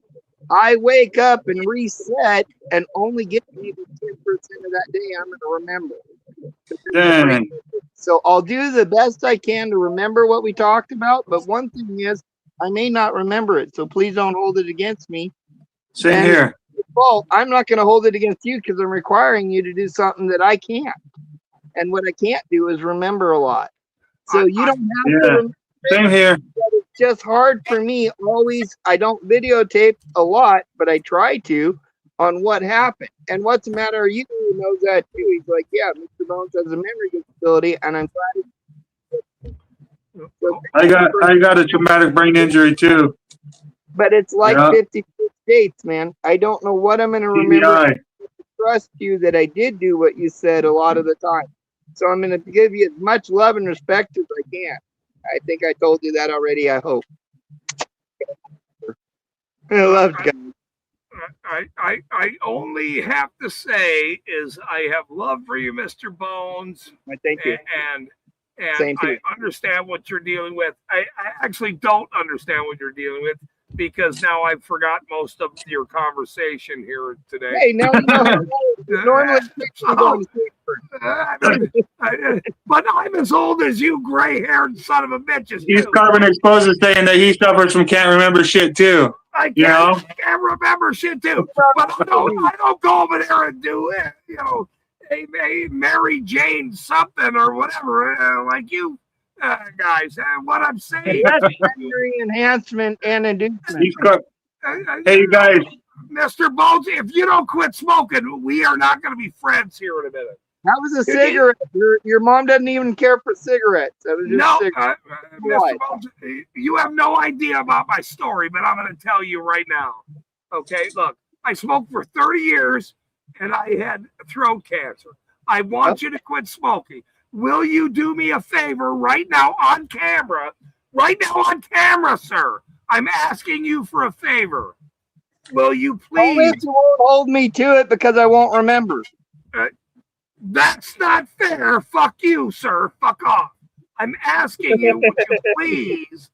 Speaker 11: I wake up and reset and only get maybe 10% of that day I'm going to remember.
Speaker 7: Dang.
Speaker 11: So I'll do the best I can to remember what we talked about. But one thing is, I may not remember it. So please don't hold it against me.
Speaker 7: Same here.
Speaker 11: Well, I'm not going to hold it against you because I'm requiring you to do something that I can't. And what I can't do is remember a lot. So you don't have to remember.
Speaker 7: Same here.
Speaker 11: It's just hard for me always. I don't videotape a lot, but I try to on what happened. And what's the matter? You knows that too. He's like, yeah, Mr. Bones has a memory disability, and I'm glad.
Speaker 7: I got a traumatic brain injury too.
Speaker 11: But it's like 56 dates, man. I don't know what I'm going to remember. I trust you that I did do what you said a lot of the time. So I'm going to give you as much love and respect as I can. I think I told you that already, I hope. I love you guys.
Speaker 1: I only have to say is I have love for you, Mr. Bones.
Speaker 11: Thank you.
Speaker 1: And
Speaker 11: Same to
Speaker 1: I
Speaker 11: you.
Speaker 1: understand what you're dealing with. I actually don't understand what you're dealing with because now I've forgot most of your conversation here today.
Speaker 11: Hey, now we know how normally
Speaker 1: but I'm as old as you gray-haired son of a bitches.
Speaker 7: He's carbon exposed saying that he suffers from can't remember shit too.
Speaker 1: I can't remember shit too. But I don't go over there and do it. You know, hey, Mary Jane something or whatever like you guys. What I'm saying.
Speaker 11: That's memory enhancement and inducement.
Speaker 7: Hey, you guys.
Speaker 1: Mr. Bones, if you don't quit smoking, we are not going to be friends here in a minute.
Speaker 11: That was a cigarette. Your mom doesn't even care for cigarettes. That was just
Speaker 1: Mr. Bones, you have no idea about my story, but I'm going to tell you right now. Okay, look, I smoked for 30 years, and I had throat cancer. I want you to quit smoking. Will you do me a favor right now on camera? Right now on camera, sir. I'm asking you for a favor. Will you please?
Speaker 11: You won't hold me to it because I won't remember.
Speaker 1: That's not fair. Fuck you, sir. Fuck off. I'm asking you, would you please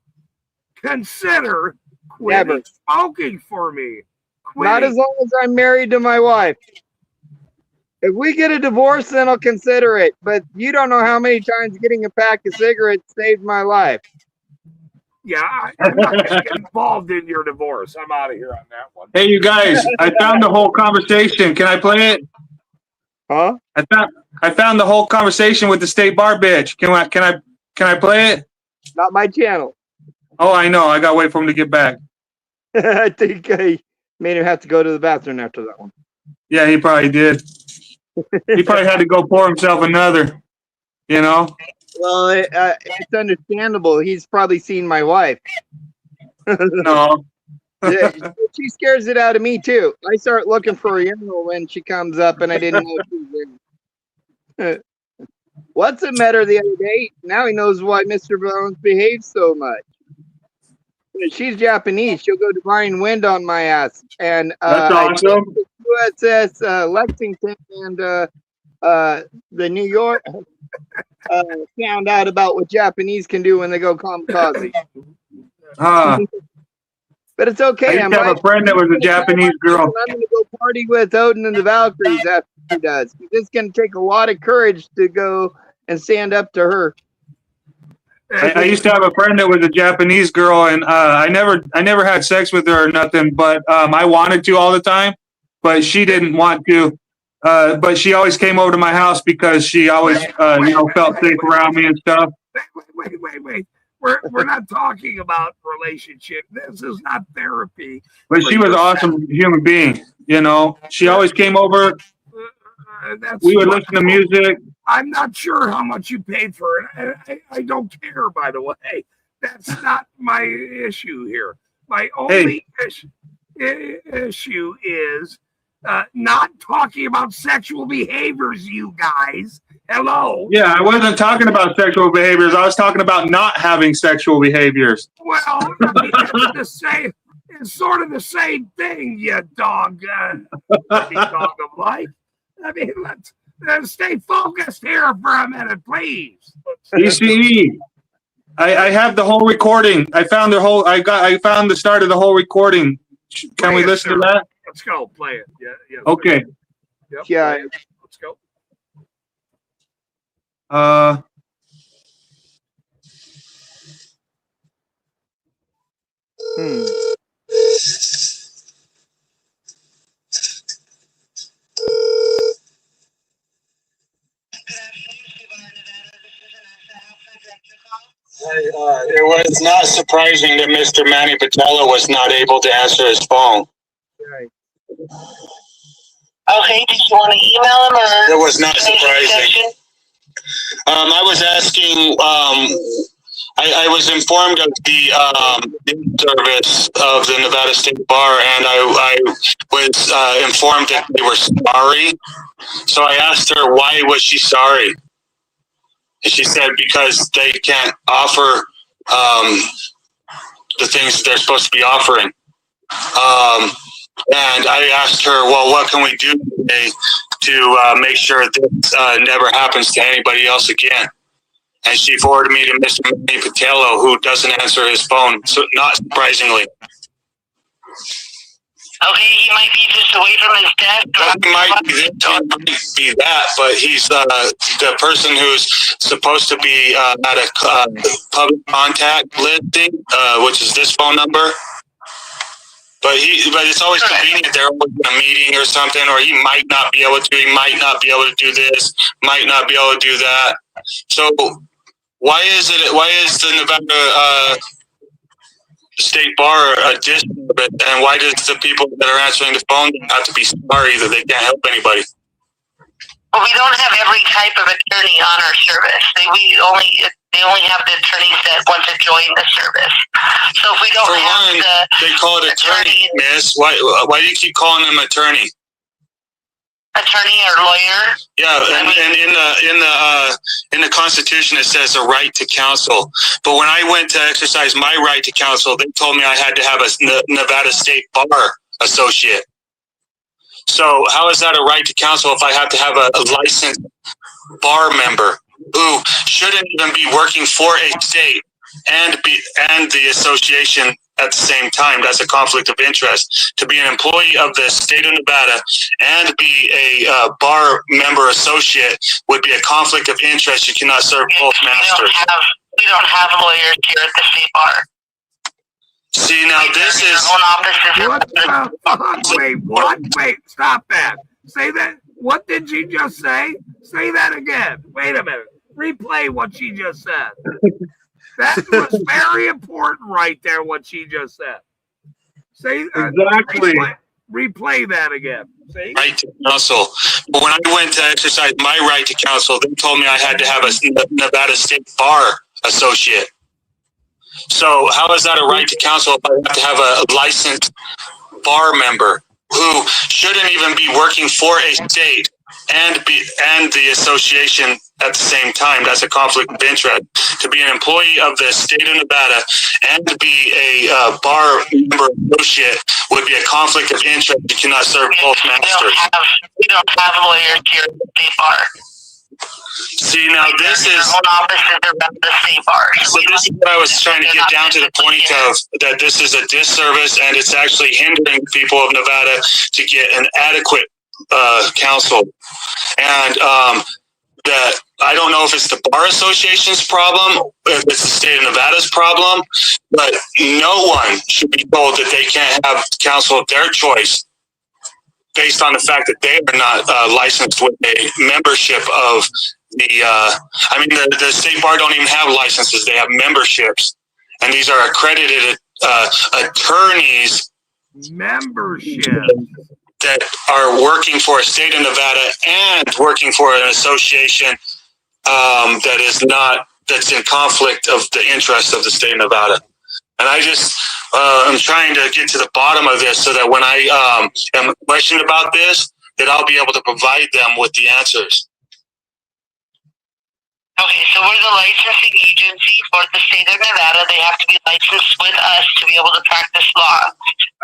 Speaker 1: consider quitting smoking for me?
Speaker 11: Not as long as I'm married to my wife. If we get a divorce, then I'll consider it. But you don't know how many times getting a pack of cigarettes saved my life.
Speaker 1: Yeah, I'm not going to get involved in your divorce. I'm out of here on that one.
Speaker 7: Hey, you guys! I found the whole conversation. Can I play it?
Speaker 11: Huh?
Speaker 7: I found the whole conversation with the state bar bitch. Can I play it?
Speaker 11: Not my channel.
Speaker 7: Oh, I know. I gotta wait for him to get back.
Speaker 11: I think I made him have to go to the bathroom after that one.
Speaker 7: Yeah, he probably did. He probably had to go pour himself another. You know.
Speaker 11: Well, it's understandable. He's probably seen my wife.
Speaker 7: No.
Speaker 11: Yeah, she scares it out of me too. I start looking for a urinal when she comes up, and I didn't know she was there. What's the matter the other day? Now he knows why Mr. Bones behaves so much. She's Japanese. She'll go divine wind on my ass. And
Speaker 7: that's awesome.
Speaker 11: USS Lexington and the New York found out about what Japanese can do when they go kamikaze. But it's okay.
Speaker 7: I used to have a friend that was a Japanese girl.
Speaker 11: I'm going to go party with Odin and the Valkyries after he does. It's going to take a lot of courage to go and stand up to her.
Speaker 7: I used to have a friend that was a Japanese girl, and I never had sex with her or nothing, but I wanted to all the time, but she didn't want to. But she always came over to my house because she always felt safe around me and stuff.
Speaker 1: Wait. We're not talking about relationship. This is not therapy.
Speaker 7: But she was an awesome human being. You know, she always came over. We would listen to music.
Speaker 1: I'm not sure how much you paid for it. I don't care, by the way. That's not my issue here. My only issue is not talking about sexual behaviors, you guys. Hello.
Speaker 7: Yeah, I wasn't talking about sexual behaviors. I was talking about not having sexual behaviors.
Speaker 1: Well, I mean, it's sort of the same thing, you dog. Dog of life. I mean, let's stay focused here for a minute, please.
Speaker 7: ECE. I have the whole recording. I found the start of the whole recording. Can we listen to that?
Speaker 1: Let's go. Play it. Yeah.
Speaker 7: Okay.
Speaker 1: Yep,
Speaker 11: yeah.
Speaker 1: Let's go.
Speaker 12: It was not surprising that Mr. Manny Patella was not able to answer his phone.
Speaker 11: Right.
Speaker 13: Okay, did you want to email him or?
Speaker 12: It was not surprising. I was asking, I was informed of the service of the Nevada State Bar, and I was informed that they were sorry. So I asked her, why was she sorry? And she said, because they can't offer the things that they're supposed to be offering. And I asked her, well, what can we do today to make sure this never happens to anybody else again? And she forwarded me to Mr. Manny Patello, who doesn't answer his phone, so not surprisingly.
Speaker 13: Okay, he might be just away from his desk.
Speaker 12: He might be that, but he's the person who's supposed to be at a public contact listing, which is this phone number. But it's always convenient. They're always in a meeting or something, or he might not be able to. He might not be able to do this. Might not be able to do that. So why is the Nevada State Bar a district, and why does the people that are answering the phone have to be sorry that they can't help anybody?
Speaker 13: Well, we don't have every type of attorney on our service. They only have the attorneys that want to join the service. So if we don't
Speaker 12: they call it attorney, miss. Why do you keep calling them attorney?
Speaker 13: Attorney or lawyer?
Speaker 12: Yeah, and in the Constitution it says a right to counsel. But when I went to exercise my right to counsel, they told me I had to have a Nevada State Bar associate. So how is that a right to counsel if I have to have a licensed bar member who shouldn't even be working for a state and the association at the same time? That's a conflict of interest. To be an employee of the state of Nevada and be a bar member associate would be a conflict of interest. You cannot serve both masters.
Speaker 13: We don't have lawyers here at the state bar.
Speaker 12: See, now this is...
Speaker 1: What the fuck? Wait, what? Wait, stop that. Say that. What did she just say? Say that again. Wait a minute. Replay what she just said. That was very important right there, what she just said. Say
Speaker 7: exactly.
Speaker 1: Replay that again. See?
Speaker 12: Right to counsel. But when I went to exercise my right to counsel, they told me I had to have a Nevada State Bar associate. So how is that a right to counsel if I have to have a licensed bar member who shouldn't even be working for a state and the association at the same time? That's a conflict of interest. To be an employee of the state of Nevada and to be a bar member associate would be a conflict of interest. You cannot serve both masters.
Speaker 13: We don't have lawyers here at the state bar.
Speaker 12: See, now this is...
Speaker 13: Own offices around the state bar.
Speaker 12: So this is what I was trying to get down to the point of, that this is a disservice and it's actually hindering people of Nevada to get an adequate counsel. And that I don't know if it's the Bar Association's problem, if it's the state of Nevada's problem, but no one should be told that they can't have counsel of their choice based on the fact that they are not licensed with a membership of the, the state bar don't even have licenses. They have memberships. And these are accredited attorneys.
Speaker 1: Membership.
Speaker 12: That are working for a state of Nevada and working for an association that's in conflict of the interest of the state of Nevada. And I just, I'm trying to get to the bottom of this so that when I am questioned about this, that I'll be able to provide them with the answers.
Speaker 13: Okay, so we're the licensing agency for the state of Nevada. They have to be licensed with us to be able to practice law.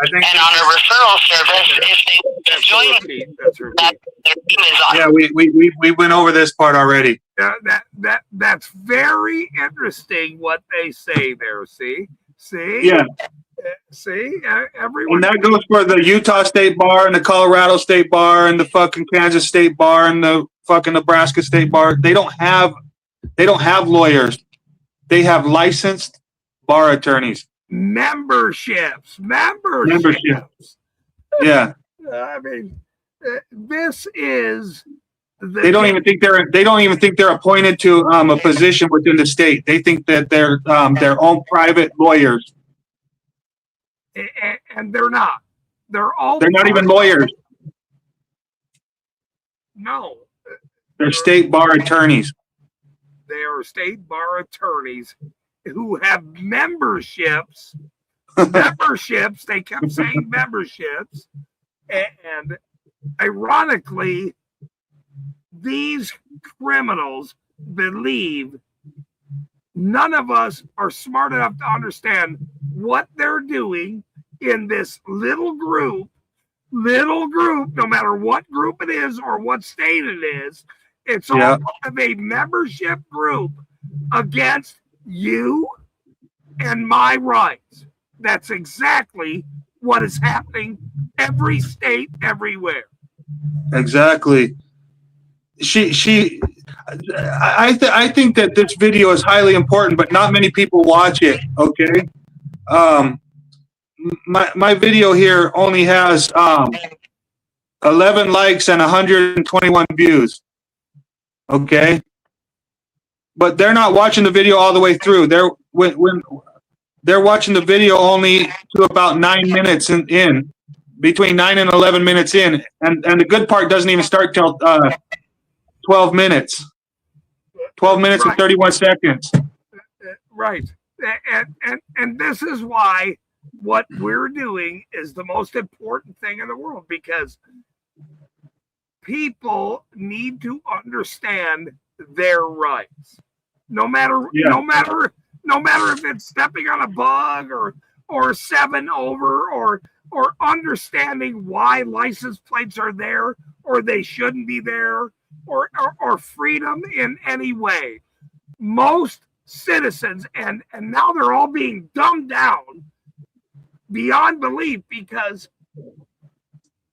Speaker 13: And on a referral service, if they join that their team is on.
Speaker 7: Yeah, we went over this part already.
Speaker 1: That's very interesting what they say there. See?
Speaker 7: Yeah.
Speaker 1: See? Everyone.
Speaker 7: And that goes for the Utah State Bar and the Colorado State Bar and the fucking Kansas State Bar and the fucking Nebraska State Bar. They don't have lawyers. They have licensed bar attorneys.
Speaker 1: Memberships.
Speaker 7: Yeah.
Speaker 1: I mean, this is.
Speaker 7: They don't even think they're appointed to a position within the state. They think that they're their own private lawyers.
Speaker 1: And they're not. They're
Speaker 7: not even lawyers.
Speaker 1: No.
Speaker 7: They're state bar attorneys.
Speaker 1: They are state bar attorneys who have memberships. They kept saying memberships. And ironically, these criminals believe none of us are smart enough to understand what they're doing in this little group, no matter what group it is or what state it is. It's all part of a membership group against you and my rights. That's exactly what is happening every state, everywhere.
Speaker 7: Exactly. I think that this video is highly important, but not many people watch it. Okay. My video here only has 11 likes and 121 views. Okay. But they're not watching the video all the way through. They're watching the video only to about 9 minutes in, between 9 and 11 minutes in, and the good part doesn't even start till 12 minutes. 12 minutes and 31 seconds.
Speaker 1: Right. And this is why what we're doing is the most important thing in the world, because people need to understand their rights. No matter if it's stepping on a bug or 7 over or or understanding why license plates are there or they shouldn't be there or freedom in any way. Most citizens, and now they're all being dumbed down beyond belief because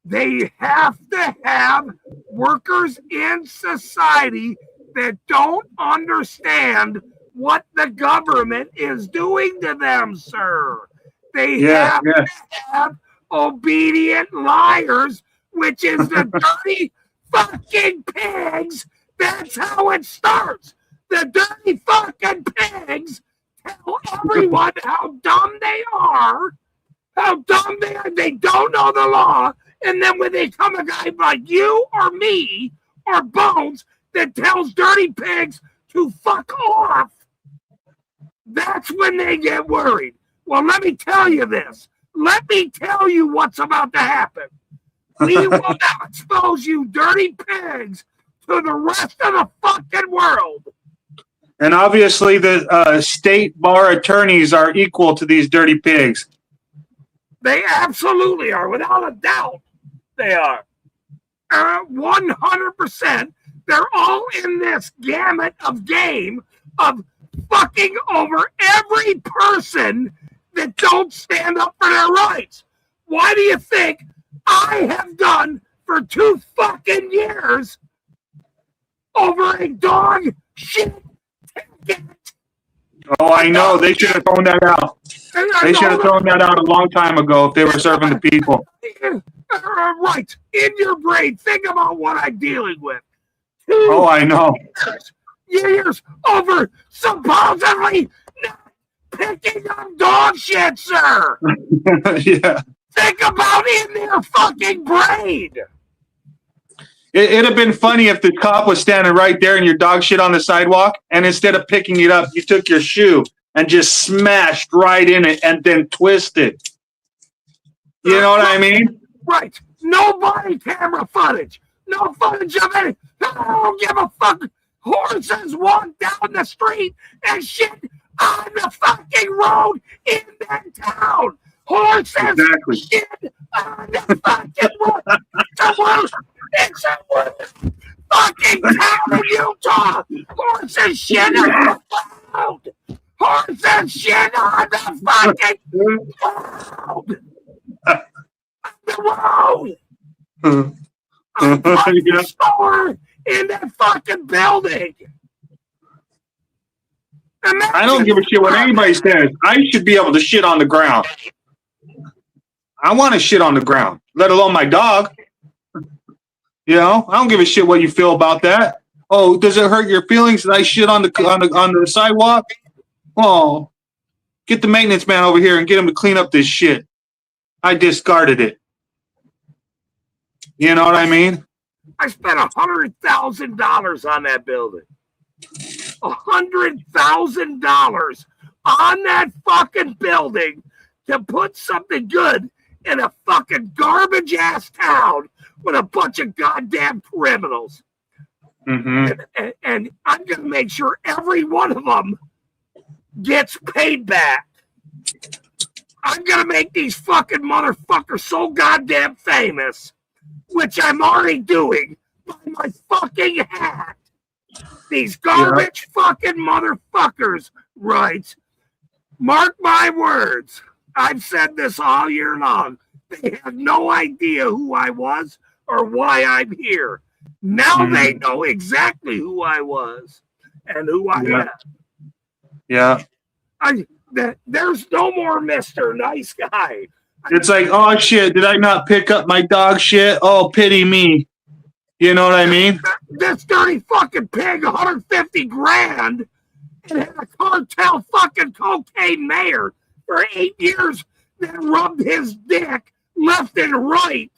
Speaker 1: they have to have workers in society that don't understand what the government is doing to them, sir. They have to have obedient liars, which is the dirty fucking pigs. That's how it starts. The dirty fucking pigs tell everyone how dumb they are, how dumb they are. They don't know the law. And then when they come a guy like you or me or Bones that tells dirty pigs to fuck off, that's when they get worried. Well, let me tell you this. Let me tell you what's about to happen. We will now expose you dirty pigs to the rest of the fucking world.
Speaker 7: And obviously the state bar attorneys are equal to these dirty pigs.
Speaker 1: They absolutely are, without a doubt. They are. 100%. They're all in this gamut of game of fucking over every person that don't stand up for their rights. Why do you think I have done for 2 fucking years over a dog shit ticket?
Speaker 7: Oh, I know. They should have thrown that out. They should have thrown that out a long time ago if they were serving the people.
Speaker 1: Right. In your brain, think about what I'm dealing with.
Speaker 7: Oh, I know.
Speaker 1: Years over supposedly not picking up dog shit, sir.
Speaker 7: Yeah.
Speaker 1: Think about in their fucking brain.
Speaker 7: It'd have been funny if the cop was standing right there and your dog shit on the sidewalk, and instead of picking it up, you took your shoe and just smashed right in it and then twisted. You know what I mean?
Speaker 1: Right. No body camera footage. No footage of it. I don't give a fuck. Horses walk down the street and shit on the fucking road in that town. Horses shit on the fucking road. It's a worst fucking town in Utah. Horses shit on the road. Horses shit on the fucking road. The road. The store in that fucking building.
Speaker 7: I don't give a shit what anybody says. I should be able to shit on the ground. I want to shit on the ground, let alone my dog. You know, I don't give a shit what you feel about that. Oh, does it hurt your feelings that I shit on the sidewalk? Oh, get the maintenance man over here and get him to clean up this shit. I discarded it. You know what I mean?
Speaker 1: I spent $100,000 on that building. $100,000 on that fucking building to put something good in a fucking garbage ass town with a bunch of goddamn criminals.
Speaker 7: Mm-hmm.
Speaker 1: And I'm gonna make sure every one of them gets paid back. I'm gonna make these fucking motherfuckers so goddamn famous, which I'm already doing by my fucking hat. These garbage fucking motherfuckers, right? Mark my words. I've said this all year long. They have no idea who I was or why I'm here. Now they know exactly who I was and who I am.
Speaker 7: Yeah.
Speaker 1: There's no more Mr. Nice Guy.
Speaker 7: It's like, oh shit, did I not pick up my dog shit? Oh, pity me. You know what I mean?
Speaker 1: This dirty fucking pig, 150 grand, and had a cartel fucking cocaine mayor for 8 years that rubbed his dick left and right.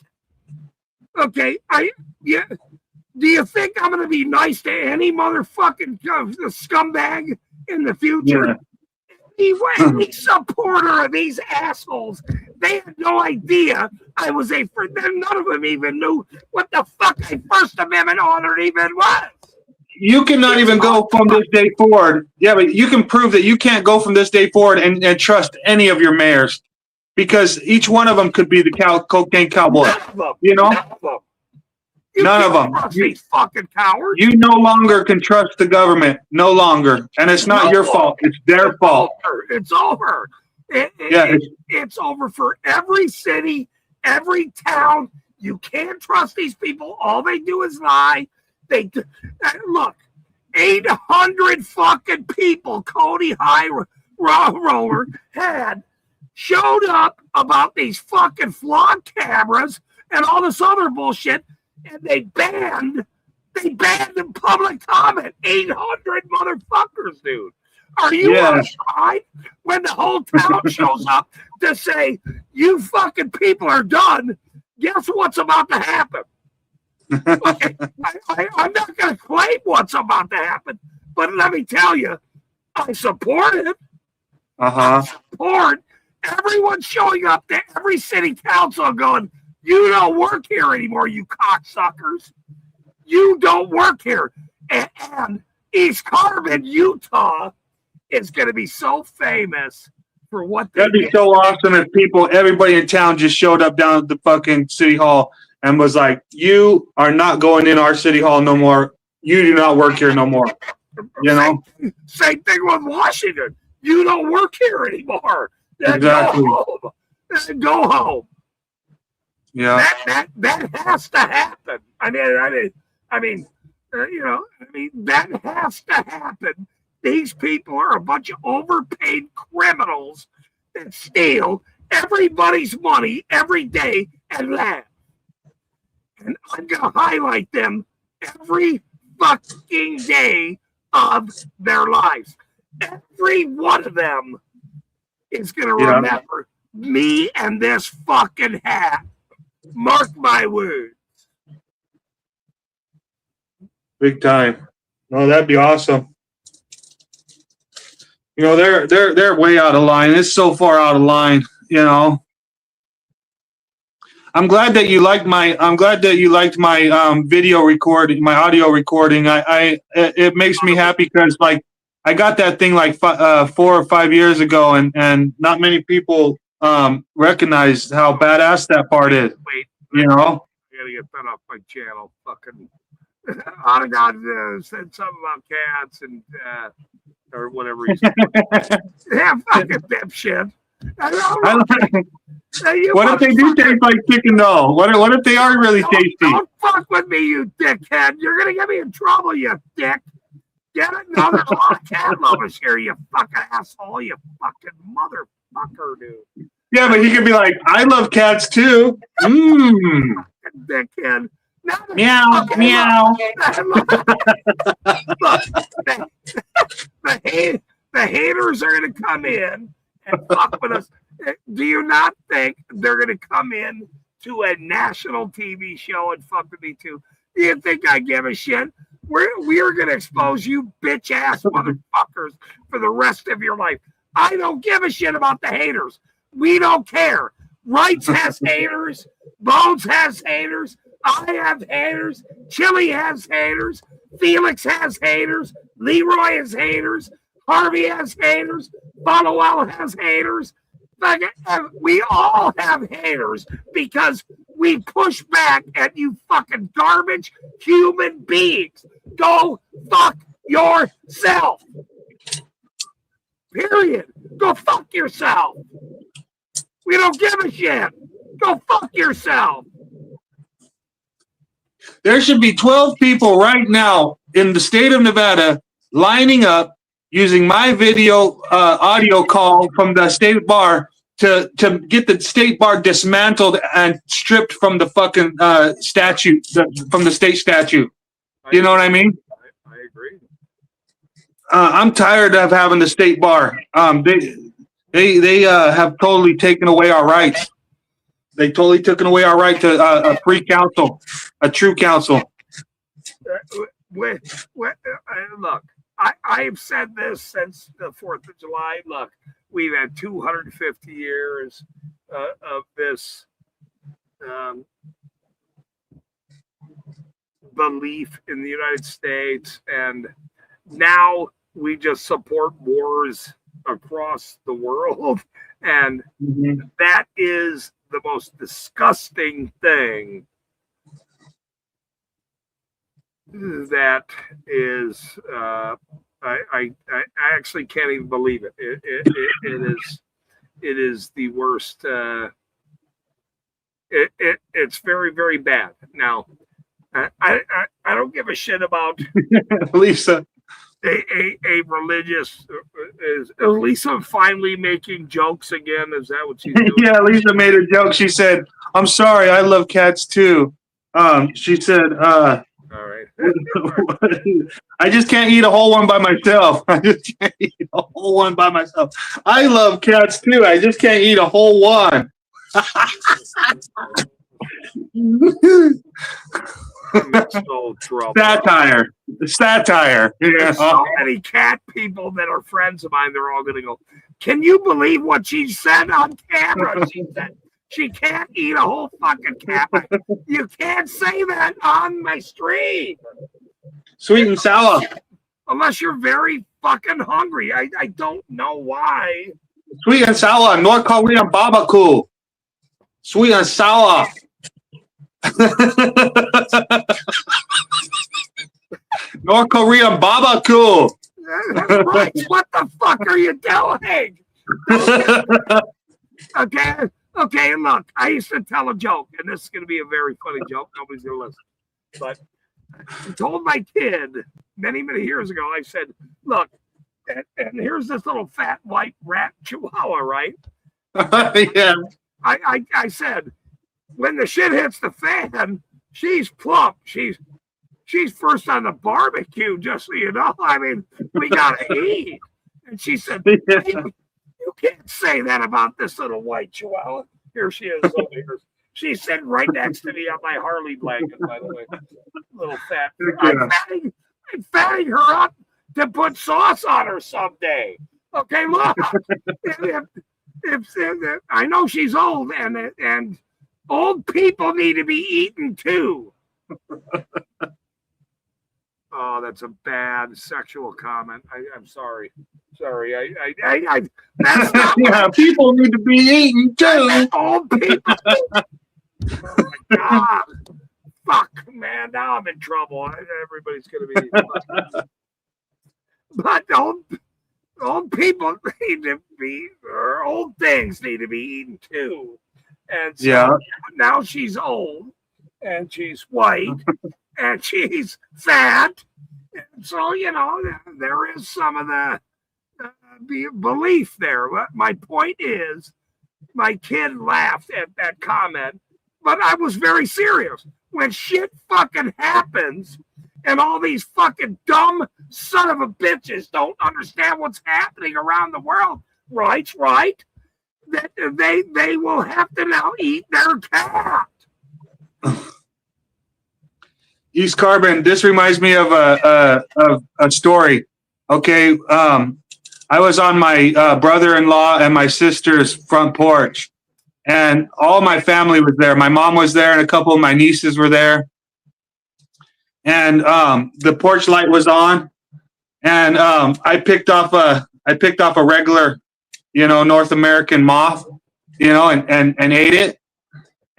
Speaker 1: Okay, do you think I'm gonna be nice to any motherfucking scumbag in the future?
Speaker 7: Yeah.
Speaker 1: Any supporter of these assholes, they had no idea I was none of them even knew what the fuck a First Amendment honor even was.
Speaker 7: You cannot even go from this day forward. Yeah, but you can prove that you can't go from this day forward and trust any of your mayors. because each one of them could be the cocaine cowboy. You know, none of them.
Speaker 1: These fucking cowards.
Speaker 7: You no longer can trust the government. No longer, and it's not your fault. It's their fault.
Speaker 1: It's over. It's over for every city, every town. You can't trust these people. All they do is lie. Look, 800 fucking people Cody High Roller had showed up about these fucking flawed cameras and all this other bullshit, and they banned in public comment 800 motherfuckers, dude. Are you on side when the whole town shows up to say, you fucking people are done? Guess what's about to happen? Okay, I'm not going to claim what's about to happen, but let me tell you, I support it. I support everyone showing up to every city council going, you don't work here anymore, you cocksuckers. You don't work here. And East Carbon, Utah is going to be so famous for what they
Speaker 7: That'd be so awesome if everybody in town just showed up down at the fucking city hall and was like, you are not going in our city hall no more. You do not work here no more. You know?
Speaker 1: Same thing with Washington. You don't work here anymore. Then
Speaker 7: exactly.
Speaker 1: Go home.
Speaker 7: Yeah.
Speaker 1: That has to happen. I mean, that has to happen. These people are a bunch of overpaid criminals that steal everybody's money every day and laugh. And I'm going to highlight them every fucking day of their lives. Every one of them is going to remember me and this fucking hat. Mark my words.
Speaker 7: Big time. No, that'd be awesome. You know, they're way out of line. It's so far out of line, you know. I'm glad that you liked my video recording, my audio recording. It makes me happy because like I got that thing like 4 or 5 years ago, and not many people recognize how badass that part is.
Speaker 1: Wait,
Speaker 7: you know.
Speaker 1: I gotta get that off my channel. Fucking Autogon said something about cats and or whatever he's yeah, fucking dipshit.
Speaker 7: What if they do taste like chicken though? What if they are really tasty?
Speaker 1: Don't fuck with me, you dickhead. You're gonna get me in trouble, you dick. Get it? No, there's a lot of cat lovers here, you fucking asshole, you fucking motherfucker, dude.
Speaker 7: Yeah, but he could be like, I love cats too.
Speaker 1: Dickhead.
Speaker 7: Meow, meow.
Speaker 1: The haters are going to come in and fuck with us. Do you not think they're going to come in to a national TV show and fuck with me too? Do you think I give a shit? We are going to expose you bitch ass motherfuckers for the rest of your life. I don't give a shit about the haters. We don't care. Rights has haters. Bones has haters. I have haters. Chili has haters. Felix has haters. Leroy has haters. Harvey has haters. Followell has haters. We all have haters because we push back at you fucking garbage human beings. Go fuck yourself. Period. Go fuck yourself. We don't give a shit. Go fuck yourself.
Speaker 7: There should be 12 people right now in the state of Nevada lining up using my video audio call from the state bar to get the state bar dismantled and stripped from the fucking statute, from the state statute. You know what I mean?
Speaker 1: I agree.
Speaker 7: I'm tired of having the state bar. They have totally taken away our rights. They totally taken away our right to a free council, a true council.
Speaker 1: Look, I've said this since the 4th of July. Look, we've had 250 years of this belief in the United States, and now we just support wars across the world, and that is the most disgusting thing. That is, I actually can't even believe it. It is the worst. It's very, very bad. Now, I don't give a shit about
Speaker 7: Lisa.
Speaker 1: A religious. Is Lisa finally making jokes again? Is that what she's doing?
Speaker 7: Yeah, Lisa made a joke. She said, "I'm sorry, I love cats too." She said,
Speaker 1: All right.
Speaker 7: I just can't eat a whole one by myself. I just can't eat a whole one by myself. I love cats too. I just can't eat a whole one.
Speaker 1: So
Speaker 7: Satire. Satire. Yeah.
Speaker 1: There's so many cat people that are friends of mine. They're all going to go, can you believe what she said on camera? She said she can't eat a whole fucking cat. You can't say that on my stream.
Speaker 7: Sweet and sour.
Speaker 1: Unless you're very fucking hungry. I don't know why.
Speaker 7: Sweet and sour. North Korean barbecue. Sweet and sour. North Korean barbecue.
Speaker 1: Right. What the fuck are you doing? Okay, look, I used to tell a joke, and this is going to be a very funny joke. Nobody's going to listen. But I told my kid many, many years ago, I said, look, and here's this little fat white rat chihuahua, right?
Speaker 7: Yeah.
Speaker 1: I said, when the shit hits the fan, she's plump. She's first on the barbecue, just so you know. I mean, we gotta eat. And she said, you can't say that about this little white chihuahua. Here she is over here. She's sitting right next to me on my Harley blanket, by the way. Little fat. I'm fatting her up to put sauce on her someday. Okay, look. if I know she's old, and old people need to be eaten too. Oh, that's a bad sexual comment. I'm sorry. Sorry. I that's not
Speaker 7: yeah, people need to be eaten too.
Speaker 1: Old people. Oh my God. Fuck, man. Now I'm in trouble. Everybody's going to be. But old people need to be, or old things need to be eaten too. And so now she's old, and she's white, and she's fat. And so, you know, there is some of the belief there. But my point is, my kid laughed at that comment, but I was very serious. When shit fucking happens, and all these fucking dumb son of a bitches don't understand what's happening around the world, right? That they will have to now eat their cat.
Speaker 7: East Carbon, this reminds me of a story. Okay, I was on my brother-in-law and my sister's front porch, and all my family was there. My mom was there, and a couple of my nieces were there. And the porch light was on, and I picked off a regular, you know, North American moth, you know, and ate it.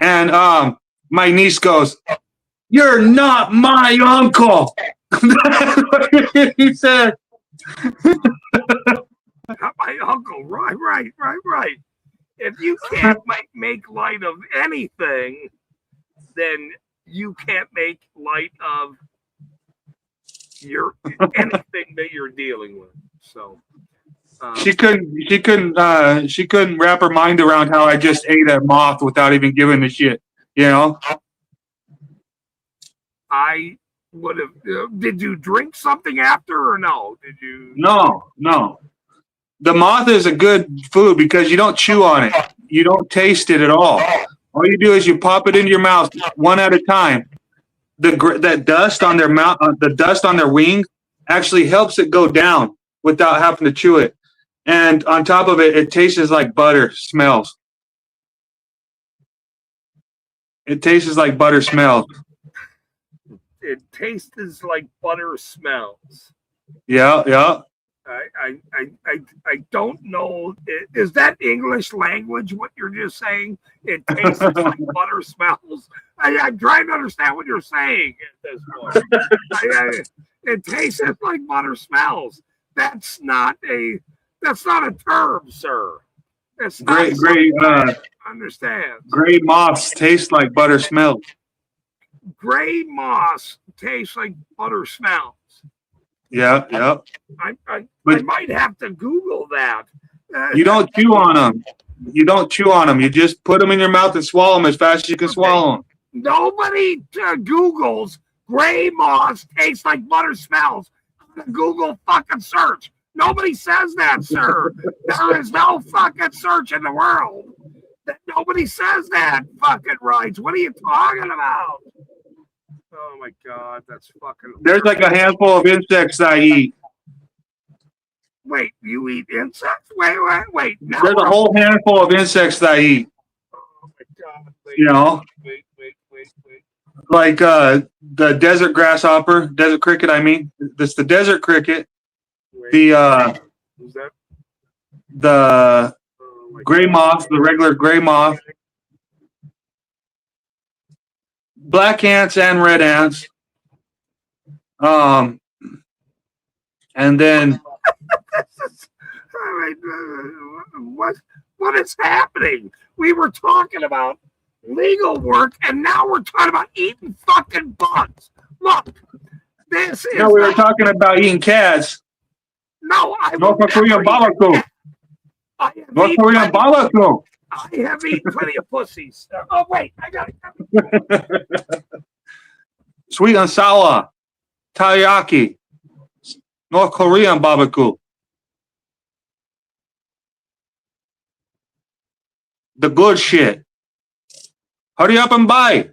Speaker 7: And my niece goes, "You're not my uncle." He said,
Speaker 1: "Not my uncle." Right. If you can't make light of anything, then you can't make light of anything that you're dealing with. So
Speaker 7: she couldn't wrap her mind around how I just ate a moth without even giving a shit. You know.
Speaker 1: I would have. Did you drink something after, or no? Did you?
Speaker 7: No. The moth is a good food because you don't chew on it. You don't taste it at all. All you do is you pop it into your mouth one at a time. That dust on their mouth, the dust on their wings, actually helps it go down without having to chew it. And on top of it, it tastes like butter smells. It tastes like butter smells.
Speaker 1: It tastes like butter smells.
Speaker 7: Yeah.
Speaker 1: I don't know. Is that English language? What you're just saying? It tastes like butter smells. I'm trying to understand what you're saying at this point. It tastes like butter smells. That's not a term, sir. It's not
Speaker 7: Gray
Speaker 1: understand.
Speaker 7: Gray moss tastes like butter smells.
Speaker 1: Gray moss tastes like butter smells.
Speaker 7: Yeah, yeah.
Speaker 1: I might have to Google that.
Speaker 7: You don't chew on them. You don't chew on them. You just put them in your mouth and swallow them as fast as you can swallow them.
Speaker 1: Nobody Googles gray moss tastes like butter smells on a Google fucking search. Nobody says that, sir. There is no fucking search in the world that nobody says that fucking right. What are you talking about? Oh my God, that's fucking.
Speaker 7: There's like a handful of insects I eat.
Speaker 1: Wait, you eat insects? Wait. Now
Speaker 7: There's a whole handful of insects that I eat.
Speaker 1: Oh my God. Wait,
Speaker 7: you know?
Speaker 1: Wait.
Speaker 7: Like the desert grasshopper, desert cricket, I mean. That's the desert cricket.
Speaker 1: Who's that?
Speaker 7: The gray moth, the regular gray moth. Black ants and red ants. And then
Speaker 1: what is happening? We were talking about legal work and now we're talking about eating fucking bugs. Look, this is
Speaker 7: we were talking about eating cats.
Speaker 1: No,
Speaker 7: North Korean barbecue. North Korean barbecue.
Speaker 1: I have eaten plenty of pussies. Oh wait, I got it.
Speaker 7: Sweet and sour, teriyaki, North Korean barbecue. The good shit. Hurry up and buy.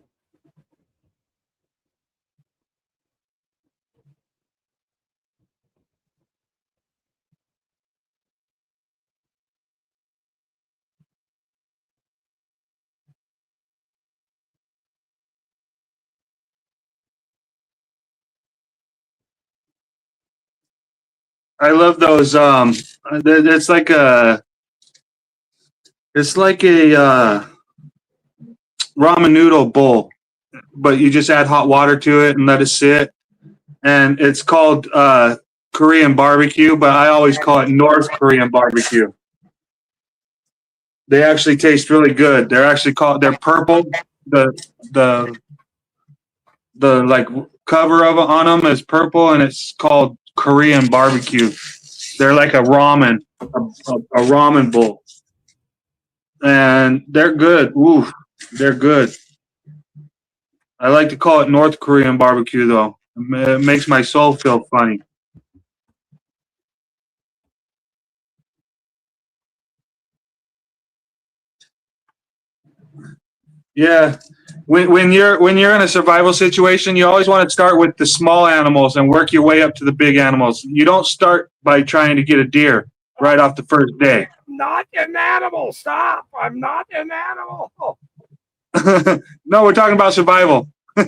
Speaker 7: I love those. It's like a ramen noodle bowl, but you just add hot water to it and let it sit. And it's called Korean barbecue, but I always call it North Korean barbecue. They actually taste really good. They're purple. The like cover on them is purple, and it's called Korean barbecue. They're like a ramen bowl, and they're good. Ooh, they're good. I like to call it North Korean barbecue, though. It makes my soul feel funny. Yeah. When you're in a survival situation, you always want to start with the small animals and work your way up to the big animals. You don't start by trying to get a deer right off the first day.
Speaker 1: Not an animal. Stop. I'm not an animal.
Speaker 7: No, we're talking about survival.
Speaker 1: Oh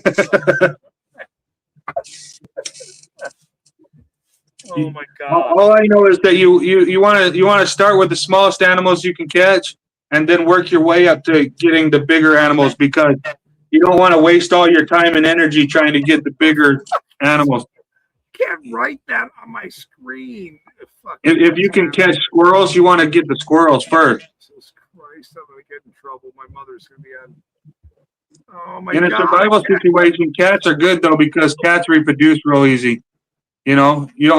Speaker 1: my God.
Speaker 7: All I know is that you want to start with the smallest animals you can catch and then work your way up to getting the bigger animals, because you don't want to waste all your time and energy trying to get the bigger animals.
Speaker 1: Can't write that on my screen.
Speaker 7: If you can catch squirrels, you want to get the squirrels first.
Speaker 1: Jesus Christ, I'm going to get in trouble. My mother's going to be on. Oh my God.
Speaker 7: In a survival situation, cats are good, though, because cats reproduce real easy. You know, you don't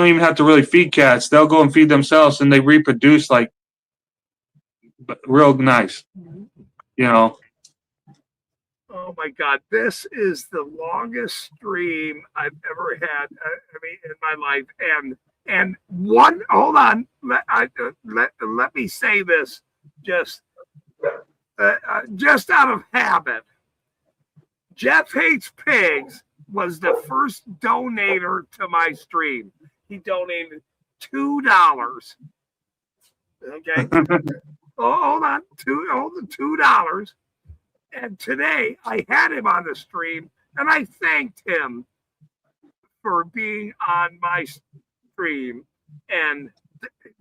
Speaker 7: even have to really feed cats. They'll go and feed themselves, and they reproduce like real nice. You know.
Speaker 1: Oh my God, this is the longest stream I've ever had. In my life, and one. Hold on, let me say this just out of habit. Jeff Hates Pigs was the first donator to my stream. He donated $2. Okay. Hold on, $2. And today I had him on the stream, and I thanked him for being on my stream and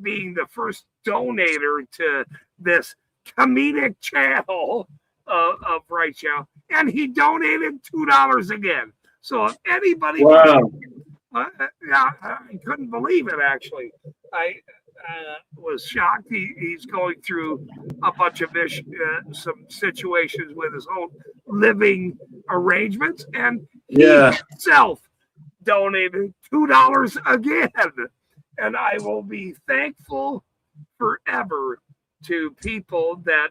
Speaker 1: being the first donator to this comedic channel of Right Channel. And he donated $2 again. So if anybody,
Speaker 7: Wow.
Speaker 1: yeah, I couldn't believe it, actually. I was shocked. He's going through a bunch of some situations with his own living arrangements, and he himself donated $2 again. And I will be thankful forever to people that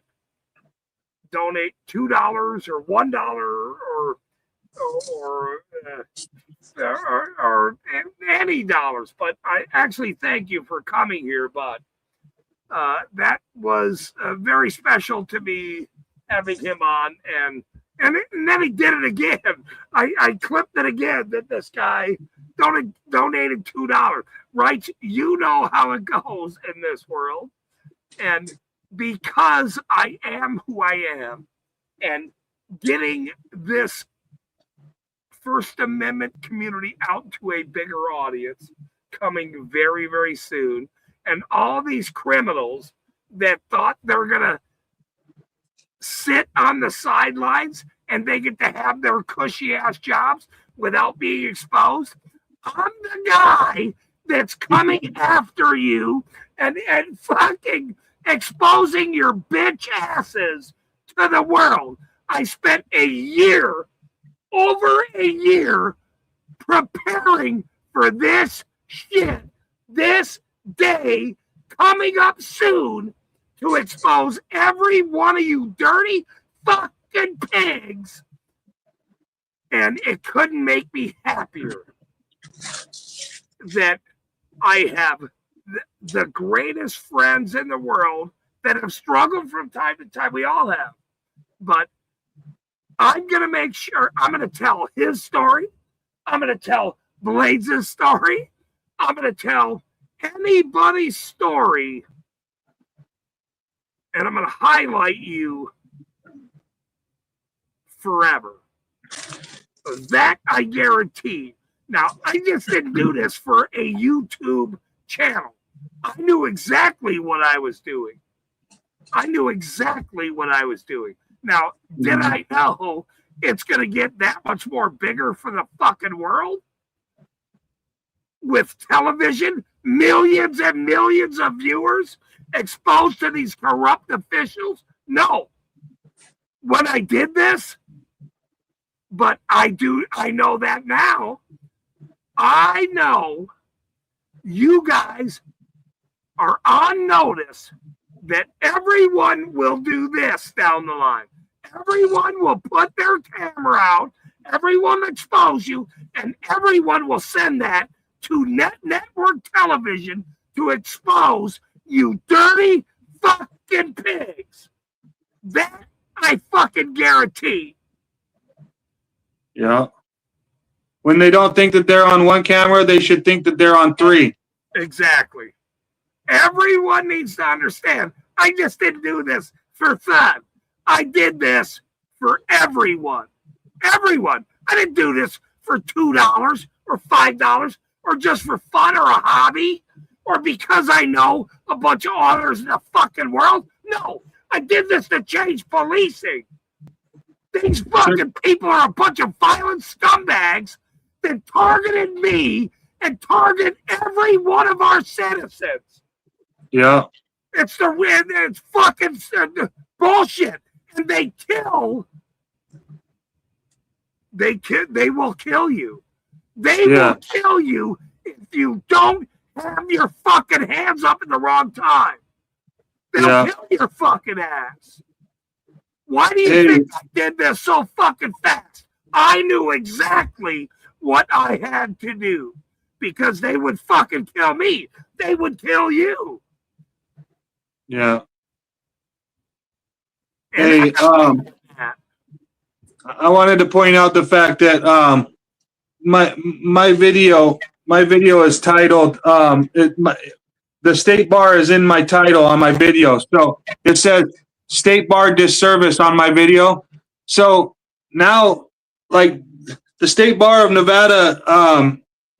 Speaker 1: donate $2 or $1 or any dollars. But I actually thank you for coming here, Bud. That was very special to me, having him on, and then he did it again. I clipped it again that this guy donated $2. Right? You know how it goes in this world. And because I am who I am, and getting this First Amendment community out to a bigger audience coming very, very soon, and all these criminals that thought they were going to sit on the sidelines and they get to have their cushy ass jobs without being exposed. I'm the guy that's coming after you and fucking exposing your bitch asses to the world. I spent over a year preparing for this shit, this day coming up soon, to expose every one of you dirty fucking pigs. And it couldn't make me happier that I have the greatest friends in the world that have struggled from time to time. We all have. But I'm going to make sure I'm going to tell his story. I'm going to tell Blades' story. I'm going to tell anybody's story. And I'm going to highlight you forever. That I guarantee. Now, I just didn't do this for a YouTube channel. I knew exactly what I was doing. Now, did I know it's going to get that much more bigger for the fucking world? With television, millions and millions of viewers exposed to these corrupt officials? No. When I did this, but I know that now. I know you guys are on notice that everyone will do this down the line. Everyone will put their camera out. Everyone will expose you, and everyone will send that to network television to expose you dirty fucking pigs. That I fucking guarantee.
Speaker 7: Yeah. When they don't think that they're on one camera, they should think that they're on 3.
Speaker 1: Exactly. Everyone needs to understand. I just didn't do this for fun. I did this for everyone. Everyone. I didn't do this for $2 or $5 or just for fun or a hobby or because I know a bunch of others in the fucking world. No, I did this to change policing. These fucking people are a bunch of violent scumbags that targeted me and target every one of our citizens.
Speaker 7: Yeah.
Speaker 1: It's fucking bullshit. And they will kill you. They will kill you if you don't have your fucking hands up at the wrong time. They'll kill your fucking ass. Why do you think I did this so fucking fast? I knew exactly what I had to do because they would fucking kill me. They would kill you.
Speaker 7: Yeah. Hey, I wanted to point out the fact that my video is titled the state bar is in my title on my video. So it says state bar disservice on my video. So now, like, the state bar of Nevada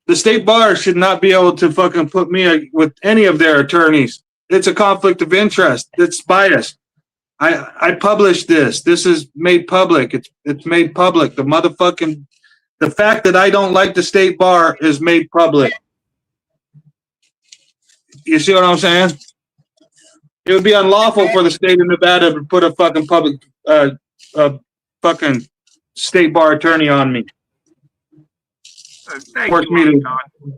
Speaker 7: The state bar should not be able to fucking put me with any of their attorneys. It's a conflict of interest. It's biased. I published this. This is made public. It's made public. The fact that I don't like the state bar is made public. You see what I'm saying? It would be unlawful for the state of Nevada to put a fucking fucking state bar attorney on me. Force me to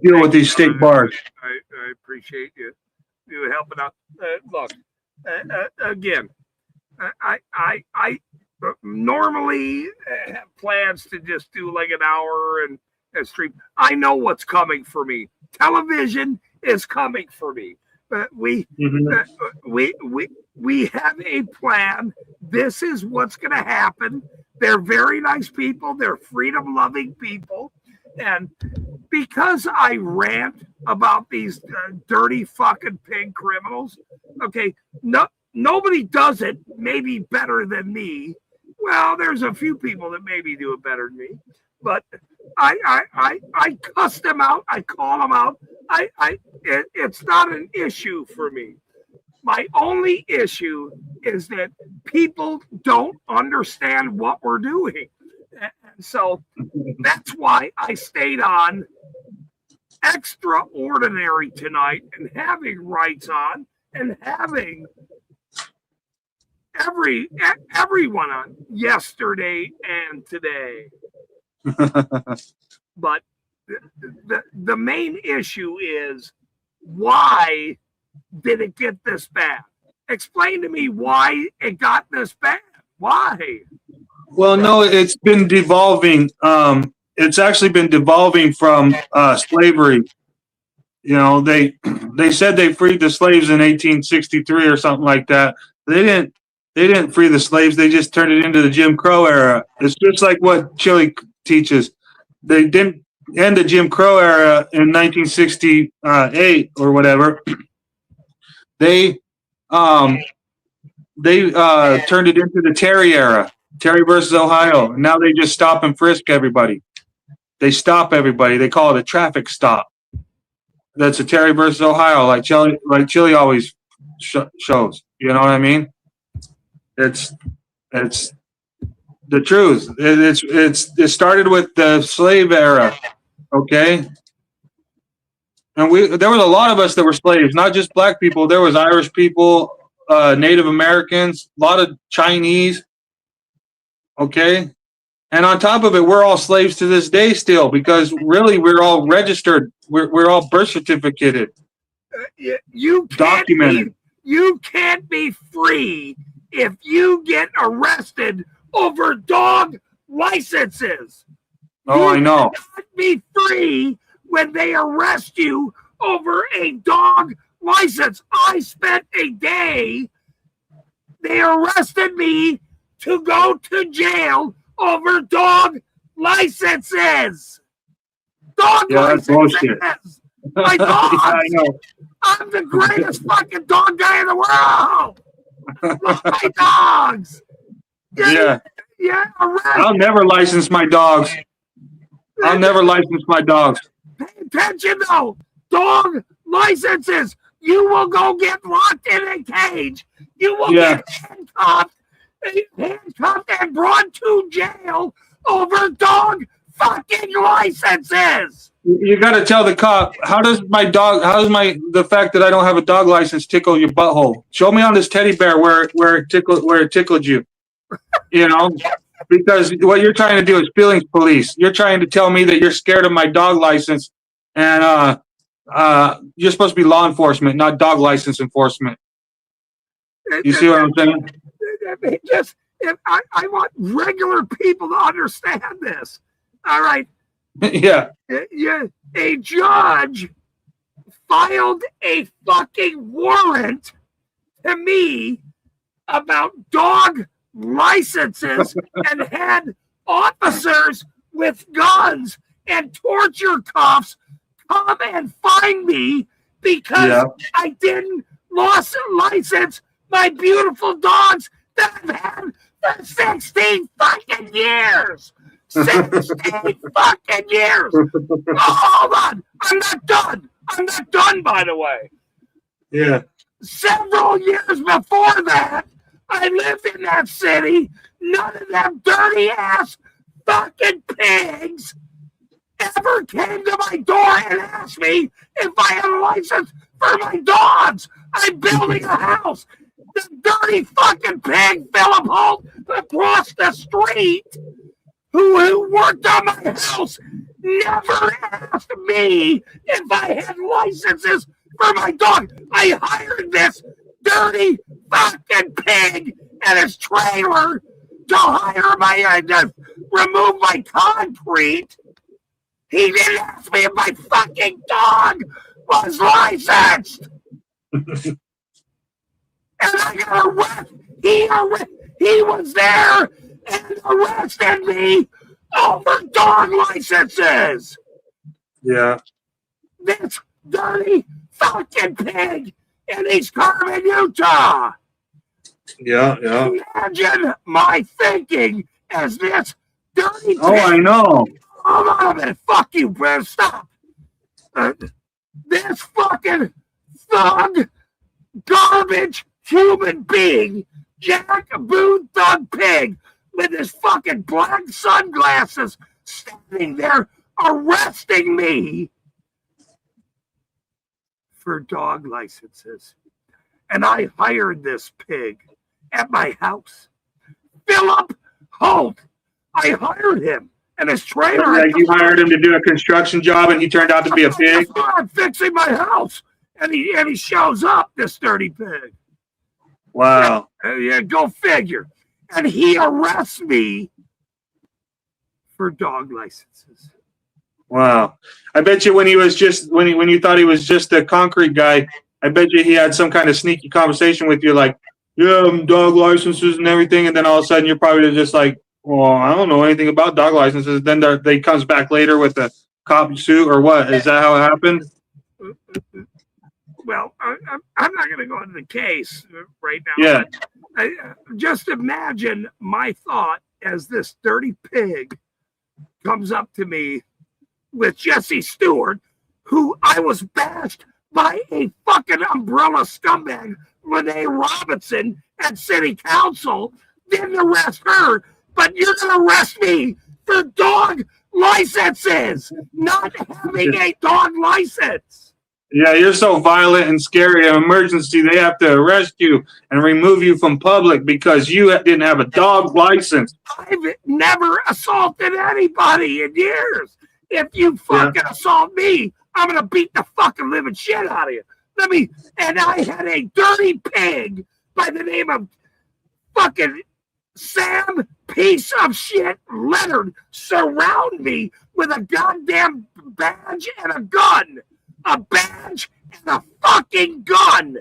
Speaker 7: deal with these state bars.
Speaker 1: I appreciate you helping out. Look, again, I normally have plans to just do like an hour and stream. I know what's coming for me. Television is coming for me. We have a plan. This is what's going to happen. They're very nice people. They're freedom-loving people. And because I rant about these dirty fucking pig criminals, okay, nobody does it maybe better than me. Well, there's a few people that maybe do it better than me, but I cuss them out. I call them out. It's not an issue for me. My only issue is that people don't understand what we're doing. And so that's why I stayed on Extraordinary tonight and having rights on and having everyone on yesterday and today. But the main issue is, why did it get this bad? Explain to me why it got this bad. Why?
Speaker 7: Well, no, it's been devolving. It's actually been devolving from slavery. You know, they said they freed the slaves in 1863 or something like that. They didn't free the slaves. They just turned it into the Jim Crow era. It's just like what Chile teaches. They didn't end the Jim Crow era in 1968 or whatever. They turned it into the Terry era. Terry versus Ohio. And now they just stop and frisk everybody. They stop everybody. They call it a traffic stop. That's a Terry versus Ohio, like Chile always shows. You know what I mean? It's the truth. It started with the slave era, okay? And there was a lot of us that were slaves, not just black people. There was Irish people, Native Americans, a lot of Chinese. Okay. And on top of it, we're all slaves to this day still, because really we're all registered. We're all birth certificated.
Speaker 1: You
Speaker 7: documented.
Speaker 1: You can't be free if you get arrested over dog licenses.
Speaker 7: Oh, I know.
Speaker 1: You can't be free when they arrest you over a dog license. I spent a day. They arrested me to go to jail over dog licenses. Dog licenses. My dogs.
Speaker 7: Yeah, I know.
Speaker 1: I'm the greatest fucking dog guy in the world. Love my dogs.
Speaker 7: Yeah.
Speaker 1: Yeah.
Speaker 7: I'll never license my dogs. I'll never license my dogs.
Speaker 1: Pay attention though. Dog licenses. You will go get locked in a cage. You will get handcuffed and brought to jail over dog fucking licenses.
Speaker 7: You got to tell the cop, how does the fact that I don't have a dog license tickle your butthole? Show me on this teddy bear where it tickled you. You know, because what you're trying to do is feelings police. You're trying to tell me that you're scared of my dog license, and you're supposed to be law enforcement, not dog license enforcement. You see what I'm saying?
Speaker 1: I want regular people to understand this. All right.
Speaker 7: Yeah.
Speaker 1: A judge filed a fucking warrant to me about dog licenses and had officers with guns and torture cuffs come and find me because I didn't license my beautiful dogs that I've had for 16 fucking years. 16 fucking years. Oh, hold on. I'm not done. I'm not done, by the way.
Speaker 7: Yeah.
Speaker 1: Several years before that, I lived in that city. None of them dirty ass fucking pigs ever came to my door and asked me if I had a license for my dogs. I'm building a house. The dirty fucking pig, Philip Holt, across the street, who worked on my house, never asked me if I had licenses for my dog. I hired this dirty fucking pig and his trailer to hire to remove my concrete. He didn't ask me if my fucking dog was licensed. And I got arrested. He was there and arrested me over dog licenses.
Speaker 7: Yeah.
Speaker 1: This dirty fucking pig in East Carmen, Utah.
Speaker 7: Yeah, yeah.
Speaker 1: Imagine my thinking as this dirty pig.
Speaker 7: Oh, I know.
Speaker 1: Hold on a minute. Fuck you, bro. Stop. This fucking thug, garbage human being, Jack Boone Thug Pig, with his fucking black sunglasses, standing there arresting me for dog licenses. And I hired this pig at my house. Philip Holt. I hired him. And his trailer.
Speaker 7: Yeah, you hired him to do a construction job and he turned out to be a pig?
Speaker 1: I'm fixing my house. And he shows up, this dirty pig.
Speaker 7: Wow.
Speaker 1: Yeah, go figure. And he arrests me for dog licenses.
Speaker 7: Wow. I bet you when he was just when you thought he was just a concrete guy, I bet you he had some kind of sneaky conversation with you like, yeah, dog licenses and everything, and then all of a sudden you're probably just like, well, I don't know anything about dog licenses. Then they comes back later with a cop suit or what? Is that how it happened?
Speaker 1: Well, I'm not going to go into the case right now.
Speaker 7: Yeah.
Speaker 1: Just imagine my thought as this dirty pig comes up to me with Jesse Stewart, who I was bashed by a fucking umbrella scumbag, Renee Robinson, at City Council. Didn't arrest her, but you're going to arrest me for dog licenses, not having a dog license.
Speaker 7: Yeah, you're so violent and scary. An emergency, they have to arrest you and remove you from public because you didn't have a dog license.
Speaker 1: I've never assaulted anybody in years. If you fucking assault me, I'm going to beat the fucking living shit out of you. And I had a dirty pig by the name of fucking Sam piece of shit Leonard surround me with a goddamn badge and a gun. A badge and a fucking gun.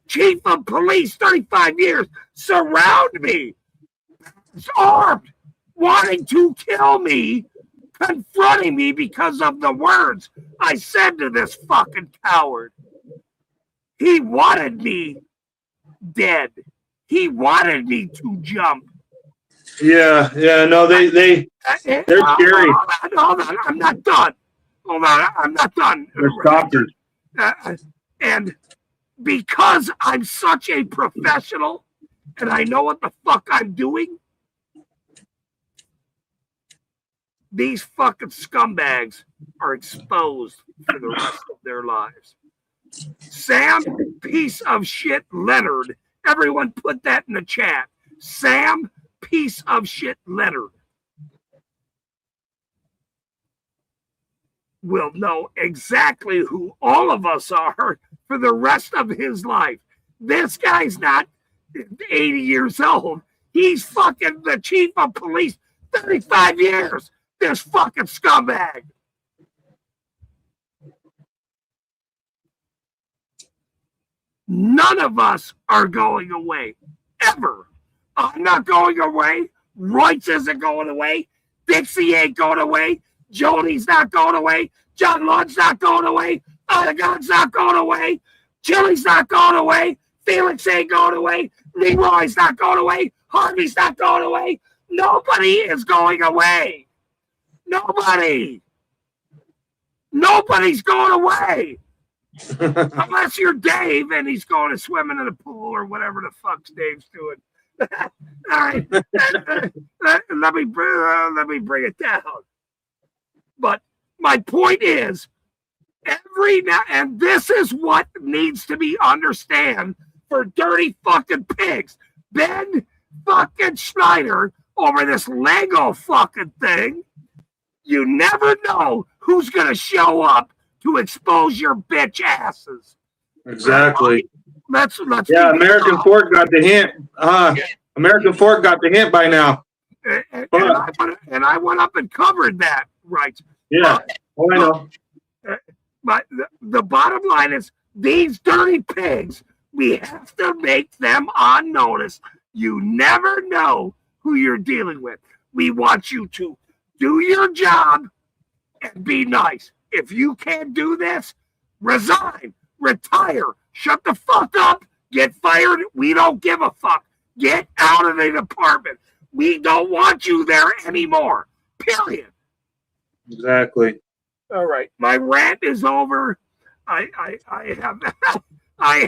Speaker 1: Chief of police, 35 years, surround me. Armed, wanting to kill me, confronting me because of the words I said to this fucking coward. He wanted me dead. He wanted me to jump.
Speaker 7: Yeah, no, they're scary.
Speaker 1: Hold on, I'm not done. Hold on, I'm not done.
Speaker 7: They're stalkers.
Speaker 1: And because I'm such a professional and I know what the fuck I'm doing, these fucking scumbags are exposed for the rest of their lives. Sam, piece of shit Leonard. Everyone put that in the chat. Sam, piece of shit Leonard will know exactly who all of us are for the rest of his life. This guy's not 80 years old. He's fucking the chief of police, 35 years. This fucking scumbag. None of us are going away, ever. I'm not going away. Royce isn't going away. Dixie ain't going away. Jody's not going away. John Lund's not going away. Odegon's not going away. Chili's not going away. Felix ain't going away. Leroy's not going away. Harvey's not going away. Nobody is going away. Nobody. Nobody's going away. Unless you're Dave and he's going to swimming in the pool or whatever the fuck Dave's doing. All right. Let me bring it down. But my point is, every now and this is what needs to be understand for dirty fucking pigs. Ben fucking Schneider over this Lego fucking thing. You never know who's gonna show up to expose your bitch asses.
Speaker 7: Exactly.
Speaker 1: Let's
Speaker 7: yeah, American Fork got the hint. American Fork got the hint by now.
Speaker 1: And I went up and covered that, right?
Speaker 7: Yeah. I know.
Speaker 1: But the bottom line is, these dirty pigs, we have to make them on notice. You never know who you're dealing with. We want you to do your job and be nice. If you can't do this, resign, retire, shut the fuck up, get fired. We don't give a fuck. Get out of the department. We don't want you there anymore. Period.
Speaker 7: Exactly.
Speaker 1: All right. My rant is over. I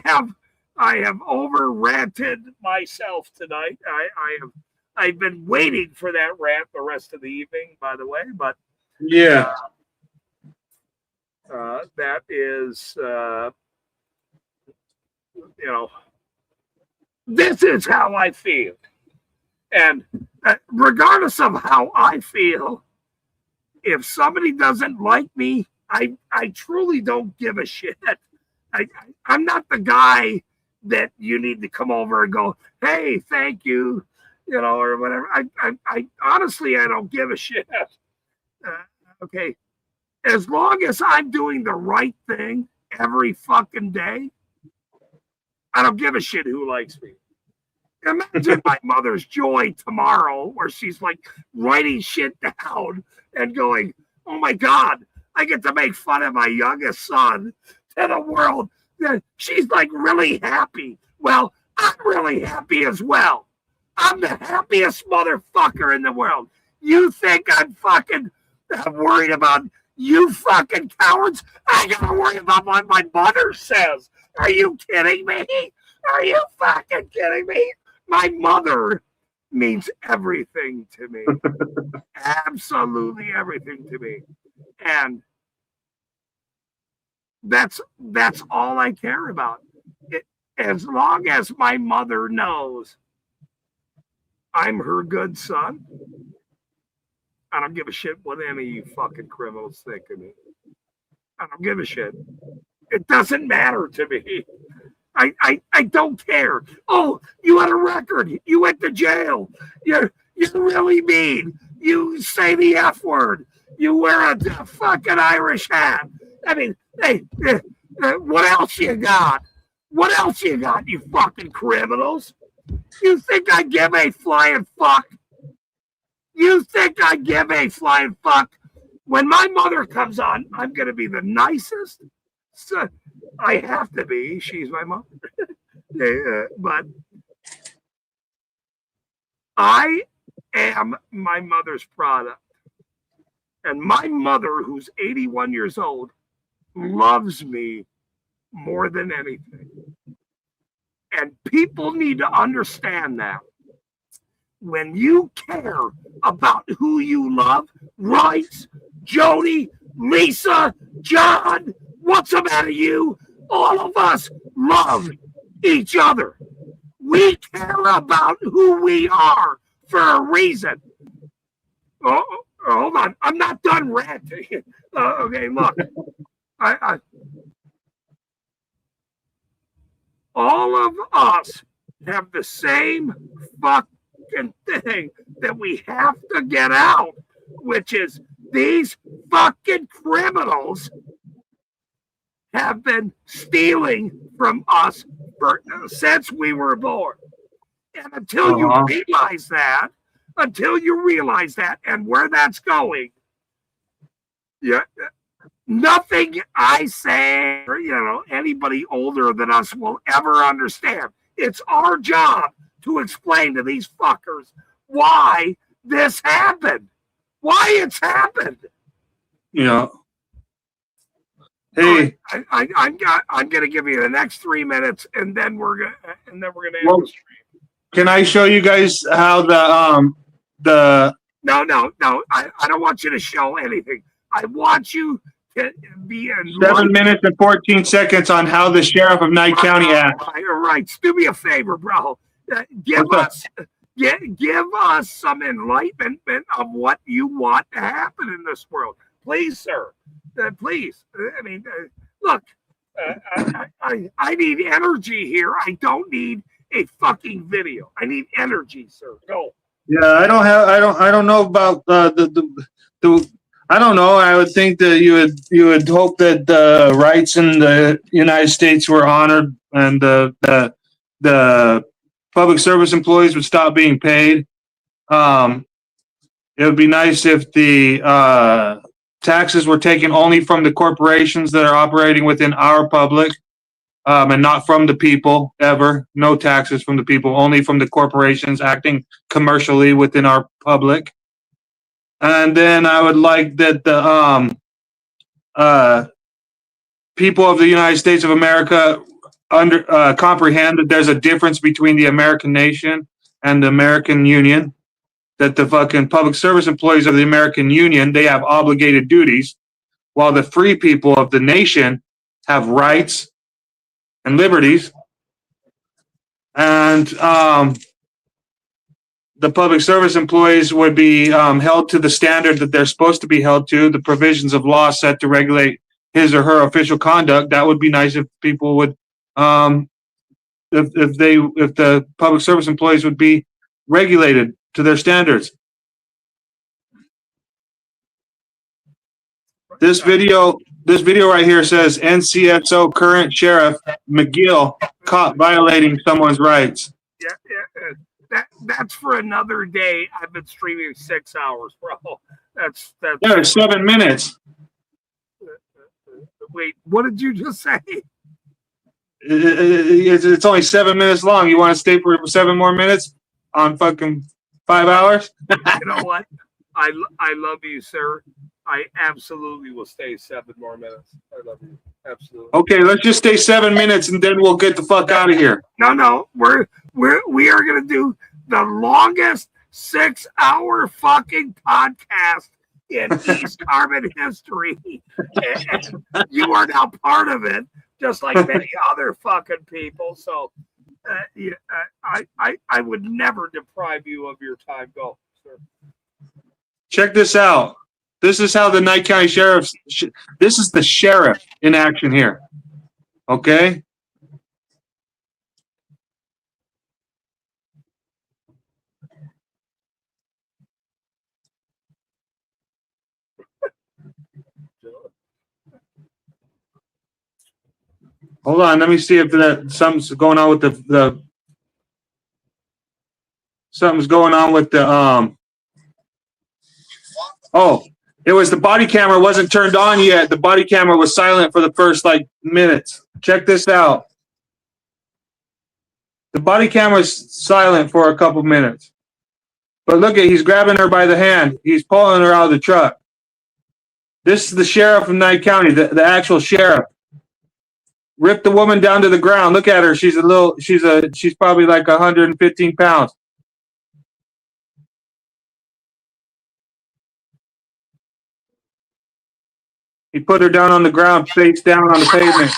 Speaker 1: have over ranted myself tonight. I've been waiting for that rant the rest of the evening, by the way, but
Speaker 7: yeah.
Speaker 1: That is, this is how I feel. And regardless of how I feel, if somebody doesn't like me, I truly don't give a shit. I'm not the guy that you need to come over and go, hey, thank you, or whatever. I honestly, I don't give a shit. Okay. As long as I'm doing the right thing every fucking day, I don't give a shit who likes me. Imagine my mother's joy tomorrow where she's like writing shit down and going, oh my God, I get to make fun of my youngest son to the world. She's like really happy. Well, I'm really happy as well. I'm the happiest motherfucker in the world. You think I'm fucking worried about you fucking cowards? I gotta worry about what my mother says. Are you kidding me? Are you fucking kidding me? My mother means everything to me. Absolutely everything to me. And that's all I care about. As long as my mother knows I'm her good son, I don't give a shit what any of you fucking criminals think of me. I don't give a shit. It doesn't matter to me. I don't care. Oh, you had a record. You went to jail. You're really mean. You say the F word. You wear a fucking Irish hat. I mean, hey, what else you got? What else you got, you fucking criminals? You think I give a flying fuck? You think I give a flying fuck? When my mother comes on, I'm going to be the nicest. So I have to be. She's my mother. But I am my mother's product. And my mother, who's 81 years old, loves me more than anything. And people need to understand that. When you care about who you love, Rice, Jody, Lisa, John, what's the matter you? All of us love each other. We care about who we are for a reason. Oh, hold on. I'm not done ranting. Okay, look. All of us have the same fucking thing that we have to get out, which is these fucking criminals have been stealing from us since we were born. And until you realize that, and where that's going, nothing I say, or, anybody older than us will ever understand. It's our job to explain to these fuckers why this happened. Why it's happened.
Speaker 7: Yeah.
Speaker 1: Hey,
Speaker 7: Hey,
Speaker 1: I'm gonna give you the next 3 minutes, and then we're gonna end
Speaker 7: well,
Speaker 1: the stream.
Speaker 7: can I show you guys how the
Speaker 1: No, I don't want you to show anything. I want you to be in
Speaker 7: 7 minutes and 14 seconds on how the sheriff of Nye County acts?
Speaker 1: All right. Do me a favor, bro. Give us some enlightenment of what you want to happen in this world, please, sir. Please. I mean, look. I need energy here. I don't need a fucking video. I need energy, sir. Go.
Speaker 7: Yeah, I don't know about the I don't know. I would think that you would hope that the rights in the United States were honored, and the public service employees would stop being paid. It would be nice if the taxes were taken only from the corporations that are operating within our public, and not from the people ever. No taxes from the people, only from the corporations acting commercially within our public. And then I would like that the people of the United States of America comprehend that there's a difference between the American nation and the American Union. That the fucking public service employees of the American Union, they have obligated duties, while the free people of the nation have rights and liberties. And the public service employees would be held to the standard that they're supposed to be held to, the provisions of law set to regulate his or her official conduct. That would be nice if people would, if the public service employees would be regulated to their standards. This video right here says NCSO current sheriff McGill caught violating someone's rights.
Speaker 1: Yeah. That's for another day. I've been streaming 6 hours, bro. That's
Speaker 7: Yeah, 7 minutes.
Speaker 1: Wait, what did you just say?
Speaker 7: It's only 7 minutes long. You want to stay for 7 more minutes on fucking 5 hours?
Speaker 1: You know what? I love you, sir. I absolutely will stay 7 more minutes. I love you. Absolutely.
Speaker 7: Okay, let's just stay 7 minutes and then we'll get the fuck out of here.
Speaker 1: No. We are gonna do the longest 6-hour fucking podcast in East Carbon history. And you are now part of it, just like many other fucking people. So I would never deprive you of your time. Go, sir.
Speaker 7: Check this out. This is how the Nye County Sheriff, this is the sheriff in action here. Okay? Hold on, let me see if something's going on with something's going on with the oh, it was the body camera wasn't turned on yet. The body camera was silent for the first minutes. Check this out. The body camera's silent for a couple minutes. But look he's grabbing her by the hand. He's pulling her out of the truck. This is the sheriff of Nye County, the actual sheriff. Ripped the woman down to the ground. Look at her. She's probably like 115 pounds. He put her down on the ground, face down on the pavement.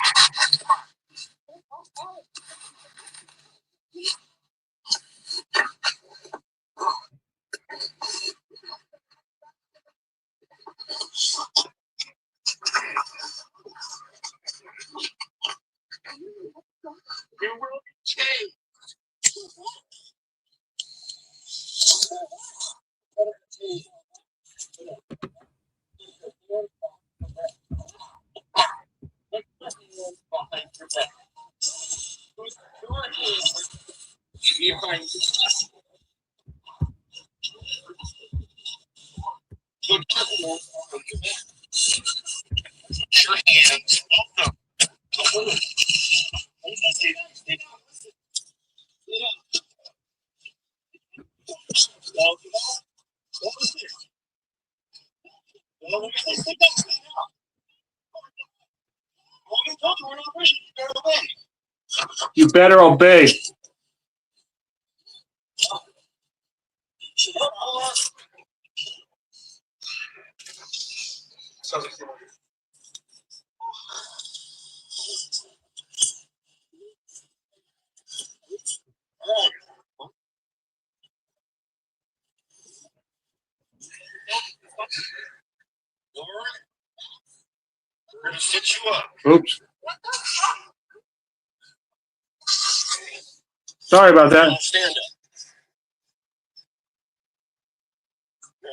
Speaker 7: You better obey. Oops. Sorry about that.
Speaker 12: Stand up.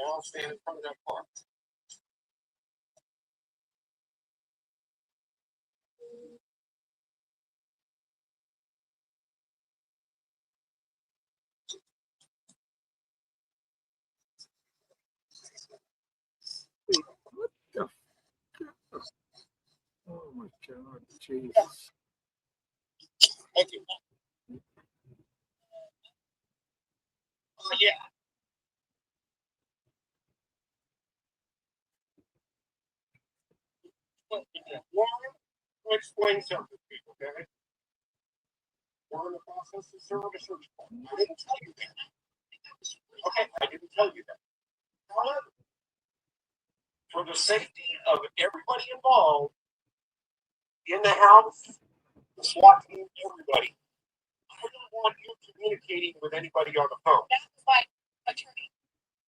Speaker 12: I'll stand in front of that car.
Speaker 1: What the? Oh my God, Jesus.
Speaker 12: Thank you. Yeah. I'll explain something to people, okay? We're in the process of serving a search warrant. I didn't tell you that. Okay, I didn't tell you that. However, for the safety of everybody involved in the house, the SWAT team, everybody, I don't want you communicating with anybody on the phone.
Speaker 6: That's my attorney.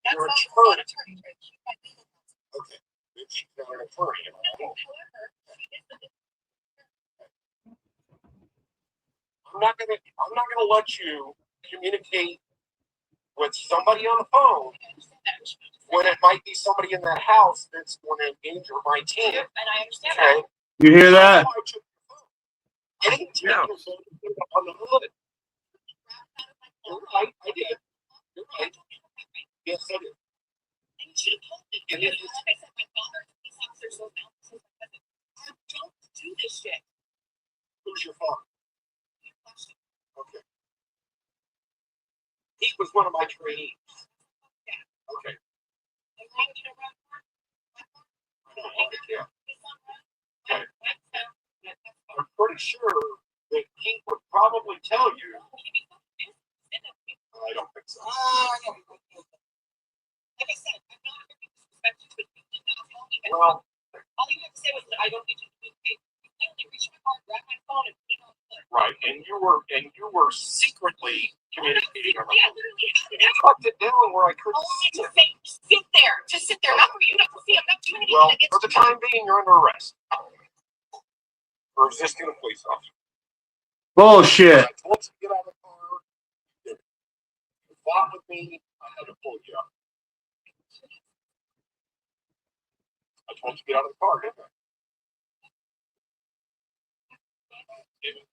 Speaker 6: That's
Speaker 12: Your
Speaker 6: not
Speaker 12: attorney.
Speaker 6: an attorney. She's my legal counsel.
Speaker 12: Okay, maybe she's not an attorney.
Speaker 6: However, she is the
Speaker 12: I'm not gonna let you communicate with somebody on the phone when it might be somebody in that house that's going to endanger my team.
Speaker 6: and I understand
Speaker 12: Okay.
Speaker 6: that.
Speaker 7: You hear that?
Speaker 12: I didn't take your phone and put it up on the hood. You're right, I did. You're right. Yes, I did.
Speaker 6: And you should have told me.
Speaker 12: And
Speaker 6: Because
Speaker 12: it is-
Speaker 6: like I said, my father, police officers, those officers, I don't do this shit.
Speaker 12: Who's your father? Okay. He was one of my trainees. Okay.
Speaker 6: And why would you know run for?
Speaker 12: Yeah. Okay. I'm pretty sure that he would probably tell you. I don't think so.
Speaker 6: Like I said, I'm not here to disrespect you, but you did not tell me that.
Speaker 12: Well,
Speaker 6: all you had to say was that I don't need you to communicate. You clearly reached my car, grabbed my phone, and put it on the foot.
Speaker 12: right, and you were secretly communicating.
Speaker 6: Yeah, literally had it
Speaker 12: You
Speaker 6: out.
Speaker 12: tucked it down where I couldn't
Speaker 6: Only
Speaker 12: see
Speaker 6: to
Speaker 12: it.
Speaker 6: say, sit there, just sit there. Not for you, not to see. I'm not doing anything
Speaker 12: Well,
Speaker 6: against
Speaker 12: for the
Speaker 6: you.
Speaker 12: time being, you're under arrest for resisting a police officer.
Speaker 7: Bullshit.
Speaker 12: I told you to get out of the car. You fought with me. I had to pull you up. I told you to get out of the car, didn't I? David.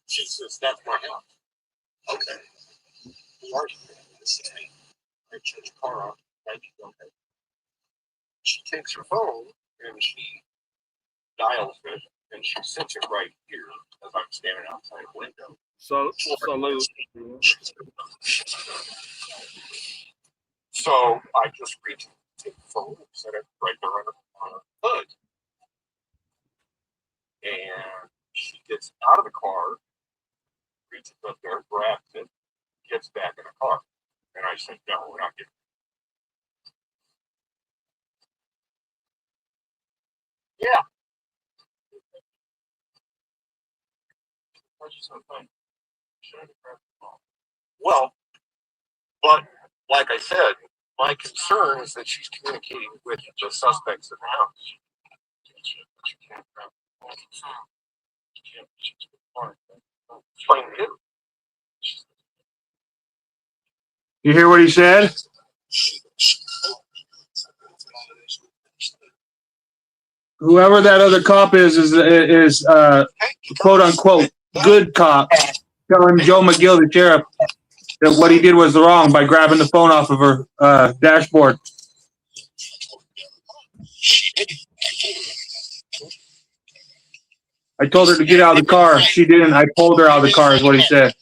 Speaker 12: She says, that's my house. Okay. Who are you? This is me. I shut your car off. Right? Okay. She takes her phone and she dials it and she sits it right here as I'm standing outside a window.
Speaker 1: So, salute.
Speaker 12: So I just reached, take the phone and set it right there on the hood. And she gets out of the car, reaches up there, grabs it, gets back in the car. And I said, no, we're not getting it. Yeah. Well, but like I said, my concern is that she's communicating with the suspects in the house. Explain to you.
Speaker 7: You hear what he said? Whoever that other cop is quote unquote good cop telling Joe McGill, the sheriff, that what he did was wrong by grabbing the phone off of her dashboard. I told her to get out of the car. She didn't. I pulled her out of the car is what he said.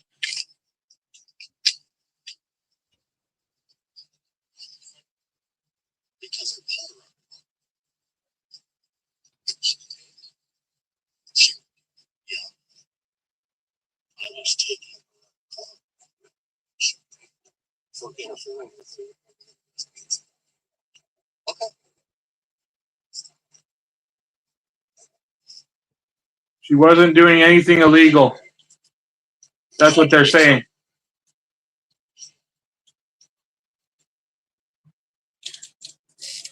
Speaker 7: She wasn't doing anything illegal. That's what they're saying.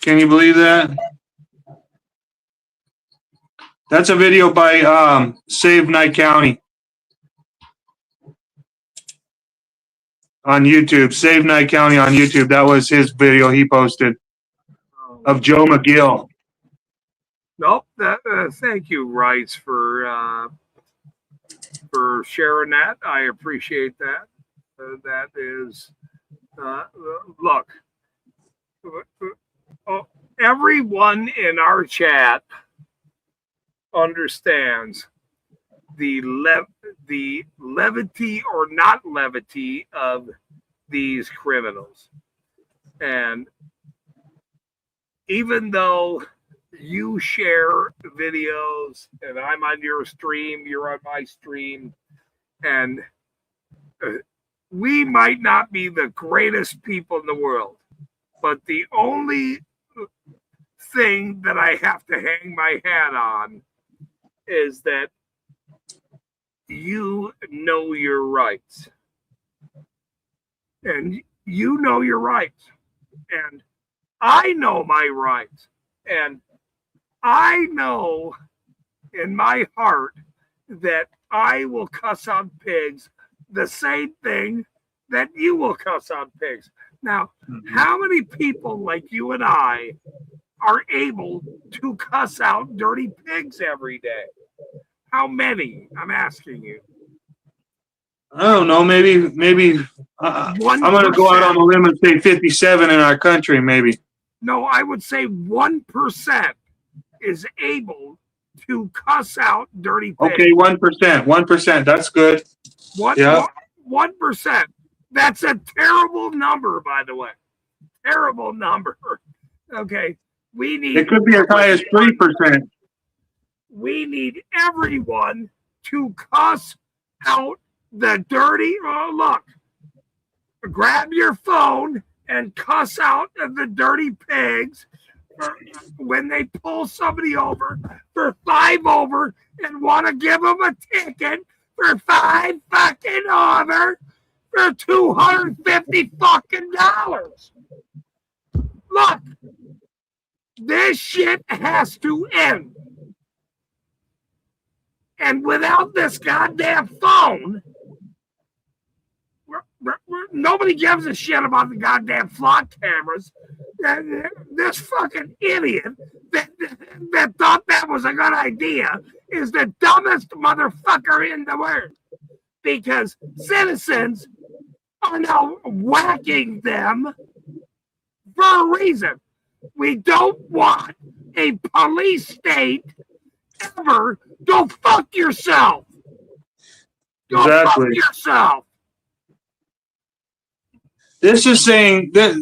Speaker 7: Can you believe that? That's a video by Save Nye County on YouTube. Save Nye County on YouTube. That was his video he posted of Joe McGill.
Speaker 1: Nope. Thank you, Rice, for sharing that. I appreciate that. That is, look, everyone in our chat understands the levity or not levity of these criminals. And even though you share videos and I'm on your stream, you're on my stream, and we might not be the greatest people in the world, but the only thing that I have to hang my hat on is that you know your rights. And you know your rights. And I know my rights. And I know in my heart that I will cuss out pigs the same thing that you will cuss out pigs. Now, how many people like you and I are able to cuss out dirty pigs every day? How many? I'm asking you.
Speaker 7: I don't know. Maybe. I'm going to go out on a limb and say 57 in our country, maybe.
Speaker 1: No, I would say 1% is able to cuss out dirty pigs.
Speaker 7: Okay, 1%. 1%. That's good.
Speaker 1: 1%. That's a terrible number, by the way. Terrible number. Okay. We need.
Speaker 7: It could be as high as 3%.
Speaker 1: We need everyone to cuss out the dirty. Oh, look. Grab your phone and cuss out the dirty pigs when they pull somebody over for 5 over and want to give them a ticket for 5 fucking over for $250 fucking dollars. Look, this shit has to end. And without this goddamn phone, nobody gives a shit about the goddamn flock cameras. This fucking idiot that thought that was a good idea is the dumbest motherfucker in the world. Because citizens are now whacking them for a reason. We don't want a police state ever. Go fuck yourself. Go fuck yourself.
Speaker 7: This is saying that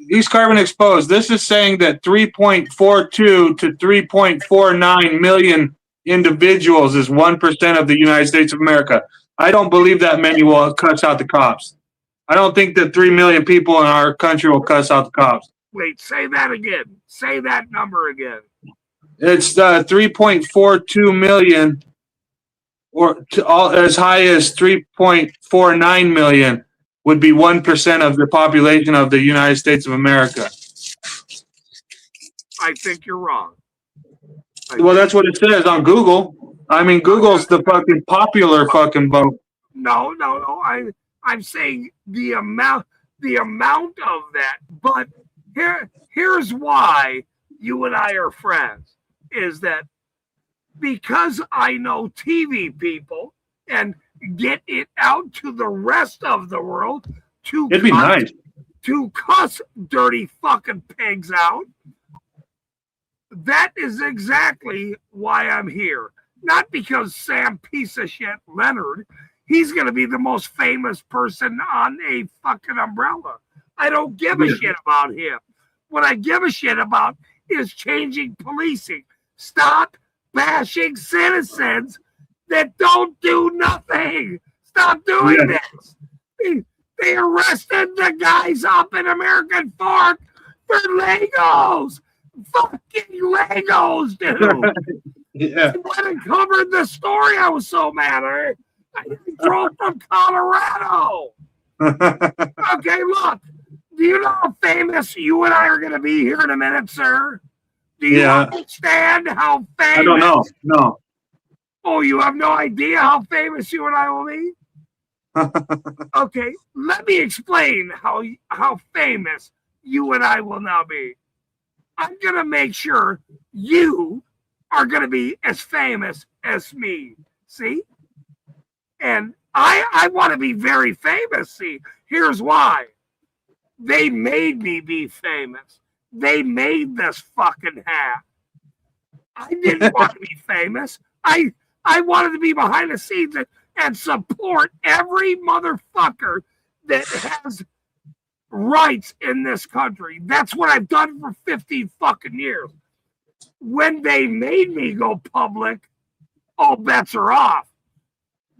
Speaker 7: these carbon exposed. This is saying that 3.42 to 3.49 million individuals is 1% of the United States of America. I don't believe that many will cuss out the cops. I don't think that 3 million people in our country will cuss out the cops.
Speaker 1: Wait, say that again. Say that number again.
Speaker 7: It's 3.42 million, or as high as 3.49 million would be 1% of the population of the United States of America.
Speaker 1: I think you're wrong.
Speaker 7: Well, that's what it says on Google. I mean, Google's the fucking popular fucking vote.
Speaker 1: No. I'm saying the amount of that. But here's why you and I are friends, is that because I know TV people and get it out to the rest of the world
Speaker 7: It'd be nice.
Speaker 1: To cuss dirty fucking pigs out. That is exactly why I'm here. Not because Sam piece of shit Leonard, he's going to be the most famous person on a fucking umbrella. I don't give a shit about him. What I give a shit about is changing policing. Stop bashing citizens that don't do nothing. Stop doing this. They arrested the guys up in American Fork for Legos. Fucking Legos, dude.
Speaker 7: Yeah.
Speaker 1: When I covered the story, I was so mad. I drove from Colorado. Okay, look. Do you know how famous you and I are going to be here in a minute, sir? Do you understand how famous?
Speaker 7: I don't know. No.
Speaker 1: Oh, you have no idea how famous you and I will be? Okay, let me explain how famous you and I will now be. I'm going to make sure you are going to be as famous as me. See? And I want to be very famous. See, here's why. They made me be famous. They made this fucking hat. I didn't want to be famous. I wanted to be behind the scenes and support every motherfucker that has rights in this country. That's what I've done for 50 fucking years. When they made me go public, all bets are off.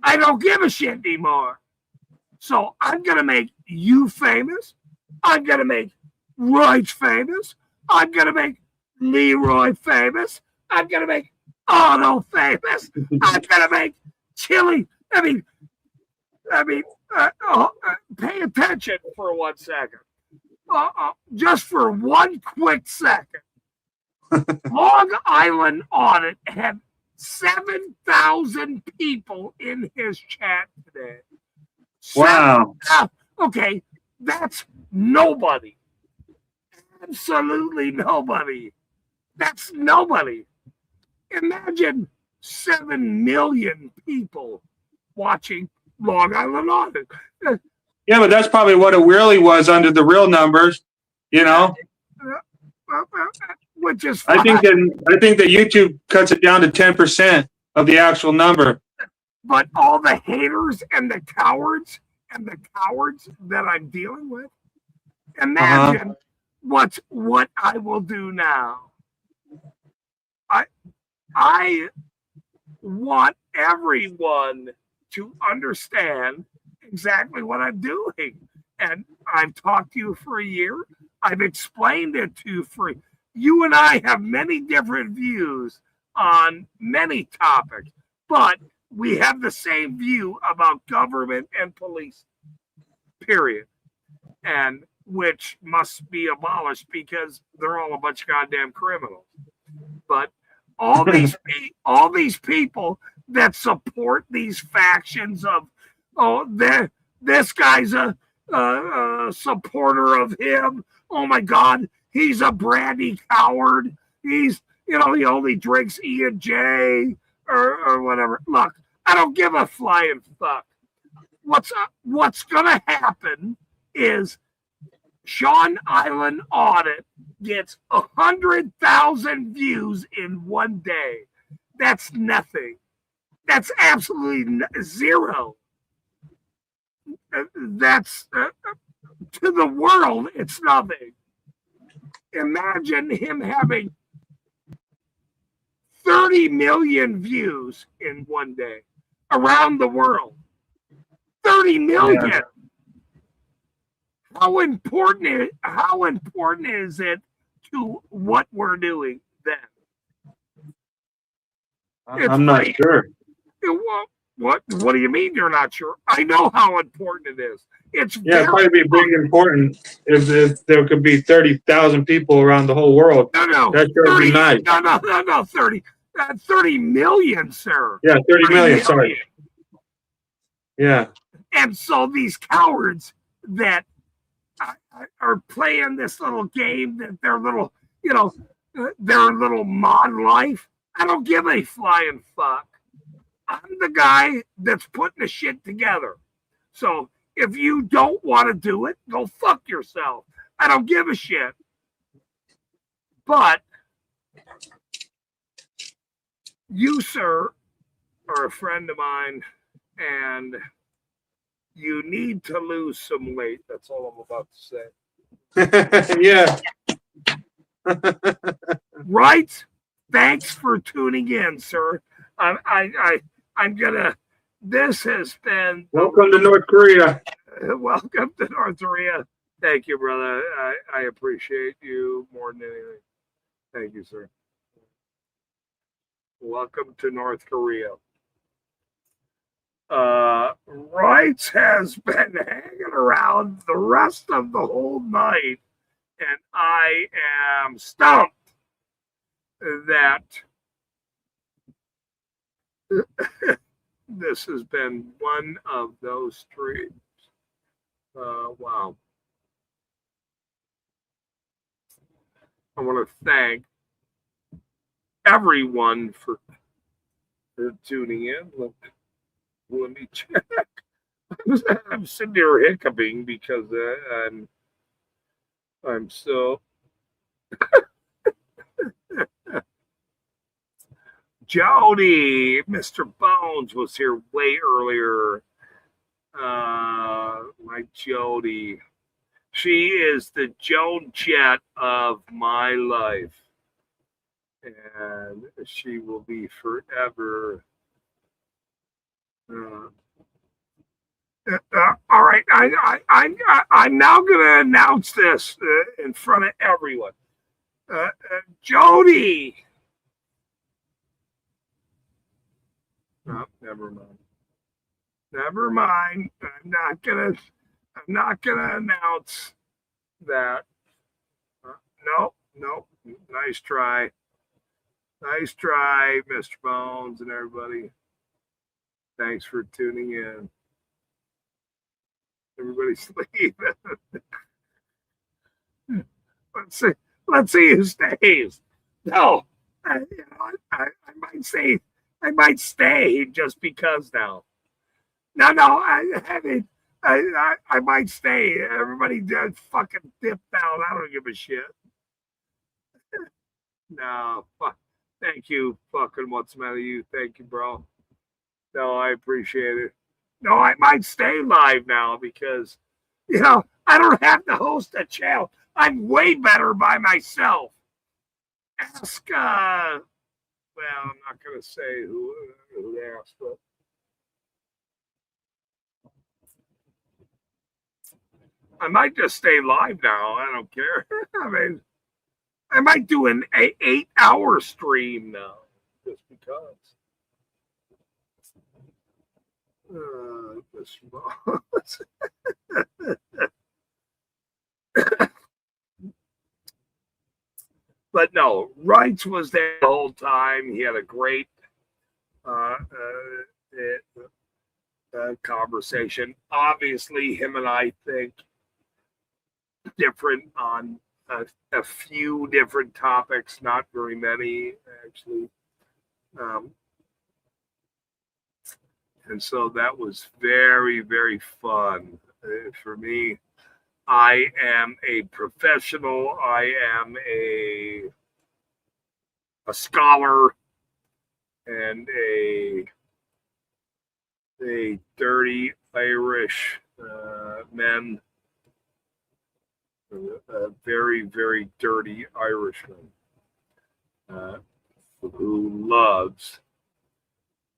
Speaker 1: I don't give a shit anymore. So I'm going to make you famous. I'm going to make Royce famous. I'm going to make Leroy famous. I'm going to make Otto famous. I'm going to make Chili. Pay attention for 1 second. Just for one quick second. Long Island Audit had 7,000 people in his chat today.
Speaker 7: Wow.
Speaker 1: Okay, that's nobody. Absolutely nobody. That's nobody. Imagine 7 million people watching Long Island Audit.
Speaker 7: Yeah, but that's probably what it really was under the real numbers, you know.
Speaker 1: Which is
Speaker 7: I think that YouTube cuts it down to 10% of the actual number.
Speaker 1: But all the haters and the cowards that I'm dealing with, imagine what I will do now. I want everyone to understand exactly what I'm doing. And I've talked to you for a year. I've explained it to you for you and I have many different views on many topics, but we have the same view about government and police, period. And which must be abolished because they're all a bunch of goddamn criminals. But all these people that support these factions of, this guy's a supporter of him. Oh my God, he's a brandy coward. He's, he only drinks E&J or whatever. Look, I don't give a flying fuck. What's gonna happen is Sean Island Audit gets 100,000 views in one day. That's nothing. That's absolutely zero. That's to the world, it's nothing. Imagine him having 30 million views in one day around the world. 30 million. Yeah. How important is it to what we're doing then?
Speaker 7: I'm not sure.
Speaker 1: What do you mean you're not sure? I know how important it is. It's
Speaker 7: it'd probably be big important if there could be 30,000 people around the whole world.
Speaker 1: No.
Speaker 7: That sure would be nice.
Speaker 1: No, 30 million, sir.
Speaker 7: Yeah, 30 million, sorry. Yeah.
Speaker 1: And so these cowards that are playing this little game, that their little mod life, I don't give a flying fuck. I'm the guy that's putting the shit together. So if you don't want to do it, go fuck yourself. I don't give a shit. But you, sir, are a friend of mine, and you need to lose some weight. That's all I'm about to say.
Speaker 7: Yeah.
Speaker 1: Right? Thanks for tuning in, sir. I'm gonna. This has been.
Speaker 7: Welcome to North Korea.
Speaker 1: Welcome to North Korea. Thank you, brother. I appreciate you more than anything. Thank you, sir. Welcome to North Korea. Wrights has been hanging around the rest of the whole night, and I am stumped that this has been one of those streams. Wow. I want to thank everyone for tuning in. Let me check. I'm sitting here hiccuping because I'm so. Jody, Mr. Bones was here way earlier. My Jody. She is the Joan Jett of my life. And she will be forever. All right, I'm now going to announce this in front of everyone. Jody. Oh, never mind. Never mind. I'm not gonna announce that. No. Nice try. Nice try, Mr. Bones and everybody. Thanks for tuning in. Everybody's leaving. Let's see who stays. No, I might stay just because now. No, I mean, I might stay. Everybody just fucking dipped out. I don't give a shit. No, thank you. Fucking what's the matter with you? Thank you, bro. No, I appreciate it. No, I might stay live now because, I don't have to host a channel. I'm way better by myself. Ask, well, I'm not going to say who asked, but. I might just stay live now. I don't care. I mean, I might do an 8-hour stream now, just because. But no, Wrights was there the whole time. He had a great conversation. Obviously, him and I think different on a few different topics, not very many actually. And so that was very, very fun for me. I am a professional. I am a scholar and a dirty Irish man. A very, very dirty Irishman who loves.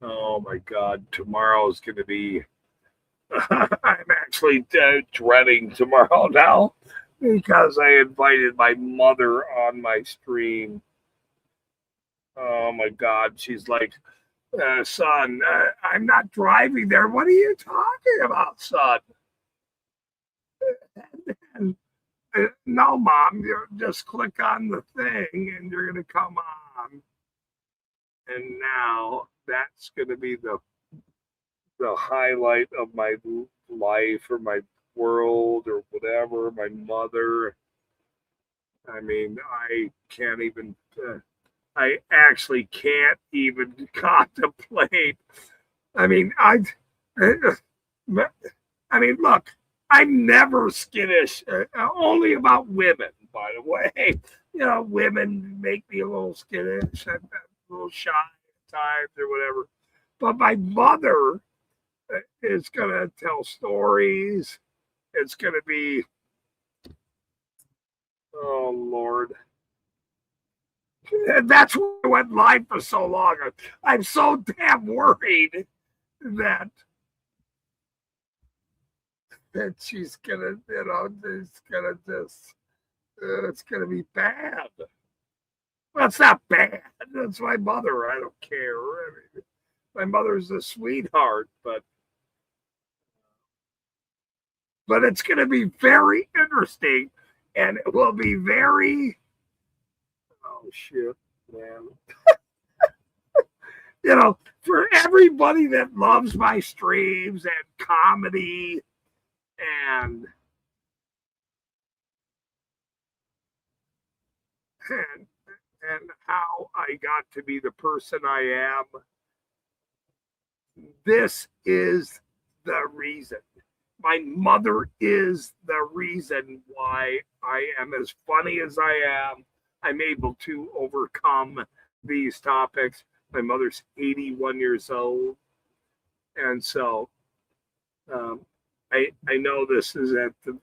Speaker 1: Oh my God! Tomorrow's going to be. I'm actually dreading tomorrow now because I invited my mother on my stream. Oh my God! She's like, son, I'm not driving there. What are you talking about, son? And, no, Mom, you just click on the thing and you're going to come on. And now that's going to be the highlight of my life or my world or whatever, my mother. I mean, I can't even, I actually can't even contemplate. I mean, I mean, look, I'm never skittish, only about women, by the way. You know, women make me a little skittish, I'm a little shy at times or whatever. But my mother is going to tell stories. It's going to be, oh, Lord. And that's why I went live for so long. I'm so damn worried that she's gonna, you know, it's gonna just, it's gonna be bad. Well, it's not bad. That's my mother. I don't care. I mean, my mother's a sweetheart, but it's gonna be very interesting, and it will be very. Oh shit, man. You know, for everybody that loves my streams and comedy and how I got to be the person I am, this is the reason. My mother is the reason why I am as funny as I am. I'm able to overcome these topics. My mother's 81 years old. And so I know this is at the,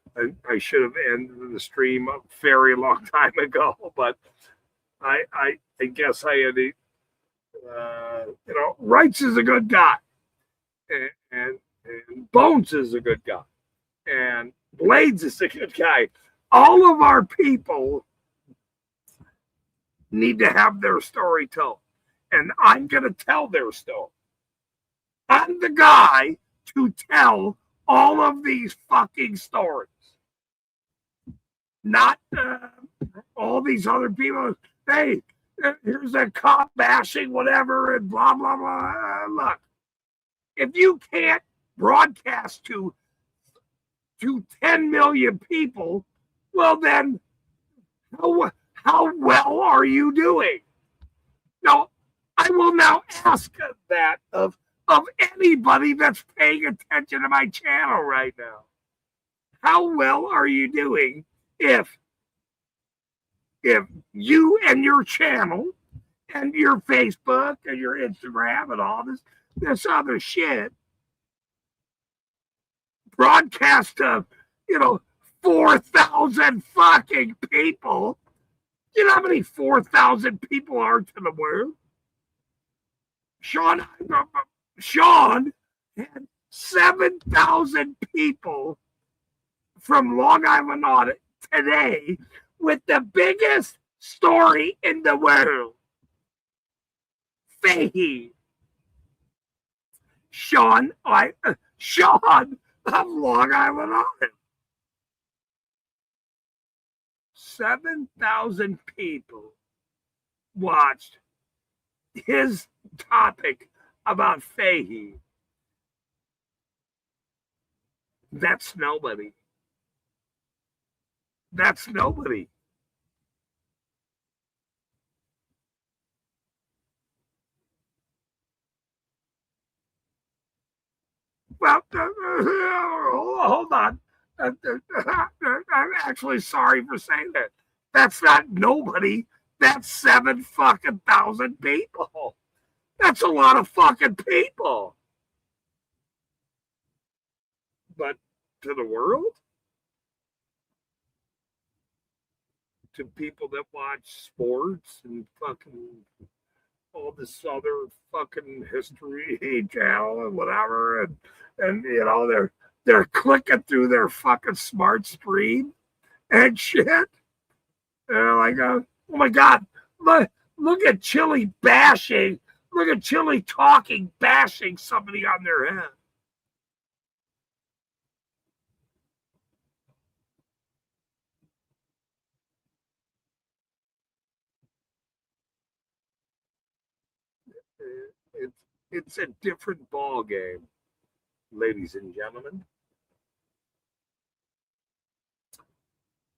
Speaker 1: I should have ended the stream a very long time ago, but I guess I had to, you know, Wrights is a good guy, and Bones is a good guy, and Blades is a good guy. All of our people need to have their story told, and I'm going to tell their story. I'm the guy to tell all of these fucking stories, not all these other people. Hey, here's a cop bashing whatever and blah blah blah. Look, if you can't broadcast to 10 million people, well then, how well are you doing? No, I will now ask that of anybody that's paying attention to my channel right now. How well are you doing if you and your channel and your Facebook and your Instagram and all this other shit broadcast to, you know, 4,000 fucking people? You know how many 4,000 people are to the world? Sean had 7,000 people from Long Island on it today with the biggest story in the world. Fahey. Sean of Long Island on it. 7,000 people watched his topic about Fahey. That's nobody. That's nobody. Well, hold on. I'm actually sorry for saying that. That's not nobody. That's 7,000 people. That's a lot of fucking people. But to the world, to people that watch sports and fucking all this other fucking history channel and whatever, and you know, they're clicking through their fucking smart screen and shit. And they're like, oh my God, look at Chili bashing. Look at Chili talking, bashing somebody on their head. It's a different ball game, ladies and gentlemen.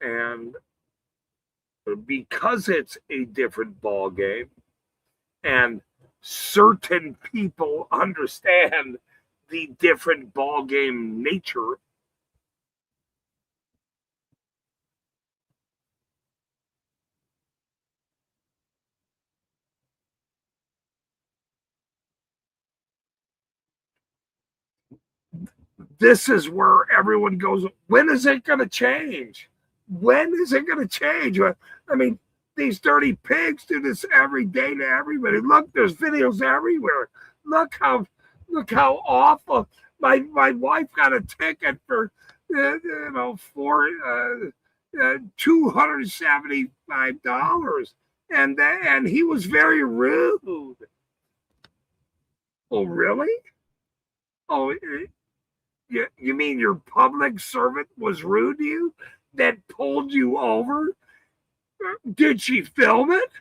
Speaker 1: And because it's a different ball game, and certain people understand the different ball game nature. This is where everyone goes, when is it going to change? When is it going to change? I mean, these dirty pigs do this every day to everybody. Look, there's videos everywhere. Look how awful. My wife got a ticket for $275, and he was very rude. Oh, really? Oh, you mean your public servant was rude to you? That pulled you over? Did she film it?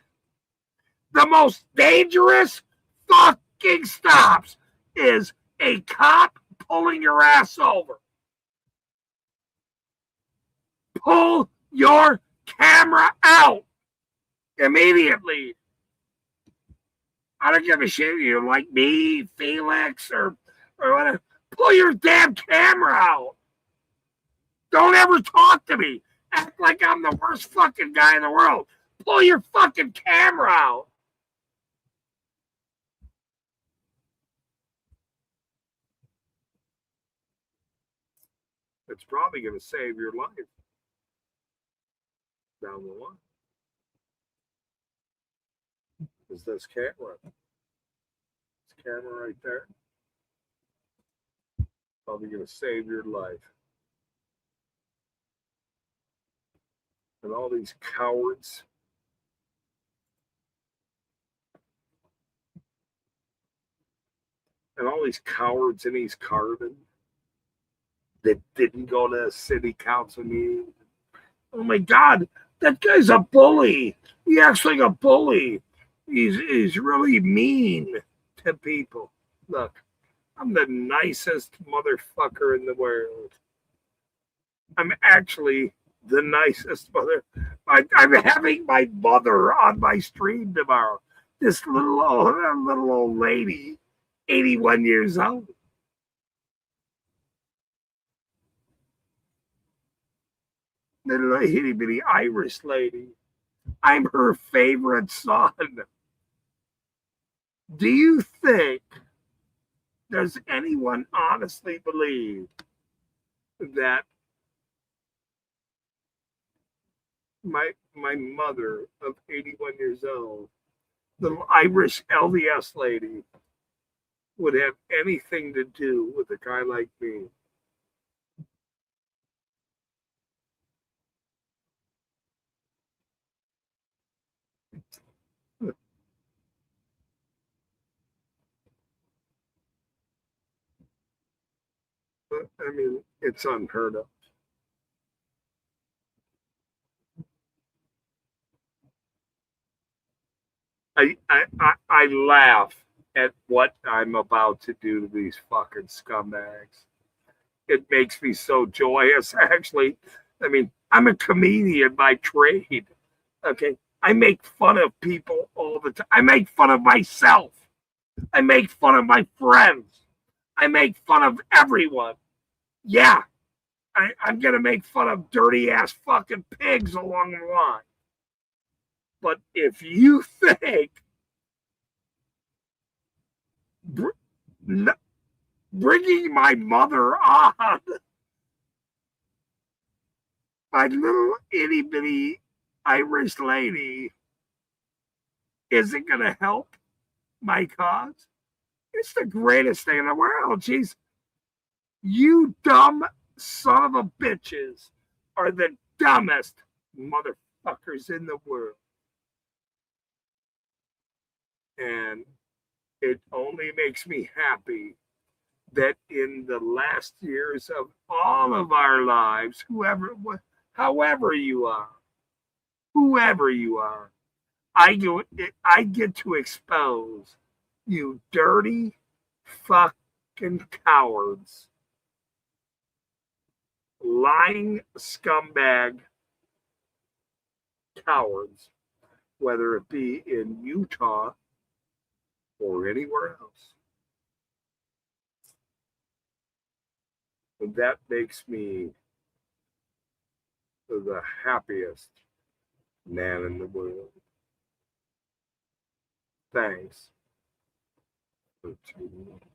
Speaker 1: The most dangerous fucking stops is a cop pulling your ass over. Pull your camera out immediately. I don't give a shit. You're like me, Felix, or whatever. Pull your damn camera out. Don't ever talk to me. Act like I'm the worst fucking guy in the world. Pull your fucking camera out. It's probably going to save your life down the line. Is this camera? This camera right there. Probably going to save your life. And all these cowards. And all these cowards in East Carbon that didn't go to a city council meeting. Oh my God, that guy's a bully. He acts like a bully. He's really mean to people. Look, I'm the nicest motherfucker in the world. I'm actually the nicest mother. I'm having my mother on my stream tomorrow. This little old lady, 81 years old. Little itty bitty Irish lady. I'm her favorite son. Do you think, does anyone honestly believe that my mother of 81 years old, little Irish LDS lady, would have anything to do with a guy like me? I mean, it's unheard of. I laugh at what I'm about to do to these fucking scumbags. It makes me so joyous, actually. I mean, I'm a comedian by trade. Okay. I make fun of people all the time. I make fun of myself. I make fun of my friends. I make fun of everyone. Yeah. I'm going to make fun of dirty ass fucking pigs along the line. But if you think bringing my mother on, my little itty bitty Irish lady, isn't going to help my cause, it's the greatest thing in the world. Jeez, you dumb son of a bitches are the dumbest motherfuckers in the world. And it only makes me happy that in the last years of all of our lives, however you are, whoever you are, I get to expose you dirty fucking cowards, lying scumbag cowards, whether it be in Utah or anywhere else. And that makes me the happiest man in the world. Thanks for tuning in.